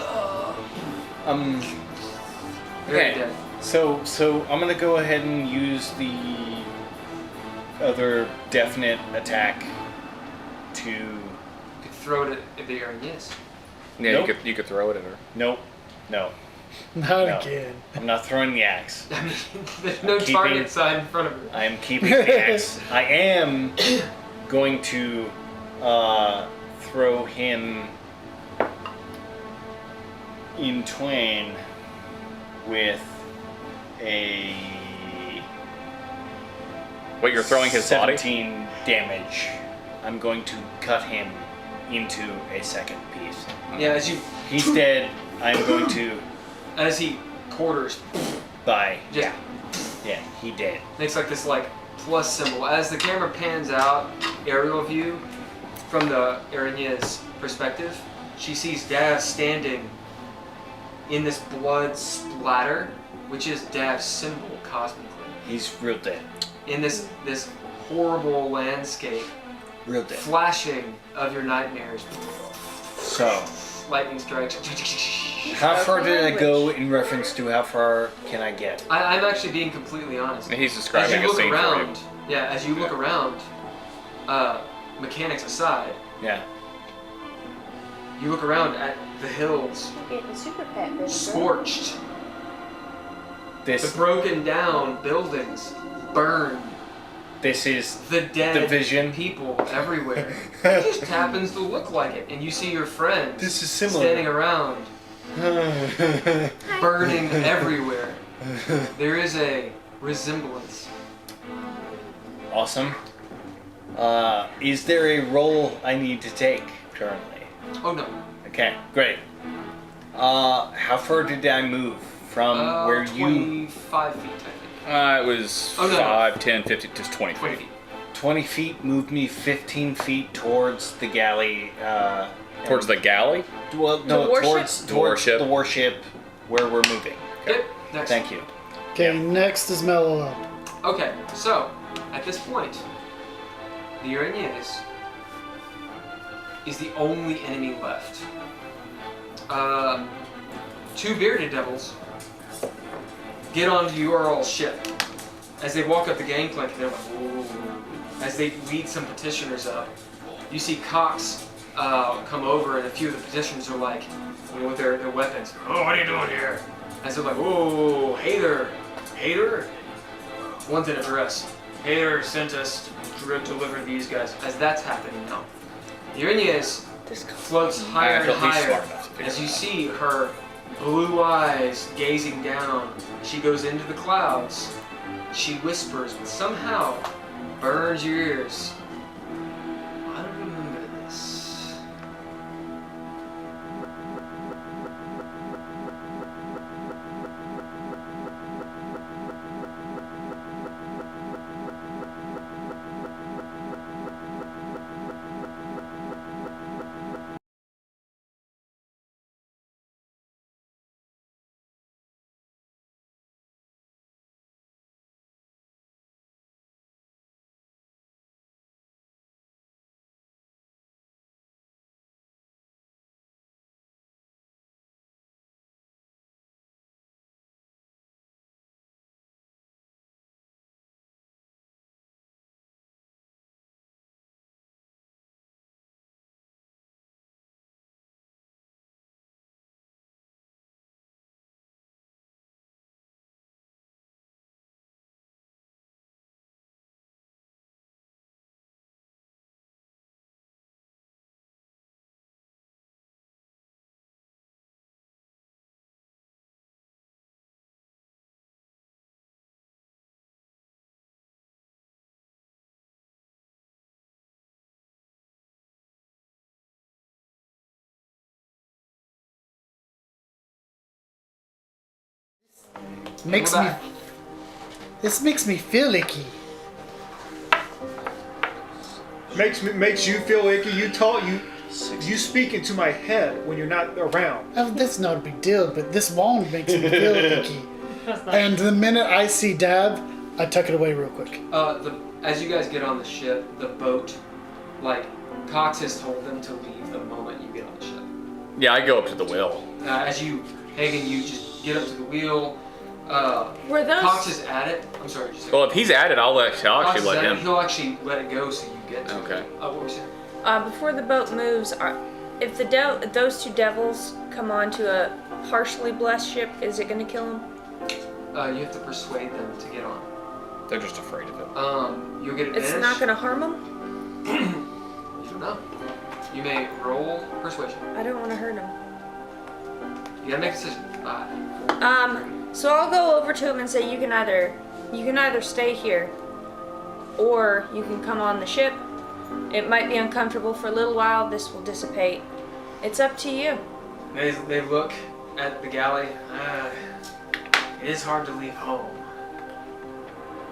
Very Okay. dead. So I'm gonna go ahead and use the other definite attack to. You could throw it at the Aranyes. Yeah, Nope. you could throw it at her. Nope. No. Not No. again. I'm not throwing the axe. I mean, there's no Keeping- target sign in front of her. I am keeping the axe. I am going to throw him in twain with a Wait, you're throwing his body? 17 damage. I'm going to cut him into a second piece. Yeah, as you He's dead. I'm going to as he quarters, buy. just Yeah, he dead. makes like this like plus symbol. As the camera pans out, aerial view from the Aranyes perspective, she sees Dav standing in this blood splatter, which is Dav's symbol cosmically. He's real dead. In this horrible landscape, Real dead. flashing of your nightmares, So, lightning strikes. how far did I go in reference to how far can I get? I'm actually being completely honest. And he's As describing you a look scene around, for as you look around, mechanics aside, Yeah. You look around at the hills, Getting super pet, baby. scorched. The This broken down buildings, burned. this is The dead the vision. people everywhere. It just happens to look like it, and you see your friends This is similar. standing around, burning everywhere. There is a resemblance. Awesome. Is there a role I need to take currently? Oh no. Okay, great. How far did I move from where you? 25 feet, I think. It was Oh, no. 5, 10, 50, just 20 20 feet. feet. 20 feet moved me 15 feet towards the galley. Towards the galley? Well, no, warship? towards The warship. the warship where we're moving. Yep. Next. Thank you. Okay, next is Mellow. Okay, so at this point, the Uranus is the only enemy left. Two bearded devils get onto your all ship. As they walk up the gangplank, they're like, "Whoa." As they lead some petitioners up, you see Cox come over, and a few of the petitioners are like, with their weapons. Oh, what are you doing here? As they're like, "Whoa, Heiðr, Heiðr." One's in a dress. Heiðr sent us to deliver these guys. As that's happening now, Uranus floats higher I and feel he's higher smart enough to figure as you it out. see her blue eyes gazing down. She goes into the clouds. She whispers, but somehow burns your ears. I don't remember this. Makes We're me. back. This makes me feel icky. Makes you feel icky. You speak into my head when you're not around. That's not a big deal, but this wand makes me feel icky. And the minute I see Dav, I tuck it away real quick. As you guys get on the ship, the boat, like Cox has told them to leave the moment you get on the ship. Yeah, I go up to the wheel. As you, Haygen, you just get up to the wheel. Were those? Cox is at it. I'm sorry, just. Well, if he's at it, I'll Cox actually is let at it. him. He'll actually let it go so you get to Okay. it. What were you saying? Before the boat moves, if those two devils come onto a partially blessed ship, is it going to kill them? You have to persuade them to get on. They're just afraid of it. You'll get advantage. It's not going to harm them? You don't know. You may roll persuasion. I don't want to hurt them. You gotta make a decision. 5, 4, 3. So I'll go over to him and say, you can either stay here, or you can come on the ship. It might be uncomfortable for a little while. This will dissipate. It's up to you. They look at the galley. It is hard to leave home.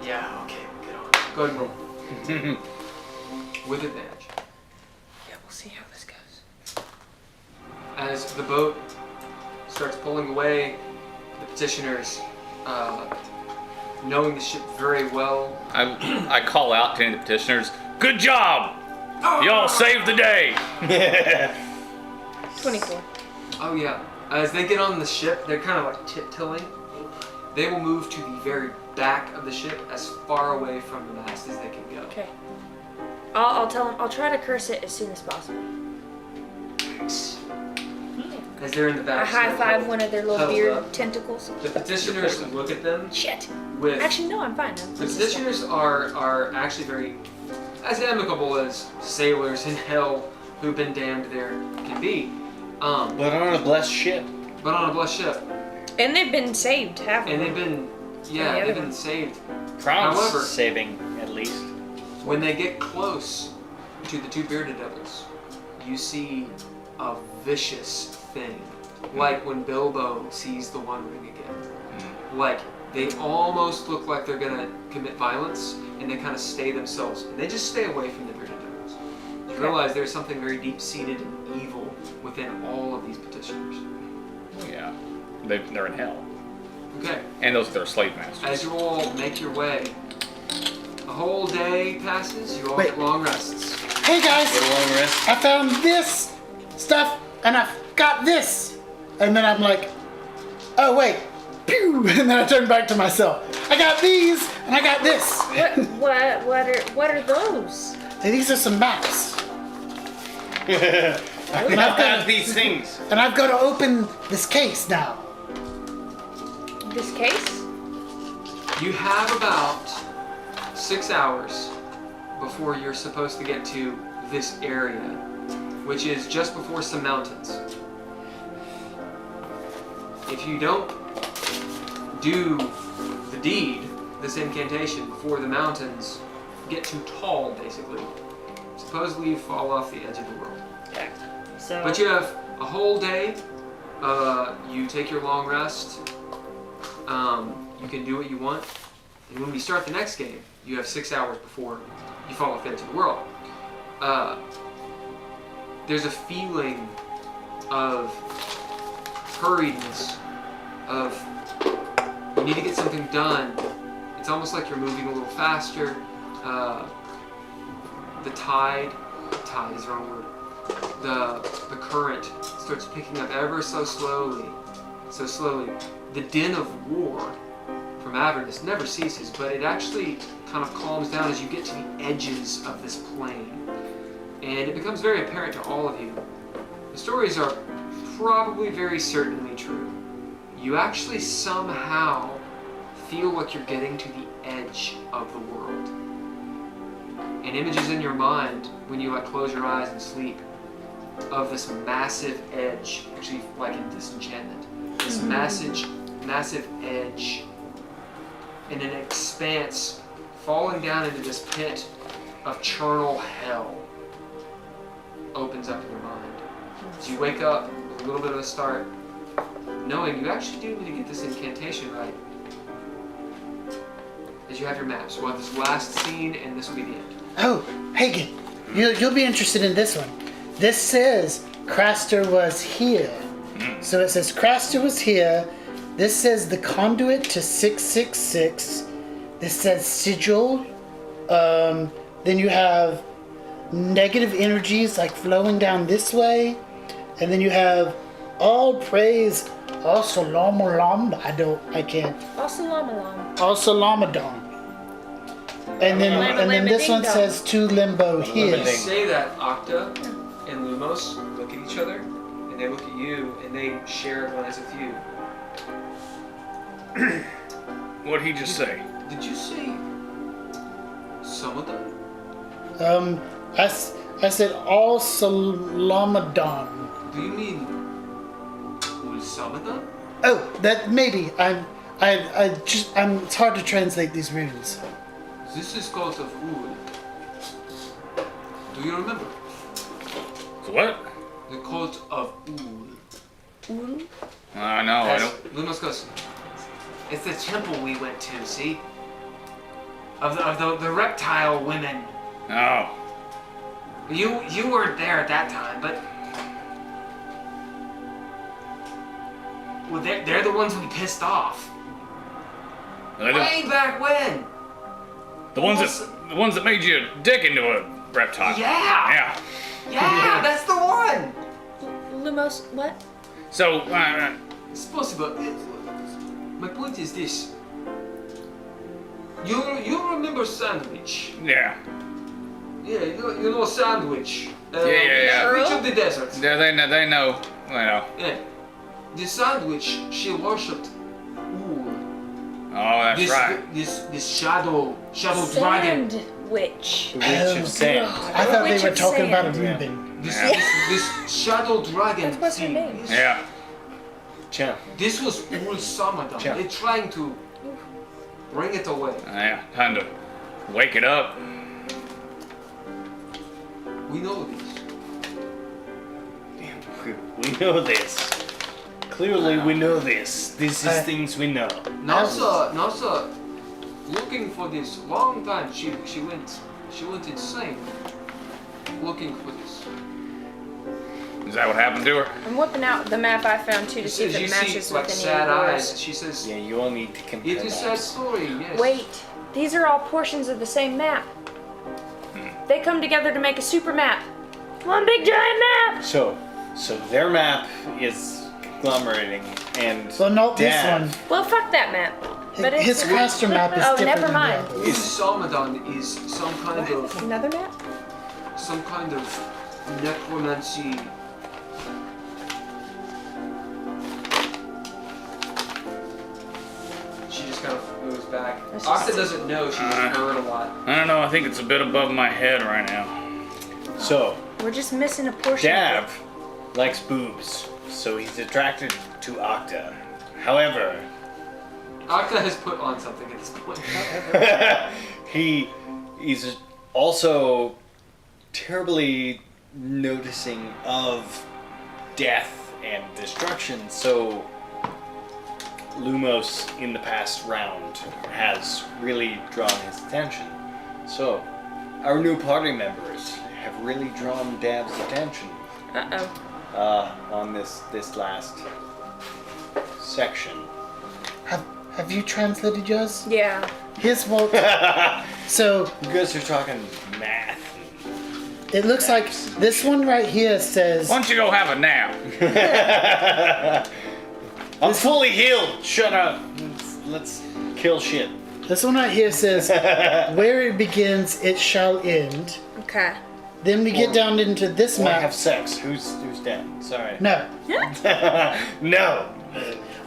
Yeah, okay, get on. Go ahead and roll. With advantage. Yeah, we'll see how this goes. As the boat starts pulling away, the petitioners, knowing the ship very well, I call out to any of the petitioners, good job! Y'all saved the day! 24. oh yeah, as they get on the ship, they're kind of like tiptoeing. They will move to the very back of the ship, as far away from the mast as they can go. Okay. I'll tell him. I'll try to curse it as soon as possible. as they're in the back. I high five one of their little huddled beard up. tentacles. The petitioners look at them Shit. with. Actually, no, I'm fine. The petitioners are actually very as amicable as sailors in hell who've been damned there can be. But on a blessed ship. But on a blessed ship. And they've been saved, haven't And they? they've been, the yeah, other they've been one. saved. Crown's However- saving, at least. When they get close to the two bearded devils, you see a vicious thing. Like when Bilbo sees the One Ring again. Like, they almost look like they're gonna commit violence, and they kind of stay themselves. They just stay away from the bearded devils. You realize there's something very deep-seated and evil within all of these petitioners. Yeah. They're in hell. Okay. And those are their slave masters. As you all make your way, a whole day passes, you all Wait. get long rests. Hey guys, Get a long rest. I found this stuff and I've got this. And then I'm like, oh wait, pew, and then I turn back to myself. I got these and I got this. What are those? And these are some maps. And I've got these things. And I've got to open this case now. This case? You have about 6 hours before you're supposed to get to this area, which is just before some mountains. If you don't do the deed, this incantation, before the mountains get too tall, basically, supposedly you fall off the edge of the world. Okay. So. But you have a whole day. You take your long rest. You can do what you want. And when we start the next game, you have 6 hours before you fall off the edge of the world. There's a feeling of hurriedness, of you need to get something done. It's almost like you're moving a little faster. The tide is the wrong word. The current starts picking up ever so slowly. The din of war from Avernus never ceases, but it actually kind of calms down as you get to the edges of this plain. And it becomes very apparent to all of you. The stories are probably very certainly true. You actually somehow feel like you're getting to the edge of the world. And images in your mind, when you close your eyes and sleep, of this massive edge, actually like in Disenchantment, this massive edge in an expanse falling down into this pit of charnel hell opens up in your mind. So you wake up with a little bit of a start, knowing you actually do need to get this incantation right. As you have your maps, we'll have this last scene and this will be the end. Oh, Haygen, you'll be interested in this one. This says Craster was here. So it says Craster was here. This says the conduit to 666. This says Sigil. Then you have negative energies like flowing down this way. And then you have all praise Osolomalam. I can't. Osolomalam. Osolomadon. And then this one says to Limbo here. When you say that, Octa and Lumos look at each other, and they look at you, and they share a glance with you. What'd he just say? Did you say some of them? I said all Salamadon. Do you mean some of them? Oh, that maybe. It's hard to translate these runes. This is cult of Ul. Do you remember? So what? The cult of Ul. Ul? No, I don't. Lumos goes, it's the temple we went to, see? Of the reptile women. No. You weren't there at that time, but well, they're the ones we pissed off. Way back when. The ones that made you dick into a reptile. Yeah. Yeah, that's the one. Lumos, what? So, It's possible. My point is this. You remember Sandwich? yeah. Yeah, you know Sandwich. Yeah. Witch of the Desert. They know. Yeah. the sandwich she worshipped. Ooh. Oh, that's This, right. this shadow dragon. Sandwich. The Witch of Sand. I thought Witch they were of talking about a Sand. Reuben. This shadow dragon. That's what's her thing, name. This, Yeah. Champ. this was all Samadan. Yeah. They're trying to bring it away. Yeah. Time to wake it up. We know this. We know this. Clearly, we know this. This is things we know. Nasa, looking for this long time. She went insane looking for this. Is that what happened to her? I'm whipping out the map I found too to see if You it see, matches like with any sad of the eyes. rest. She says, Yeah, you all need to compare "It is sad maps. story." Yes. Wait, these are all portions of the same map. They come together to make a super map. One big giant map! So their map is conglomerating, and Well, not this Dav- one. Well, fuck that map. But it's His caster map is Oh, different never mind. than the This others. Samadan is some kind of Another map? necromancy. She just kind of moves back. That's just- Octa doesn't know. She just heard a lot. I don't know. I think it's a bit above my head right now. So We're just missing a portion. Dav likes boobs, so he's attracted to Octa. However, Octa has put on something at this point. he is also terribly noticing of death and destruction, so Lumos in the past round has really drawn his attention. So our new party members have really drawn Dav's attention Uh-oh. on this last section. Have you translated yours? Yeah. Here's what. So You guys are talking math. it looks like this one right here says. Why don't you go have a nap? I'm fully healed. Shut up. Let's kill shit. This one right here says, "Where it begins, it shall end." Okay. Then we get down into this Or have map. sex. Who's dead? Sorry. No, No.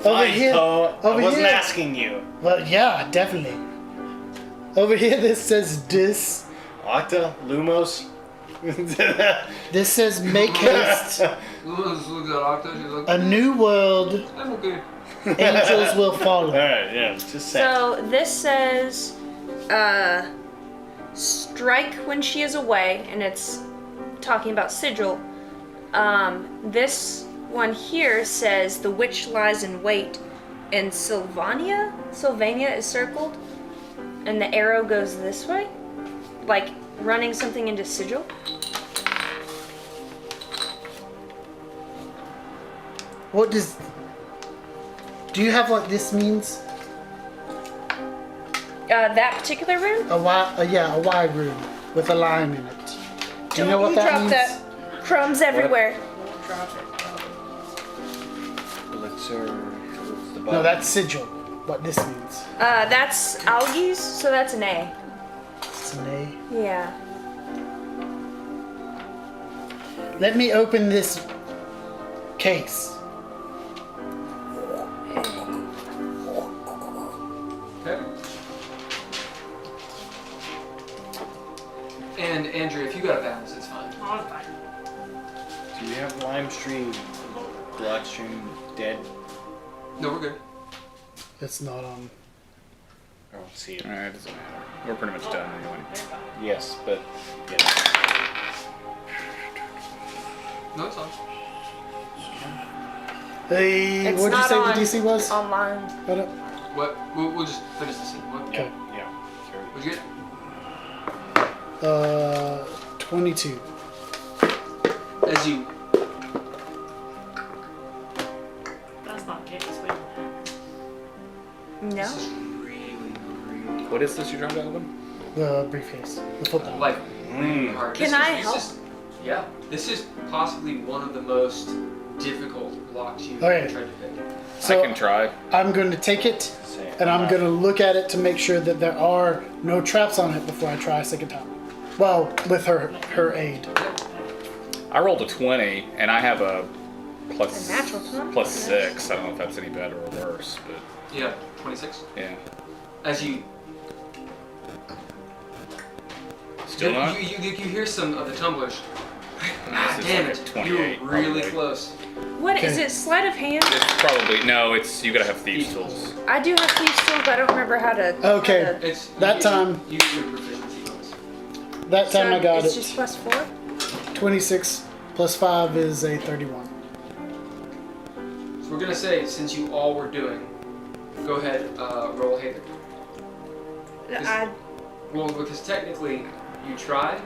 over Fine, here. Poe. I Over wasn't here. asking you. Well, yeah, definitely. Over here, this says dis. Octa, Lumos. This says make haste. Luz looks at Octa. She's like, A new world. I'm okay. Angels will All follow. right, yeah, just saying. So this says, strike when she is away, and it's talking about Sigil. This one here says the witch lies in wait, and Sylvania is circled, and the arrow goes this way, like running something into Sigil. What does? Do you have what this means? That particular rune. A Y, yeah, a Y rune with a line in it. Do you know what that Drop means? that. Crumbs everywhere. Elixir. What's the No, button? that's sigil. What this means? That's algaes, so that's an A. It's an A. Yeah. Let me open this case. Okay. And Andrew, if you got a balance, it's fine. Oh, it's fine. Do you have Limestream, Bloodstream dead? No, we're good. It's not on. I don't see it. Alright, doesn't matter. We're pretty much done anyway. Yes, but yeah. No, it's on. Hey, It's what did you not say on the DC was? online. Hold up. What? We'll just finish the scene. What? Okay. Yeah. What'd you get? 22. As you That's not good. Just wait. No. This is really What is this you're trying to open? The briefcase. The football. like really hard. Can I help? Yeah, this is possibly one of the most difficult blocks you've Okay. tried to pick. So I can try. I'm going to take it Say it. and I'm going to look at it to make sure that there are no traps on it before I try a second time. Well, with her aid. I rolled a 20, and I have a plus A natural 20? plus 6. I don't know if that's any better or worse, but Yeah, 26. yeah. As you Still not. you hear some of the tumblers. This is Damn like it! a 28, You were really probably. close. What is it? Sleight of hand? It's probably no. It's you gotta have thieves tools. I do have thieves tools, but I don't remember how to. Okay. how to- It's That you time- You get your proficiency bonus. That time so I got it's it. just plus 4? 26 plus 5 is a 31. So we're gonna say, since you all were doing, go ahead, roll Heiðr. Well, because technically, you tried,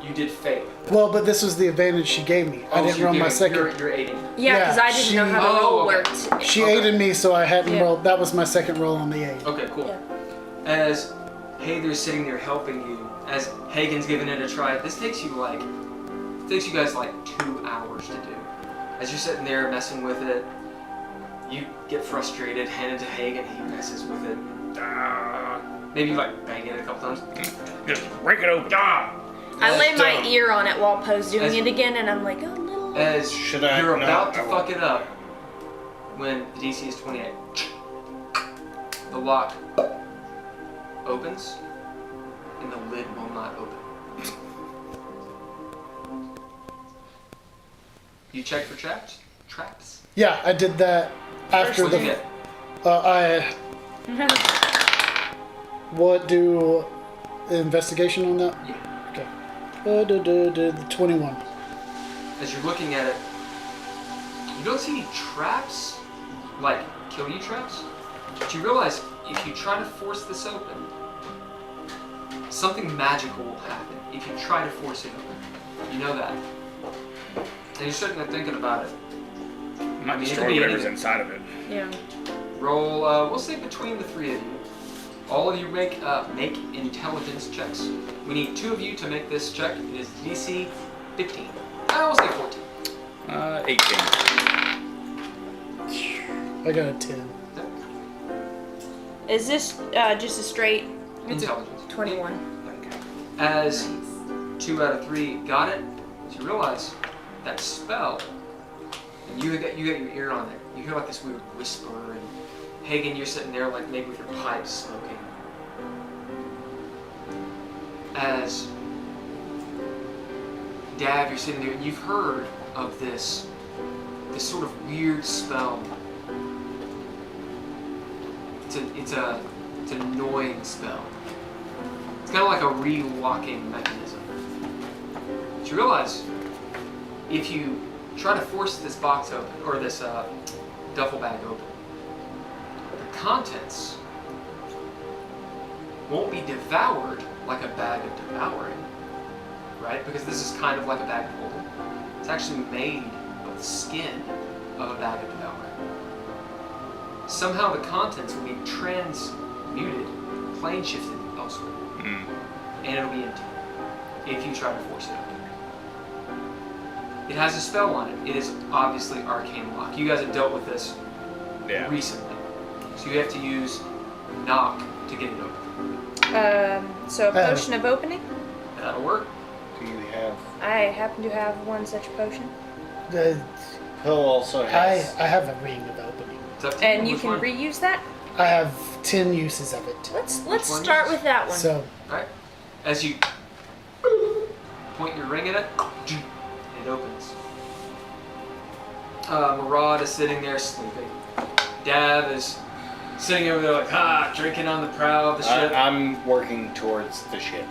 you did fail. Well, but this was the advantage she gave me. I Oh, didn't so roll my you're second. You're aiding. Yeah, because I she- didn't know how the roll Oh, okay. worked. She Okay. aided me, so I hadn't Yeah. rolled. That was my second roll on the aid. Okay, cool. Yeah. As Heiðr's sitting there helping you, as Hagen's giving it a try, this takes you guys like 2 hours to do. As you're sitting there messing with it, you get frustrated, hand it to Hagen, he messes with it. Maybe you like bang it a couple times. Just break it open. I lay my Dumb. ear on it while Poe's doing As- it again, and I'm like, oh no. As Should I? you're No, about to I won't. fuck it up, when the DC is 28, the lock opens, and the lid will not open. You check for traps? Traps? Yeah, I did that after What'd you the. get? What do investigation on that? Yeah. Okay. 21. As you're looking at it, you don't see any traps, like kill you traps, but you realize if you try to force this open, something magical will happen if you try to force it open. You know that. And you're sitting there thinking about it. Might I mean, it could destroy be whatever's anything. inside of it. Yeah. Roll, we'll say between the three of you. All of you make intelligence checks. We need 2 of you to make this check. It is DC 15. I will say 14. 18. I got a 10. Is this just a straight Intelligence. 21? As 2 out of 3 got it, as you realize that spell, and you got your ear on it. You hear like this weird whisper, and Hagen, you're sitting there like maybe with your pipe smoking. As Dav, you're sitting there, and you've heard of this sort of weird spell. It's an annoying spell. It's kind of like a re-locking mechanism. But you realize if you try to force this box open, or this duffel bag open, the contents won't be devoured like a bag of devouring, right? Because this is kind of like a bag of holding. It's actually made of the skin of a bag of devouring. Somehow the contents will be transmuted, plane shifted elsewhere, and it'll be empty if you try to force it open. It has a spell on it. It is obviously Arcane Lock. You guys have dealt with this recently, so you have to use Knock to get it open. So a potion of opening? That'll work. Do you have? I happen to have one such potion. Hill also I has. have a ring of opening. It's up to And you Which can one? reuse that? I have 10 uses of it. Let's one start is- with that one. So Alright. As you point your ring at it, it opens. Murad is sitting there sleeping. Dav is sitting over there like, drinking on the prow of the ship. I'm working towards the ship.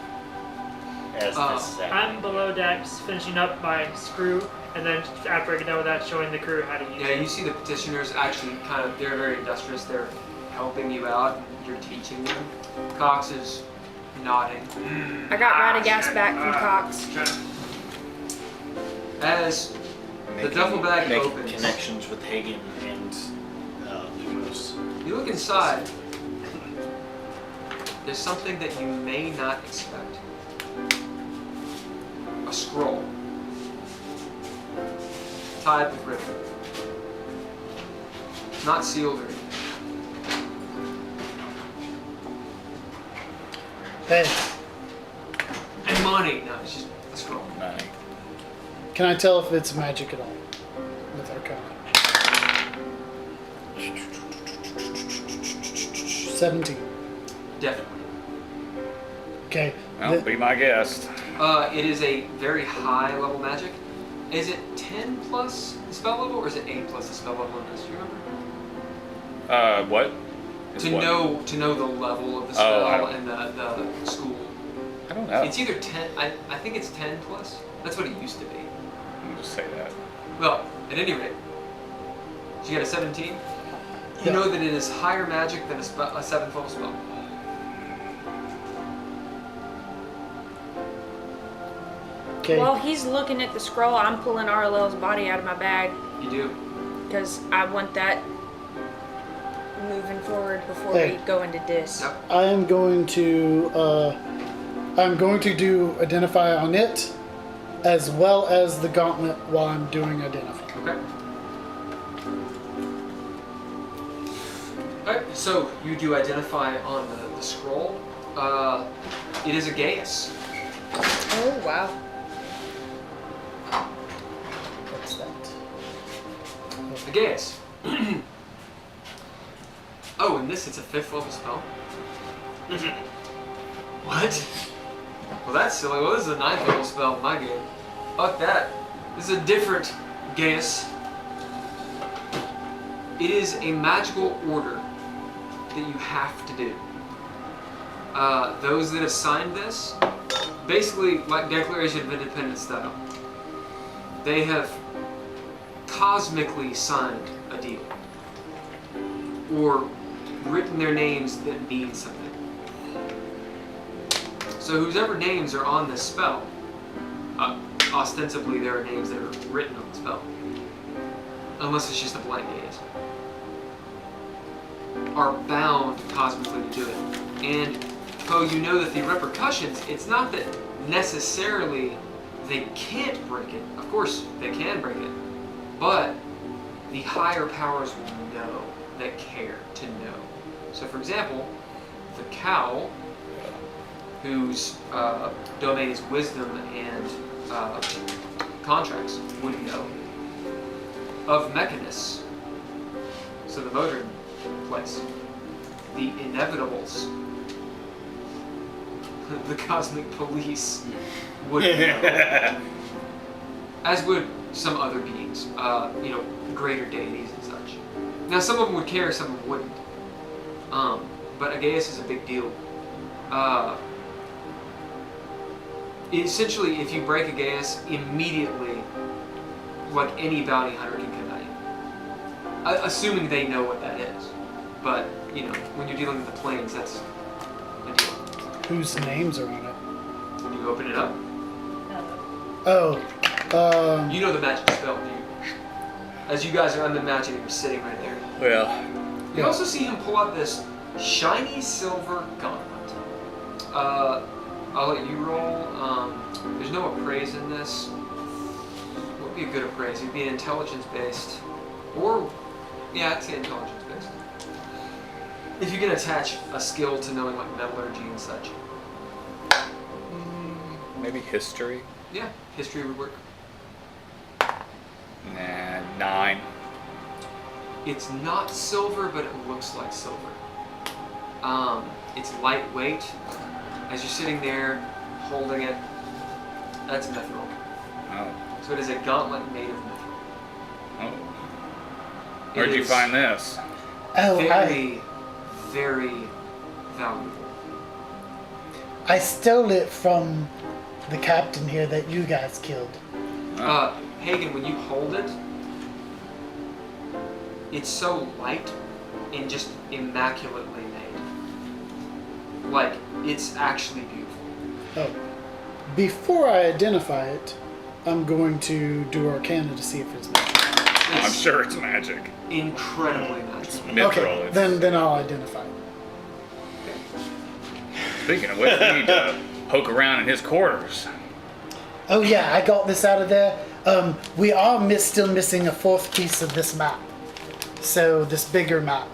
As this is happening. I'm below decks, finishing up my screw, and then after I get done with that, showing the crew how to use Yeah, it. you see the petitioners actually they're very industrious. They're helping you out. You're teaching them. Cox is nodding. I got Radagast back from Cox. As the duffel bag making opens, connections with Hagen and Lumos. you look inside. There's something that you may not expect. A scroll. Tied with ribbon. Not sealed or anything. hey, And money. No, it's just a scroll. Money. can I tell if it's magic at all? with Arcane. 17. Definitely. Okay. Well, be my guest. It is a very high level magic. Is it 10 plus the spell level, or is it 8 plus the spell level in this? Do you remember? What? Is To what? know the level of the Oh, I spell don't- and the school. I don't know. It's either 10. I think it's 10 plus. That's what it used to be. I'll just say that. Well, at any rate, so you got a 17. You Yeah. know that it is higher magic than a 7th level spell. Okay. While he's looking at the scroll, I'm pulling RLL's body out of my bag You do. because I want that moving forward before Hey. we go into dis. Yep. I am going to do identify on it, as well as the gauntlet while I'm doing identify. Okay. Alright, so you do identify on the scroll. It is a Gaius. Oh, wow. What's that? A Gaius. Oh, and this, it's a 5th level spell. What? Well, that's silly. Well, this is a 9th level spell in my game. Fuck that. This is a different Gaius. It is a magical order that you have to do. Those that have signed this, basically like Declaration of Independence style, they have cosmically signed a deal. Or written their names that mean something. So whoever names are on this spell, ostensibly there are names that are written on the spell. Unless it's just a blank gaze. Are bound cosmically to do it. And you know that the repercussions, it's not that necessarily they can't break it. Of course they can break it. But the higher powers will know, that care to know. So for example, the cow, whose domain is wisdom and contracts, would know. Of Mechanus, so the voter place, the inevitables, the cosmic police would know. As would some other beings, greater deities and such. Now some of them would care, some of them wouldn't. But a Gaius is a big deal. Essentially, if you break a Gaius, immediately, like any bounty hunter can kill you. Assuming they know what that is. But, when you're dealing with the planes, that's a deal. Whose names are on it? When you open it up, Oh. you know the magic spell, do you? As you guys are unimagining, you're sitting right there. Well, You Yeah. also see him pull out this shiny silver gauntlet. I'll let you roll. There's no appraise in this. What would be a good appraise? It'd be intelligence based. Or, yeah, I'd say intelligence based. If you can attach a skill to knowing like metallurgy and such. maybe history. Yeah, history would work. Nah, 9. It's not silver, but it looks like silver. It's lightweight. As you're sitting there, holding it, that's mithril. Oh. So it is a gauntlet made of mithril. Oh. Where'd It you is find this? Oh, Very, very valuable. I stole it from the captain here that you guys killed. Haygen, when you hold it, it's so light and just immaculately made. Like, it's actually beautiful. Oh. Before I identify it, I'm going to do Arcana to see if it's magic. I'm It's sure it's magic. incredibly magical. Mithril. Okay, It's- then I'll identify it. Speaking of which, we need to poke around in his quarters. Oh yeah, I got this out of there. We are still missing a 4th piece of this map. So this bigger map.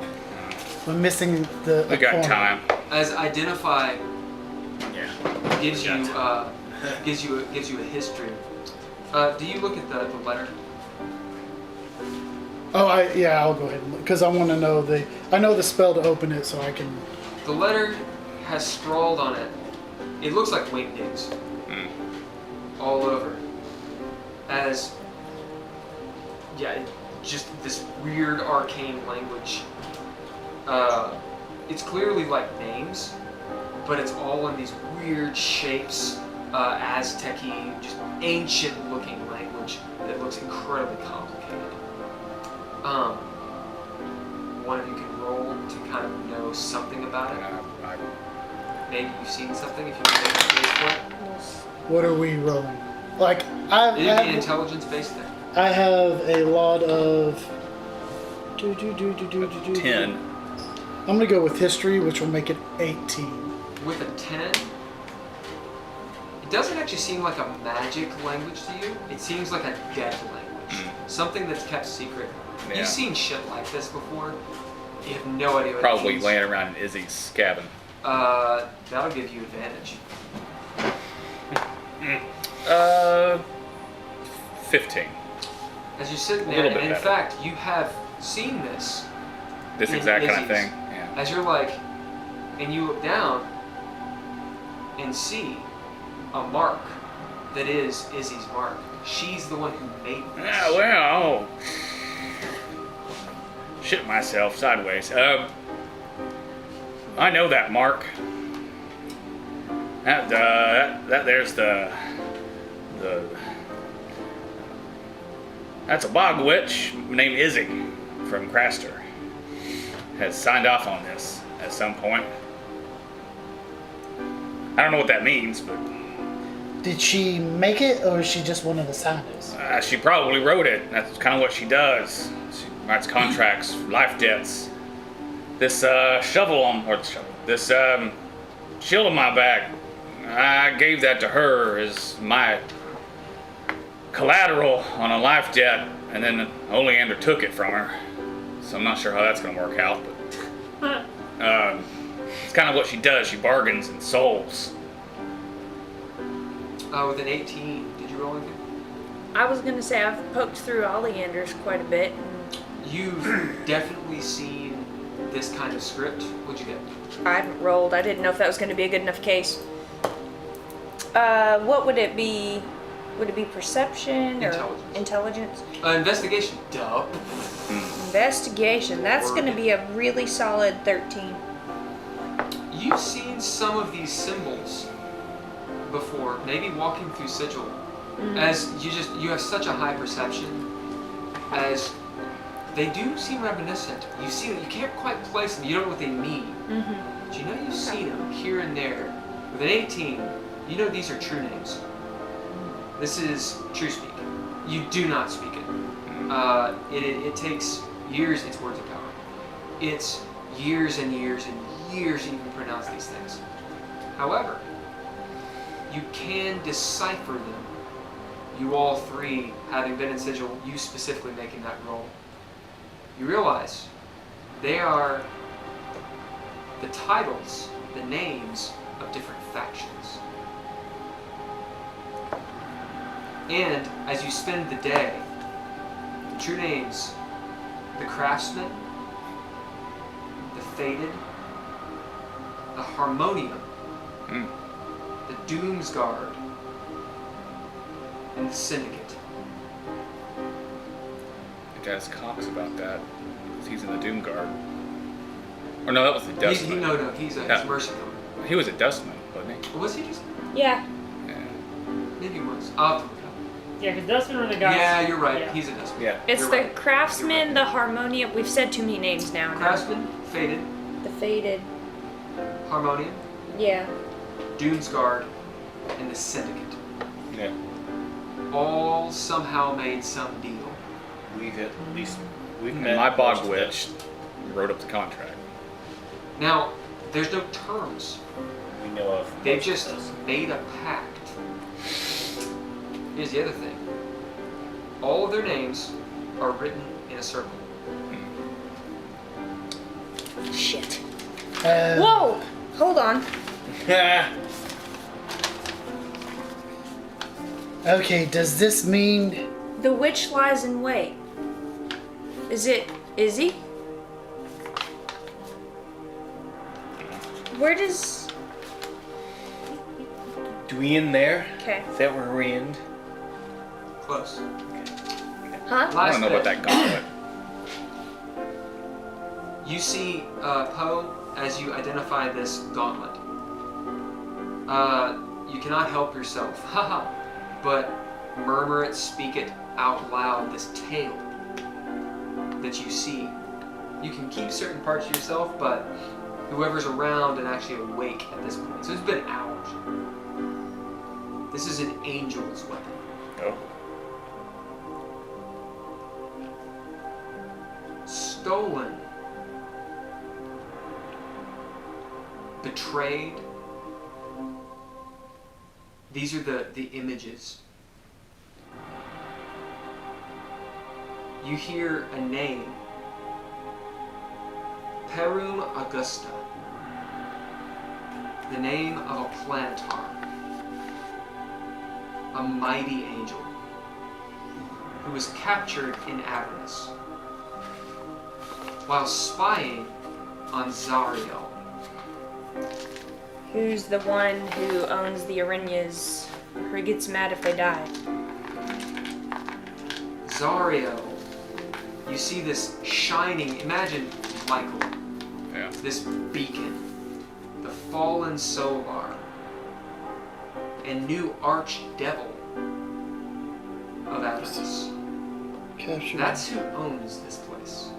We're missing the We got corner. time. As identify Yeah. gives you Got gives you a history. Do you look at the letter? Oh, I'll go ahead because I want to know I know the spell to open it, so I can. The letter has scrawled on it. It looks like wingdings all over. As just this weird arcane language. It's clearly like names, but it's all in these weird shapes, Aztec-y, just ancient-looking language that looks incredibly complicated. One of you can roll to kind of know something about it. Maybe you've seen something if you want to make a case for it. What are we rolling? Like It'd be an intelligence-based thing. I have a lot of. 10. I'm gonna go with history, which will make it 18. With a 10, it doesn't actually seem like a magic language to you. It seems like a dead language. Something that's kept secret. Yeah. You've seen shit like this before. You have no idea what Probably it means. laying around in Izzy's cabin. That'll give you advantage. 15. As you're sitting A there, little bit and in better. fact, you have seen this. This in exact kind of Izzy's. thing. Yeah. As you're like, and you look down and see a mark that is Izzy's mark. She's the one who made this. Yeah, well, shit myself sideways. I know that mark. That there's the that's a bog witch named Izzy from Craster. Has signed off on this at some point. I don't know what that means, but Did she make it, or is she just one of the signers? she probably wrote it. That's kind of what she does. She writes contracts, life debts. This shield on my back, I gave that to her as my collateral on a life debt, and then Oleander took it from her. So I'm not sure how that's going to work out, but it's kind of what she does. She bargains in souls. With an 18, did you roll anything? I was gonna say I've poked through Oleander's quite a bit. And You've definitely seen this kind of script. What'd you get? I haven't rolled. I didn't know if that was going to be a good enough case. What would it be? Would it be perception or Intelligence. intelligence? Investigation. Duh. Investigation. That's going to be a really solid 13. You've seen some of these symbols before, maybe walking through Sigil, as you have such a high perception, as they do seem reminiscent. You see that you can't quite place them. You don't know what they mean, but you know you've seen them here and there. With an 18, you know these are true names. This is true speak. You do not speak it. It takes years. It's words of power. It's years and years and years to even pronounce these things. However, you can decipher them. You all three, having been in Sigil, you specifically making that roll. You realize they are the titles, the names of different factions. And as you spend the day, the true names, the Craftsman, the Fated, the Harmonium, the Doomsguard, and the Syndicate. It has Cox about that. 'Cause he's in the Doom Guard. Or no, that was the Dustman. He's a Yeah. mercenary. He was a Dustman, wasn't he? Was he just? Yeah. Yeah. Maybe he was. I'll have to look it up. Yeah, because Dustman were the guys. Yeah, you're right. Yeah. He's a Dustman. Yeah. It's You're the right. Craftsman, the Harmonium. We've said too many names now. Craftsman, Fated, The Fated. Harmonium, Yeah. Doomsguard, and the Syndicate. Yeah. All somehow made some deal. We've met. And my most Bog of Witch wrote up the contract. Now, there's no terms. We know of. They've most of just those. made a pact. Here's the other thing. All of their names are written in a circle. Shit. Whoa! Hold on. Okay, does this mean The witch lies in wait. Is it Izzy? Where does... Do we end there? Okay. Is that where we end? Close. Huh? I don't know about that gauntlet. You see Poe as you identify this gauntlet. You cannot help yourself, haha, but murmur it, speak it out loud, this tale that you see. You can keep certain parts to yourself, but whoever's around and actually awake at this point. So it's been hours. This is an angel's weapon. Oh. Stolen. Betrayed. These are the images. You hear a name. Perum Augusta. The name of a planetar. A mighty angel who was captured in Avernus while spying on Zariel. Who's the one who owns the Arinyas, who gets mad if they die? Zariel. You see this shining, imagine Michael, Yeah. this beacon, the fallen Solar, and new archdevil of Avernus. Capture. That's who owns this place.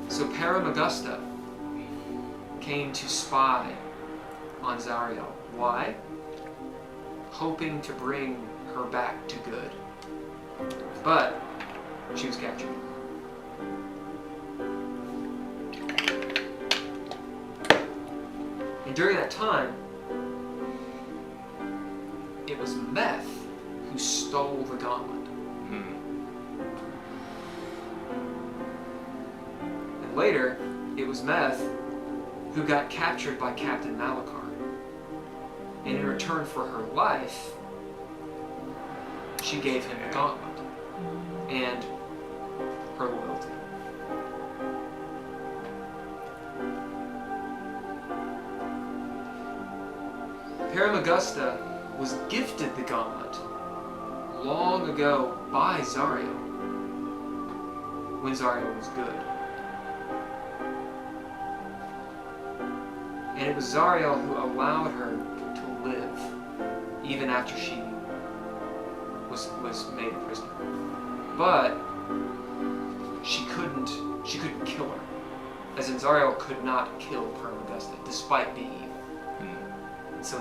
So Perum Augusta came to spy on Zariel. Why? Hoping to bring her back to good. But she was captured. And during that time, it was Meth who stole the gauntlet. And later, it was Meth who got captured by Captain Malachar. And in return for her life, she gave him the gauntlet and her loyalty. Perum Augusta was gifted the gauntlet long ago by Zariel, when Zariel was good. And it was Zariel who allowed her to live even after she was made a prisoner. But she couldn't kill her. As in, Zariel could not kill Perum Augusta despite being evil. And so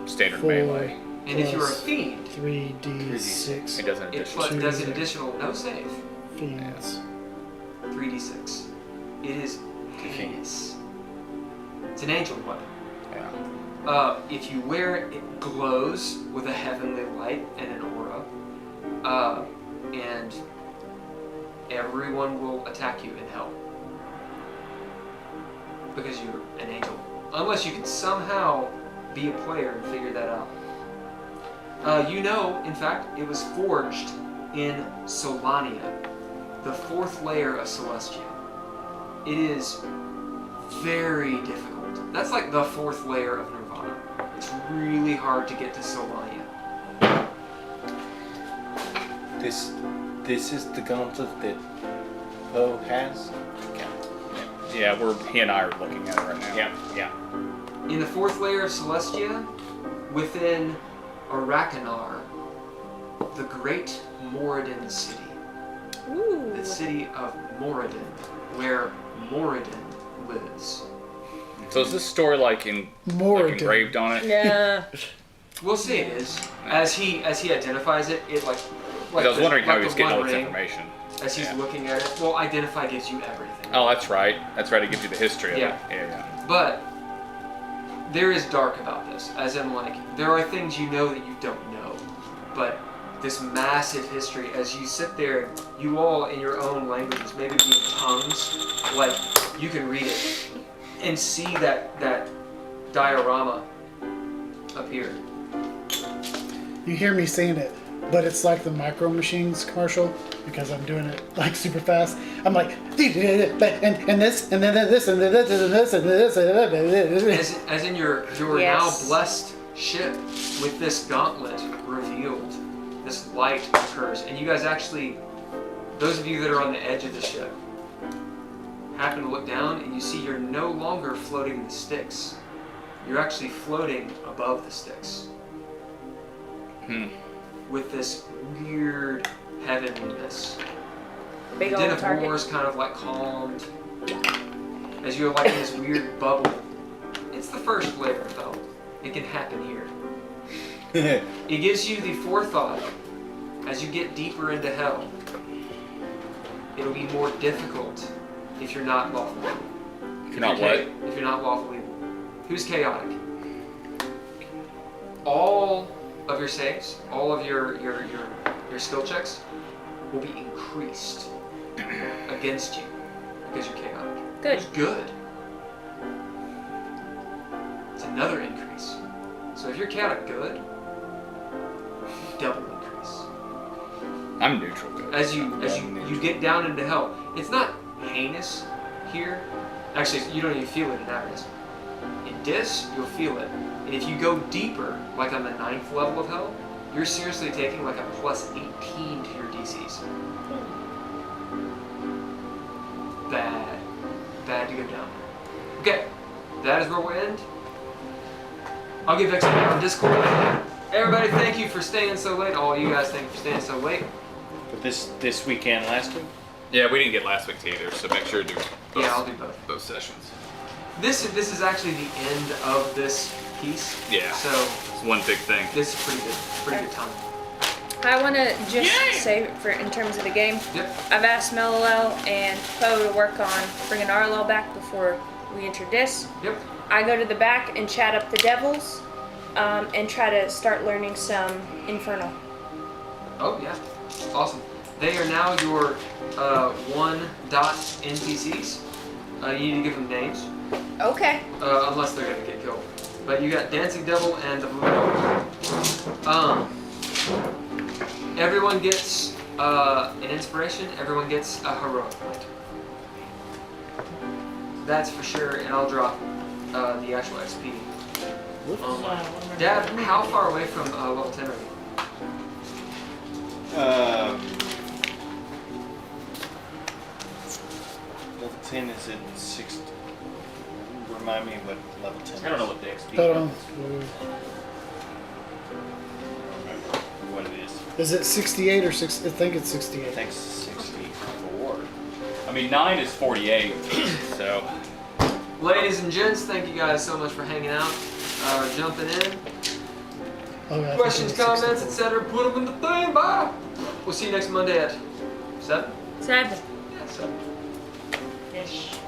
Standard 4 melee. and if you're a plus fiend, 3d6 It does an it additional. does an additional no save. fiends. 3d6. It is heinous. It's an angel weapon. Yeah. If you wear it, it glows with a heavenly light and an aura. And everyone will attack you in hell. Because you're an angel. Unless you can somehow be a player and figure that out. You know, in fact, it was forged in Solania, the 4th layer of Celestia. It is very difficult. That's like the 4th layer of Nirvana. It's really hard to get to Solania. This is the gauntlet that Poe has? Yeah, he and I are looking at it right now. Yeah. In the 4th layer of Celestia, within Arakanar, the great Moradin city. Ooh. The city of Moradin, where Moradin lives. So is this story like engraved on it? Yeah. We'll see it is. As he identifies it, it like I was wondering how he was the getting all One this Ring, information. As he's Yeah. looking at it. Well, identify gives you everything. Oh, that's right. That's right. It gives you the history of Yeah. it. Yeah. But there is dark about this, as in like there are things you know that you don't know. But this massive history, as you sit there, you all in your own languages, maybe in tongues, like you can read it and see that diorama up here. You hear me saying it, but it's like the Micro Machines commercial because I'm doing it like super fast. I'm like, and this, and then this, and then this, and this, and this, and this. As in your Yes. now blessed ship with this gauntlet revealed, this light occurs, and you guys actually, those of you that are on the edge of the ship, happen to look down and you see you're no longer floating the sticks. You're actually floating above the sticks. With this weird heavenliness. Big The din old of target. war is kind of like calmed as you're like in this weird bubble. It's the 1st layer though. It can happen here. It gives you the forethought as you get deeper into hell. It'll be more difficult if you're not lawful evil. If you're not what? If you're not lawful evil. Who's chaotic? All of your saves, all of your skill checks will be increased against you because you're chaotic. Good. It's good. It's another increase. So if you're chaotic good, double increase. I'm neutral good. As you get down into hell, it's not heinous here. Actually, you don't even feel it in Avernus. In Dis, you'll feel it. And if you go deeper, like on the 9th level of hell, you're seriously taking like a plus 18 to your DCs. Bad to go down there. Okay, that is where we'll end. I'll give X on Discord. Everybody, thank you for staying so late. All you guys, thank you for staying so late. But this weekend, last week? Yeah, we didn't get last week's either, so make sure to do both, Yeah, I'll do both. both sessions. This is actually the end of this piece. Yeah. So It's one big thing. this is pretty good time. I want to just say, for in terms of the game, Yep. I've asked Melilel and Poe to work on bringing Arlo back before we enter Dis. Yep. I go to the back and chat up the devils, and try to start learning some Infernal. Oh yeah. Awesome. They are now your 1-dot NPCs. You need to give them names, Okay. unless they're gonna get killed. But you got Dancing Devil and the Blue Dog. Everyone gets an inspiration. Everyone gets a heroic point. That's for sure, and I'll drop the actual XP. Dad, how far away from level 10 are you? Level 10 is at 60. Remind me what level 10 is. I don't know what the XP Hold on. What it is. Is it 68 or 6? I think it's 68. I think it's 64. I mean, 9 is 48, so. Ladies and gents, thank you guys so much for hanging out, jumping in. Oh, yeah, I think Questions, it was comments, 64. etc. Put them in the thing. Bye. We'll see you next Monday at 7. 7. Yeah, 7. Ish.